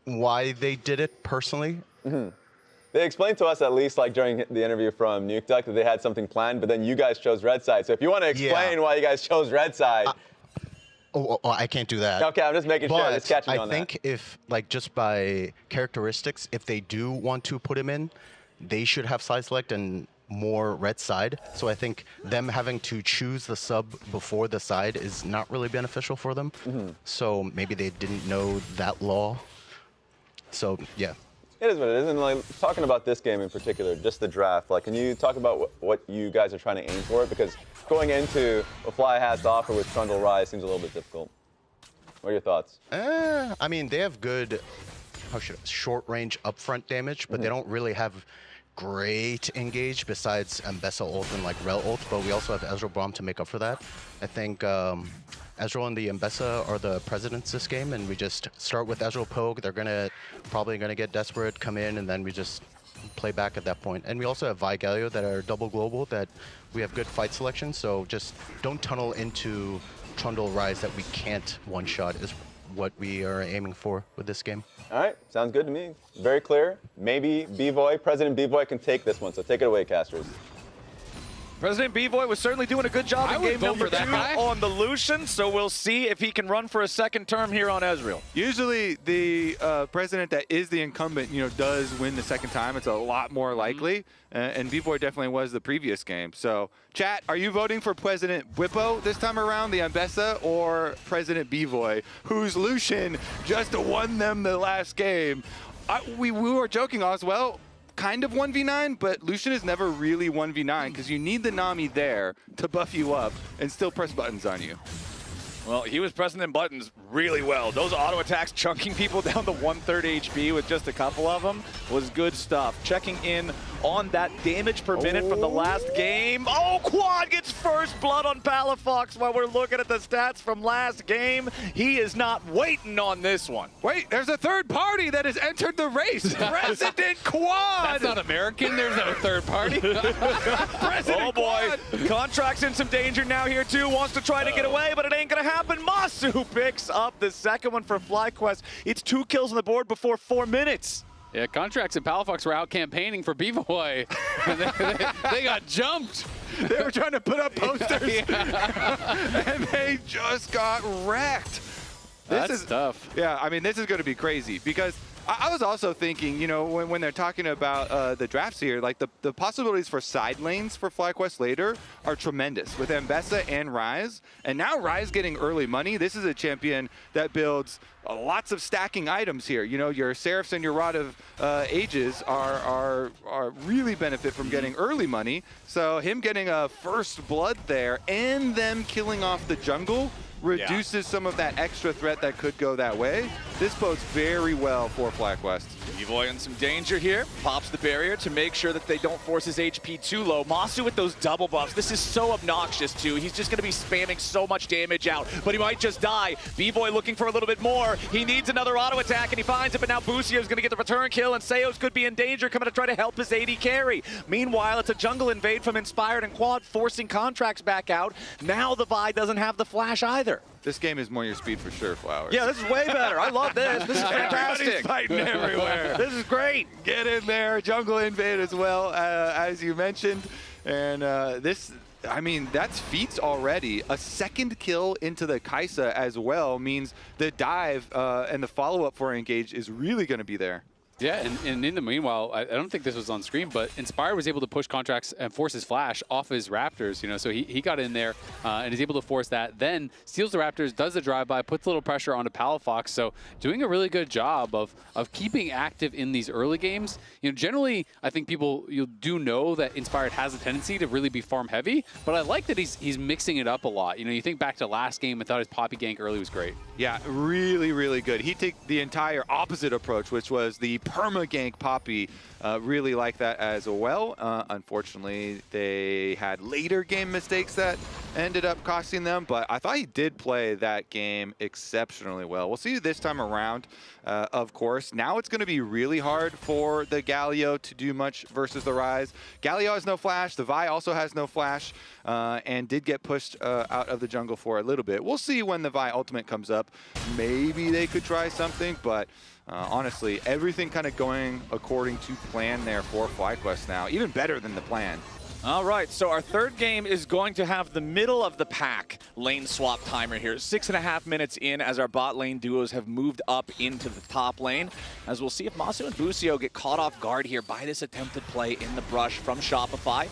why they did it personally. They explained to us, at least like during the interview from Nuke Duck, that they had something planned, but then you guys chose red side. So if you want to explain why you guys chose red side. I can't do that. Okay, I'm just making sure. Just catching you on that. I think if, like, just by characteristics, if they do want to put him in, they should have side select and more red side. So I think them having to choose the sub before the side is not really beneficial for them. So maybe they didn't know that law. So yeah. It is what it is. And like talking about this game in particular, just the draft, like can you talk about what you guys are trying to aim for? Because going into what Fly has to offer with Trundle Rise seems a little bit difficult. What are your thoughts? I mean, they have good short range upfront damage, but they don't really have great engage besides Mbessa ult and like Rel ult, but we also have Ezreal Braum to make up for that. I think Ezreal and the Mbessa are the presidents this game, and we just start with Ezreal Pogue. They're probably gonna get desperate, come in, and then we just play back at that point. And we also have Vi Galio that are double global, that we have good fight selection, so just don't tunnel into Trundle Rise that we can't one-shot is what we are aiming for with this game. All right, sounds good to me. Very clear. Maybe B-Voy, President B-Voy can take this one, so take it away, casters. President B-Voy was certainly doing a good job in game number 2 on the Lucian, so we'll see if he can run for a second term here on Ezreal. Usually the president that is the incumbent, does win the second time. It's a lot more likely, and B-Voy definitely was the previous game. So, chat, are you voting for President Whippo this time around, the Mbessa, or President B-Voy, whose Lucian just won them the last game? We were joking as well. Kind of 1v9, but Lucian is never really 1v9 because you need the Nami there to buff you up and still press buttons on you. Well, he was pressing them buttons really well. Those auto attacks chunking people down to 1/3 HP with just a couple of them was good stuff. Checking in on that damage per minute from the last game. Oh, Quad gets first blood on Palafox while we're looking at the stats from last game. He is not waiting on this one. Wait, there's a third party that has entered the race. President Quad! That's not American. There's no third party. Oh boy, Contract's in some danger now here too. Wants to try to get away, but it ain't gonna happen. Masu picks up the second one for FlyQuest. It's 2 kills on the board before 4 minutes. Yeah, Contracts and Palafox were out campaigning for B-Boy. they got jumped. They were trying to put up posters, and they just got wrecked. This is tough. Yeah, I mean, this is going to be crazy because I was also thinking, when they're talking about the drafts here, like the possibilities for side lanes for FlyQuest later are tremendous with Mbessa and Ryze. And now Ryze getting early money. This is a champion that builds lots of stacking items here. Your Seraphs and your Rod of Ages are really benefit from getting early money. So him getting a first blood there and them killing off the jungle reduces some of that extra threat that could go that way. This bodes very well for FlyQuest. B-Boy in some danger here. Pops the barrier to make sure that they don't force his HP too low. Masu with those double buffs. This is so obnoxious too. He's just going to be spamming so much damage out, but he might just die. B-Boy looking for a little bit more. He needs another auto attack and he finds it, but now Busio is going to get the return kill and Seos could be in danger coming to try to help his AD carry. Meanwhile, it's a jungle invade from Inspired and Quad forcing Contracts back out. Now the Vi doesn't have the flash either. This game is more your speed for sure, Flowers. Yeah, this is way better. I love this. This is fantastic. Everybody's fighting everywhere. This is great. Get in there. Jungle invade as well, as you mentioned. And that's feats already. A second kill into the Kaisa as well means the dive and the follow-up for Engage is really going to be there. Yeah, and in the meanwhile, I don't think this was on screen, but Inspire was able to push Contracts and force his flash off his Raptors, so he got in there and is able to force that, then steals the Raptors, does the drive-by, puts a little pressure onto Palafox, so doing a really good job of keeping active in these early games. Generally, I think you do know that Inspired has a tendency to really be farm heavy, but I like that he's mixing it up a lot. You think back to last game, I thought his Poppy gank early was great. Yeah, really, really good. He took the entire opposite approach, which was the perma gank Poppy Really like that as well. Unfortunately, they had later game mistakes that ended up costing them, but I thought he did play that game exceptionally well. We'll see this time around, of course. Now it's going to be really hard for the Galio to do much versus the Rise. Galio has no flash. The Vi also has no flash and did get pushed out of the jungle for a little bit. We'll see when the Vi ultimate comes up. Maybe they could try something, but honestly, everything kind of going according to plan there for FlyQuest now. Even better than the plan. All right, so our third game is going to have the middle of the pack lane swap timer here. 6.5 minutes in as our bot lane duos have moved up into the top lane. As we'll see if Masu and Busio get caught off guard here by this attempted play in the brush from Shopify.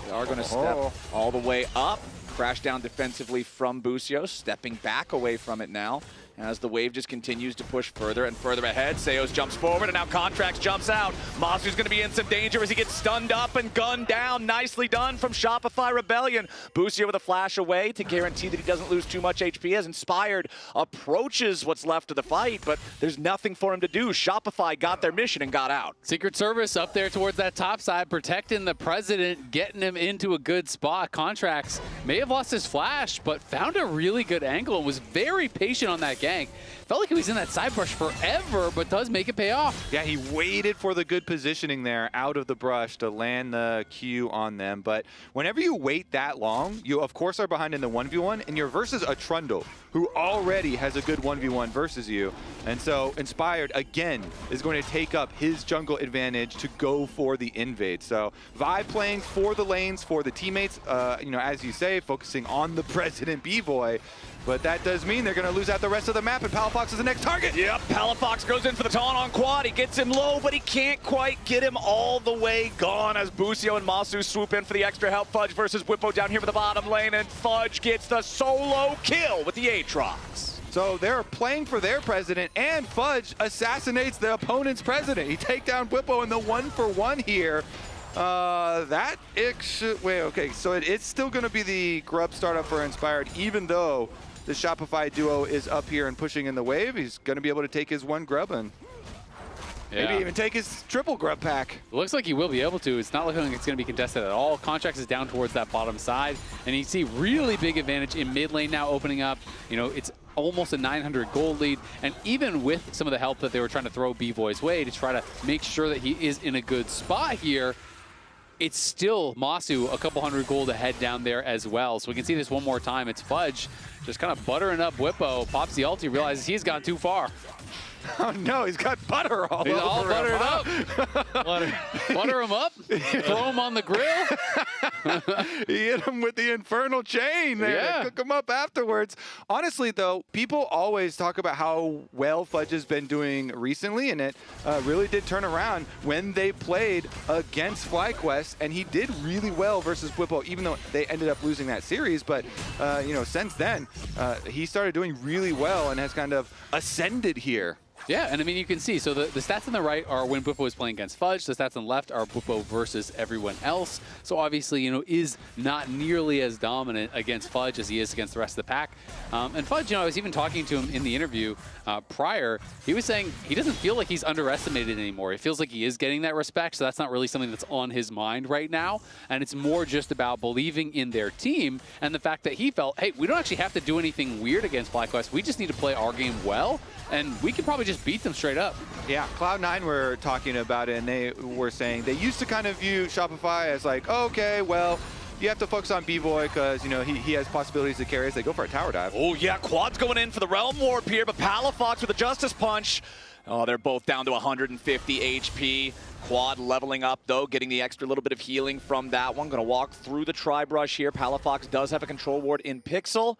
They are going to step all the way up. Crash down defensively from Busio, stepping back away from it now. As the wave just continues to push further and further ahead, Seos jumps forward, and now Contracts jumps out. Masu's going to be in some danger as he gets stunned up and gunned down. Nicely done from Shopify Rebellion. Busio with a flash away to guarantee that he doesn't lose too much HP as Inspired approaches what's left of the fight, but there's nothing for him to do. Shopify got their mission and got out. Secret Service up there towards that top side, protecting the President, getting him into a good spot. Contracts may have lost his flash, but found a really good angle and was very patient on that gank. Felt like he was in that side brush forever, but does make it pay off. Yeah, he waited for the good positioning there out of the brush to land the Q on them. But whenever you wait that long, you of course are behind in the 1v1, and you're versus a Trundle, who already has a good 1v1 versus you. And so Inspired, again, is going to take up his jungle advantage to go for the invade. So Vi playing for the lanes, for the teammates, you know, as you say, focusing on the President B-Boy. But that does mean they're going to lose out the rest of the map, and Palafox is the next target. Yep, Palafox goes in for the taunt on Quad. He gets him low, but he can't quite get him all the way gone as Busio and Masu swoop in for the extra help. Fudge versus Whippo down here for the bottom lane, and Fudge gets the solo kill with the Aatrox. So they're playing for their president, and Fudge assassinates the opponent's president. He take down Whippo in the 1-for-1 here. Wait, okay, so it's still going to be the grub startup for Inspired, even though the Shopify duo is up here and pushing in the wave. He's going to be able to take his one grub and maybe even take his triple grub pack. It looks like he will be able to. It's not looking like it's going to be contested at all. Contracts is down towards that bottom side, and you see really big advantage in mid lane now opening up. You know, it's almost a 900 gold lead, and even with some of the help that they were trying to throw B-Boy's way to try to make sure that he is in a good spot here, it's still Masu a couple hundred gold ahead down there as well. So we can see this one more time. It's Fudge just kind of buttering up Whippo. Pops the ulti, realizes he's gone too far. Oh no, he's got butter all over him. He's all buttered up. Butter him up, throw him on the grill. He hit him with the infernal chain there to cook him up afterwards. Honestly though, people always talk about how well Fudge has been doing recently, and it really did turn around when they played against FlyQuest, and he did really well versus Whippo, even though they ended up losing that series. But you know, since then, he started doing really well and has kind of ascended here. Yeah, and I mean, you can see, so the stats on the right are when Whippo is playing against Fudge. The stats on the left are Whippo versus everyone else. So obviously, you know, is not nearly as dominant against Fudge as he is against the rest of the pack. And Fudge, you know, I was even talking to him in the interview prior. He was saying he doesn't feel like he's underestimated anymore. It feels like he is getting that respect, so that's not really something that's on his mind right now. And it's more just about believing in their team and the fact that he felt, hey, we don't actually have to do anything weird against FlyQuest. We just need to play our game well, and we can probably just beat them straight up. Yeah, Cloud9 were talking about it, and they were saying they used to kind of view Shopify as like, oh, okay, well, you have to focus on B-Boy because, you know, he has possibilities to carry as they go for a tower dive. Oh, yeah, Quad's going in for the Realm Warp here, but Palafox with a Justice Punch. Oh, they're both down to 150 HP. Quad leveling up, though, getting the extra little bit of healing from that one. Going to walk through the Tri-Brush here. Palafox does have a control ward in Pixel.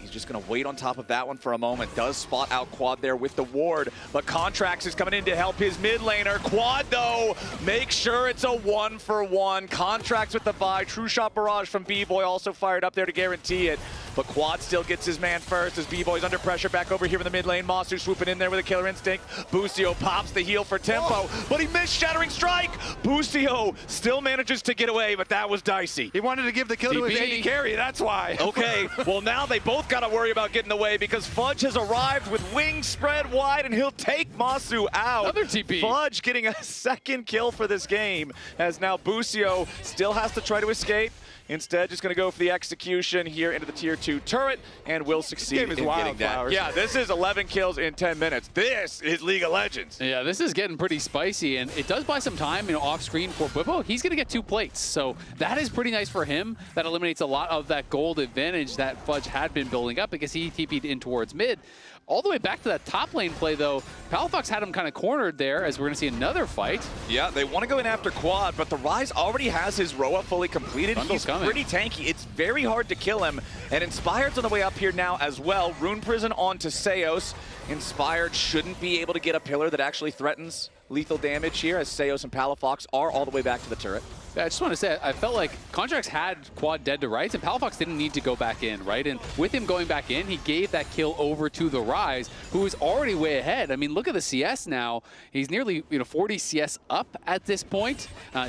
He's just going to wait on top of that one for a moment. Does spot out Quad there with the ward, but Contracts is coming in to help his mid laner. Quad, though, make sure it's a 1-for-1. Contracts with the Vi. True Shot Barrage from B-Boy also fired up there to guarantee it. but Quad still gets his man first as B-Boy's under pressure back over here in the mid lane. Masu swooping in there with a killer instinct. Boostio pops the heal for tempo, but he missed Shattering Strike. Boostio still manages to get away, but that was dicey. He wanted to give the kill to his AD carry, that's why. Okay, well now they both got to worry about getting away because Fudge has arrived with wings spread wide and he'll take Masu out. Another TP. Fudge getting a second kill for this game as now Boostio still has to try to escape. Instead, just going to go for the execution here into the tier 2 turret, and will succeed in getting that. Yeah, this is 11 kills in 10 minutes. This is League of Legends. Yeah, this is getting pretty spicy, and it does buy some time, off screen for Bwipo. He's going to get 2 plates, so that is pretty nice for him. That eliminates a lot of that gold advantage that Fudge had been building up because he TP'd in towards mid. All the way back to that top lane play, though, Palafox had him kind of cornered there, as we're going to see another fight. Yeah, they want to go in after Quad, but the Rise already has his Roa fully completed. He's pretty tanky. It's very hard to kill him, and Inspired's on the way up here now as well. Rune Prison onto Seos. Inspired shouldn't be able to get a pillar that actually threatens lethal damage here, as Seos and Palafox are all the way back to the turret. Yeah, I just want to say, I felt like Contracts had Quad dead to rights, and Palafox didn't need to go back in, right? And with him going back in, he gave that kill over to the Rise, who is already way ahead. I mean, look at the CS now. He's nearly 40 CS up at this point.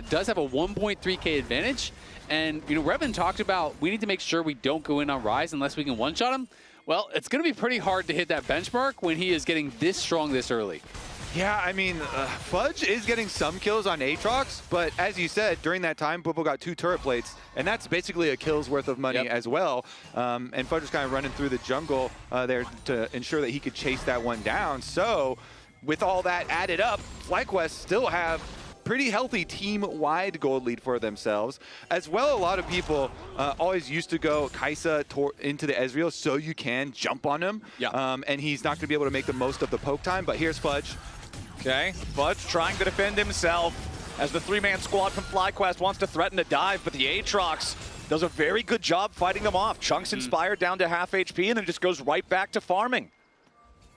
Does have a 1.3k advantage. And Revan talked about we need to make sure we don't go in on Rise unless we can one-shot him. Well, it's going to be pretty hard to hit that benchmark when he is getting this strong this early. Yeah, I mean, Fudge is getting some kills on Aatrox, but as you said, during that time, Bwipo got 2 turret plates, and that's basically a kill's worth of money as well. And Fudge is kind of running through the jungle there to ensure that he could chase that one down. So, with all that added up, FlyQuest still have pretty healthy team-wide gold lead for themselves. As well, a lot of people always used to go Kai'Sa into the Ezreal so you can jump on him. And he's not going to be able to make the most of the poke time, but here's Fudge. Okay, Fudge trying to defend himself as the 3-man squad from FlyQuest wants to threaten to dive, but the Aatrox does a very good job fighting them off. Chunks Inspired down to half HP and then just goes right back to farming.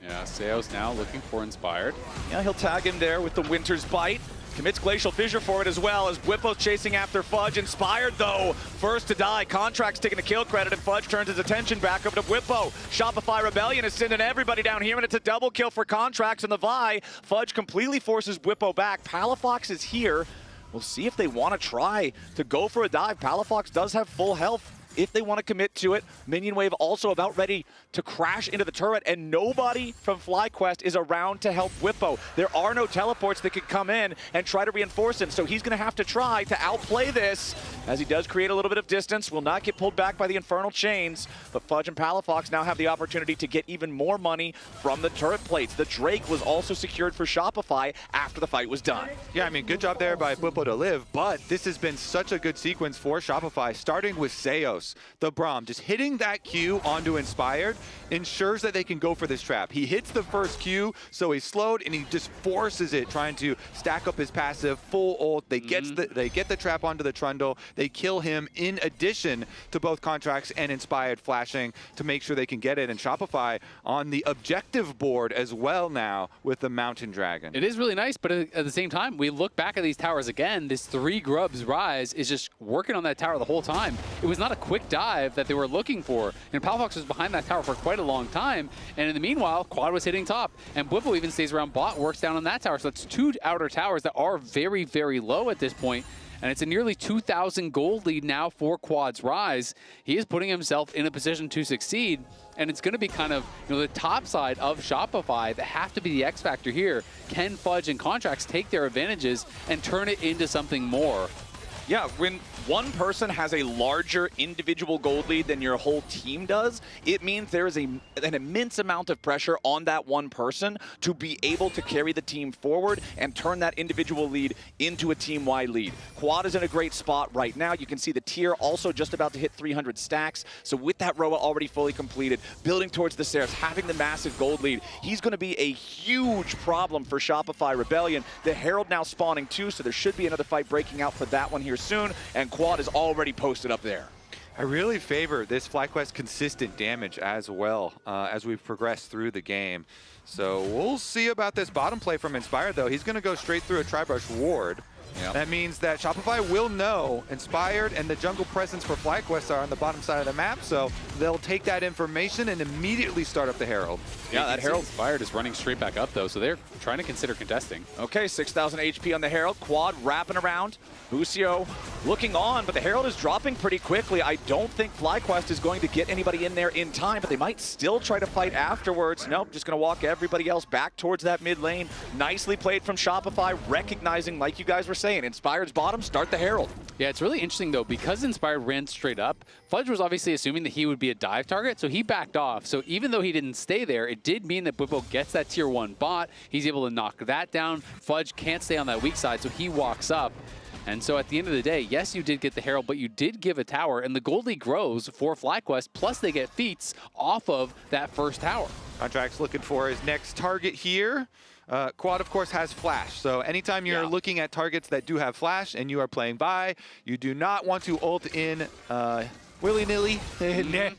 Yeah, Seos now looking for Inspired. Yeah, he'll tag him there with the Winter's Bite. Commits Glacial Fissure for it as well as Bwipo's chasing after Fudge. Inspired, though, first to die. Contract's taking the kill credit, and Fudge turns his attention back over to Bwipo. Shopify Rebellion is sending everybody down here, and it's a double kill for Contracts in the Vi. Fudge completely forces Bwipo back. Palafox is here. We'll see if they want to try to go for a dive. Palafox does have full health if they want to commit to it. Minion Wave also about ready to crash into the turret, and nobody from FlyQuest is around to help Bwipo. There are no teleports that could come in and try to reinforce him, so he's going to have to try to outplay this, as he does create a little bit of distance. Will not get pulled back by the Infernal Chains, but Fudge and Palafox now have the opportunity to get even more money from the turret plates. The Drake was also secured for Shopify after the fight was done. Yeah, I mean, good job there by Bwipo to live, but this has been such a good sequence for Shopify, starting with Seos. The Braum, just hitting that Q onto Inspired ensures that they can go for this trap. He hits the first Q, so he's slowed, and he just forces it, trying to stack up his passive, full ult. They get the trap onto the Trundle. They kill him in addition to both Contracts and Inspired flashing to make sure they can get it. And Shopify on the objective board as well now with the Mountain Dragon. It is really nice, but at the same time, we look back at these towers again. This 3 Grubs Rise is just working on that tower the whole time. It was not a quick dive that they were looking for. And Palafox was behind that tower for quite a long time. And in the meanwhile, Quad was hitting top. And Bwipo even stays around bot, works down on that tower. So it's 2 outer towers that are very, very low at this point. And it's a nearly 2,000 gold lead now for Quad's Rise. He is putting himself in a position to succeed. And it's going to be kind of the top side of Shopify that have to be the X factor here. Can Fudge and Contracts take their advantages and turn it into something more? Yeah, when one person has a larger individual gold lead than your whole team does, it means there is an immense amount of pressure on that one person to be able to carry the team forward and turn that individual lead into a team-wide lead. Quad is in a great spot right now. You can see the tier also just about to hit 300 stacks. So with that Roa already fully completed, building towards the Seraphs, having the massive gold lead, he's going to be a huge problem for Shopify Rebellion. The Herald now spawning too, so there should be another fight breaking out for that one here soon, and Quad is already posted up there. I really favor this FlyQuest consistent damage as well as we progress through the game. So we'll see about this bottom play from Inspired, though. He's going to go straight through a Tri-Brush ward. Yep. That means that Shopify will know Inspired and the jungle presence for FlyQuest are on the bottom side of the map, so they'll take that information and immediately start up the Herald. Yeah, that Herald Inspired is running straight back up, though, so they're trying to consider contesting. Okay, 6,000 HP on the Herald. Quad wrapping around. Busio looking on, but the Herald is dropping pretty quickly. I don't think FlyQuest is going to get anybody in there in time, but they might still try to fight afterwards. Nope, just going to walk everybody else back towards that mid lane. Nicely played from Shopify, recognizing, like you guys were saying, Inspired's bottom, start the Herald. Yeah, it's really interesting, though, because Inspired ran straight up, Fudge was obviously assuming that he would be a dive target, so he backed off. So even though he didn't stay there, it did mean that Bwipo gets that tier 1 bot. He's able to knock that down. Fudge can't stay on that weak side, so he walks up. And so at the end of the day, yes, you did get the Herald, but you did give a tower, and the gold lead grows for FlyQuest, plus they get feats off of that first tower. Contract's looking for his next target here. Quad, of course, has Flash. So anytime you're looking at targets that do have Flash and you are playing by, you do not want to ult in willy-nilly.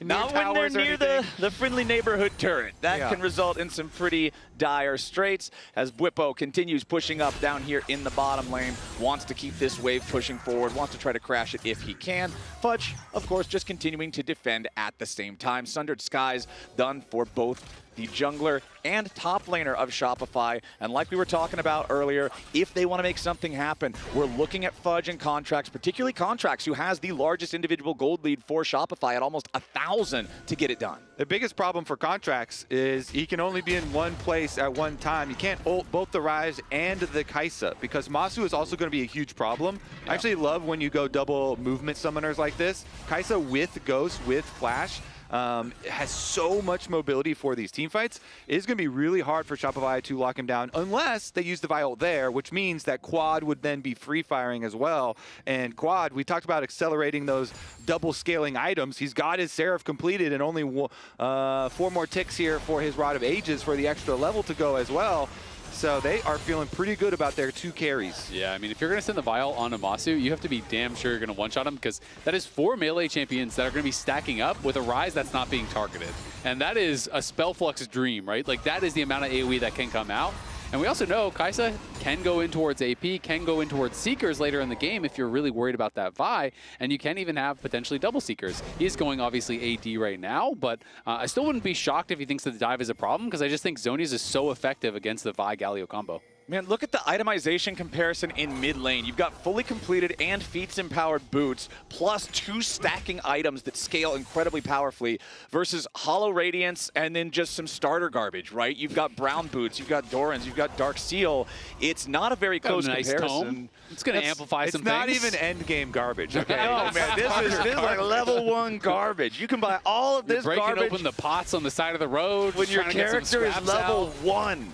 Not when they're near the friendly neighborhood turret. That can result in some pretty dire straits as Bwipo continues pushing up down here in the bottom lane, wants to keep this wave pushing forward, wants to try to crash it if he can. Fudge, of course, just continuing to defend at the same time. Sundered Skies done for both the jungler and top laner of Shopify. And like we were talking about earlier, if they want to make something happen, we're looking at Fudge and Contracts, particularly Contracts, who has the largest individual gold lead for Shopify at almost 1,000 to get it done. The biggest problem for Contracts is he can only be in one place at one time. You can't ult both the Ryze and the Kai'Sa because Masu is also going to be a huge problem. I actually love when you go double movement summoners like this. Kai'Sa with Ghost, with Flash, has so much mobility for these team fights. It is going to be really hard for Shopify to lock him down unless they use the Vi ult there, which means that Quad would then be free firing as well. And Quad, we talked about accelerating those double scaling items. He's got his Seraph completed and only 4 more ticks here for his Rod of Ages for the extra level to go as well. So they are feeling pretty good about their 2 carries. Yeah, I mean, if you're going to send the Vial on Masu, you have to be damn sure you're going to one-shot him because that is 4 melee champions that are going to be stacking up with a Ryze that's not being targeted. And that is a Spellflux dream, right? Like, that is the amount of AoE that can come out. And we also know Kai'Sa can go in towards AP, can go in towards Seekers later in the game if you're really worried about that Vi, and you can even have potentially double Seekers. He is going obviously AD right now, but I still wouldn't be shocked if he thinks that the dive is a problem because I just think Zonies is so effective against the Vi Galio combo. Man, look at the itemization comparison in mid lane. You've got fully completed and feats-empowered boots, plus 2 stacking items that scale incredibly powerfully, versus Hollow Radiance and then just some starter garbage, right? You've got brown boots, you've got Dorans, you've got Dark Seal. It's not a very close comparison. Tome. It's going to amplify some things. It's not even end game garbage. Okay, no, man, this is like level 1 garbage. You can buy all of this garbage. Breaking open the pots on the side of the road when your character is level 1.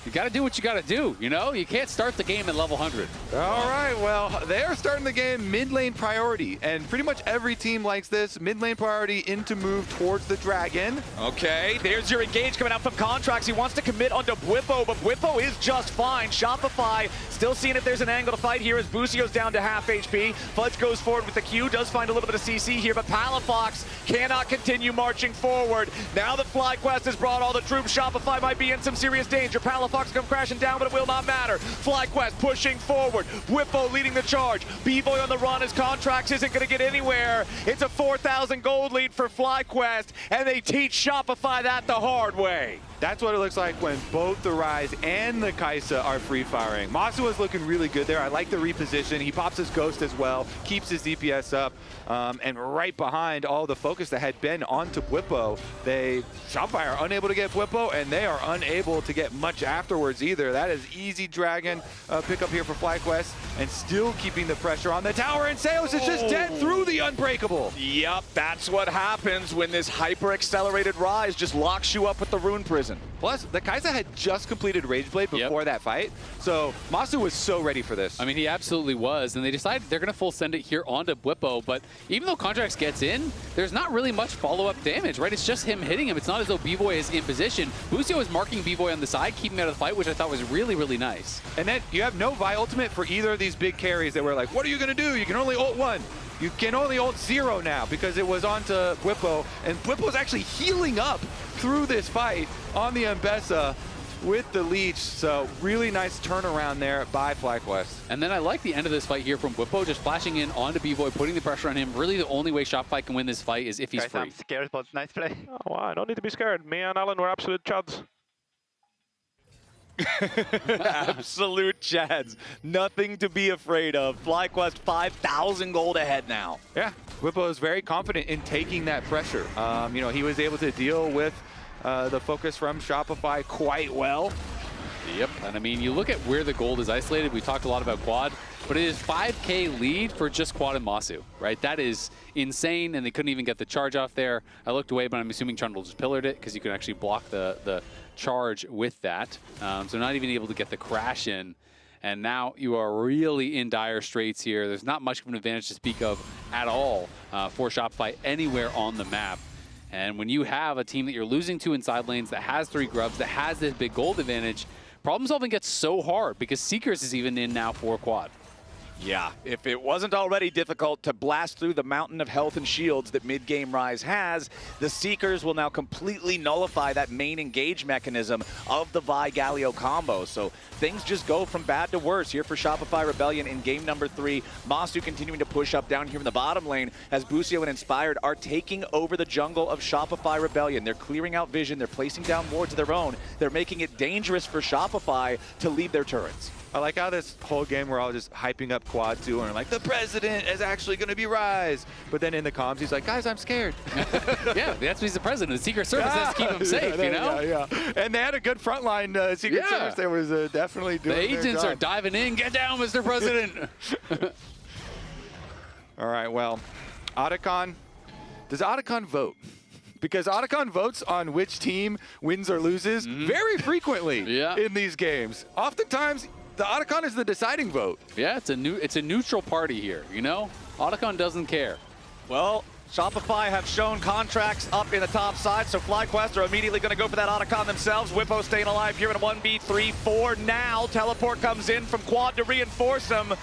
You got to do what you got to do, you know? You can't start the game at level 100. All right, well, they're starting the game mid lane priority, and pretty much every team likes this. Mid lane priority into move towards the dragon. Okay, there's your engage coming out from Contracts. He wants to commit onto Bwipo, but Bwipo is just fine. Shopify still seeing if there's an angle to fight here as Busio's down to half HP. Fudge goes forward with the Q, does find a little bit of CC here, but Palafox cannot continue marching forward. Now that FlyQuest has brought all the troops, Shopify might be in some serious danger. Palafox come crashing down, but it will not matter. FlyQuest pushing forward. Bwipo leading the charge. B-Boy on the run as Contracts isn't going to get anywhere. It's a 4,000 gold lead for FlyQuest, and they teach Shopify that the hard way. That's what it looks like when both the Ryze and the Kai'Sa are free firing. Masu is looking really good there. I like the reposition. He pops his Ghost as well, keeps his DPS up, and right behind all the focus that had been onto Bwipo, Shopify are unable to get Bwipo, and they are unable to get much afterwards either. That is easy dragon pickup here for FlyQuest, and still keeping the pressure on the tower, and Seos is just dead through the Unbreakable. Yep, that's what happens when this hyper-accelerated Ryze just locks you up with the Rune Prison. Plus, the Kai'Sa had just completed Rageblade before that fight, so Masu was so ready for this. I mean, he absolutely was, and they decided they're going to full send it here onto Bwipo, but even though Contracts gets in, there's not really much follow-up damage, right? It's just him hitting him. It's not as though B-Boy is in position. Busio is marking B-Boy on the side, keeping him out of the fight, which I thought was really, really nice. And then you have no Vi ultimate for either of these big carries that were like, what are you going to do? You can only ult 1. You can only ult 0 now because it was onto Bwipo, and Bwipo's actually healing up through this fight on the Mbessa. with the leech. So really nice turnaround there by FlyQuest. And then I like the end of this fight here from Whippo, just flashing in onto B-Boy, putting the pressure on him. Really the only way Shopify can win this fight is if he's free. I'm scared, but nice play. Oh, wow, don't need to be scared. Me and Alan were absolute chuds. Absolute chads. Nothing to be afraid of. FlyQuest 5,000 gold ahead now. Yeah, Whippo is very confident in taking that pressure. You know, he was able to deal with the focus from Shopify quite well. Yep, and I mean, you look at where the gold is isolated. We talked a lot about Quad, but it is 5K lead for just Quad and Masu, right? That is insane, and they couldn't even get the charge off there. I looked away, but I'm assuming Trundle just pillared it because you can actually block the charge with that. So not even able to get the crash in. And now you are really in dire straits here. There's not much of an advantage to speak of at all for Shopify anywhere on the map. And when you have a team that you're losing to in side lanes that has 3 grubs, that has this big gold advantage, problem solving gets so hard because Seekers is even in now for Quad. Yeah, if it wasn't already difficult to blast through the mountain of health and shields that mid-game Rise has, the Seekers will now completely nullify that main engage mechanism of the Vi Galio combo. So things just go from bad to worse here for Shopify Rebellion in game number 3. Masu continuing to push up down here in the bottom lane as Busio and Inspired are taking over the jungle of Shopify Rebellion. They're clearing out vision, they're placing down wards of their own. They're making it dangerous for Shopify to lead their turrets. I like how this whole game we're all just hyping up Quad 2 and like, the president is actually going to be Rise. But then in the comms, he's like, guys, I'm scared. Yeah, that's why he's the president. The Secret Service has to keep him safe, you know? Yeah. And they had a good frontline Secret Service that was definitely doing The agents their are diving in. Get down, Mr. President. All right, well, Otacon, does Otacon vote? Because Otacon votes on which team wins or loses very frequently in these games. Oftentimes, the Otacon is the deciding vote. Yeah, it's a neutral party here, you know? Otacon doesn't care. Well, Shopify have shown contracts up in the top side, so FlyQuest are immediately going to go for that Otacon themselves. Whippo staying alive here in a 1v3-4 now. Teleport comes in from Quad to reinforce him.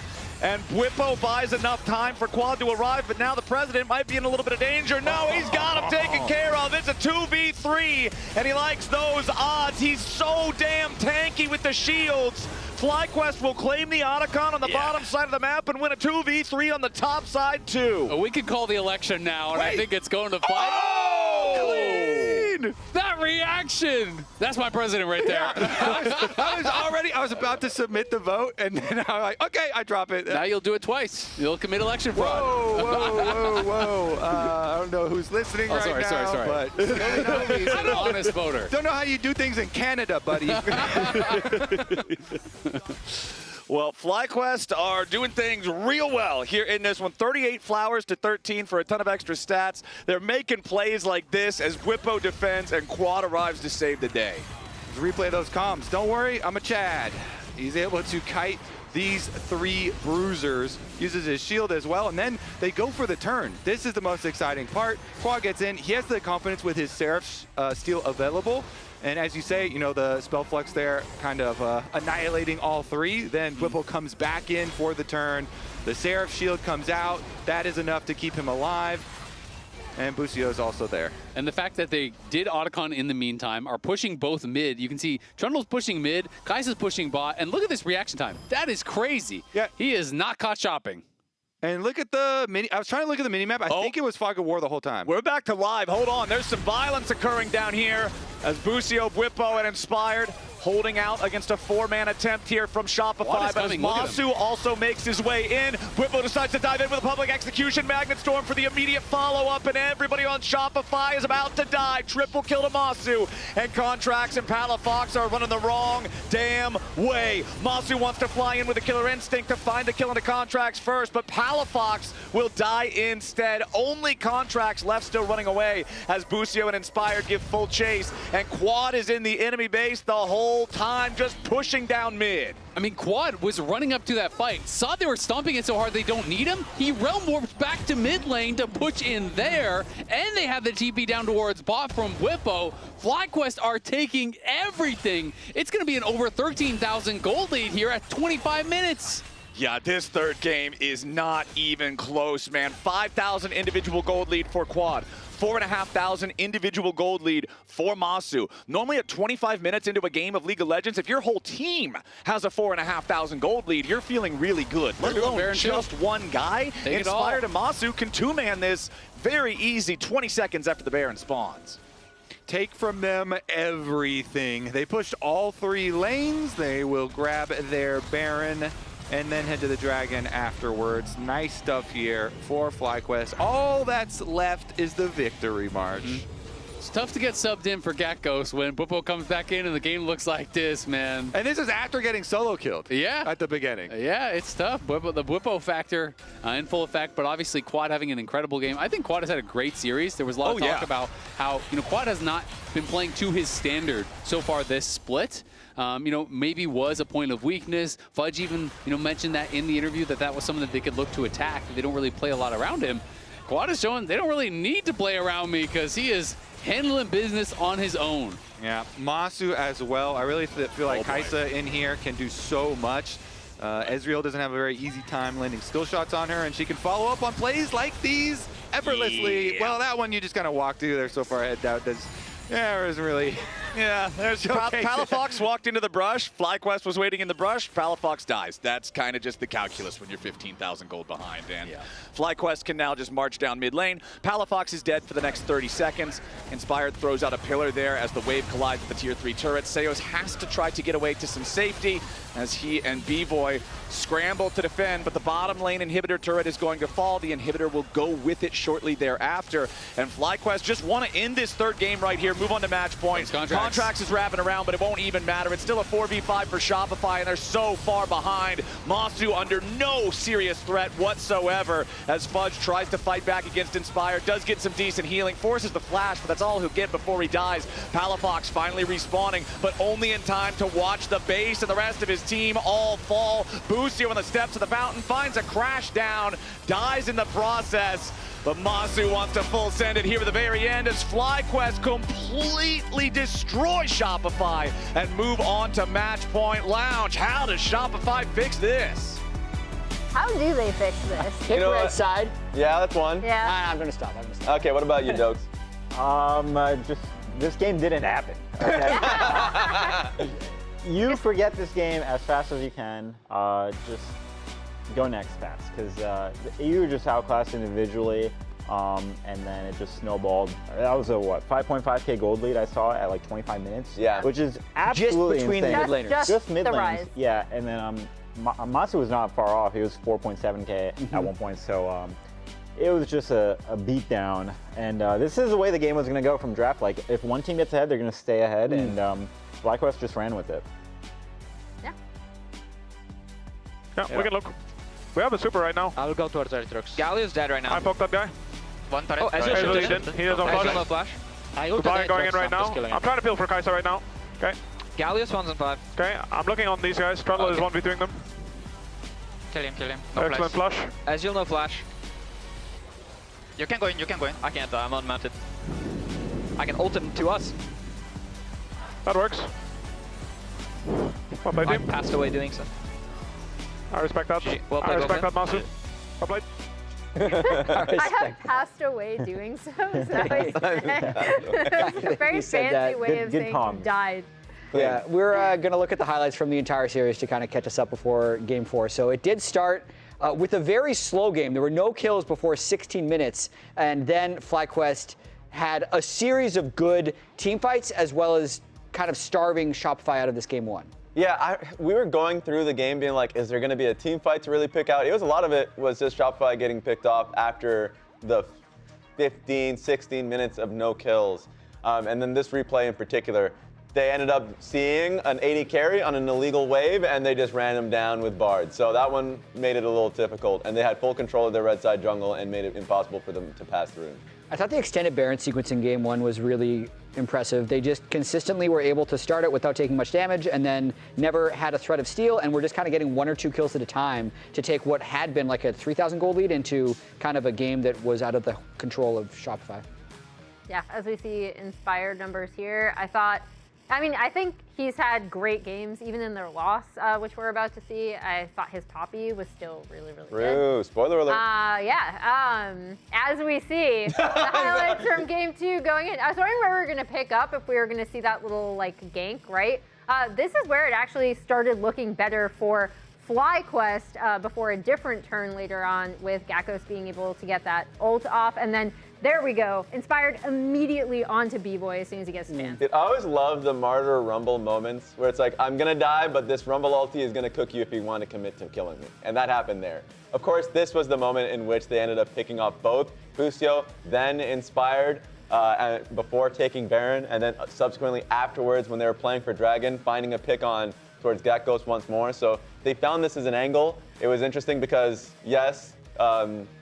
And Whippo buys enough time for Quad to arrive, but now the president might be in a little bit of danger. No, he's got him taken care of. It's a 2v3, and he likes those odds. He's so damn tanky with the shields. FlyQuest will claim the Otacon on the bottom side of the map and win a 2v3 on the top side, too. We can call the election now, and I think it's going to fight. Oh! Clean! That reaction! That's my president right there. I was about to submit the vote, and then I'm like, okay, I drop it. Now you'll do it twice. You'll commit election fraud. Whoa. I don't know who's listening right now. Sorry. But he's an honest voter. Don't know how you do things in Canada, buddy. Well, FlyQuest are doing things real well here in this one. 38 flowers to 13 for a ton of extra stats. They're making plays like this as Whippo defends and Quad arrives to save the day. Let's replay those comms. Don't worry, I'm a Chad. He's able to kite these 3 bruisers, uses his shield as well, and then they go for the turn. This is the most exciting part. Quad gets in. He has the confidence with his Seraph Steel available. And as you say, you know, the spell flux there kind of annihilating all 3. Then Whippo comes back in for the turn. The Seraph shield comes out. That is enough to keep him alive. And Busio is also there. And the fact that they did Otacon in the meantime, are pushing both mid. You can see Trundle's pushing mid, Kai'Sa's pushing bot, and look at this reaction time. That is crazy. Yeah. He is not caught shopping. And look at the mini. I was trying to look at the mini map. I think it was Fog of War the whole time. We're back to live. Hold on. There's some violence occurring down here as Busio, Whippo, and Inspired holding out against a 4-man attempt here from Shopify. But as Masu also makes his way in, Whippo decides to dive in with a public execution. Magnet Storm for the immediate follow-up, and everybody on Shopify is about to die. Triple kill to Masu, and Contracts and Palafox are running the wrong damn way. Masu wants to fly in with a killer instinct to find the kill into Contracts first, but Palafox will die instead. Only Contracts left still running away as Busio and Inspired give full chase, and Quad is in the enemy base the whole time, just pushing down mid. I mean, Quad was running up to that fight, saw they were stomping it so hard they don't need him. He realm warps back to mid lane to push in there, and they have the TP down towards bot from Whippo. FlyQuest are taking everything. It's going to be an over 13,000 gold lead here at 25 minutes. Yeah, this third game is not even close, man. 5,000 individual gold lead for Quad. 4,500 individual gold lead for Masu. Normally at 25 minutes into a game of League of Legends, if your whole team has a 4,500 gold lead, you're feeling really good. Let alone just one guy. Inspired and Masu can two-man this very easy 20 seconds after the Baron spawns. Take from them everything. They pushed all 3 lanes. They will grab their Baron and then head to the Dragon afterwards. Nice stuff here for FlyQuest. All that's left is the victory march. It's tough to get subbed in for Gatghost when Bwipo comes back in and the game looks like this, man. And this is after getting solo killed. Yeah. At the beginning. Yeah, it's tough. The Bwipo factor in full effect, but obviously Quad having an incredible game. I think Quad has had a great series. There was a lot of talk about how, Quad has not been playing to his standard so far this split. Maybe was a point of weakness. Fudge even, mentioned that in the interview that was something that they could look to attack. They don't really play a lot around him. Quad is showing they don't really need to play around me because he is handling business on his own. Yeah, Masu as well. I really feel like Kaisa in here can do so much. Ezreal doesn't have a very easy time landing skill shots on her, and she can follow up on plays like these effortlessly. Yeah. Well, that one you just kind of walk through. They're so far ahead out. There isn't really. Yeah, there's Palafox walked into the brush. FlyQuest was waiting in the brush. Palafox dies. That's kind of just the calculus when you're 15,000 gold behind. And FlyQuest can now just march down mid lane. Palafox is dead for the next 30 seconds. Inspired throws out a pillar there as the wave collides with the tier 3 turret. Seos has to try to get away to some safety as he and B-Boy scramble to defend, but the bottom lane inhibitor turret is going to fall. The inhibitor will go with it shortly thereafter. And FlyQuest just want to end this third game right here, move on to match point. Contracts is wrapping around, but it won't even matter. It's still a 4v5 for Shopify, and they're so far behind. Masu under no serious threat whatsoever as Fudge tries to fight back against Inspire, does get some decent healing, forces the flash, but that's all he'll get before he dies. Palafox finally respawning, but only in time to watch the base and the rest of his team all fall. Busio on the steps of the fountain finds a crash down, dies in the process. But Masu wants to full send it here at the very end as FlyQuest completely destroy Shopify and move on to match point lounge. How does Shopify fix this? How do they fix this? Hit red side. Yeah, that's one. Yeah. I'm gonna stop. Okay, what about you, Dokes? Just this game didn't happen. Okay? You forget this game as fast as you can. Just go next fast, because you were just outclassed individually, and then it just snowballed. That was a 5.5k gold lead I saw at like 25 minutes. Yeah. Which is absolutely just between insane. the mid laners. Just mid the lanes. rise. Yeah, and then Masu was not far off. He was 4.7k at one point, so it was just a beatdown. And this is the way the game was going to go from draft. Like, if one team gets ahead, they're going to stay ahead, and FlyQuest just ran with it. Yeah, we can look. We have a super right now. I will go towards Aatrox. Galio's dead right now. I poked that guy. One turret. Oh, Ezreal didn't. He doesn't flash. No flash. Goodbye, going in right now. I'm trying to peel for Kaisa right now. Okay. Galio spawns on 5. Okay, I'm looking on these guys. Trundle is 1v2ing them. Kill him. No excellent flash. Ezreal, no flash. You can go in. I can't, I'm unmounted. I can ult him to us. That works. Well played, I team. passed away doing so. I respect that. Well I respect that, Masu. Well played. I have passed away doing so. That's a very fancy way of saying you died. Yeah, we're going to look at the highlights from the entire series to kind of catch us up before Game 4. So it did start with a very slow game. There were no kills before 16 minutes, and then FlyQuest had a series of good team fights as well as kind of starving Shopify out of this Game 1. Yeah, we were going through the game being like, is there going to be a team fight to really pick out? A lot of it was just Shopify getting picked off after the 15, 16 minutes of no kills. And then this replay in particular, they ended up seeing an 80 carry on an illegal wave, and they just ran him down with Bard. So that one made it a little difficult, and they had full control of their red side jungle and made it impossible for them to pass through. I thought the extended Baron sequence in Game 1 was really impressive. They just consistently were able to start it without taking much damage and then never had a threat of steal, and were just kind of getting 1 or 2 kills at a time to take what had been like a 3,000 gold lead into kind of a game that was out of the control of Shopify. Yeah, as we see inspired numbers here, I thought I mean, I think he's had great games, even in their loss, which we're about to see. I thought his Poppy was still really, really good. Spoiler alert. Yeah. As we see, the highlights from game 2 going in. I was wondering where we were going to pick up, if we were going to see that little, like, gank, right? This is where it actually started looking better for FlyQuest before a different turn later on, with Gakkos being able to get that ult off. And then there we go. Inspired immediately onto B-Boy as soon as he gets spanned. I always love the Martyr Rumble moments where it's like, I'm going to die, but this Rumble ulti is going to cook you if you want to commit to killing me. And that happened there. Of course, this was the moment in which they ended up picking off both Busio, then Inspired, before taking Baron, and then subsequently afterwards when they were playing for Dragon, finding a pick on towards Gakkos once more. So they found this as an angle. It was interesting because, yes,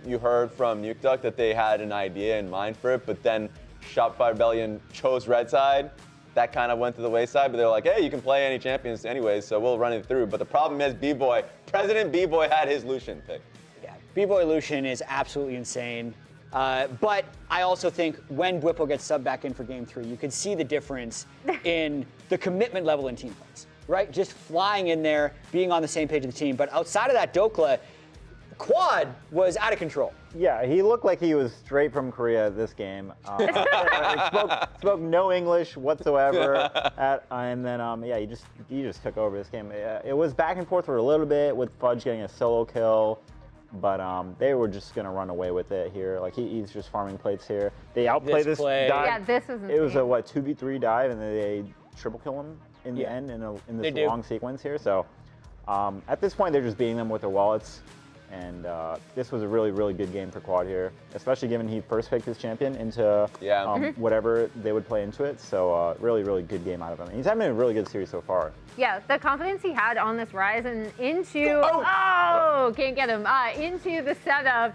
you heard from NukeDuck that they had an idea in mind for it, but then Shopify Rebellion chose red side. That kind of went to the wayside, but they're like, hey, you can play any champions anyways, so we'll run it through. But the problem is B-Boy, President B-Boy had his Lucian pick. Yeah, B-Boy Lucian is absolutely insane. But I also think when Bwipo gets subbed back in for game 3, you could see the difference in the commitment level in team plays, right? Just flying in there, being on the same page of the team. But outside of that, Dokla, Quad was out of control. Yeah, he looked like he was straight from Korea this game. Spoke no English whatsoever, and then yeah, he just took over this game. It was back and forth for a little bit with Fudge getting a solo kill, but they were just gonna run away with it here. Like he's just farming plates here. They outplayed this dive. Yeah, this is insane. It was a 2v3 dive, and then they triple kill him in the end in this long sequence here. So at this point, they're just beating them with their wallets. And this was a really, really good game for Quad here, especially given he first picked his champion into whatever they would play into it. So really, really good game out of him. He's having a really good series so far. Yeah, the confidence he had on this rise and into, can't get him, into the setup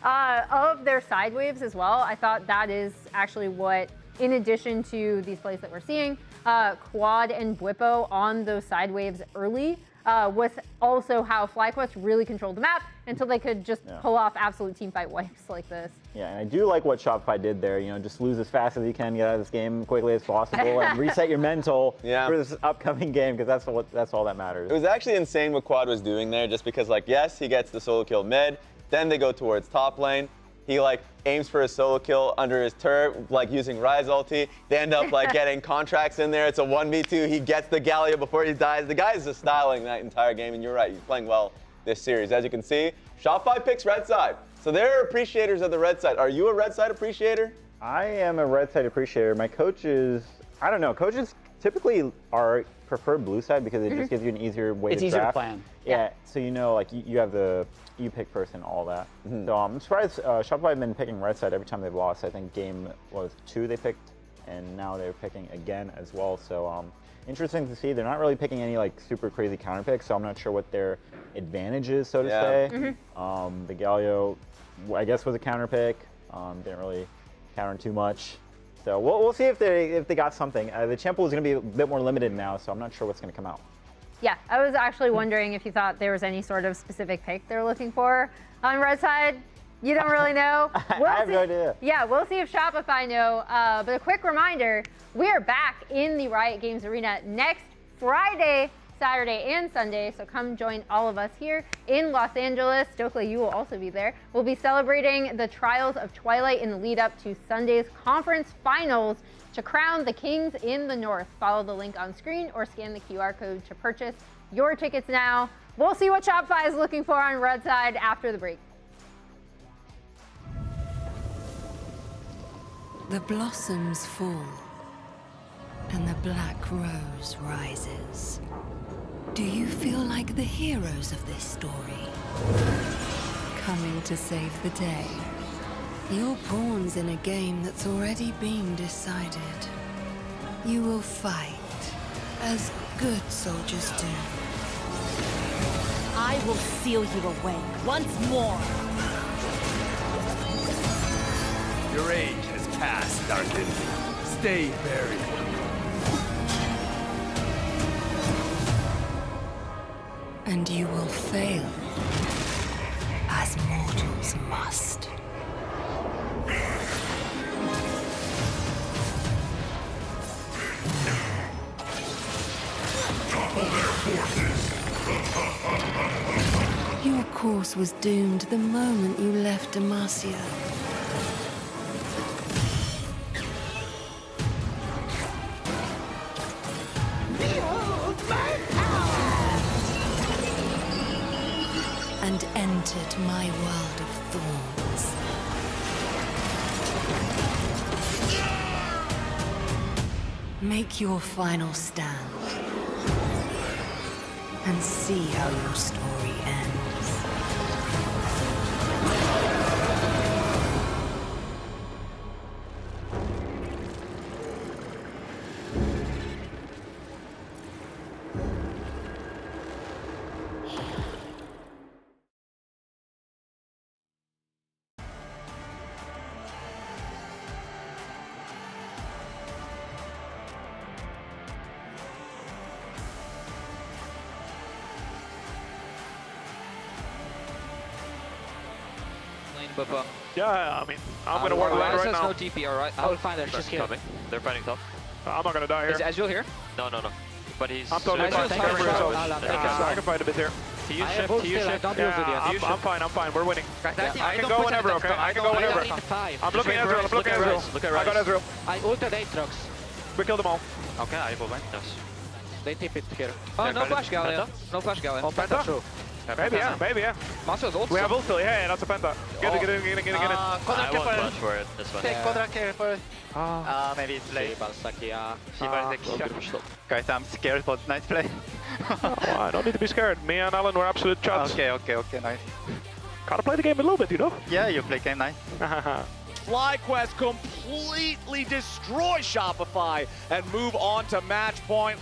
of their side waves as well. I thought that is actually what, in addition to these plays that we're seeing, Quad and Bwipo on those side waves early, was also how FlyQuest really controlled the map until they could just pull off absolute teamfight wipes like this. Yeah, and I do like what Shopify did there. You know, just lose as fast as you can, get out of this game quickly as possible, and reset your mental for this upcoming game, because that's all that matters. It was actually insane what Quad was doing there, just because, like, yes, he gets the solo kill mid, then they go towards top lane. He aims for a solo kill under his turret, using Rise ulti. They end up getting contracts in there. It's a 1v2. He gets the Galio before he dies. The guy is just styling that entire game, and you're right, he's playing well this series. As you can see, Shopify picks red side. So they're appreciators of the red side. Are you a red side appreciator? I am a red side appreciator. My coaches, I don't know, coaches typically prefer blue side because it just gives you an easier way to draft. It's easier to plan. Yeah, so you know, you have you pick first and all that. So I'm surprised Shopify have been picking red side every time they've lost. I think game 2 they picked, and now they're picking again as well. So interesting to see. They're not really picking any super crazy counter picks, so I'm not sure what their advantage is, so to say. The Galio, I guess, was a counter pick. Didn't really counter too much. So we'll see if they got something. The champ pool is going to be a bit more limited now, so I'm not sure what's going to come out. Yeah, I was actually wondering if you thought there was any sort of specific pick they're looking for on red side. You don't really know. I have no idea. Yeah, we'll see if Shopify know. But a quick reminder, we are back in the Riot Games Arena next Friday, Saturday, and Sunday. So come join all of us here in Los Angeles. Dokla, you will also be there. We'll be celebrating the Trials of Twilight in the lead up to Sunday's conference finals to crown the Kings in the North. Follow the link on screen or scan the QR code to purchase your tickets now. We'll see what Shopify is looking for on red side after the break. The blossoms fall and the black rose rises. Do you feel like the heroes of this story? Coming to save the day? You're pawns in a game that's already been decided. You will fight, as good soldiers do. I will seal you away once more. Your age has passed, Darkin. Stay buried. And you will fail, as mortals must. Your course was doomed the moment you left Demacia. And entered my world of thorns. Make your final stand. And see how your story ends. Buffer. Yeah, I mean, I'm gonna ward the lane right now. No TP, alright. I will find her. She's here. Coming. They're fighting top. I'm not gonna die here. Is Ezreal here? No. But he's... I'm totally fine. Take care for yourself. I can fight a bit here. I'm fine. We're winning. I can go whenever, okay? I can go whenever. I'm looking at Ezreal. Look at Ezreal. I got Ezreal. I ulted Aatrox. We killed them all. Okay, I will win. Yes. They tip it here. Oh, no flash Galleon. No flash Galleon. Oh, Penta? Maybe, yeah. Master's ult. We have ult still. Yeah, that's a Penta. Get in. I won't flash for it, this one. Take Quadra care for it. Maybe it's late. Guys, I'm scared, but nice play. I don't need to be scared. Me and Alan were absolute chuds. Okay, nice. Gotta play the game a little bit, you know? Yeah, you play game nice. FlyQuest completely destroy Shopify and move on to match point.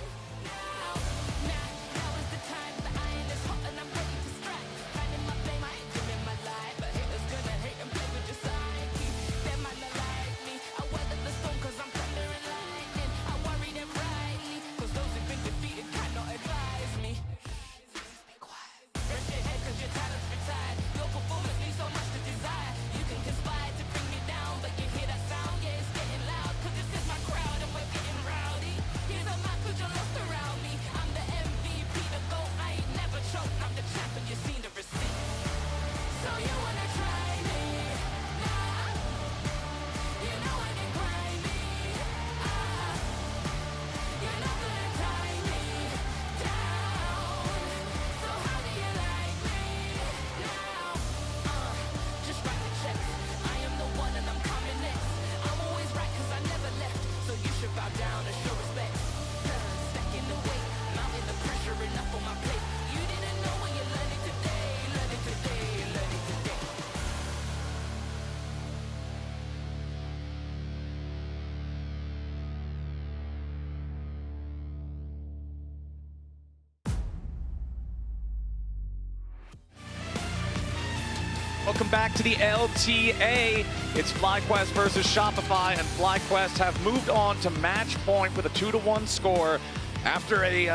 Welcome back to the LTA. It's FlyQuest versus Shopify, and FlyQuest have moved on to match point with a 2-1 score after a,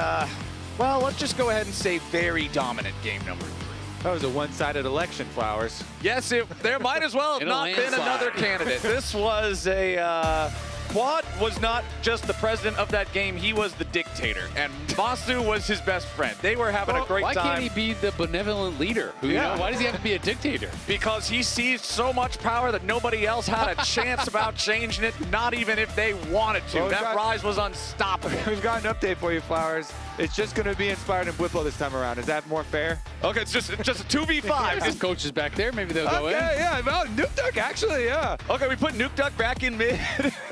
well, let's just go ahead and say very dominant game number 3. That was a one-sided election, Flowers. Yes, there might as well have not been another candidate. This was a... Quad was not just the president of that game, he was the dictator. And Masu was his best friend. They were having a great time. Why can't he be the benevolent leader? You know, why does he have to be a dictator? Because he sees so much power that nobody else had a chance about changing it, not even if they wanted to. That rise was unstoppable. We've got an update for you, Flowers. It's just going to be inspired in Whippo this time around. Is that more fair? Okay, it's just a 2v5. His coach is back there. Maybe they'll go in. Yeah. Well, Nuke Duck, actually, yeah. Okay, we put Nuke Duck back in mid.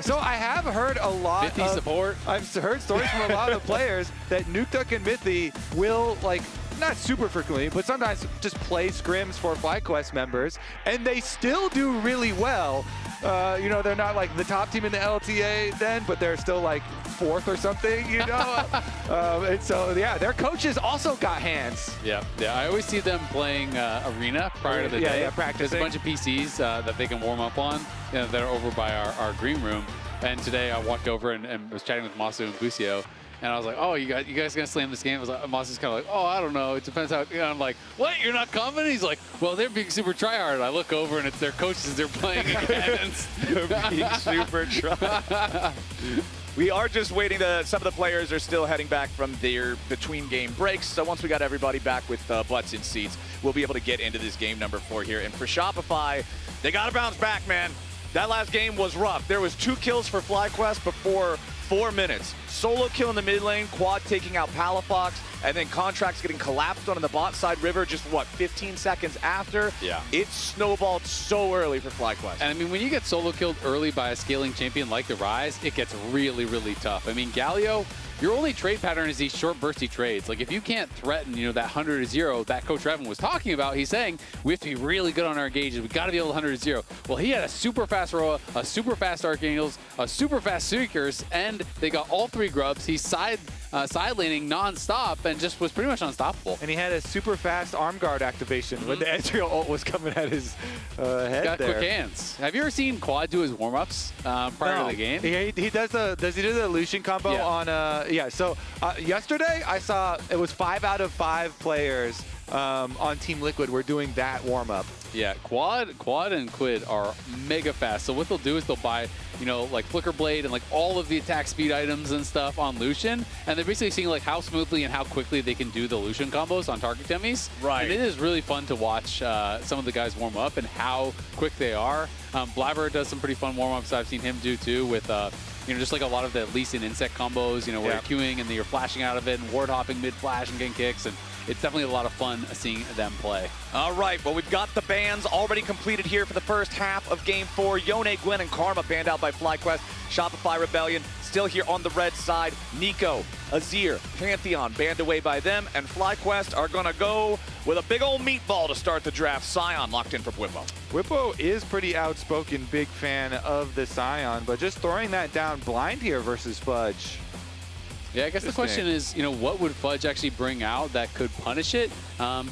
So I have heard a lot 50 support. I've heard stories from a lot of the players that Nuke Duck and Mythy will, like, not super frequently, but sometimes just play scrims for FlyQuest members, and they still do really well. You know, they're not like the top team in the LTA then, but they're still like 4th or something, you know? And so, yeah, their coaches also got hands. Yeah. I always see them playing Arena prior to the day. Yeah, practicing. There's a bunch of PCs that they can warm up on, you know, that are over by our green room. And today I walked over and was chatting with Masu and Busio. And I was like, oh, you guys gonna slam this game? I was like, Masu's kind of like, oh, I don't know. It depends how. You know, I'm like, what? You're not coming? He's like, well, they're being super tryhard. I look over and it's their coaches they're playing against. They're being super tryhard. We are just waiting some of the players are still heading back from their between game breaks. So once we got everybody back with butts in seats, we'll be able to get into this game number 4 here. And for Shopify, they got to bounce back, man. That last game was rough. There was 2 kills for FlyQuest before 4 minutes. Solo kill in the mid lane, Quad taking out Palafox, and then Contracts getting collapsed on the bot side river just, 15 seconds after? Yeah. It snowballed so early for FlyQuest. And I mean, when you get solo killed early by a scaling champion like the Rise, it gets really, really tough. I mean, Galio, your only trade pattern is these short bursty trades. Like if you can't threaten, that 100 to 0 that Coach Revan was talking about, he's saying we have to be really good on our engages. We got to be able to 100 to 0. Well, he had a super fast Roa, a super fast Archangels, a super fast Seekers, and they got all 3 grubs. He's side laning non-stop and just was pretty much unstoppable. And he had a super fast arm guard activation when the Ezreal ult was coming at his head. Got there. quick hands. Have you ever seen Quad do his warm-ups prior to the game? He does he do the Lucian combo on so yesterday I saw it was 5 out of 5 players on Team Liquid were doing that warm-up. Yeah, Quad and Quid are mega fast. So what they'll do is they'll buy, like Flicker Blade and like all of the attack speed items and stuff on Lucian, and they're basically seeing like how smoothly and how quickly they can do the Lucian combos on target enemies. Right. And it is really fun to watch some of the guys warm up and how quick they are. Blabber does some pretty fun warm-ups I've seen him do too with just like a lot of the Lee Sin insect combos, where you're queuing and then you're flashing out of it and ward hopping mid-flash and getting kicks, and it's definitely a lot of fun seeing them play. All right, well, we've got the bans already completed here for the first half of Game 4. Yone, Gwen, and Karma banned out by FlyQuest. Shopify Rebellion still here on the red side. Nico, Azir, Pantheon banned away by them, and FlyQuest are going to go with a big old meatball to start the draft. Sion locked in for Whippo. Whippo is pretty outspoken, big fan of the Sion, but just throwing that down blind here versus Fudge. Yeah, I guess the question is, what would Fudge actually bring out that could punish it?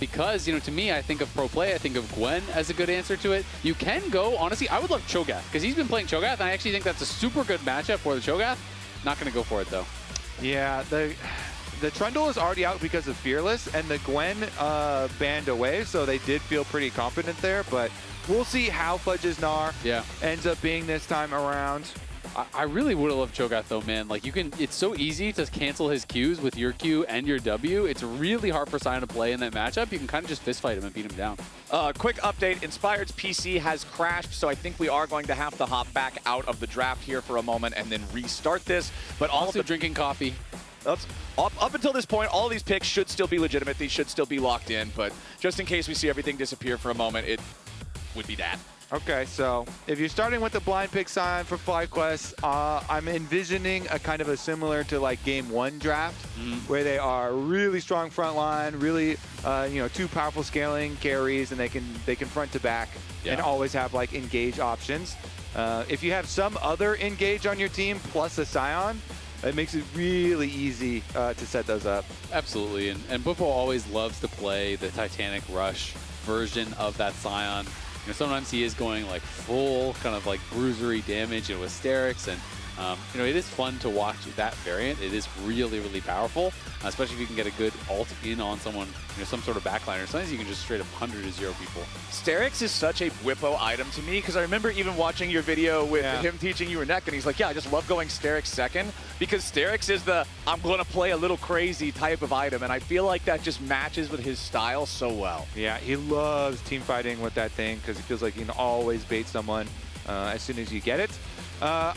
Because, to me, I think of pro play, I think of Gwen as a good answer to it. You can go, honestly, I would love Cho'Gath, because he's been playing Cho'Gath, and I actually think that's a super good matchup for the Cho'Gath. Not going to go for it, though. Yeah, the Trundle is already out because of Fearless, and the Gwen banned away, so they did feel pretty confident there, but we'll see how Fudge's Gnar ends up being this time around. I really would have loved Cho'Gath though, man. Like it's so easy to cancel his Qs with your Q and your W. It's really hard for Sion to play in that matchup. You can kind of just fist fight him and beat him down. Quick update, Inspired's PC has crashed, so I think we are going to have to hop back out of the draft here for a moment and then restart this. But also drinking coffee. Up until this point, all these picks should still be legitimate. These should still be locked in, but just in case we see everything disappear for a moment, it would be that. Okay, so if you're starting with the blind pick sign for FlyQuest, I'm envisioning a kind of a similar to like Game 1 draft, where they are really strong front line, really 2 powerful scaling carries, and they can front to back and always have like engage options. If you have some other engage on your team plus a Sion, it makes it really easy to set those up. Absolutely, and Bufo always loves to play the Titanic Rush version of that Sion. Sometimes he is going like full kind of like bruisery damage with Sterix, and it is fun to watch that variant. It is really, really powerful, especially if you can get a good ult in on someone, some sort of backliner. Sometimes you can just straight up 100 to 0 people. Sterix is such a Whippo item to me, because I remember even watching your video with him teaching you Neck, and he's like, yeah, I just love going Sterix second, because Sterix is the I'm going to play a little crazy type of item, and I feel like that just matches with his style so well. Yeah, he loves team fighting with that thing, because he feels like he can always bait someone as soon as you get it.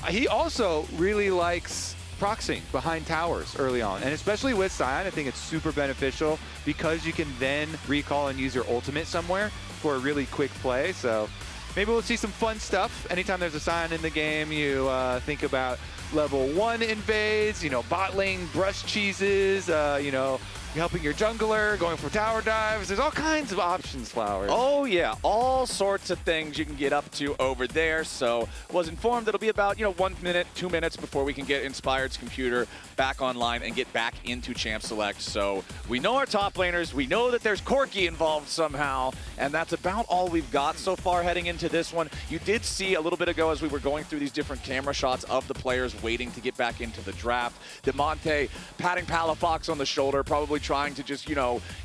He also really likes proxying behind towers early on, and especially with Sion, I think it's super beneficial because you can then recall and use your ultimate somewhere for a really quick play. So maybe we'll see some fun stuff. Anytime there's a Sion in the game, you think about level 1 invades, bot lane brush cheeses, helping your jungler, going for tower dives. There's all kinds of options, Flowers. Oh, yeah. All sorts of things you can get up to over there. So was informed it'll be about, 1 minute, 2 minutes before we can get Inspired's computer back online and get back into Champ Select. So we know our top laners. We know that there's Corki involved somehow. And that's about all we've got so far heading into this one. You did see a little bit ago as we were going through these different camera shots of the players waiting to get back into the draft. DeMonte patting Palafox on the shoulder, probably trying to just,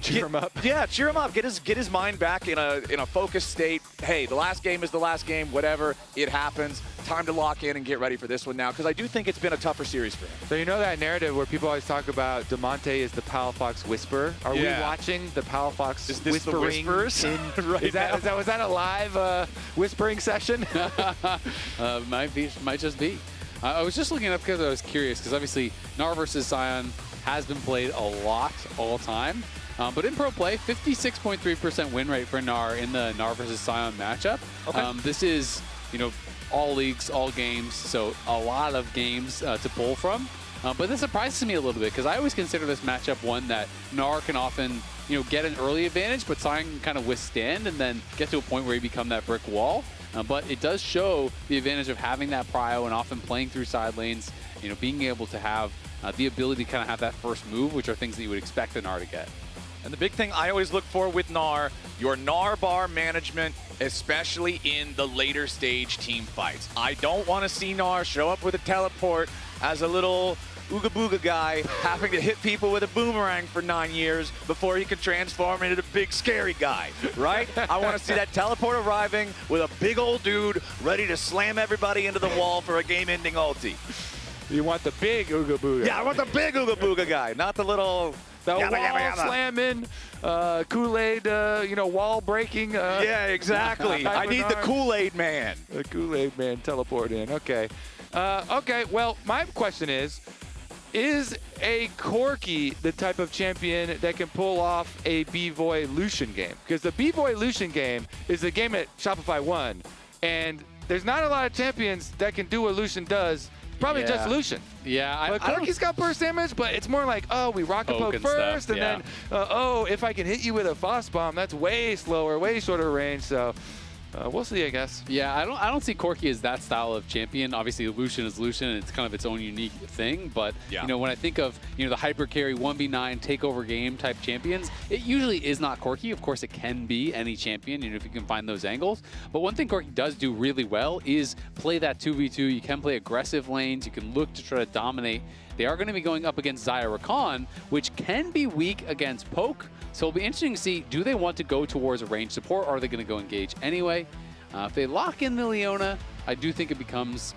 cheer him up. Yeah, cheer him up. Get his mind back in a focused state. Hey, the last game is the last game. Whatever, it happens. time to lock in and get ready for this one now, because I do think it's been a tougher series for him. So you know that narrative where people always talk about DeMonte is the Palafox whisperer? Are we watching the Palafox Is this the whispering? whispers? Was that a live whispering session? Might just be. I was just looking it up because I was curious, because obviously Gnar versus Sion has been played a lot all time. But in pro play, 56.3% win rate for Gnar in the Gnar versus Sion matchup. Okay. This is, all leagues, all games, so a lot of games to pull from. But this surprises me a little bit, because I always consider this matchup one that Gnar can often, get an early advantage, but Sion can kind of withstand and then get to a point where you become that brick wall. But it does show the advantage of having that prio and often playing through side lanes, being able to have the ability to kind of have that first move, which are things that you would expect the Gnar to get. And the big thing I always look for with Gnar, your Gnar bar management, especially in the later stage team fights. I don't want to see Gnar show up with a teleport as a little ooga booga guy having to hit people with a boomerang for 9 years before he can transform into the big scary guy, right? I want to see that teleport arriving with a big old dude ready to slam everybody into the wall for a game-ending ulti. You want the big ooga booga. Yeah, I want the big ooga booga guy, not the little wall slamming, Kool-Aid, wall breaking. Yeah, exactly. I need the Kool-Aid man. The Kool-Aid man teleport in. Okay. Okay, well, my question is a Corki the type of champion that can pull off a B-Voy Lucian game? Because the B-Voy Lucian game is the game that Shopify won, and there's not a lot of champions that can do what Lucian does. Probably just Lucian. Yeah, but Corki's got burst damage, but it's more like, oh, we rocket poke first, and then, if I can hit you with a Frost Bomb, that's way slower, way shorter range, so we'll see, I guess. Yeah, I don't see Corki as that style of champion. Obviously, Lucian is Lucian, and it's kind of its own unique thing. But when I think of the hyper carry 1v9 takeover game type champions, it usually is not Corki. Of course, it can be any champion, if you can find those angles. But one thing Corki does do really well is play that 2v2. You can play aggressive lanes. You can look to try to dominate. They are going to be going up against Xayah Rakan, which can be weak against poke. So it'll be interesting to see, do they want to go towards a range support, or are they going to go engage anyway? If they lock in the Leona, I do think it becomes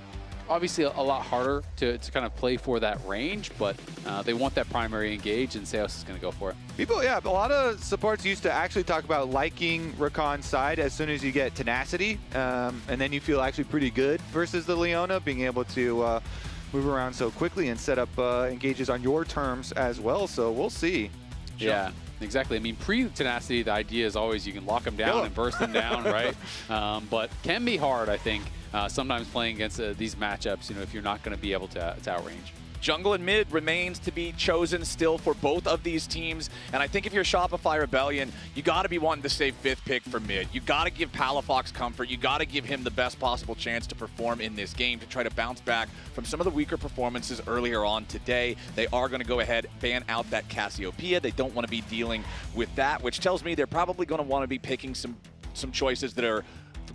obviously a lot harder to kind of play for that range, but they want that primary engage, and Seos is going to go for it. A lot of supports used to actually talk about liking Rakan's side as soon as you get tenacity, and then you feel actually pretty good versus the Leona, being able to move around so quickly and set up engages on your terms as well, so we'll see. Yeah, exactly. I mean, pre-tenacity, the idea is always you can lock them down and burst them down, right? But can be hard, I think, sometimes playing against these matchups, if you're not going to be able to outrange. Jungle and mid remains to be chosen still for both of these teams. And I think if you're Shopify Rebellion, you got to be wanting to save 5th pick for mid. You got to give Palafox comfort. You got to give him the best possible chance to perform in this game to try to bounce back from some of the weaker performances earlier on today. They are going to go ahead, ban out that Cassiopeia. They don't want to be dealing with that, which tells me they're probably going to want to be picking some choices that are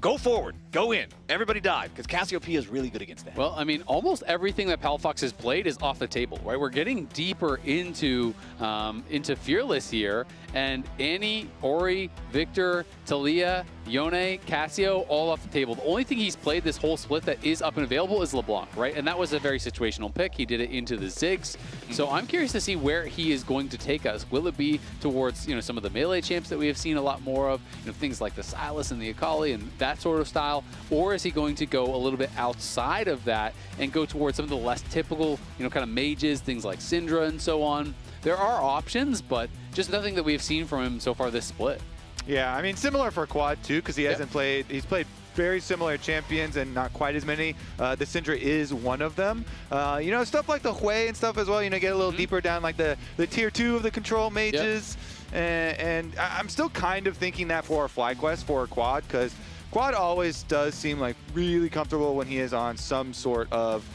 go forward, go in, everybody dive, because Cassiopeia is really good against that. Well, I mean, almost everything that Palafox has played is off the table, right? We're getting deeper into Fearless here, and Annie, Ori, Victor, Talia, Yone, Cassio, all off the table. The only thing he's played this whole split that is up and available is LeBlanc, right? And that was a very situational pick. He did it into the Ziggs. So I'm curious to see where he is going to take us. Will it be towards, some of the melee champs that we have seen a lot more of, things like the Sylas and the Akali and that sort of style, or is he going to go a little bit outside of that and go towards some of the less typical, kind of mages, things like Syndra and so on? There are options, but just nothing that we've seen from him so far this split. Yeah, I mean, similar for Quad too, because he hasn't played, he's played very similar champions and not quite as many. The Syndra is one of them. Stuff like the Hui and stuff as well, get a little deeper down, like the tier 2 of the control mages. And I'm still kind of thinking that for FlyQuest, for Quad, because Quad always does seem like really comfortable when he is on some sort of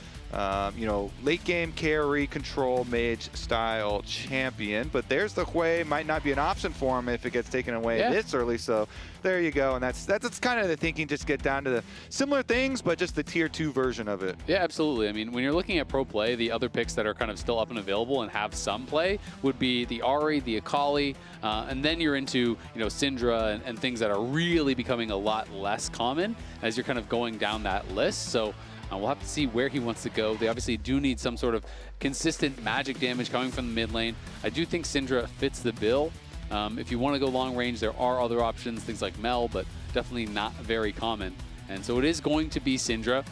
you know, late game carry, control, mage style champion. But there's the Hui, might not be an option for him if it gets taken away this early. So there you go. And that's kind of the thinking, just get down to the similar things, but just the tier 2 version of it. Yeah, absolutely. I mean, when you're looking at pro play, the other picks that are kind of still up and available and have some play would be the Ahri, the Akali, and then you're into, you know, Syndra and things that are really becoming a lot less common as you're kind of going down that list. So we'll have to see where he wants to go. They obviously do need some sort of consistent magic damage coming from the mid lane. I do think Syndra fits the bill. If you want to go long range, there are other options, things like Mel, but definitely not very common. And so it is going to be Syndra.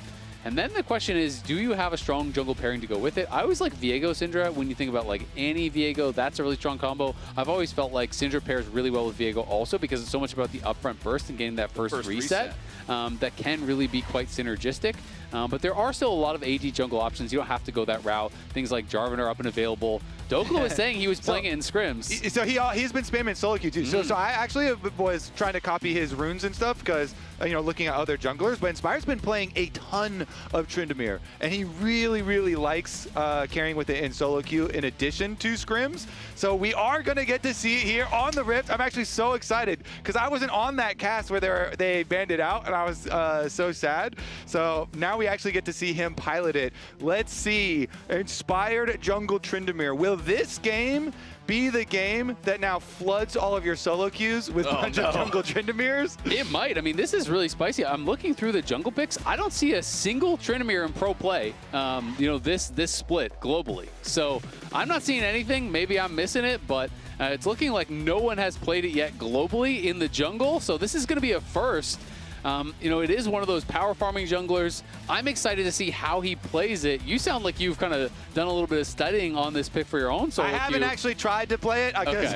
And then the question is, do you have a strong jungle pairing to go with it? I always like Viego Syndra. When you think about like Annie Viego, that's a really strong combo. I've always felt like Syndra pairs really well with Viego also because it's so much about the upfront burst and getting that first reset. That can really be quite synergistic. But there are still a lot of AD jungle options. You don't have to go that route. Things like Jarvan are up and available. Dokla was saying he was playing it in scrims. So he's been spamming solo queue too. So I actually was trying to copy his runes and stuff because, you know, looking at other junglers. But Inspired's been playing a ton of Tryndamere, and he really, really likes carrying with it in solo queue in addition to scrims. So we are going to get to see it here on the Rift. I'm actually so excited because I wasn't on that cast where they banned it out, and I was so sad. So now we actually get to see him pilot it. Let's see. Inspired jungle Tryndamere. Will this game be the game that now floods all of your solo queues with a bunch of jungle Tryndameres? It might. I mean, this is really spicy. I'm looking through the jungle picks. I don't see a single Tryndamere in pro play, you know, this split globally. So I'm not seeing anything. Maybe I'm missing it, but it's looking like no one has played it yet globally in the jungle. So this is going to be a first. You know, it is one of those power farming junglers. I'm excited to see how he plays it. You sound like you've kind of done a little bit of studying on this pick for your own solo queue. I haven't actually tried to play it because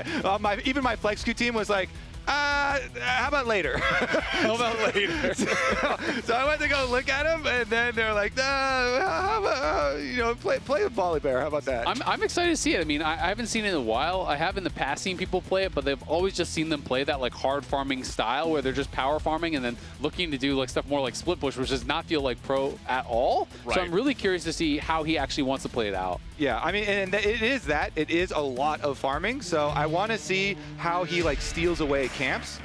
even my flex queue team was like, how about later? How about later? So I went to go look at him, and then they're like, how about, you know, play with Volley Bear. How about that? I'm excited to see it. I mean, I haven't seen it in a while. I have in the past seen people play it, but they've always just seen them play that like hard farming style where they're just power farming and then looking to do like stuff more like split push, which does not feel like pro at all. Right. So I'm really curious to see how he actually wants to play it out. Yeah, I mean, and it is a lot of farming. So I want to see how he like steals away camps,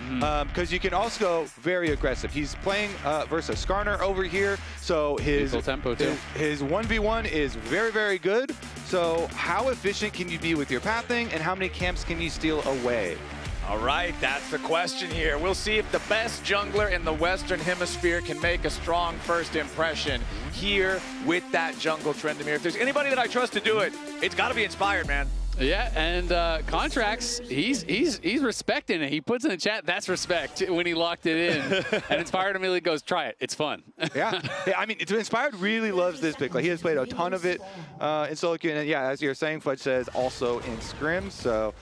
because you can also go very aggressive. He's playing versus Skarner over here, so his tempo too. His 1v1 is very, very good. So how efficient can you be with your pathing, and how many camps can you steal away? All right, that's the question here. We'll see if the best jungler in the Western Hemisphere can make a strong first impression here with that jungle Tryndamere. If there's anybody that I trust to do it, it's got to be Inspired, man. Yeah, and Contracts, he's respecting it. He puts in the chat, that's respect, when he locked it in. And Inspired immediately goes, try it. It's fun. Yeah, I mean, Inspired really loves this pick. Like, he has played a ton of it in solo queue. And yeah, as you're saying, Fudge says also in scrims. So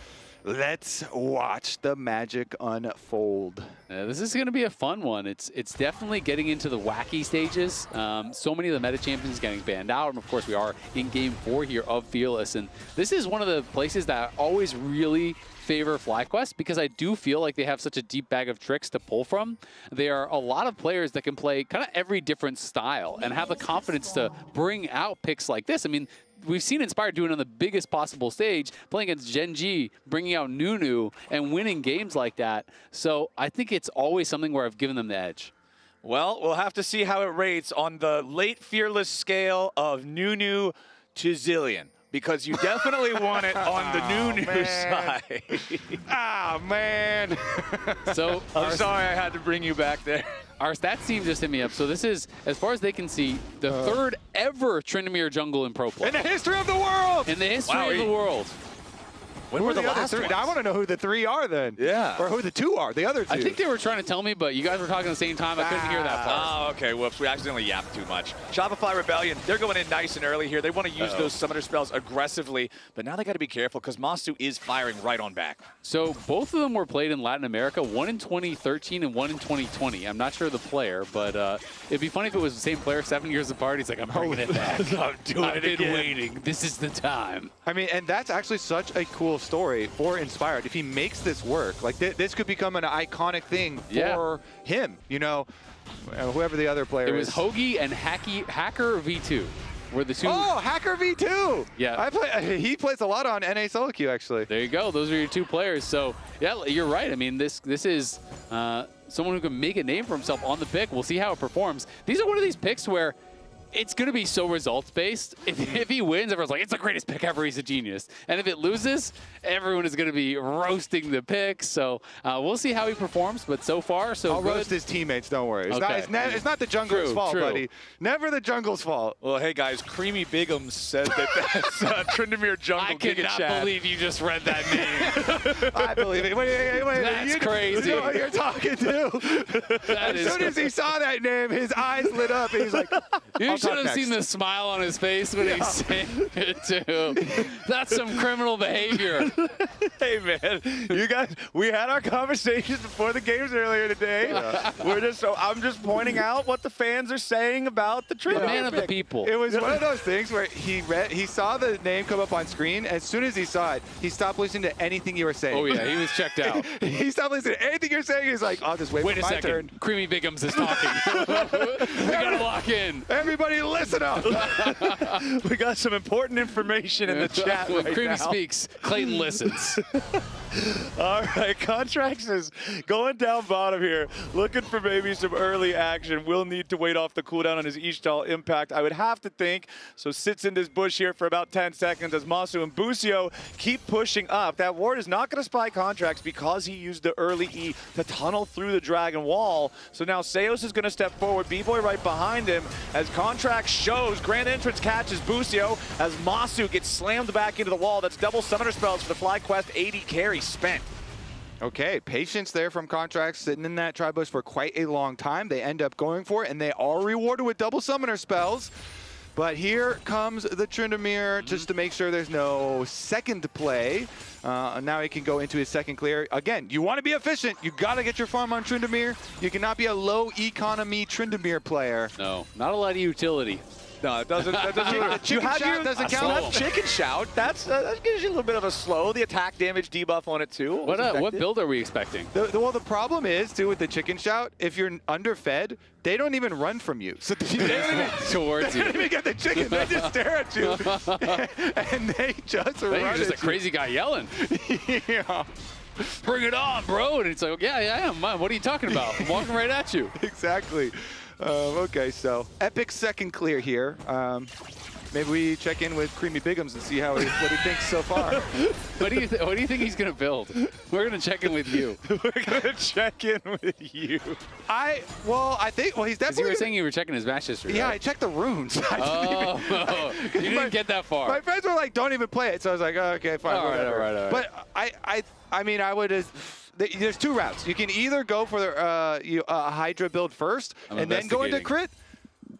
let's watch the magic unfold. This is going to be a fun one. It's definitely getting into the wacky stages. So many of the meta champions getting banned out. And of course, we are in game 4 here of Fearless. And this is one of the places that I always really favor FlyQuest because I do feel like they have such a deep bag of tricks to pull from. There are a lot of players that can play kind of every different style and have the confidence to bring out picks like this. I mean, we've seen Inspired do it on the biggest possible stage, playing against Gen G, bringing out Nunu, and winning games like that. So I think it's always something where I've given them the edge. Well, we'll have to see how it rates on the late Fearless scale of Nunu to Zillion, because you definitely want it on the Nunu side. Ah, man. So I'm sorry I had to bring you back there. Our stats team just hit me up. So this is, as far as they can see, the third ever Tryndamere jungle in pro play. In the history of the world! In the history of the world. When were the last three? I want to know who the 3 are then. Yeah. Or who the 2 are, the other 2. I think they were trying to tell me, but you guys were talking at the same time. I couldn't hear that part. Oh, okay. Whoops. We accidentally yapped too much. Shopify Rebellion, they're going in nice and early here. They want to use those summoner spells aggressively, but now they got to be careful because Masu is firing right on back. So both of them were played in Latin America, one in 2013 and one in 2020. I'm not sure the player, but it'd be funny if it was the same player 7 years apart. He's like, I'm bringing it back. I'm doing it again. Waiting. This is the time. I mean, and that's actually such a cool story for Inspired. If he makes this work, like this could become an iconic thing for him, you know, whoever the other player is. It was Hoagie and Hacker V2. were the two. Oh, Hacker V2. Yeah. He plays a lot on NA solo queue, actually. There you go. Those are your two players. So, yeah, you're right. I mean, this is someone who can make a name for himself on the pick. We'll see how it performs. These are one of these picks where it's going to be so results-based. If he wins, everyone's like, it's the greatest pick ever, he's a genius. And if it loses, everyone is going to be roasting the pick. So we'll see how he performs, but so far, so I'll good. roast his teammates, don't worry. It's, Okay. it's not the jungler's fault, buddy. Never the jungle's fault. Well, hey, guys, Creamy Bigums said that that's Tryndamere Jungle I cannot Giga believe you just read that name. I believe it. Wait. That's crazy. You know what you're talking to. As soon as he saw that name, his eyes lit up, and he's like, You should have seen the smile on his face when he's saying it, too. That's some criminal behavior. Hey, man, you guys, we had our conversations before the games earlier today. I'm just pointing out what the fans are saying about the Tryndamere. Man of the people. It was one of those things where he saw the name come up on screen. As soon as he saw it, he stopped listening to anything you were saying. Oh, yeah, he was checked out. He stopped listening to anything you're saying. He's like, I'll just wait for my turn. Creamy Bigums is talking. We got to lock in. Everybody listen up. We got some important information in the chat When right Creamy now. speaks, Clayton listens. All right, Contracts is going down bottom here, looking for maybe some early action. Will need to wait off the cooldown on his Ishtal impact, I would have to think. So sits in this bush here for about 10 seconds as Masu and Busio keep pushing up. That ward is not going to spy Contracts because he used the early E to tunnel through the Dragon Wall. So now Seos is going to step forward, B-Boy right behind him as Contracts shows. Grand Entrance catches Busio as Masu gets slammed back into the wall. That's double summoner spells for the FlyQuest 80 carry spent. Okay, patience there from Contracts, sitting in that tri-bush for quite a long time. They end up going for it, and they are rewarded with double summoner spells. But here comes the Tryndamere just to make sure there's no second play. Now he can go into his second clear. Again, you want to be efficient. You got to get your farm on Tryndamere. You cannot be a low economy Tryndamere player. No, not a lot of utility. No, it doesn't. That doesn't. Chicken shout doesn't count. Chicken shout. That gives you a little bit of a slow. The attack damage debuff on it too. What build are we expecting? Well, the problem is too with the chicken shout. If you're underfed, they don't even run from you. So they don't even get the chicken. They just stare at you, and they just run. You're just a crazy guy yelling. Yeah. Bring it on, bro. And it's like, yeah, I am. What are you talking about? I'm walking right at you. Exactly. Okay, so epic second clear here. Maybe we check in with Creamy Bigums and see what he thinks so far. What do you think he's going to build? We're going to check in with you. We're going to check in with you. He's definitely. You were saying you were checking his match history. Yeah, right? I checked the runes. You didn't get that far. My friends were like, "Don't even play it," so I was like, oh, "Okay, fine, whatever." All right. But I mean, I would. There's two routes. You can either go for the Hydra build first and then go into crit,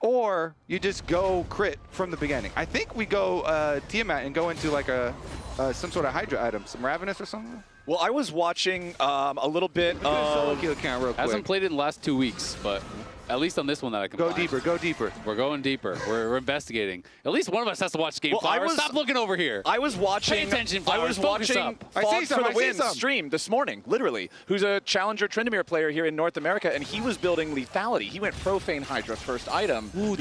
or you just go crit from the beginning. I think we go Tiamat and go into like some sort of Hydra item, some Ravenous or something. Well, I was watching a little bit of. Hasn't played it in the last 2 weeks, but at least on this one that I can go find. deeper. Go deeper. We're going deeper. We're investigating. At least one of us has to watch Game Flower. Stop looking over here. I was watching. Pay attention, Flowers. I was watching Fog for the Win stream this morning, literally. Who's a challenger Tryndamere player here in North America, and he was building lethality. He went Profane Hydra first item. Ooh,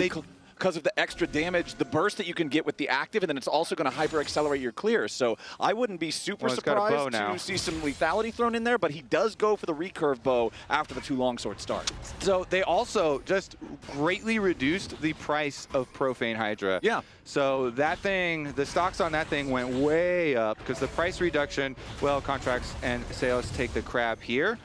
because of the extra damage, the burst that you can get with the active, and then it's also going to hyper accelerate your clear. So I wouldn't be super surprised to see some lethality thrown in there, but he does go for the recurve bow after the 2 longsword start. So they also just greatly reduced the price of Profane Hydra. Yeah. So that thing, the stocks on that thing went way up because the price reduction, well, Contracts and Seos take the crab here.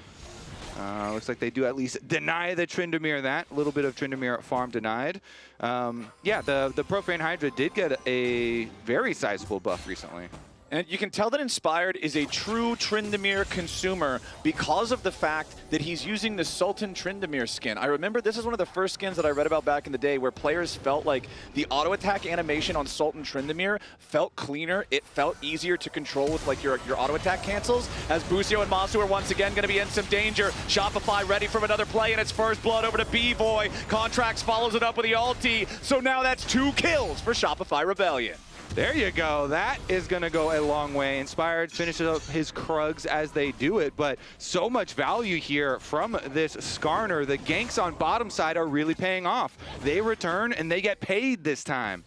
Looks like they do at least deny the Tryndamere that. A little bit of Tryndamere farm denied. Yeah, the Profane Hydra did get a very sizable buff recently. And you can tell that Inspired is a true Tryndamere consumer because of the fact that he's using the Sultan Tryndamere skin. I remember this is one of the first skins that I read about back in the day where players felt like the auto attack animation on Sultan Tryndamere felt cleaner. It felt easier to control with like your auto attack cancels. As Busio and Masu are once again going to be in some danger. Shopify ready for another play, and it's first blood over to B-Boy. Contracts follows it up with the ulti. So now that's 2 kills for Shopify Rebellion. There you go. That is going to go a long way. Inspired finishes up his Krugs as they do it, but so much value here from this Skarner. The ganks on bottom side are really paying off. They return, and they get paid this time.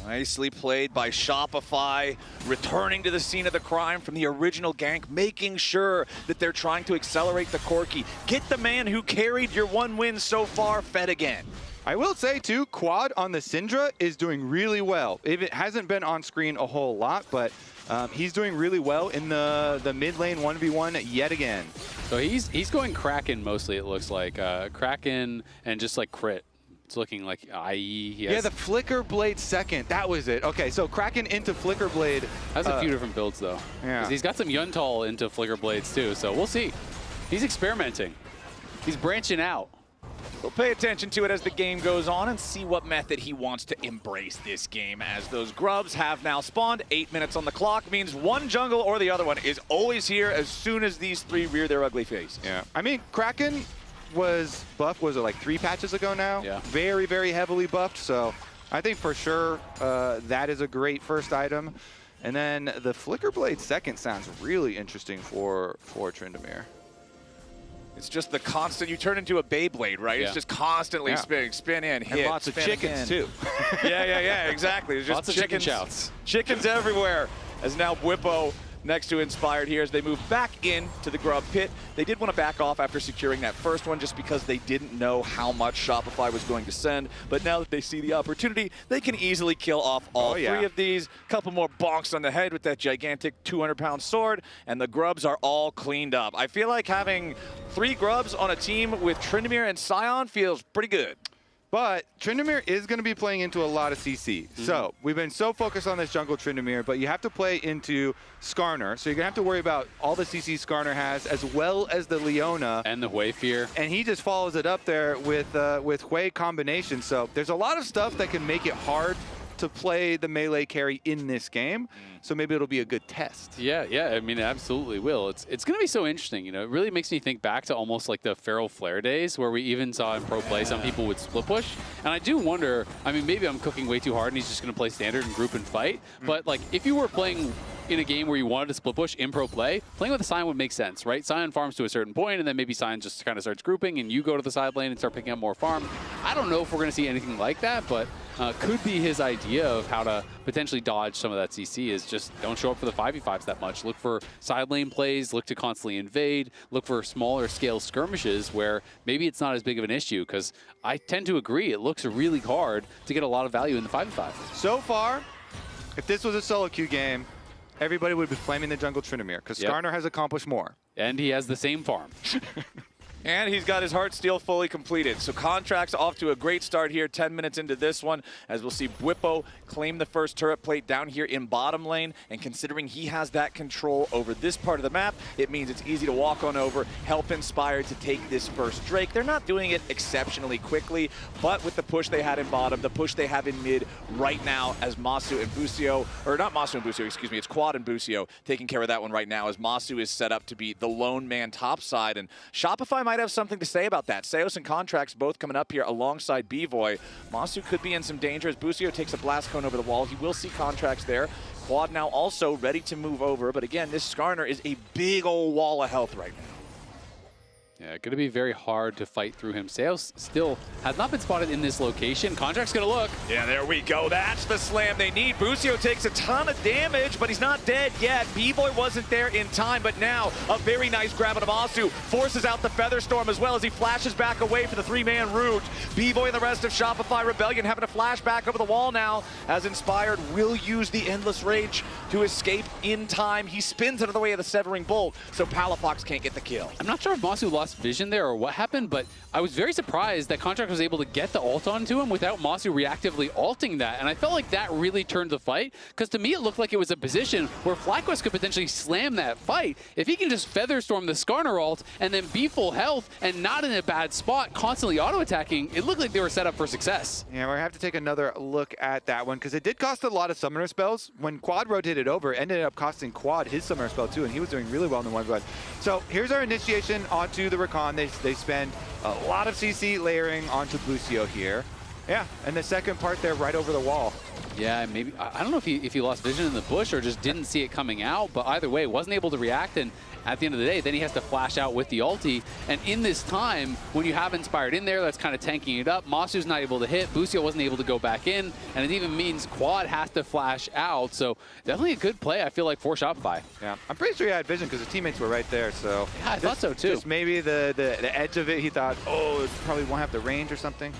Nicely played by Shopify, returning to the scene of the crime from the original gank, making sure that they're trying to accelerate the Corki. Get the man who carried your one win so far fed again. I will say, too, Quad on the Syndra is doing really well. It hasn't been on screen a whole lot, but he's doing really well in the mid lane 1v1 yet again. So he's going Kraken mostly, it looks like. Kraken and just like crit. It's looking like IE. Yeah, the Flicker Blade second. That was it. Okay, so Kraken into Flicker Blade. Has a few different builds, though. Yeah. He's got some Yuntal into Flicker Blades, too, so we'll see. He's experimenting. He's branching out. We'll pay attention to it as the game goes on and see what method he wants to embrace this game, as those grubs have now spawned. 8 minutes on the clock means one jungle or the other one is always here as soon as these three rear their ugly face. Yeah, I mean, Kraken was buffed, was it like 3 patches ago now? Yeah. Very, very heavily buffed, so I think for sure that is a great first item. And then the Flicker Blade second sounds really interesting for Tryndamere. It's just the constant, you turn into a Beyblade, right? Yeah. It's just constantly spinning, spin in, hit, and lots of chickens, too. yeah, exactly. There's just Lots of chicken shouts. Chickens everywhere. As now Bwipo next to Inspired here as they move back into the Grub Pit. They did want to back off after securing that first one just because they didn't know how much Shopify was going to send. But now that they see the opportunity, they can easily kill off all three of these. Couple more bonks on the head with that gigantic 200-pound sword, and the Grubs are all cleaned up. I feel like having 3 Grubs on a team with Tryndamere and Sion feels pretty good. But Tryndamere is going to be playing into a lot of CC. So we've been so focused on this jungle Tryndamere, but you have to play into Skarner. So you're going to have to worry about all the CC Skarner has, as well as the Leona. And the Hui Fear. And he just follows it up there with Hui combination. So there's a lot of stuff that can make it hard to play the melee carry in this game. So maybe it'll be a good test. Yeah, I mean, it absolutely will. It's going to be so interesting. You know, it really makes me think back to almost like the Feral Flare days where we even saw in pro play some people would split push. And I do wonder, I mean, maybe I'm cooking way too hard and he's just going to play standard and group and fight. But like, if you were playing in a game where you wanted to split push in pro play, playing with a Sion would make sense, right? Sion farms to a certain point, and then maybe Sion just kind of starts grouping, and you go to the side lane and start picking up more farm. I don't know if we're going to see anything like that, but could be his idea of how to potentially dodge some of that CC is just don't show up for the 5v5s that much. Look for side lane plays, look to constantly invade, look for smaller scale skirmishes where maybe it's not as big of an issue, because I tend to agree it looks really hard to get a lot of value in the 5v5. So far, if this was a solo queue game, everybody would be flaming the jungle Tryndamere, because Skarner has accomplished more. And he has the same farm. And he's got his Heartsteel fully completed. So Contract's off to a great start here, 10 minutes into this one, as we'll see Bwipo claim the first turret plate down here in bottom lane. And considering he has that control over this part of the map, it means it's easy to walk on over, help Inspired to take this first Drake. They're not doing it exceptionally quickly, but with the push they had in bottom, the push they have in mid right now as Masu and Busio, or not Masu and Busio, excuse me, it's Quad and Busio taking care of that one right now as Masu is set up to be the lone man top side. And Shopify might have something to say about that. Seos and Contracts both coming up here alongside B-Voy. Masu could be in some danger as Busio takes a blast cone over the wall. He will see Contracts there. Quad now also ready to move over, but again, this Skarner is a big old wall of health right now. Yeah, going to be very hard to fight through him. Seos still has not been spotted in this location. Contract's going to look. Yeah, there we go. That's the slam they need. Busio takes a ton of damage, but he's not dead yet. B-Boy wasn't there in time, but now a very nice grab on Masu. Forces out the Featherstorm as well as he flashes back away for the 3-man route. B-Boy and the rest of Shopify Rebellion having to flash back over the wall now as Inspired will use the Endless Rage to escape in time. He spins out of the way of the Severing Bolt, so Palafox can't get the kill. I'm not sure if Masu lost vision there or what happened, but I was very surprised that Contract was able to get the ult onto him without Masu reactively ulting that, and I felt like that really turned the fight, because to me it looked like it was a position where FlyQuest could potentially slam that fight. If he can just Featherstorm the Skarner ult and then be full health and not in a bad spot, constantly auto-attacking, it looked like they were set up for success. Yeah, we're going to have to take another look at that one, because it did cost a lot of summoner spells. When Quad rotated over, it ended up costing Quad his summoner spell too, and he was doing really well in the 1v1. So here's our initiation onto the Recon. They spend a lot of CC layering onto Busio here. Yeah, and the second part there right over the wall. Yeah, maybe. I don't know if he lost vision in the bush or just didn't see it coming out, but either way, wasn't able to react. And at the end of the day, then he has to flash out with the ulti. And in this time, when you have Inspired in there, that's kind of tanking it up. Masu's not able to hit. Busio wasn't able to go back in. And it even means Quad has to flash out. So definitely a good play, I feel like, for Shopify. Yeah, I'm pretty sure he had vision because his teammates were right there. So yeah, I thought so too. Just maybe the edge of it, he thought, oh, it probably won't have the range or something.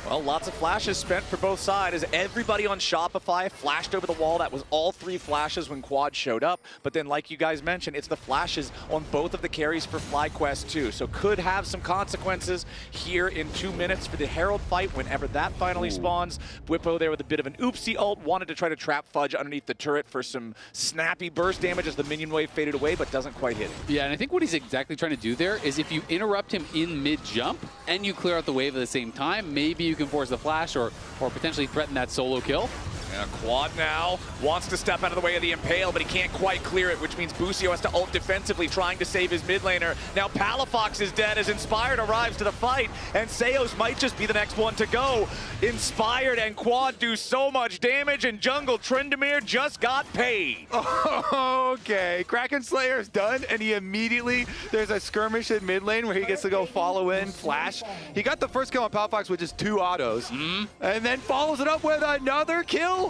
Well, lots of flashes spent for both sides as everybody on Shopify flashed over the wall. That was all 3 flashes when Quad showed up. But then, like you guys mentioned, it's the flashes on both of the carries for FlyQuest too. So could have some consequences here in 2 minutes for the Herald fight whenever that finally spawns. Bwipo there with a bit of an oopsie ult, wanted to try to trap Fudge underneath the turret for some snappy burst damage as the minion wave faded away, but doesn't quite hit him. Yeah, and I think what he's exactly trying to do there is if you interrupt him in mid-jump and you clear out the wave at the same time, maybe you can force the flash or potentially threaten that solo kill. And Quad now wants to step out of the way of the Impale, but he can't quite clear it, which means Busio has to ult defensively, trying to save his mid laner. Now Palafox is dead as Inspired arrives to the fight, and Seos might just be the next one to go. Inspired and Quad do so much damage, and Jungle Tryndamere just got paid. Okay, Kraken Slayer's done, and he immediately, there's a skirmish in mid lane where he gets to go follow in, flash. He got the first kill on Palafox with just 2 autos, and then follows it up with another kill.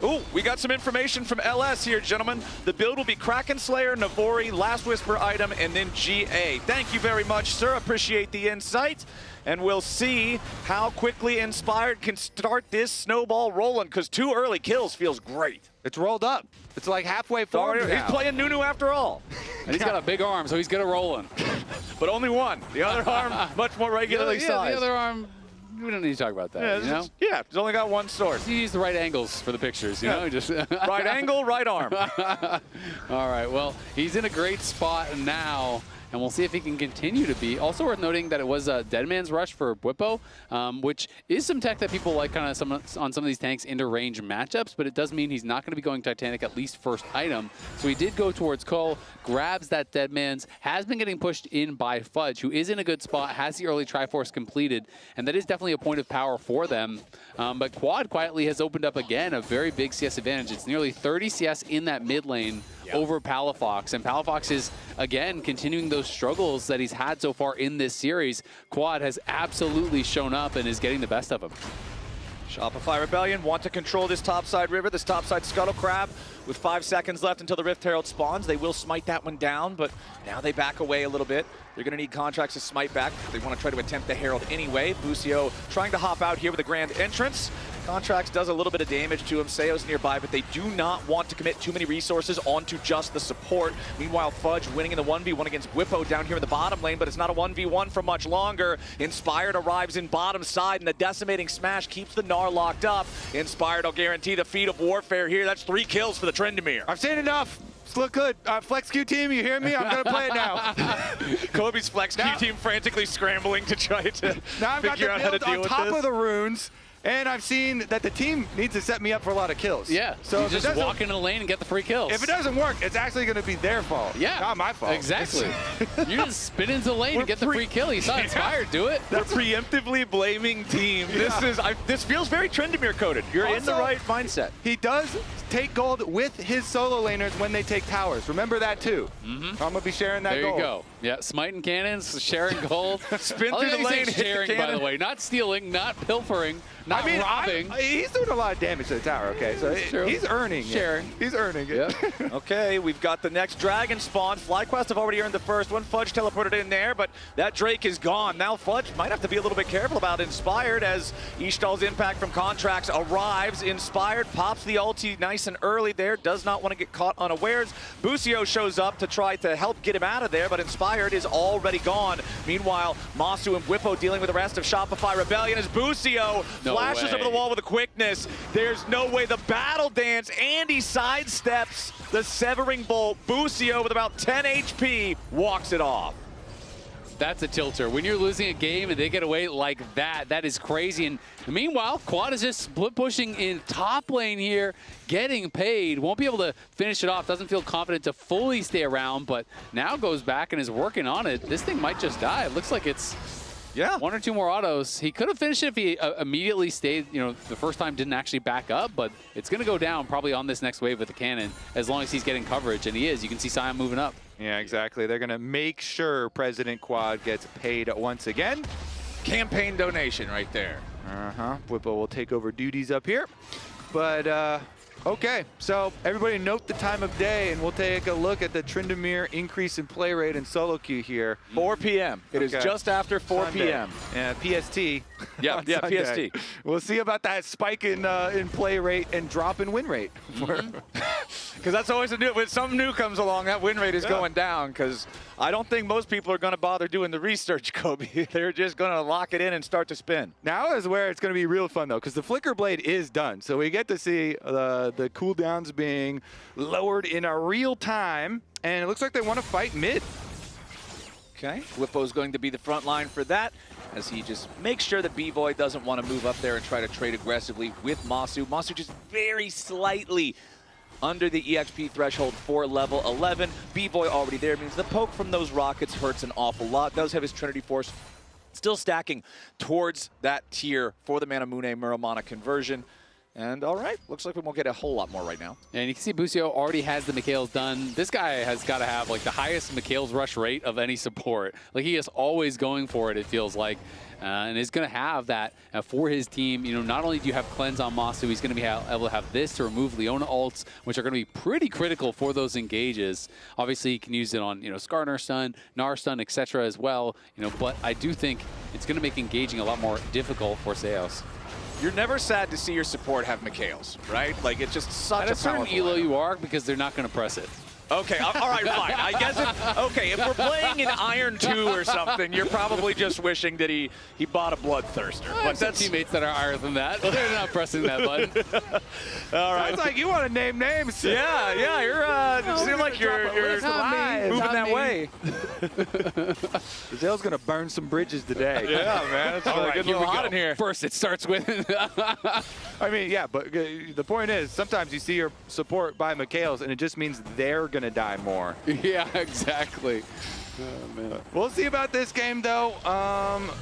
Ooh, we got some information from LS here, gentlemen. The build will be Kraken Slayer, Navori, Last Whisper item, and then GA. Thank you very much, sir. Appreciate the insight. And we'll see how quickly Inspired can start this snowball rolling, because 2 early kills feels great. It's rolled up. It's like halfway forward He's playing Nunu after all. And he's got a big arm, so he's good at rolling. But only one. The other arm, much more regularly sized. The other arm, we don't need to talk about that, yeah, you know? Yeah, he's only got 1 sword. You use the right angles for the pictures, you know? Just right angle, right arm. All right, well, he's in a great spot now, and we'll see if he can continue to be. Also worth noting that it was a Dead Man's Rush for Bwipo, which is some tech that people like kind of on some of these tanks into range matchups, but it does mean he's not going to be going Titanic at least first item. So he did go towards Cole, grabs that Dead Man's, has been getting pushed in by Fudge, who is in a good spot, has the early Triforce completed, and that is definitely a point of power for them. But Quad quietly has opened up again a very big CS advantage. It's nearly 30 CS in that mid lane over Palafox, and Palafox is, again, continuing those struggles that he's had so far in this series. Quad has absolutely shown up and is getting the best of him. Shopify Rebellion want to control this topside river, this topside Scuttle Crab. With 5 seconds left until the Rift Herald spawns, they will smite that one down, but now they back away a little bit. They're going to need contracts to smite back. They want to try to attempt the Herald anyway. Busio trying to hop out here with a grand entrance. Contracts does a little bit of damage to him. Seo's nearby, but they do not want to commit too many resources onto just the support. Meanwhile, Fudge winning in the 1v1 against Bwipo down here in the bottom lane, but it's not a 1v1 for much longer. Inspired arrives in bottom side, and the decimating smash keeps the Gnar locked up. Inspired will guarantee the feat of warfare here. That's 3 kills for the Tryndamere. I've seen enough. It's look good. Flex Q team, you hear me? I'm going to play it now. Kobe's Flex Q team frantically scrambling to try to figure out how to deal with this. On top of the runes, and I've seen that the team needs to set me up for a lot of kills. Yeah, so you just walk into the lane and get the free kills. If it doesn't work, it's actually going to be their fault. Yeah, not my fault. Exactly. You just spin into the lane and get the free kill. You saw Inspired do it. They're preemptively blaming team. This feels very Tryndamere coded. You're also in the right mindset. He does take gold with his solo laners when they take towers. Remember that too. I'm going to be sharing that gold. There you go. Yeah, smiting cannons, sharing gold. Spin through the lane, sharing, by the way. Not stealing, not pilfering, not robbing. He's doing a lot of damage to the tower, okay? So he's earning sharing. it. He's earning it. Yep. Okay, we've got the next dragon spawn. FlyQuest have already earned the first one. Fudge teleported in there, but that Drake is gone. Now Fudge might have to be a little bit careful about Inspired as Ishtal's impact from contracts arrives. Inspired pops the ulti nice and early there. Does not want to get caught unawares. Busio shows up to try to help get him out of there, but Inspired is already gone. Meanwhile, Masu and Bwipo dealing with the rest of Shopify Rebellion as Busio flashes over the wall with a quickness. There's no way. The battle dance, and he sidesteps the severing bolt. Busio with about 10 HP walks it off. That's a tilter. When you're losing a game and they get away like that, that is crazy. And meanwhile, Quad is just split pushing in top lane here, getting paid. Won't be able to finish it off. Doesn't feel confident to fully stay around, but now goes back and is working on it. This thing might just die. It looks like it's Yeah. 1 or 2 more autos. He could have finished it if he immediately stayed, you know, the first time didn't actually back up, but it's going to go down probably on this next wave with the cannon as long as he's getting coverage, and he is. You can see Sion moving up. Yeah, exactly. They're going to make sure President Quad gets paid once again. Campaign donation right there. Whippo will take over duties up here. But, okay, so everybody note the time of day, and we'll take a look at the Tryndamere increase in play rate and solo queue here. 4 p.m. It is just after 4 p.m. Yeah, PST. Yeah, Sunday. PST. We'll see about that spike in play rate and drop in win rate. Because that's always a new, when something new comes along, that win rate is going down, because I don't think most people are going to bother doing the research, Kobe. They're just going to lock it in and start to spin. Now is where it's going to be real fun, though, because the Flicker Blade is done. So we get to see the cooldowns being lowered in a real time, and it looks like they want to fight mid. Okay, Whippo's going to be the front line for that, as he just makes sure that B-Void doesn't want to move up there and try to trade aggressively with Masu. Masu just very slightly under the EXP threshold for level 11. B-Boy already there means the poke from those rockets hurts an awful lot. Does have his Trinity Force still stacking towards that tier for the Manamune Muramana conversion. And all right, looks like we won't get a whole lot more right now. And you can see Busio already has the Mikhails done. This guy has got to have like the highest Mikhails rush rate of any support. Like he is always going for it, it feels like. And is going to have that for his team. You know, not only do you have cleanse on Masu, he's going to be able to have this to remove Leona ults, which are going to be pretty critical for those engages. Obviously, he can use it on, you know, Skarner stun, Gnar stun, etc. as well. You know, but I do think it's going to make engaging a lot more difficult for Seos. You're never sad to see your support have Mikhails, right? Like, it's just such At a certain powerful elo item. you are, because they're not going to press it. Okay, all right, fine. I guess if we're playing in Iron 2 or something, you're probably just wishing that he bought a Bloodthirster. But that's teammates that are higher than that. They're not pressing that button. All right. Sounds like you want to name names. Yeah, you're seem like you're moving that way. Zale's gonna burn some bridges today. Yeah, man. It's All right, getting a little hot in here. First, it starts with. I mean, yeah, but the point is, sometimes you see your support by Mikhails, and it just means they're gonna die more. Yeah, exactly. Oh, man. We'll see about this game, though.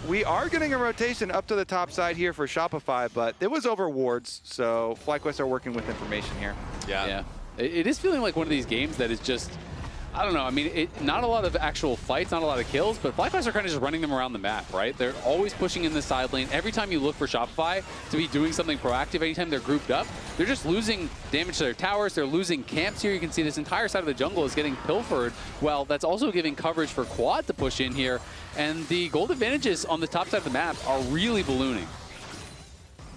We are getting a rotation up to the top side here for Shopify, but it was over wards, so FlyQuest are working with information here. Yeah. It is feeling like one of these games that is just, I don't know. I mean, not a lot of actual fights, not a lot of kills, but FlyQuest are kind of just running them around the map, right? They're always pushing in the side lane. Every time you look for Shopify to be doing something proactive, anytime they're grouped up, they're just losing damage to their towers. They're losing camps here. You can see this entire side of the jungle is getting pilfered. Well, that's also giving coverage for Quad to push in here. And the gold advantages on the top side of the map are really ballooning.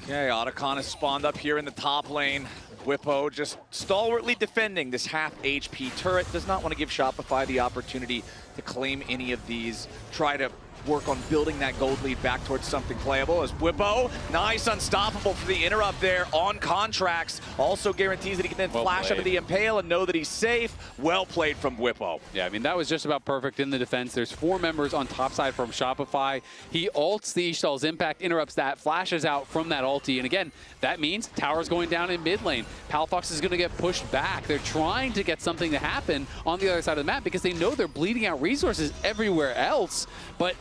Okay, Otacon is spawned up here in the top lane. Whippo just stalwartly defending this half HP turret. Does not want to give Shopify the opportunity to claim any of these. Try to work on building that gold lead back towards something playable as Whippo, nice unstoppable for the interrupt there on contracts. Also guarantees that he can then flash under the Impale and know that he's safe. Well played from Whippo. Yeah, I mean, that was just about perfect in the defense. There's 4 members on top side from Shopify. He ults the Ishtal's impact, interrupts that, flashes out from that ulti. And again, that means tower's going down in mid lane. Palafox is going to get pushed back. They're trying to get something to happen on the other side of the map because they know they're bleeding out resources everywhere else. But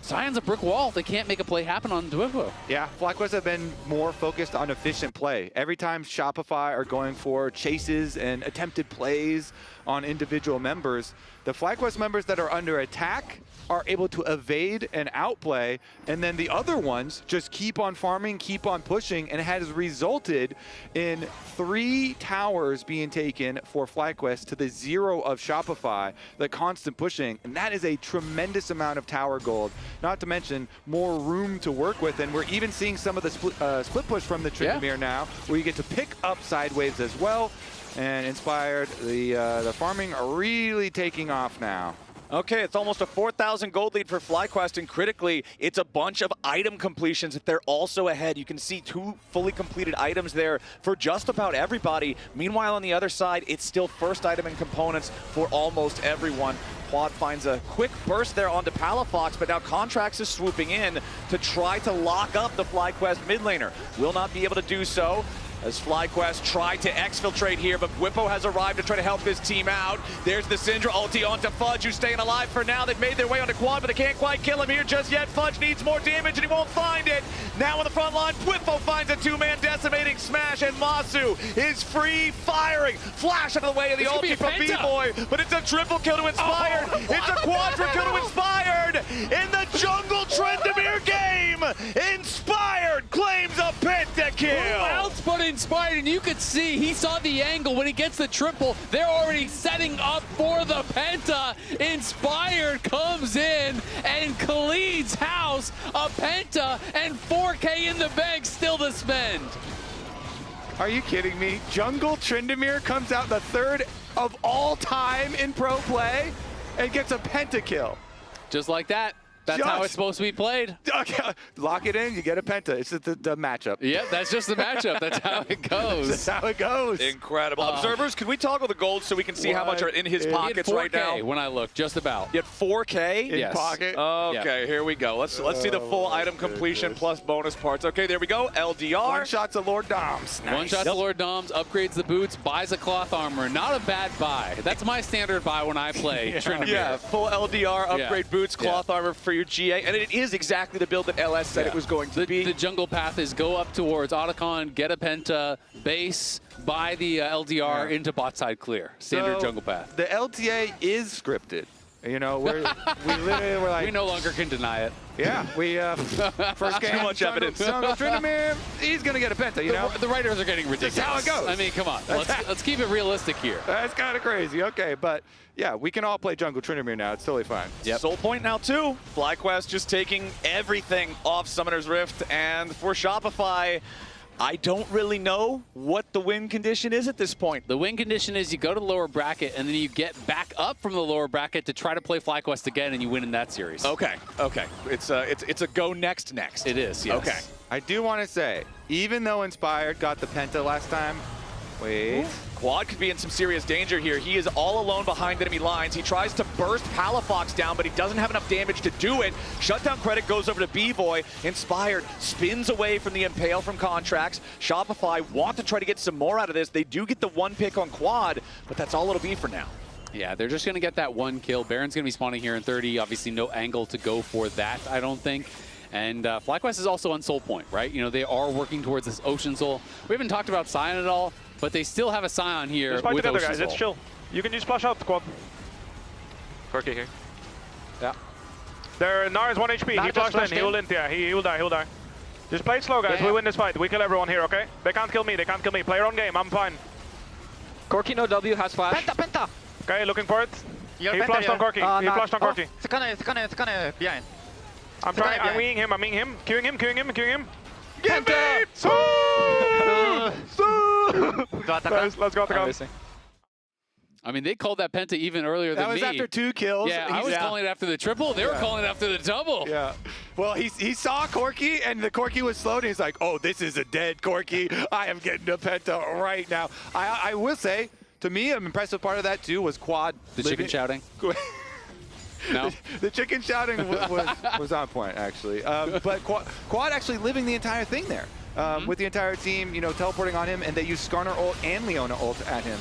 Sion's a brick wall. They can't make a play happen on Dwippo. Yeah, FlyQuest have been more focused on efficient play. Every time Shopify are going for chases and attempted plays on individual members, the FlyQuest members that are under attack are able to evade and outplay, and then the other ones just keep on farming, keep on pushing, and it has resulted in 3 towers being taken for FlyQuest to the 0 of Shopify, the constant pushing, and that is a tremendous amount of tower gold, not to mention more room to work with, and we're even seeing some of the split push from the Tryndamere now, where you get to pick up side waves as well, and Inspired, the farming are really taking off now. Okay, it's almost a 4,000 gold lead for FlyQuest, and critically, it's a bunch of item completions that they're also ahead. You can see 2 fully completed items there for just about everybody. Meanwhile, on the other side, it's still first item and components for almost everyone. Quad finds a quick burst there onto Palafox, but now Contracts is swooping in to try to lock up the FlyQuest mid laner. Will not be able to do so, as FlyQuest tried to exfiltrate here, but Whippo has arrived to try to help his team out. There's the Syndra ulti onto Fudge, who's staying alive for now. They've made their way onto Quad, but they can't quite kill him here just yet. Fudge needs more damage, and he won't find it. Now on the front line, Whippo finds a two-man decimating smash, and Masu is free firing. Flash out of the way of the ulti from B-Boy, but it's a triple kill to Inspired. It's a quadra kill to Inspired. In the jungle Trendemir game, Inspired claims a pentakill. Who else but Inspired? And you could see he saw the angle when he gets the triple. They're already setting up for the penta. Inspired comes in and Khalid's house a penta and 4K in the bank still to spend. Are you kidding me? Jungle Trendemir comes out the third of all time in pro play and gets a pentakill. Just like that. That's how it's supposed to be played. Okay. Lock it in, you get a penta. It's the matchup. Yep, that's just the matchup. That's how it goes. That's how it goes. Incredible. Observers, can we toggle the gold so we can see how much are in his pockets right now? When I look, just about. You had 4K in pocket. Okay, here we go. Let's see the full item completion plus bonus parts. Okay, there we go. LDR. One shot to Lord Doms. Nice. One shot to Lord Doms, upgrades the boots, buys a cloth armor. Not a bad buy. That's my standard buy when I play Trendemir. Yeah, full LDR, upgrade boots, cloth armor for your GA, and it is exactly the build that LS said it was going to be. The jungle path is go up towards Otacon, get a penta, base, buy the LDR into bot side clear. Standard jungle path. The LTA is scripted. You know, we literally were like... We no longer can deny it. Yeah, we first game. Too much evidence. Trendemir, he's gonna get a penta. You know, the writers are getting ridiculous. That's how it goes. I mean, come on, let's keep it realistic here. That's kind of crazy. Okay, but yeah, we can all play jungle Trendemir now. It's totally fine. Yep. Soul Point now too. FlyQuest just taking everything off Summoner's Rift, and for Shopify, I don't really know what the win condition is at this point. The win condition is you go to the lower bracket and then you get back up from the lower bracket to try to play FlyQuest again, and you win in that series. Okay. It's a go next. It is. Yes. Okay. I do want to say, even though Inspired got the penta last time, Quad could be in some serious danger here. He is all alone behind enemy lines. He tries to burst Palafox down, but he doesn't have enough damage to do it. Shutdown credit goes over to B-Boy. Inspired spins away from the Impale from Contracts. Shopify want to try to get some more out of this. They do get the one pick on Quad, but that's all it'll be for now. Yeah, they're just going to get that one kill. Baron's going to be spawning here in 30. Obviously, no angle to go for that, I don't think. And FlyQuest is also on Soul Point, right? You know, they are working towards this Ocean Soul. We haven't talked about Scion at all, but they still have a Scion here just fight with together, Ocean guys. Soul. It's chill. You can just splash out, Quad. Corky here. Yeah. There, Nar is 1 HP. He flashed in. He will int. Yeah, he will die. He'll die. Just play it slow, guys. We win this fight. We kill everyone here, okay? They can't kill me. They can't kill me. Play your own game. I'm fine. Corky no W has flash. Penta. Okay, looking for it. He flashed on Corky. He flashed on Corky. It's kinda behind. I'm trying. I'm winging him. Queuing him. Get me! Guys, let's go. I mean, they called that penta even earlier than me. That was after 2 kills. Yeah, I was calling it after the triple. They were calling it after the double. Yeah. Well, he saw Corky, and the Corky was slowed, and he's like, oh, this is a dead Corky. I am getting a penta right now. I will say, to me, an impressive part of that, too, was Quad. The chicken shouting. No. The chicken shouting was on point, actually. But Quad actually living the entire thing there. With the entire team, you know, teleporting on him, and they use Skarner ult and Leona ult at him.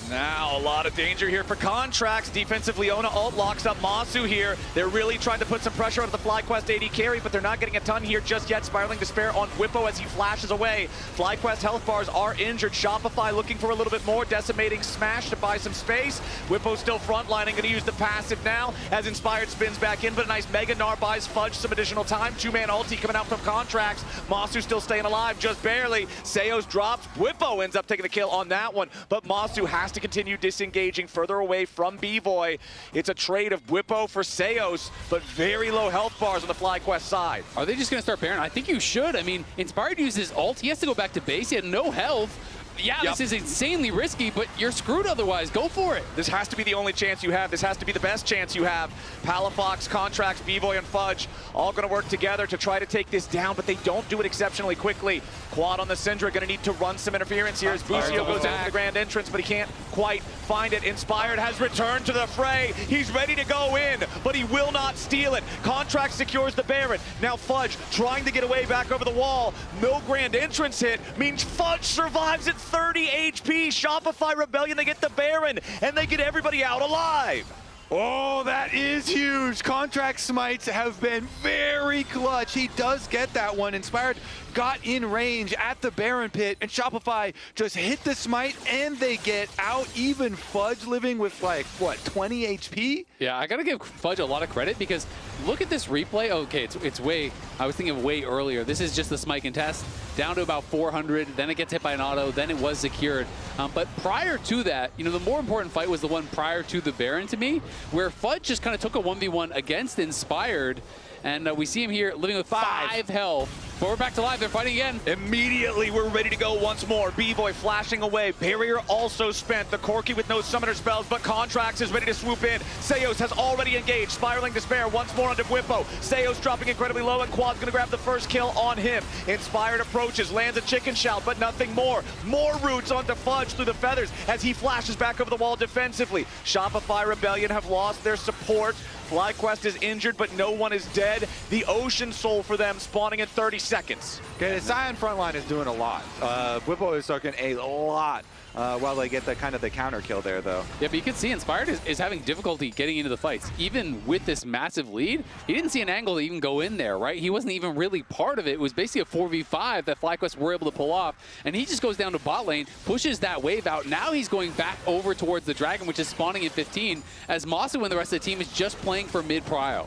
Now, a lot of danger here for Contracts. Defensive Leona ult locks up Masu here. They're really trying to put some pressure on the FlyQuest AD carry, but they're not getting a ton here just yet. Spiraling Despair on Whippo as he flashes away. FlyQuest health bars are injured. Shopify looking for a little bit more. Decimating Smash to buy some space. Whippo still frontlining, going to use the passive now as Inspired spins back in, but a nice Mega Gnar buys Fudge some additional time. Two-man ulti coming out from Contracts. Masu still staying alive, just barely. Seos drops. Whippo ends up taking the kill on that one, but Masu has to continue disengaging further away from B-Boy. It's a trade of Whippo for Seos, but very low health bars on the FlyQuest side. Are they just going to start Baron? I think you should. I mean, Inspired used his ult. He has to go back to base. He had no health. yeah, this is insanely risky, but you're screwed otherwise. Go for it. This has to be the only chance you have. This has to be the best chance you have. Palafox, Contracts, B-Boy, and Fudge all going to work together to try to take this down, but they don't do it exceptionally quickly. Quad on the Syndra going to need to run some interference here as Busio goes into the grand entrance, but he can't quite find it. Inspired has returned to the fray. He's ready to go in, but he will not steal it. Contract secures the Baron. Now Fudge trying to get away back over the wall. No grand entrance hit means Fudge survives at 30 HP. Shopify Rebellion, they get the Baron, and they get everybody out alive. Oh, that is huge. Contract smites have been very clutch. He does get that one. Inspired got in range at the Baron pit, and Shopify just hit the smite, and they get out. Even Fudge living with, like, what, 20 HP? Yeah, I got to give Fudge a lot of credit because look at this replay. Okay, it's way, I was thinking of way earlier. This is just the smite contest, down to about 400. Then it gets hit by an auto. Then it was secured. But prior to that, you know, the more important fight was the one prior to the Baron to me, where Fudge just kind of took a 1v1 against Inspired. And we see him here living with 5 health. But we're back to live. They're fighting again. Immediately, we're ready to go once more. B-Boy flashing away. Barrier also spent. The Corki with no summoner spells, but Contracts is ready to swoop in. Seos has already engaged. Spiraling Despair once more onto Bwippo. Seos dropping incredibly low, and Quad's going to grab the first kill on him. Inspired approaches, lands a chicken shout, but nothing more. More roots onto Fudge through the feathers as he flashes back over the wall defensively. Shopify Rebellion have lost their support. FlyQuest is injured, but no one is dead. The Ocean Soul for them spawning in 30 seconds. Okay, the Scion front line is doing a lot. Bwippo is talking a lot while they get the kind of the counter kill there, though. Yeah, but you can see Inspired is having difficulty getting into the fights. Even with this massive lead, he didn't see an angle to even go in there, right? He wasn't even really part of it. It was basically a 4v5 that FlyQuest were able to pull off, and he just goes down to bot lane, pushes that wave out. Now he's going back over towards the Dragon, which is spawning in 15, as Masu and the rest of the team is just playing for mid-prio.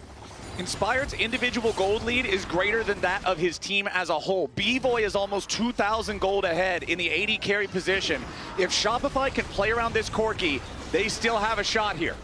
Inspired's individual gold lead is greater than that of his team as a whole. B-Boy is almost 2,000 gold ahead in the AD carry position. If Shopify can play around this Corki, they still have a shot here.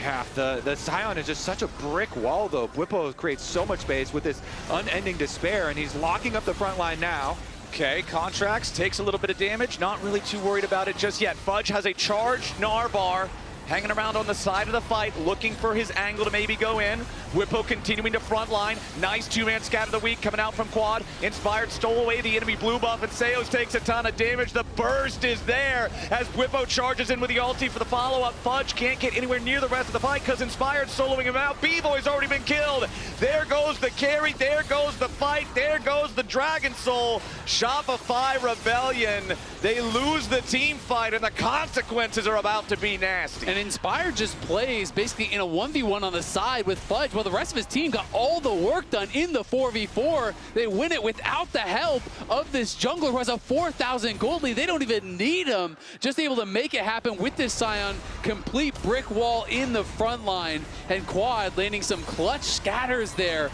Yeah, the Scion is just such a brick wall, though. Bwippo creates so much space with this unending despair, and he's locking up the front line now. Okay, Contracts takes a little bit of damage. Not really too worried about it just yet. Fudge has a charged Narbar. Hanging around on the side of the fight, looking for his angle to maybe go in. Bwippo continuing to front line. Nice two-man scat of the week coming out from Quad. Inspired stole away the enemy blue buff, and Seos takes a ton of damage. The burst is there as Bwippo charges in with the ulti for the follow-up. Fudge can't get anywhere near the rest of the fight because Inspired soloing him out. B-Boy's already been killed. There goes the carry. There goes the fight. There goes the Dragon Soul. Shopify Rebellion. They lose the team fight, and the consequences are about to be nasty. And Inspired just plays basically in a 1v1 on the side with Fudge while the rest of his team got all the work done in the 4v4. They win it without the help of this jungler who has a 4,000 gold lead. They don't even need him. Just able to make it happen with this Scion. Complete brick wall in the front line, and Quad landing some clutch scatters there.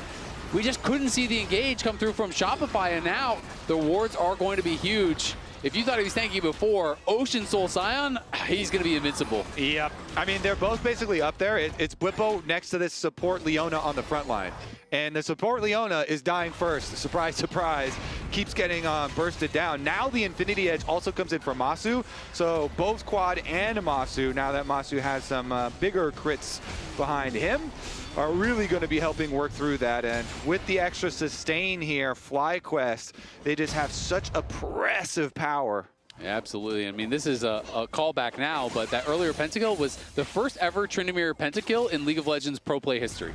We just couldn't see the engage come through from Shopify, and now the wards are going to be huge. If you thought he was tanky before, Ocean Soul Scion, he's going to be invincible. Yep. I mean, they're both basically up there. It's Bwippo next to this support Leona on the front line. And the support Leona is dying first. Surprise, surprise. Keeps getting bursted down. Now the Infinity Edge also comes in for Masu. So both Quad and Masu, now that Masu has some bigger crits behind him, are really going to be helping work through that. And with the extra sustain here, FlyQuest, they just have such oppressive power. Yeah, absolutely. I mean, this is a callback now, but that earlier pentakill was the first ever Tryndamere pentakill in League of Legends pro play history.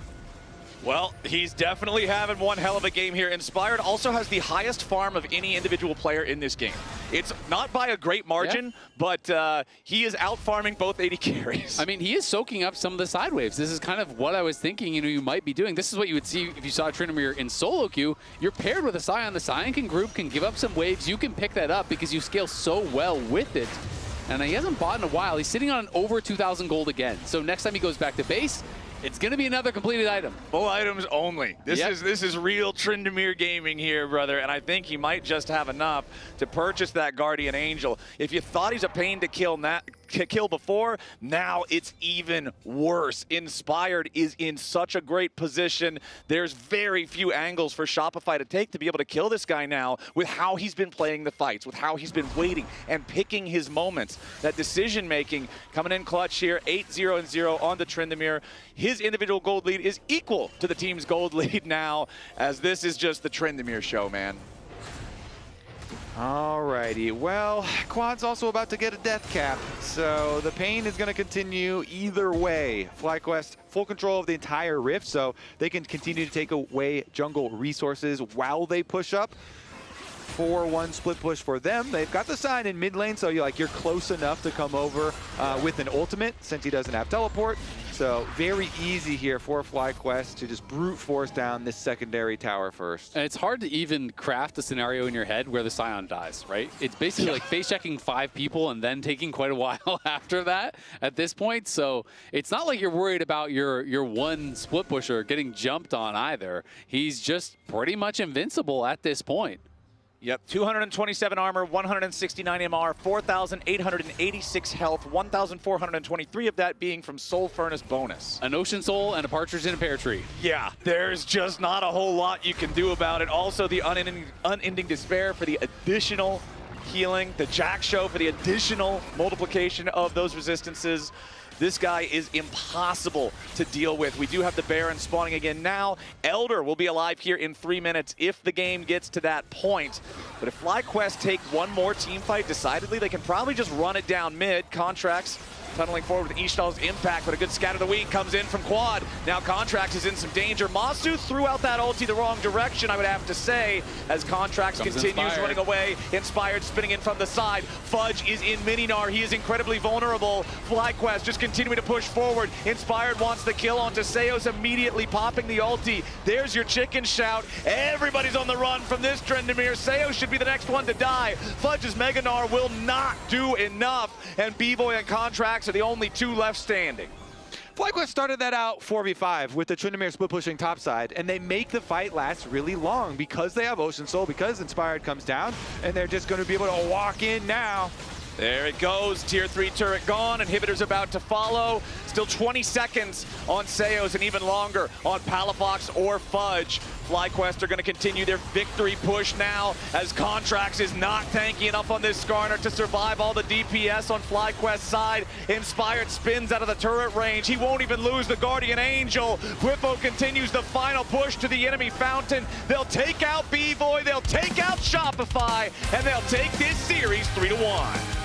Well, he's definitely having one hell of a game here. Inspired also has the highest farm of any individual player in this game. It's not by a great margin, but he is out farming both AD carries. I mean, he is soaking up some of the side waves. This is kind of what I was thinking, you might be doing. This is what you would see if you saw Tryndamere in solo queue. You're paired with a Scion. The Scion can group, can give up some waves. You can pick that up because you scale so well with it. And he hasn't bought in a while. He's sitting on over 2,000 gold again. So next time he goes back to base, it's going to be another completed item. Full items only. This is real Tryndamere gaming here, brother, and I think he might just have enough to purchase that Guardian Angel. If you thought he's a pain to kill kill before. Now it's even worse. Inspired is in such a great position. There's very few angles for Shopify to take to be able to kill this guy now with how he's been playing the fights, with how he's been waiting and picking his moments. That decision making coming in clutch here, 8-0-0 on the Tryndamere. His individual gold lead is equal to the team's gold lead now, as this is just the Tryndamere show, man. Alrighty, well, Quad's also about to get a death cap, so the pain is going to continue either way. FlyQuest, full control of the entire rift, so they can continue to take away jungle resources while they push up. 4-1 split push for them. They've got the sign in mid lane, so you're close enough to come over with an ultimate since he doesn't have teleport. So very easy here for FlyQuest to just brute force down this secondary tower first. And it's hard to even craft a scenario in your head where the Scion dies, right? It's basically like face checking 5 people and then taking quite a while after that at this point. So it's not like you're worried about your one split pusher getting jumped on either. He's just pretty much invincible at this point. Yep, 227 armor, 169 MR, 4,886 health, 1,423 of that being from Soul Furnace bonus. An Ocean Soul and a Partridge in a Pear Tree. Yeah, there's just not a whole lot you can do about it. Also, the unending despair for the additional healing, the Jack Show for the additional multiplication of those resistances. This guy is impossible to deal with. We do have the Baron spawning again now. Elder will be alive here in 3 minutes if the game gets to that point. But if FlyQuest take one more team fight decidedly, they can probably just run it down mid. Contracts tunneling forward with Ishtal's impact, but a good scatter of the week comes in from Quad. Now Contracts is in some danger. Masu threw out that ulti the wrong direction, I would have to say, as Contracts continues running away. Inspired spinning in from the side. Fudge is in Mininar. He is incredibly vulnerable. FlyQuest just continuing to push forward. Inspired wants the kill onto Seos, immediately popping the ulti. There's your chicken shout. Everybody's on the run from this Tryndamere. Seos should be the next one to die. Fudge's Meganar will not do enough, and B-Boy and Contracts are the only 2 left standing. FlyQuest started that out 4v5 with the Tryndamere split pushing topside, and they make the fight last really long because they have Ocean Soul, because Inspired comes down, and they're just going to be able to walk in now. There it goes, tier 3 turret gone, inhibitors about to follow. Still 20 seconds on Seos and even longer on Palafox or Fudge. FlyQuest are going to continue their victory push now as Contracts is not tanky enough on this Skarner to survive all the DPS on FlyQuest's side. Inspired spins out of the turret range. He won't even lose the Guardian Angel. Whippo continues the final push to the enemy fountain. They'll take out B-Boy, they'll take out Shopify, and they'll take this series 3-1.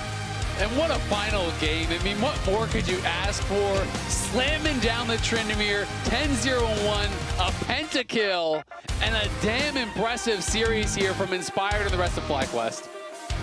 And what a final game. I mean, what more could you ask for? Slamming down the Tryndamere, 10-0-1, a pentakill, and a damn impressive series here from Inspired and the rest of FlyQuest.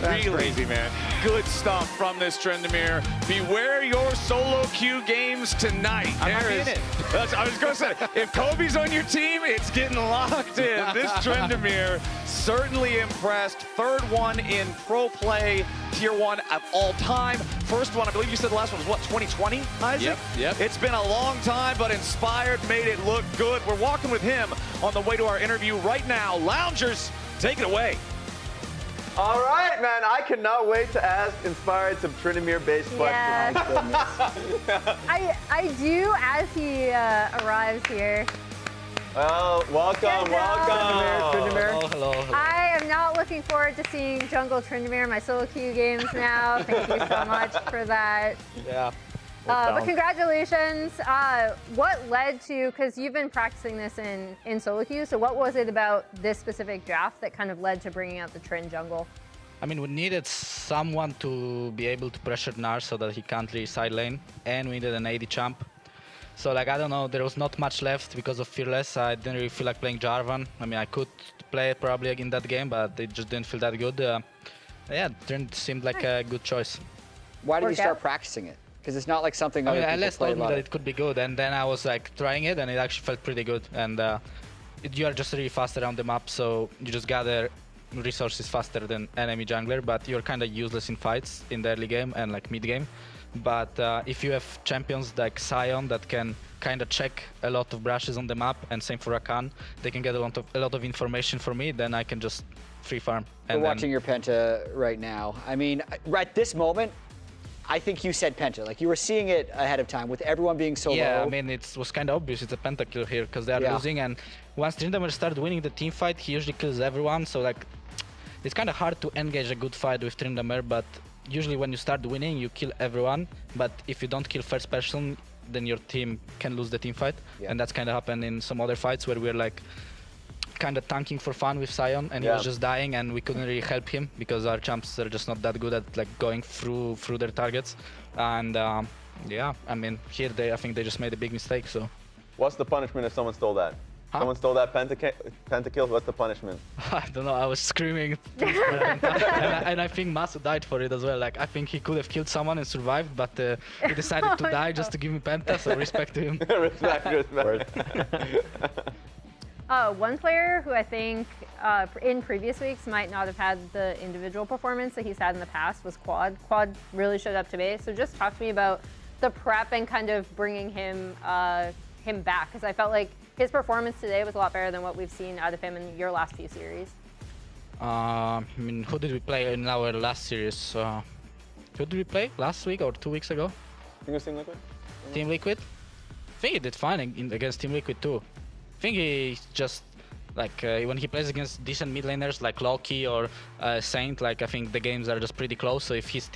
That's really crazy, man. Good stuff from this Tryndamere. Beware your solo queue games tonight. I was going to say, if Kobe's on your team, it's getting locked in. This Tryndamere certainly impressed. 3rd one in pro play, tier 1 of all time. First one, I believe you said the last one was what, 2020, Isaac? Yep. It's been a long time, but Inspired made it look good. We're walking with him on the way to our interview right now. Loungers, take it away. All right, man. I cannot wait to ask Inspired some Tryndamere-based questions. I do as he arrives here. Well, welcome. Tryndamere. Hello. I am not looking forward to seeing Jungle Tryndamere in my solo queue games now. Thank you so much for that. Yeah. But congratulations. What led to, because you've been practicing this in solo queue, so what was it about this specific draft that kind of led to bringing out the Trynd jungle? I mean, we needed someone to be able to pressure Nar so that he can't really side lane, and we needed an AD champ. So, like, I don't know, there was not much left because of Fearless. I didn't really feel like playing Jarvan. I mean, I could play it probably in that game, but it just didn't feel that good. Yeah, Trynd seemed like a good choice. Why did you start practicing it? Because it's not like something other people Alex play told a me lot that of. it could be good, and then I was like trying it, and it actually felt pretty good. And you are just really fast around the map, so you just gather resources faster than enemy jungler, but you're kind of useless in fights in the early game and like mid game. But if you have champions like Sion that can kind of check a lot of brushes on the map, and same for Rakan, they can get a lot of information for me, then I can just free farm. We're watching your Penta right now. I mean, right this moment, I think you said Penta. Like you were seeing it ahead of time with everyone being so yeah, low. I mean, it was kind of obvious it's a pentakill here because they are Yeah. losing, and once Trindamer started winning the team fight, he usually kills everyone. So like, it's kind of hard to engage a good fight with Trindamer, but usually when you start winning, you kill everyone. But if you don't kill first person, then your team can lose the team fight, and that's kind of happened in some other fights where we're like kind of tanking for fun with Sion, and he was just dying, and we couldn't really help him because our champs are just not that good at like going through their targets. And yeah, I mean, here I think they just made a big mistake. So, what's the punishment if someone stole that? Huh? Someone stole that pentakill. What's the punishment? I don't know. I was screaming, and I think Masu died for it as well. Like I think he could have killed someone and survived, but he decided to die just to give me Penta. So respect to him. respect. One player who I think in previous weeks might not have had the individual performance that he's had in the past was Quad. Quad really showed up today. So just talk to me about the prep and kind of bringing him back, because I felt like his performance today was a lot better than what we've seen out of him in your last few series. I mean, who did we play in our last series? Who did we play last week or 2 weeks ago? I think it was Team Liquid. Team Liquid? I think he did fine against Team Liquid too. I think he just, like, when he plays against decent mid laners like Loki or Saint, like, I think the games are just pretty close. So if his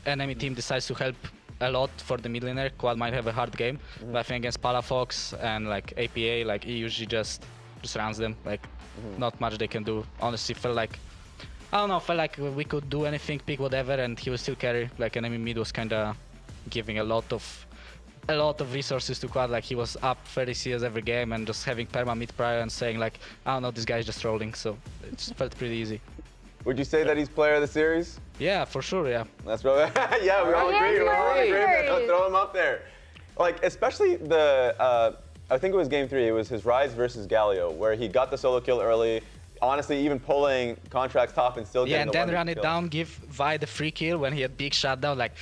enemy team decides to help a lot for the mid laner, Quad might have a hard game. But I think against Palafox and like APA, like he usually just runs them. Like, not much they can do. Honestly, felt like we could do anything, pick whatever, and he would still carry. Like enemy mid was kind of giving a lot of resources to Quad. Like he was up 30 CS every game and just having perma mid prior and saying like, I don't know, this guy's just trolling. So it just felt pretty easy. Would you say that he's player of the series? Yeah, for sure, yeah. That's right. Yeah, we all agree. We all agree. Throw him up there. Like, especially I think it was game 3. It was his Rise versus Galio, where he got the solo kill early. Honestly, even pulling Contract's top and still getting the and then run it kill. down, give Vi the free kill when he had big shutdown. Like,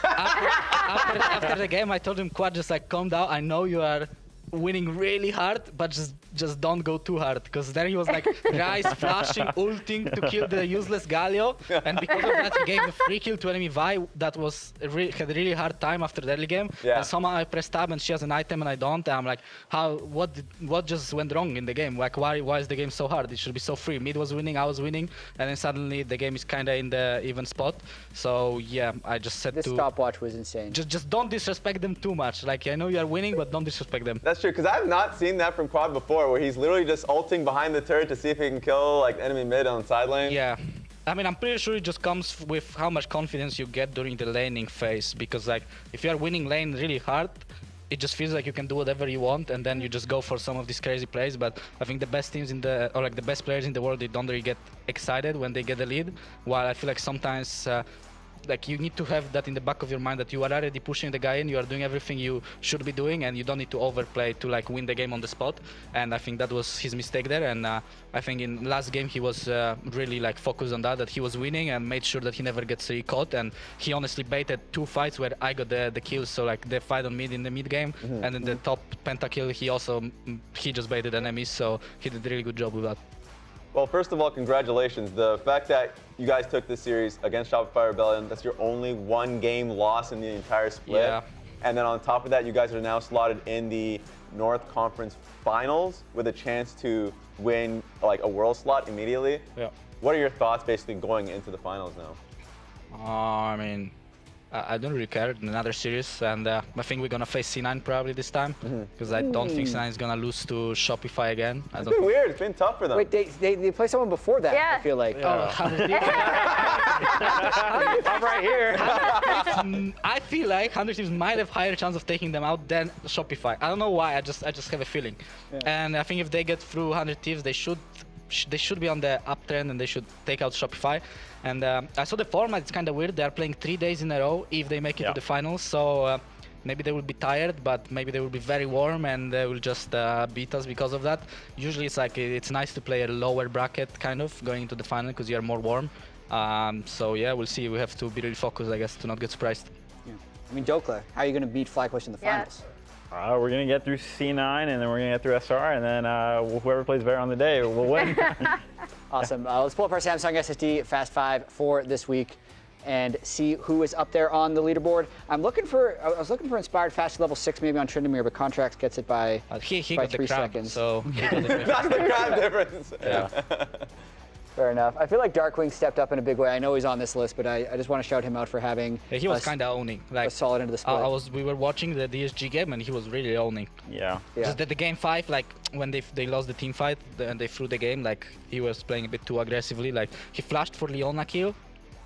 after the game, I told him, Quad, just like, calm down. I know you are winning really hard, but just don't go too hard, because then he was like Rise flashing, ulting to kill the useless Galio, and because of that he gave a free kill to enemy Vi that had a really hard time after the early game. And somehow I pressed tab and she has an item and I don't, and I'm like, what just went wrong in the game? Like, why is the game so hard? It should be so free. Mid was winning, I was winning, and then suddenly the game is kind of in the even spot. So yeah, I just said this stopwatch was insane. Just don't disrespect them too much. Like, I know you are winning, but don't disrespect them. That's true, because I've not seen that from Quad before, where he's literally just ulting behind the turret to see if he can kill like enemy mid on the side lane. Yeah. I mean, I'm pretty sure it just comes with how much confidence you get during the laning phase, because like if you are winning lane really hard, it just feels like you can do whatever you want, and then you just go for some of these crazy plays. But I think the best teams the best players in the world, they don't really get excited when they get the lead, while I feel like sometimes like you need to have that in the back of your mind that you are already pushing the guy in, you are doing everything you should be doing, and you don't need to overplay to like win the game on the spot. And I think that was his mistake there, and I think in last game he was really like focused on that he was winning and made sure that he never gets caught, and he honestly baited 2 fights where I got the kills. So like the fight on mid in the mid game, and then the top pentakill, he just baited enemies, so he did a really good job with that. Well, first of all, congratulations. The fact that you guys took this series against Shopify Rebellion, that's your only 1-game loss in the entire split. Yeah. And then on top of that, you guys are now slotted in the North Conference Finals with a chance to win like a world slot immediately. Yeah. What are your thoughts basically going into the finals now? I mean, I don't really care in another series, and I think we're gonna face C9 probably this time, because I don't think C9 is gonna lose to Shopify again. It's been weird. It's been tough for them. Wait, they play someone before that. Yeah. I feel like. I'm right here. I feel like 100 Thieves might have higher chance of taking them out than Shopify. I don't know why. I just have a feeling. Yeah. And I think if they get through 100 Thieves, they should be on the uptrend and they should take out Shopify. And I saw the format. It's kind of weird. They are playing 3 days in a row if they make it to the finals. So maybe they will be tired, but maybe they will be very warm and they will just beat us because of that. Usually it's like it's nice to play a lower bracket kind of going into the final because you are more warm. So yeah, we'll see. We have to be really focused, I guess, to not get surprised. Yeah. I mean, Dokla, how are you going to beat FlyQuest in the finals? We're going to get through C9, and then we're going to get through SR, and then whoever plays better on the day will win. Awesome. Let's pull up our Samsung SSD Fast 5 for this week. and see who is up there on the leaderboard. I was looking for Inspired Fast level 6 maybe on Tryndamere, but Contracts gets it by, he by got 3 the crab, seconds. so That's the crab difference. Yeah. Fair enough. I feel like Darkwing stepped up in a big way. I know he's on this list, but I just want to shout him out for having he was kind of owning. Like a solid into the split. we were watching the DSG game and he was really owning. Yeah. Just that the game 5, like when they lost the team fight and they threw the game, like he was playing a bit too aggressively. Like he flashed for Leona kill,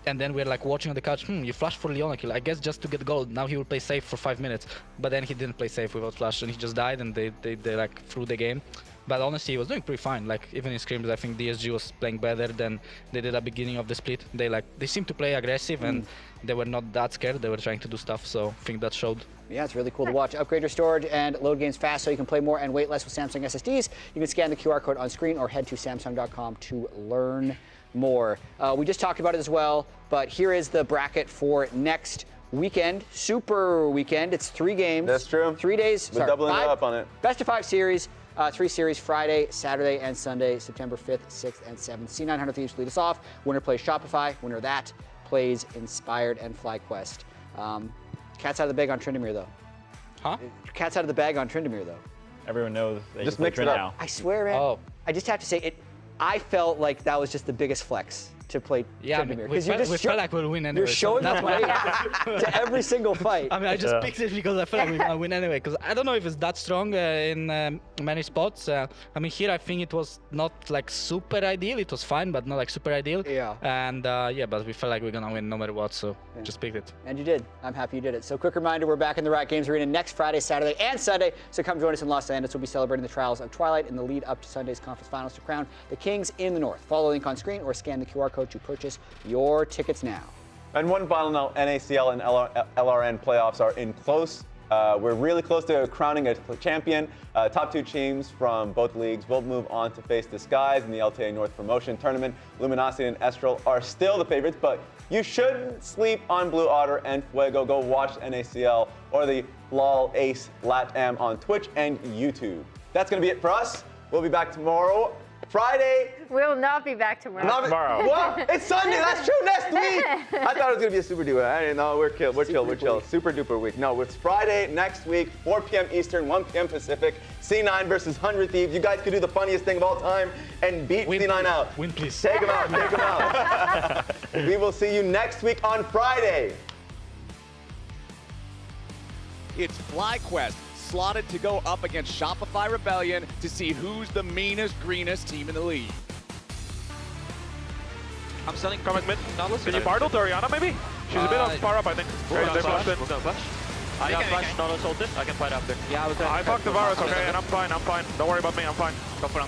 and then we're like watching on the couch. You flashed for Leona kill. I guess just to get gold. Now he will play safe for 5 minutes, but then he didn't play safe without flash and he just died and they like threw the game. But honestly, he was doing pretty fine. Like even in scrims, I think DSG was playing better than they did at the beginning of the split. They seemed to play aggressive and they were not that scared. They were trying to do stuff. So I think that showed. Yeah, it's really cool to watch. Upgrade your storage and load games fast so you can play more and wait less with Samsung SSDs. You can scan the QR code on screen or head to Samsung.com to learn more. We just talked about it as well, but here is the bracket for next weekend. Super weekend. It's 3 games. That's true. 3 days. We're doubling up on it. Best of 5 series. 3 series Friday, Saturday, and Sunday, September 5th, 6th, and 7th. C900 Thieves lead us off. Winner plays Shopify. Winner of that plays Inspired and FlyQuest. Cat's out of the bag on Tryndamere, though. Huh? Cat's out of the bag on Tryndamere, though. Everyone knows they just can mix play it up. now. I swear, man. I just have to say it. I felt like that was just the biggest flex to play Tryndamere. we felt like we'll win anyway. You're showing that's up to every single fight. I mean, I just picked it because I feel like we're gonna win anyway. Because I don't know if it's that strong in many spots. I mean, here I think it was not like super ideal. It was fine, but not like super ideal. Yeah. And but we felt like we're gonna win no matter what, so just picked it. And you did. I'm happy you did it. So quick reminder, we're back in the Riot Games Arena next Friday, Saturday, and Sunday. So come join us in Los Angeles. We'll be celebrating the Trials of Twilight in the lead up to Sunday's conference finals to crown the Kings in the North. Follow the link on screen or scan the QR code to purchase your tickets now. And one final note, NACL and LRN playoffs are in close. We're really close to crowning a champion. Top 2 teams from both leagues will move on to face Disguise in the LTA North promotion tournament. Luminosity and Estral are still the favorites, but you shouldn't sleep on Blue Otter and Fuego. Go watch NACL or the LOL Ace LATAM on Twitch and YouTube. That's going to be it for us. We'll be back tomorrow. Friday. We'll not be back tomorrow. Not tomorrow. What? It's Sunday. That's true. Next week. I thought it was gonna be a super duper. I didn't know. We're chill. We're chill. Super duper week. No, it's Friday next week, 4 p.m. Eastern, 1 p.m. Pacific. C9 versus 100 Thieves. You guys could do the funniest thing of all time and beat C9 out. Win, please. Take them out. Take them out. We will see you next week on Friday. It's FlyQuest, slotted to go up against Shopify Rebellion to see who's the meanest, greenest team in the league. I'm selling. Coming mid. Can you Bartle to Oriana maybe? She's a bit on far up, I think. We're Okay, they gonna flashed in. flash. I got flash, not assaulted. I can fight after. Yeah, I fucked the Varus, okay, and I'm fine. Don't worry about me, I'm fine. Go for it.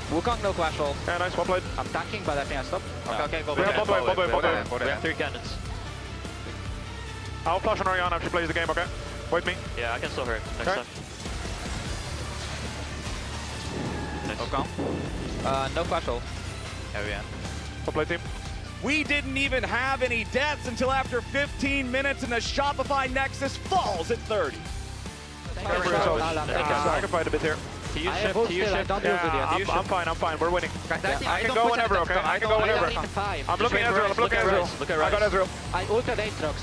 Wukong, no flash ult. Yeah, nice, well played. I'm tanking, but I think I stopped. Okay, go We have bot wave. We have 3 cannons. I'll flash on Oriana if she plays the game, okay? Wait me. Yeah, I can still hurt next time. Wukong. No flash ult. Yeah, we are. Well played, team. We didn't even have any deaths until after 15 minutes, and the Shopify Nexus falls at 30. I can fight a bit here. I'm fine. We're winning. I can go whenever, okay? I can go whenever. I'm looking at Ezreal. Look at Ezreal. I got Ezreal. I ulted Aatrox.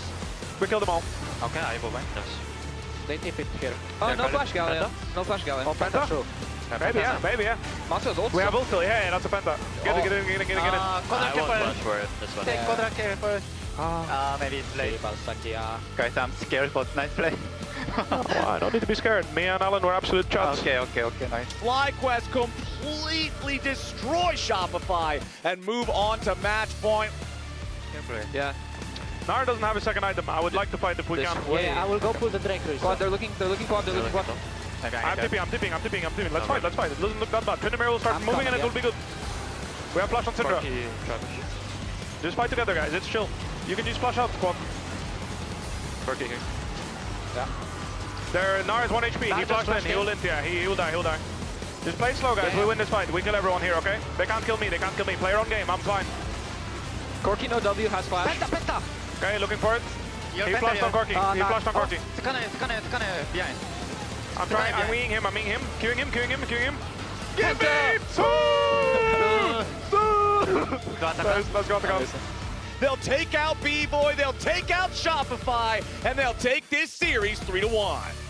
We killed them all. Okay, I will back. Nice. They tip it here. Oh, no flash Galleon. No flash Galleon. Oh, Penta? True. Maybe, yeah. Monster's ult. We have ult, yeah, that's a Penta. Get it. I won't flash for it, this one. Take Kodra carry first. Maybe it's late. Guys, I'm scared, but nice play. I don't need to be scared. Me and Alan were absolute chats. Okay, nice. FlyQuest completely destroy Shopify and move on to match point. Yeah. Nara doesn't have a second item. I would like to fight if we can. Yeah, I will go pull the Drake. Quad, they're looking quad. I'm tipping. Let's fight. It doesn't look that bad. Tryndamere will start moving and it will be good. We have flash on Syndra. Just fight together, guys. It's chill. You can use flash out, squad. Corky here. Yeah. There, Nara's 1 HP. He flashed in. He will int, yeah. He will die. Just play slow, guys. We win this fight. We kill everyone here, okay? They can't kill me. Play your own game. I'm fine. Corky no W has flash. Penta! Okay, looking for it. He flashed on Corky. He flashed on Corky. It's kinda behind. I'm winging him. Queuing him. Give me Let's go. They'll take out B-Boy, they'll take out Shopify, and they'll take this series 3-1.